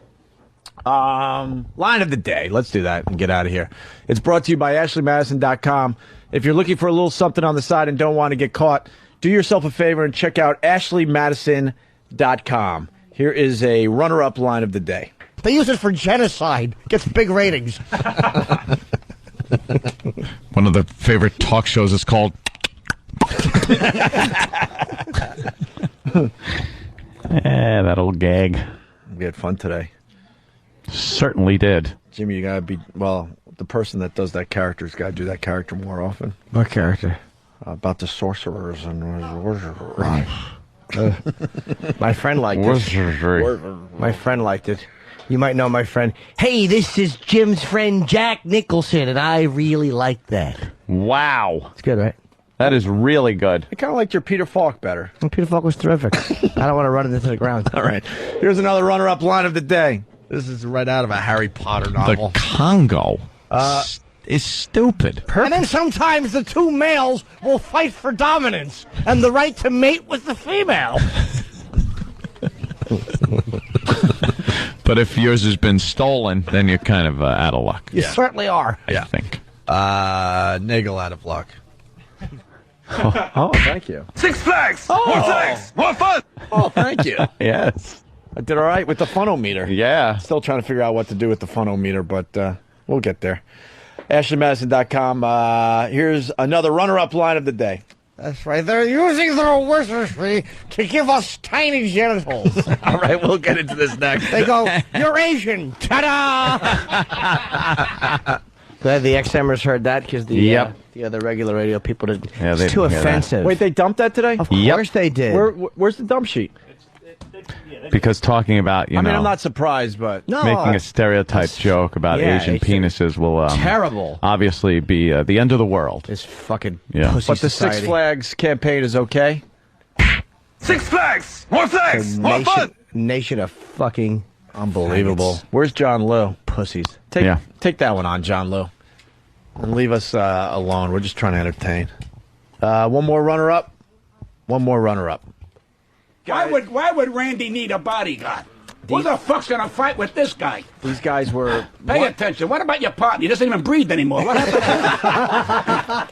Line of the day. Let's do that and get out of here. It's brought to you by AshleyMadison.com. If you're looking for a little something on the side and don't want to get caught, do yourself a favor and check out AshleyMadison.com. Here is a runner-up line of the day. They use it for genocide. Gets big ratings. One of the favorite talk shows is called... that old gag. We had fun today. Certainly did. Jimmy, you gotta be, the person that does that character's gotta do that character more often. What character? About the sorcerers and... My friend liked it. My friend liked it. You might know my friend. Hey, this is Jim's friend Jack Nicholson, and I really like that. Wow. It's good, right? That is really good. I kind of liked your Peter Falk better. Well, Peter Falk was terrific. I don't want to run it into the ground. All right. Here's another runner-up line of the day. This is right out of a Harry Potter novel. The Congo is stupid. And then sometimes the two males will fight for dominance and the right to mate with the female. But if yours has been stolen, then you're kind of out of luck. You certainly are. I think. Nagel out of luck. Oh, thank you. Six Flags! More sex! More fun! Oh, thank you. Yes. I did all right with the funometer. Yeah. Still trying to figure out what to do with the funometer, but we'll get there. AshleyMadison.com. Here's another runner-up line of the day. That's right. They're using their wizardry to give us tiny genitals. All right, we'll get into this next. They go, "You're Asian." Ta-da! Glad the XMers heard that, because the other regular radio people did. Yeah, it's too offensive. Wait, they dumped that today? Of course they did. Where's the dump sheet? Because talking about, I'm not surprised, but making a stereotype joke about Asian penises will terrible. Obviously be the end of the world. This fucking pussy But the society. Six Flags campaign is okay? Six Flags. More flags. More fun. Nation of fucking Unbelievable. Where's John Lou? pussies. Take that one on, John Lou. And leave us alone. We're just trying to entertain. One more runner-up. One more runner-up. Why would Randy need a bodyguard? Who the fuck's gonna fight with this guy? These guys were... Pay attention. What about your partner? He doesn't even breathe anymore. What happened?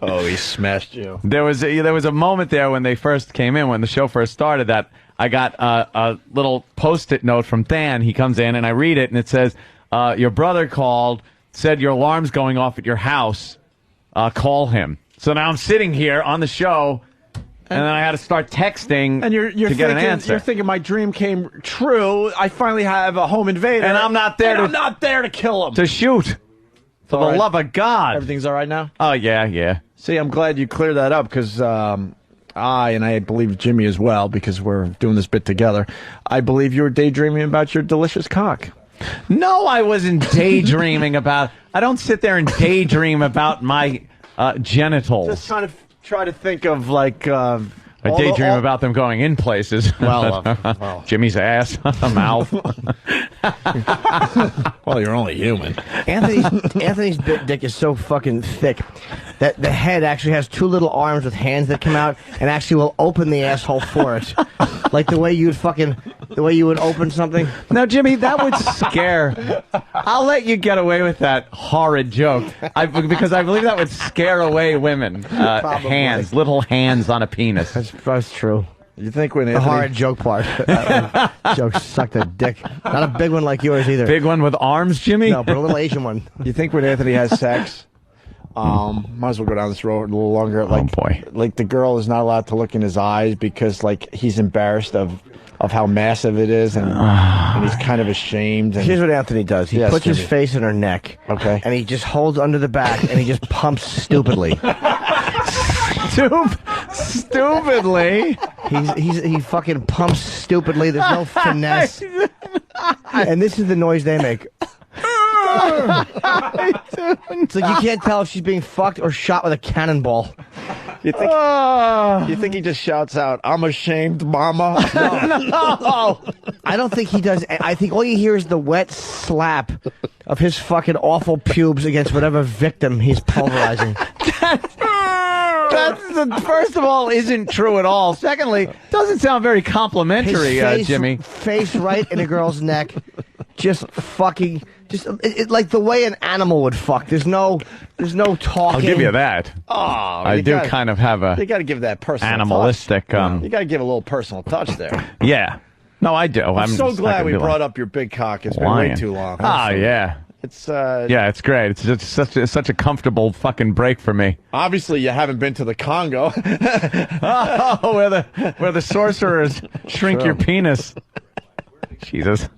Oh, he smashed you. There was a moment there when they first came in, when the show first started, that I got a little Post-it note from Than. He comes in, and I read it, and it says, your brother called, said your alarm's going off at your house. Call him. So now I'm sitting here on the show, and then I had to start texting and you're to get an answer. You're thinking my dream came true. I finally have a home invader. And I'm not there I'm not there to kill him. To shoot. For the love of God. Everything's all right now? Oh, yeah. See, I'm glad you cleared that up because I believe Jimmy as well, because we're doing this bit together, I believe you were daydreaming about your delicious cock. No, I wasn't daydreaming about... I don't sit there and daydream about my genitals. Just trying to try to think of, like... I daydream about them going in places. Well, Jimmy's ass, mouth. Well, you're only human. Anthony's dick is so fucking thick that the head actually has two little arms with hands that come out and actually will open the asshole for it, like the way you would open something. Now, Jimmy, that would scare. I'll let you get away with that horrid joke, because I believe that would scare away women. Hands, little hands on a penis. That's true. You think when the Anthony... hard joke part? Joke sucked a dick. Not a big one like yours either. Big one with arms, Jimmy? No, but a little Asian one. You think when Anthony has sex, might as well go down this road a little longer. Like, oh boy! Like the girl is not allowed to look in his eyes because like he's embarrassed of how massive it is, and he's kind of ashamed. And... Here's what Anthony does: he puts his face in her neck, okay, and he just holds under the back, and he just pumps stupidly. Stupidly. He fucking pumps stupidly. There's no finesse. And this is the noise they make. It's like you can't tell if she's being fucked or shot with a cannonball. You think he just shouts out, "I'm ashamed, mama"? No. I don't think he does. I think all you hear is the wet slap of his fucking awful pubes against whatever victim he's pulverizing. That, first of all, isn't true at all. Secondly, doesn't sound very complimentary, Jimmy. Face right in a girl's neck, just fucking, like the way an animal would fuck. There's no talking. I'll give you that. Oh, I do kind of have a. You got to give that personal animalistic. touch. You got to give a little personal touch there. Yeah. No, I do. I'm so glad we brought up your big cock. It's been way too long. Oh yeah. It's yeah, it's great. It's just such a comfortable fucking break for me. Obviously, you haven't been to the Congo. where the sorcerers shrink your penis. Jesus.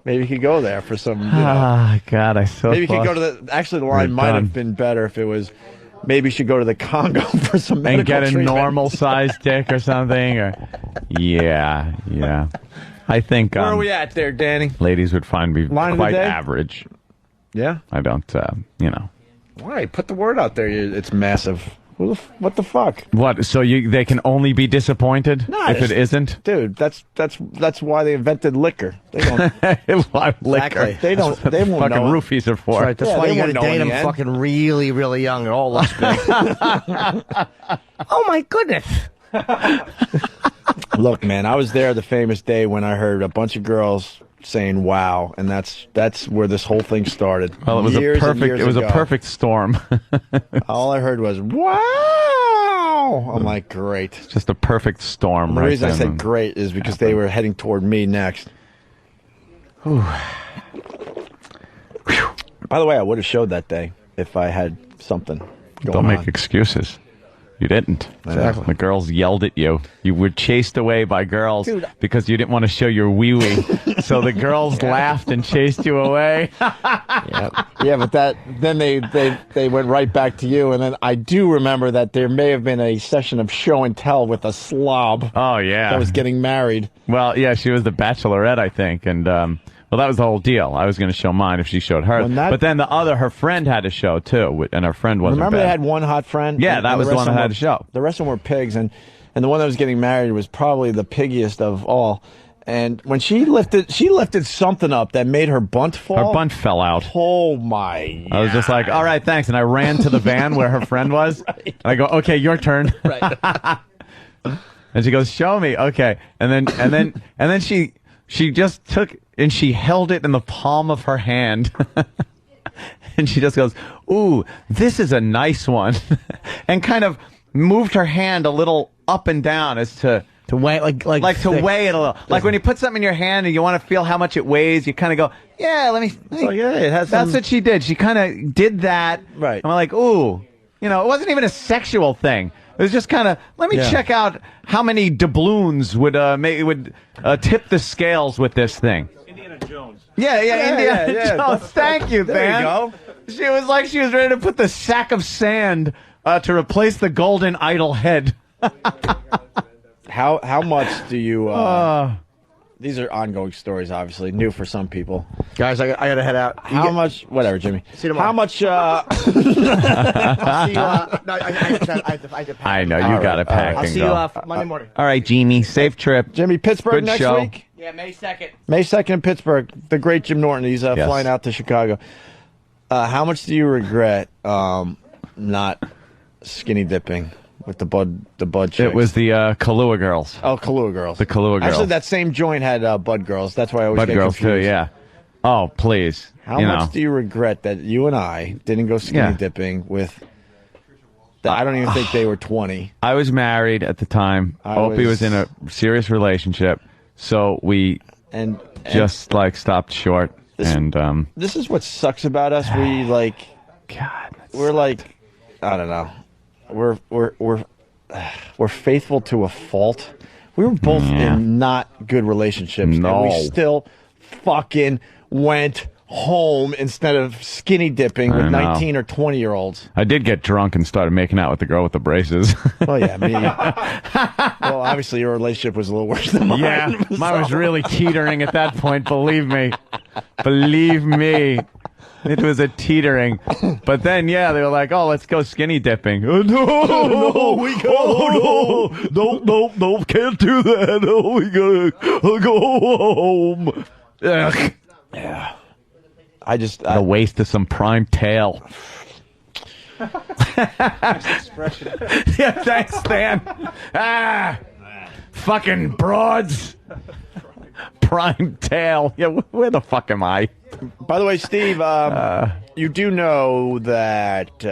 Maybe you could go there for some. God, I so. Maybe you could go to the. Actually, the line might have been better if it was. Maybe you should go to the Congo for some medical and get a treatment. normal sized dick or something. Or yeah. I think. Where are we at there, Danny? Ladies would find me line quite average. Yeah? I don't, Why? Put the word out there. It's massive. What the fuck? What? So they can only be disappointed if it isn't? Dude, that's why they invented liquor. They don't. Liquor. They don't. They won't fucking know. roofies are for. Right, that's why you got to date them fucking really, really young. It all looks big. Oh my goodness. Look, man, I was there the famous day when I heard a bunch of girls saying "wow," and that's where this whole thing started. Well, it was a perfect storm. All I heard was "wow." I'm like, great. It's just a perfect storm. The reason I said great is because they were heading toward me next. By the way, I would have showed that day if I had something going on. Don't make excuses. You didn't. Exactly. The girls yelled at you. You were chased away by girls because you didn't want to show your wee-wee. So the girls laughed and chased you away. Yeah, but then they went right back to you. And then I do remember that there may have been a session of show and tell with a slob. Oh, yeah. That was getting married. Well, yeah, she was the bachelorette, I think. And Well, that was the whole deal. I was going to show mine if she showed hers. But then her friend had to show, too, and her friend wasn't Remember bad. they had one hot friend? Yeah, that was the one that had to show. The rest of them were pigs, and the one that was getting married was probably the piggiest of all. And when she lifted something up that made her bunt fall. Her bunt fell out. Oh, my God. I was just like, all right, thanks. And I ran to the van where her friend was. Right. And I go, okay, your turn. Right. And she goes, show me. Okay. And then she just took and she held it in the palm of her hand. And she just goes, ooh, this is a nice one. And kind of moved her hand a little up and down as to weigh to weigh it a little. Like when you put something in your hand and you want to feel how much it weighs, you kind of go, yeah, let me. It has That's what she did. She kind of did that. Right. I'm like, ooh, it wasn't even a sexual thing. It was just kind of, let me check out how many doubloons would tip the scales with this thing. Indiana Jones. Yeah, Indiana Jones. Thank you, there man. You go. She was like she was ready to put the sack of sand to replace the golden idol head. How much do you? These are ongoing stories, obviously new for some people. Guys, I gotta head out. How much? Whatever, Jimmy. See you tomorrow. How much? I'll see you. No, I have to pack. I know you got to pack. I'll and see go. you Monday morning. All right, Jimmy. Safe trip. Jimmy, Pittsburgh Good next show. week. Yeah, May 2nd. May 2nd in Pittsburgh. The great Jim Norton. He's flying out to Chicago. How much do you regret not skinny dipping with the bud chicks? It was the Kahlua girls. Oh, Kahlua girls. The Kahlua girls. Actually, that same joint had Bud girls. That's why I always Bud get girls confused. too. Yeah. Oh, please. How much do you regret that you and I didn't go skinny dipping with? I don't even think they were 20. I was married at the time. Opie was in a serious relationship, so we just stopped short. This is what sucks about us. We we're like, I don't know. We're faithful to a fault. We were both in not good relationships. No. And we still fucking went home instead of skinny dipping with 19 or 20-year-olds. I did get drunk and started making out with the girl with the braces. Oh, yeah, me. Well, obviously your relationship was a little worse than mine. Yeah, mine was really teetering at that point, believe me. Believe me. It was a teetering. But then, they were like, oh, let's go skinny dipping. Oh, no, can't do that. Oh, we gotta go home. Ugh. Yeah. The waste of some prime tail. Yeah, thanks, Stan. Fucking broads. Prime tail. Yeah, where the fuck am I? By the way, Steve, you do know that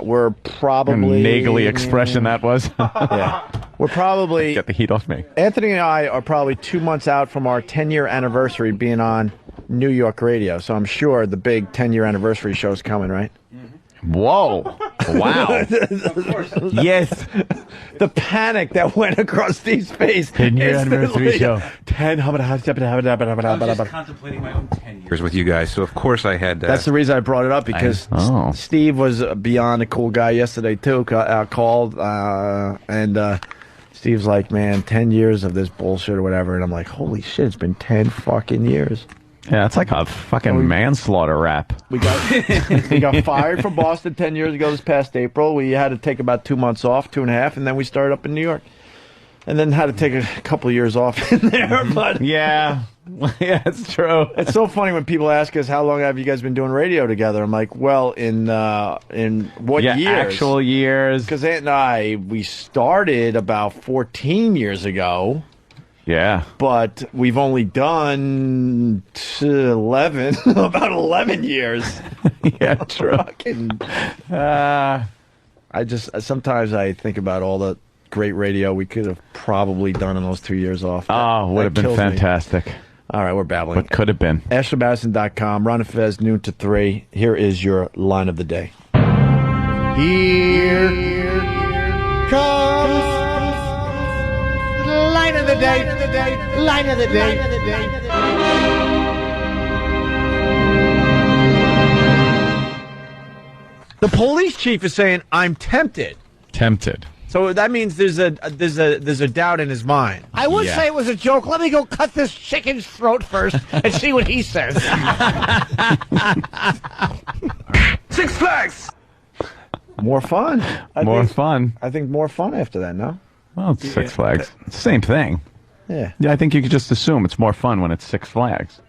we're probably... Nagely expression that was. Yeah. We're probably... Get the heat off me. Anthony and I are probably 2 months out from our 10-year anniversary being on New York radio. So I'm sure the big 10-year anniversary show is coming, right? Whoa. Wow. Yes. The panic that went across Steve's face. 10-year anniversary show. 10. I was just contemplating my own 10 years with you guys, so of course I had... That's the reason I brought it up, because Steve was beyond a cool guy yesterday, too. Called, and Steve's like, man, 10 years of this bullshit or whatever. And I'm like, holy shit, it's been 10 fucking years. Yeah, it's like a fucking manslaughter rap. We got fired from Boston 10 years ago this past April. We had to take about 2 months off, 2.5, and then we started up in New York. And then had to take a couple of years off in there. But yeah, it's true. It's so funny when people ask us, how long have you guys been doing radio together? I'm like, well, in what years? Actual years. Because Aunt and I, we started about 14 years ago. Yeah. But we've only done 11, about 11 years. Yeah, true. Sometimes I think about all the great radio we could have probably done in those 2 years off. Would have been fantastic. Me. All right, we're babbling. What could have been. AshtonMadison.com, Ron and Fez, noon to 3. Here is your line of the day. Here comes line of the day. Line of the day. The police chief is saying, I'm tempted. Tempted. So that means there's a doubt in his mind. I would say it was a joke. Let me go cut this chicken's throat first and see what he says. Six Flags. More fun. More fun. I think more fun after that. No. Well, it's Six Flags. It's the same thing. Yeah. Yeah, I think you could just assume it's more fun when it's Six Flags.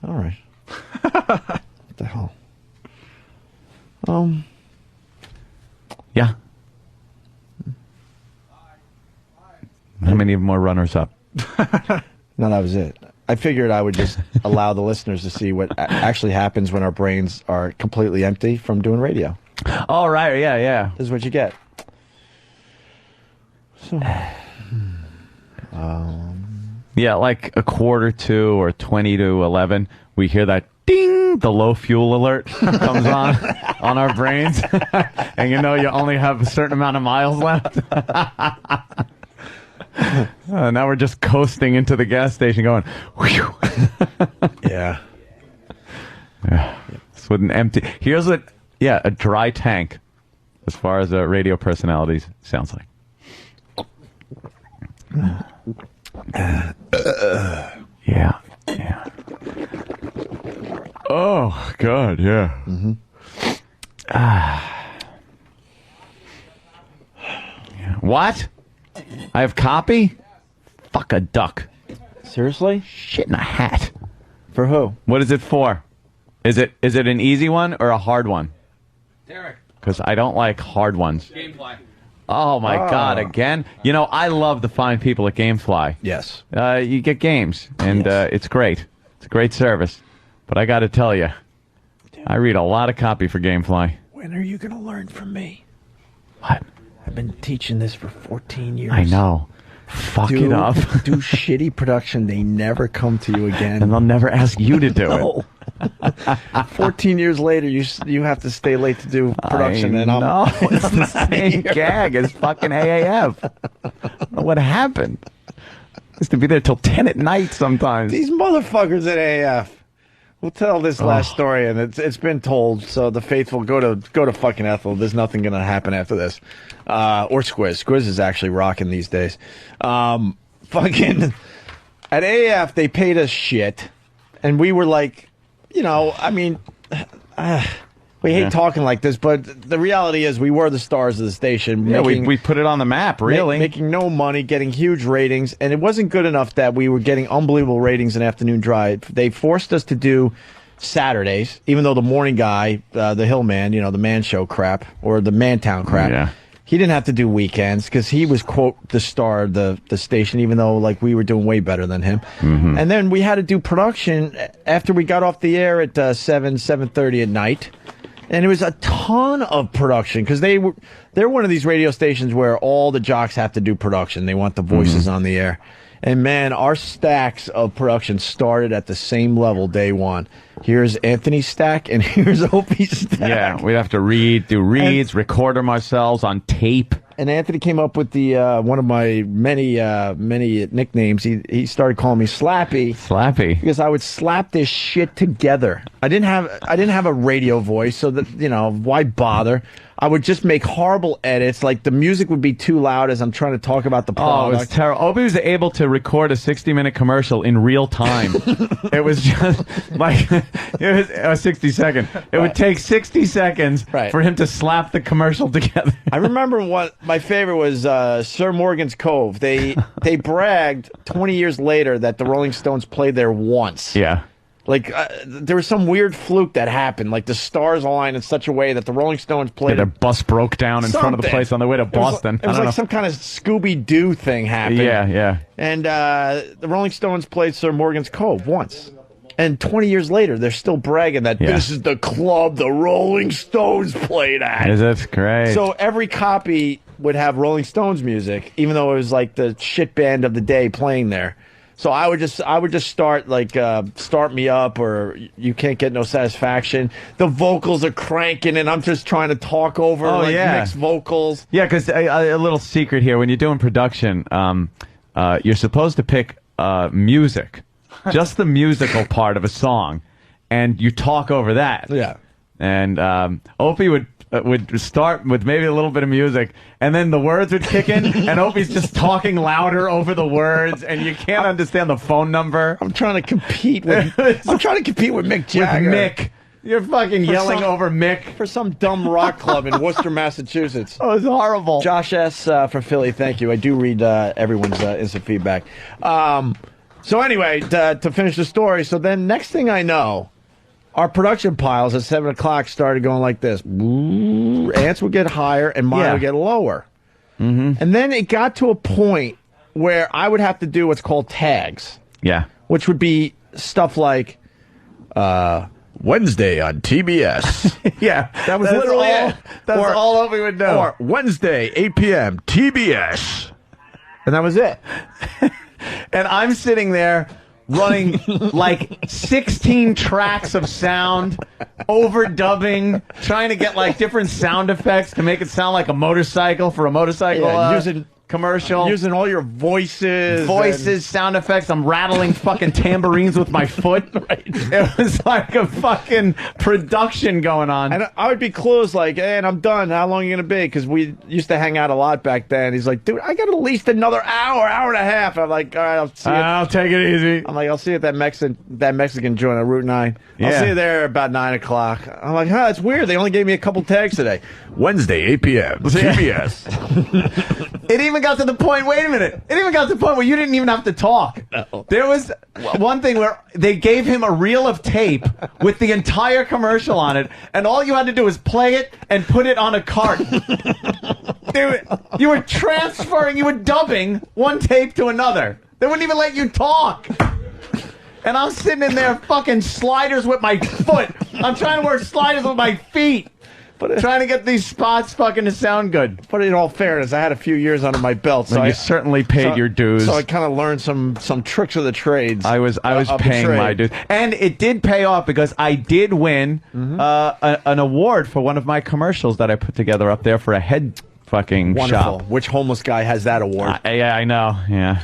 All right. What the hell? Yeah. How many more runners up? No, that was it. I figured I would just allow the listeners to see what actually happens when our brains are completely empty from doing radio. Oh, right. Yeah. This is what you get. So, yeah, like a quarter to or 20 to 11, we hear that ding, the low fuel alert comes on our brains. And you know you only have a certain amount of miles left. Now we're just coasting into the gas station going, whew. Yeah. It's with an empty. Here's what, a dry tank, as far as radio personalities sounds like. Yeah. Oh, God, yeah. Mm-hmm. What? I have copy? Fuck a duck. Seriously? Shit in a hat. For who? What is it for? Is it an easy one or a hard one? Derek. Because I don't like hard ones. Gamefly. Oh, my God, again? You know, I love the fine people at Gamefly. Yes. You get games, and it's great. It's a great service. But I got to tell you, I read a lot of copy for Gamefly. When are you going to learn from me? What? I've been teaching this for 14 years. I know. Fuck it up. Do shitty production. They never come to you again. And they'll never ask you to do No. it. 14 years later, you have to stay late to do production. I and I'm know. It's I'm the not same here. gag as fucking AAF. I don't know what happened? I used to be there till 10 at night sometimes. These motherfuckers at AF. We'll tell this last story, and it's been told. So the faithful go to fucking Ethel. There's nothing going to happen after this, or Squiz. Squiz is actually rocking these days. Fucking at AF, they paid us shit, and we were like, I mean, we hate talking like this, but the reality is we were the stars of the station. Yeah, we put it on the map, really. Making no money, getting huge ratings, and it wasn't good enough that we were getting unbelievable ratings in afternoon drive. They forced us to do Saturdays, even though the morning guy, the Hill Man, the Man Show crap, or the Mantown crap, he didn't have to do weekends because he was, quote, the star of the station, even though like we were doing way better than him. Mm-hmm. And then we had to do production after we got off the air at 7:30 at night. And it was a ton of production because they're one of these radio stations where all the jocks have to do production. They want the voices on the air. And man, our stacks of production started at the same level day one. Here's Anthony's stack and here's Opie's stack. Yeah, we'd have to do reads, record them ourselves on tape. And Anthony came up with the one of my many nicknames. He started calling me Slappy. Slappy. Because I would slap this shit together. I didn't have a radio voice, so that why bother? I would just make horrible edits. Like the music would be too loud as I'm trying to talk about the product. Oh, it was terrible. Opie was able to record a 60-minute commercial in real time. It was just like it was 60 seconds. It would take 60 seconds for him to slap the commercial together. I remember my favorite was Sir Morgan's Cove. They bragged 20 years later that the Rolling Stones played there once. Yeah. Like, there was some weird fluke that happened. Like, the stars aligned in such a way that the Rolling Stones played. Their bus broke down in front of the place on the way to Boston. It was like some kind of Scooby-Doo thing happened. Yeah. And the Rolling Stones played Sir Morgan's Cove once. And 20 years later, they're still bragging that this is the club the Rolling Stones played at. That's great. So every copy would have Rolling Stones music, even though it was like the shit band of the day playing there. So I would just start like Start Me Up or You Can't Get No Satisfaction. The vocals are cranking and I'm just trying to talk over mixed vocals. Yeah, because a little secret here, when you're doing production, you're supposed to pick music, just the musical part of a song, and you talk over that. Yeah. And Opie would would start with maybe a little bit of music, and then the words would kick in, and Opie's just talking louder over the words, and you can't understand the phone number. I'm trying to compete with Mick Jagger. With Mick. You're fucking yelling over Mick. For some dumb rock club in Worcester, Massachusetts. Oh, it's horrible. Josh S. For Philly, thank you. I do read everyone's instant feedback. So anyway, to finish the story, so then next thing I know, our production piles at 7 o'clock started going like this. Ants would get higher and mine would get lower. Mm-hmm. And then it got to a point where I would have to do what's called tags. Yeah. Which would be stuff like Wednesday on TBS. Yeah. That was That's literally all, it. That's Or- all Opie would know. Or Wednesday, 8 p.m., TBS. And that was it. And I'm sitting there running like 16 tracks of sound, overdubbing, trying to get like different sound effects to make it sound like a motorcycle for a motorcycle using commercial. Using all your voices. Sound effects. I'm rattling fucking tambourines with my foot. Right. It was like a fucking production going on. And I would be close like, hey, and I'm done. How long are you going to be? Because we used to hang out a lot back then. He's like, dude, I got at least another hour and a half. I'm like, all right, I'll see you. I'll take it easy. I'm like, I'll see you at that Mexican joint on Route 9. I'll Yeah. see you there about 9 o'clock. I'm like, that's weird. They only gave me a couple tags today. Wednesday, 8 p.m., TBS. It even got to the point, wait a minute. It even got to the point where you didn't even have to talk. No. There was one thing where they gave him a reel of tape with the entire commercial on it, and all you had to do was play it and put it on a cart. You were transferring, you were dubbing one tape to another. They wouldn't even let you talk. And I'm sitting in there fucking sliders with my foot. I'm trying to work sliders with my feet. Trying to get these spots fucking to sound good. But in all fairness, I had a few years under my belt, so you certainly paid your dues. So I kind of learned some tricks of the trades. I was of the paying trade. my dues, and it did pay off because I did win an award for one of my commercials that I put together up there for a head fucking Wonderful. shop. Which homeless guy has that award? Yeah, I know. Yeah.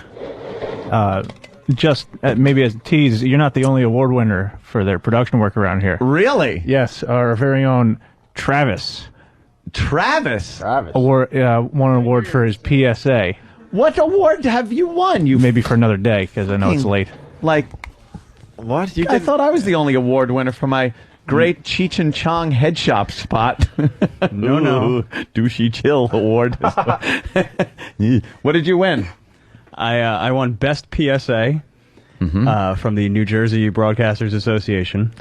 Just maybe as a tease, you're not the only award winner for their production work around here. Really? Yes, our very own Travis. Travis Award, won an award for his PSA. What award have you won? You maybe for another day because I know it's late. Like what? I thought I was the only award winner for my great Cheech and Chong head shop spot. No. Douchey Chill award. What did you win? I won Best PSA from the New Jersey Broadcasters Association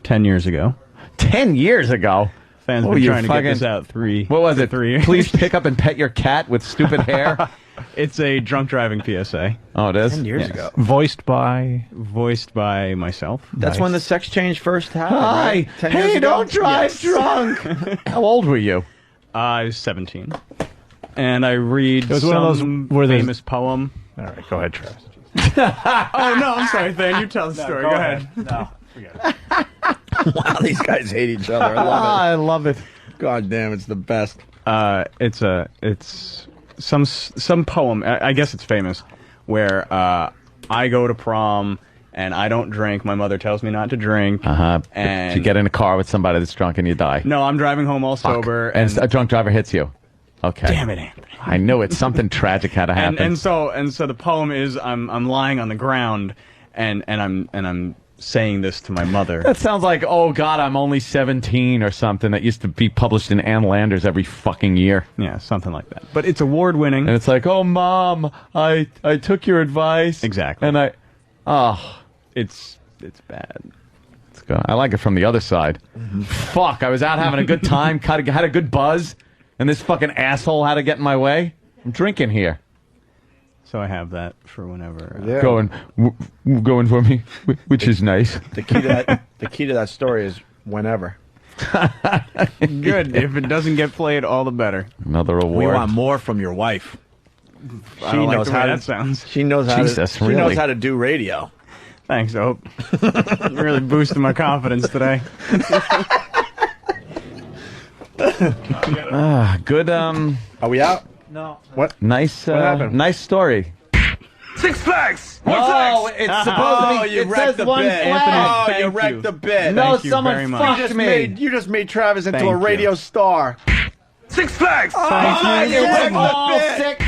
10 years ago. 10 years ago? Fans been trying to get this out 3 What was it? 3 years. Please pick up and pet your cat with stupid hair. It's a drunk driving PSA. Oh, it is? 10 years ago. Voiced by myself. That's when the sex change first happened. Hi. Right? 10 years Hey, ago? don't drive Yes. drunk. How old were you? I was 17. And I read It was some one of those where there's- famous poem. All right, go ahead, Travis. Oh, no, I'm sorry, Than. You tell the story. Go ahead. No, forget it. Wow, these guys hate each other. I love it. I love it. God damn, it's the best. It's some poem. I guess it's famous, where I go to prom and I don't drink. My mother tells me not to drink. And you get in a car with somebody that's drunk and you die. no, I'm driving home all sober. And a drunk driver hits you. Okay. Damn it, Anthony. I knew it. Something tragic had to happen. And so the poem is I'm lying on the ground and I'm saying this to my mother. That sounds like, oh, God, I'm only 17 or something that used to be published in Ann Landers every fucking year. Yeah, something like that. But it's award-winning. And it's like, oh, Mom, I took your advice. Exactly. And It's bad. It's good. I like it from the other side. Fuck, I was out having a good time, had a good buzz, and this fucking asshole had to get in my way. I'm drinking here. So I have that for whenever. Going for me, which is nice. The key to that story is whenever. Good. If it doesn't get played, all the better. Another award. We want more from your wife. I don't like the way that sounds. She knows how Jesus, to. She really? knows how to do radio. Thanks, Hope. You're really boosting my confidence today. Good. Are we out? No. What? Nice. What happened? Nice story. Six Flags. Oh, it's supposed to be. You It wrecked says the one bit. flag. Oh, you wrecked the bit. No, Thank you someone very much. fucked me. You just made Travis into Thank a radio you. star. Six Flags. Oh, you wrecked all the bit. six.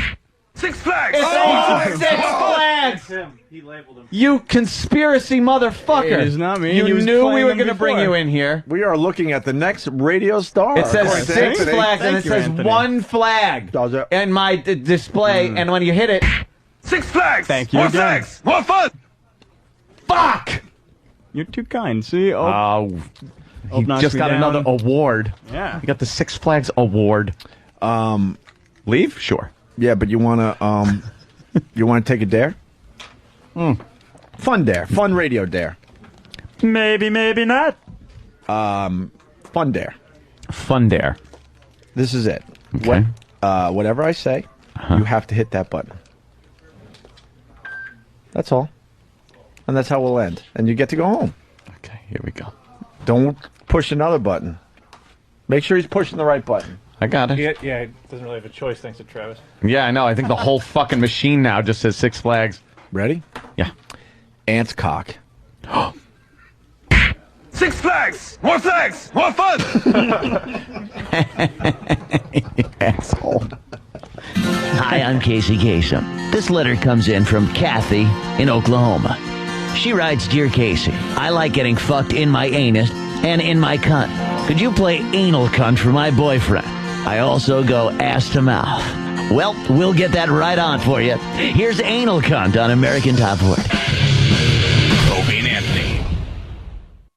Six Flags. It's all Six Flags. He labeled him. You conspiracy motherfucker! It is not me. You He was knew we playing were them going to bring before. you in here. We are looking at the next radio star. It says according to Six Anthony. Flags, and it Thank you, says Anthony. one flag Does it? in my display, and when you hit it, Six Flags. Thank you More again. flags. More fun. fuck! You're too kind. See? Oh, Oh, he knocks just me got down. another award. Yeah. He got the Six Flags award. Leave? Sure. Yeah, but you want to take a dare? Fun dare. Fun radio dare. Maybe, maybe not. Fun dare. Fun dare. This is it. Okay. Whatever I say, you have to hit that button. That's all. And that's how we'll end. And you get to go home. Okay, here we go. Don't push another button. Make sure he's pushing the right button. I got it. Yeah, he doesn't really have a choice thanks to Travis. Yeah, I know. I think the whole fucking machine now just says Six Flags. Ready? Yeah. Ant's cock. Six Flags. More flags. More fun. Asshole. Hi, I'm Casey Kasem. This letter comes in from Kathy in Oklahoma. She writes, Dear Casey, I like getting fucked in my anus and in my cunt. Could you play anal cunt for my boyfriend? I also go ass to mouth. Well, we'll get that right on for you. Here's anal cunt on American Top 40.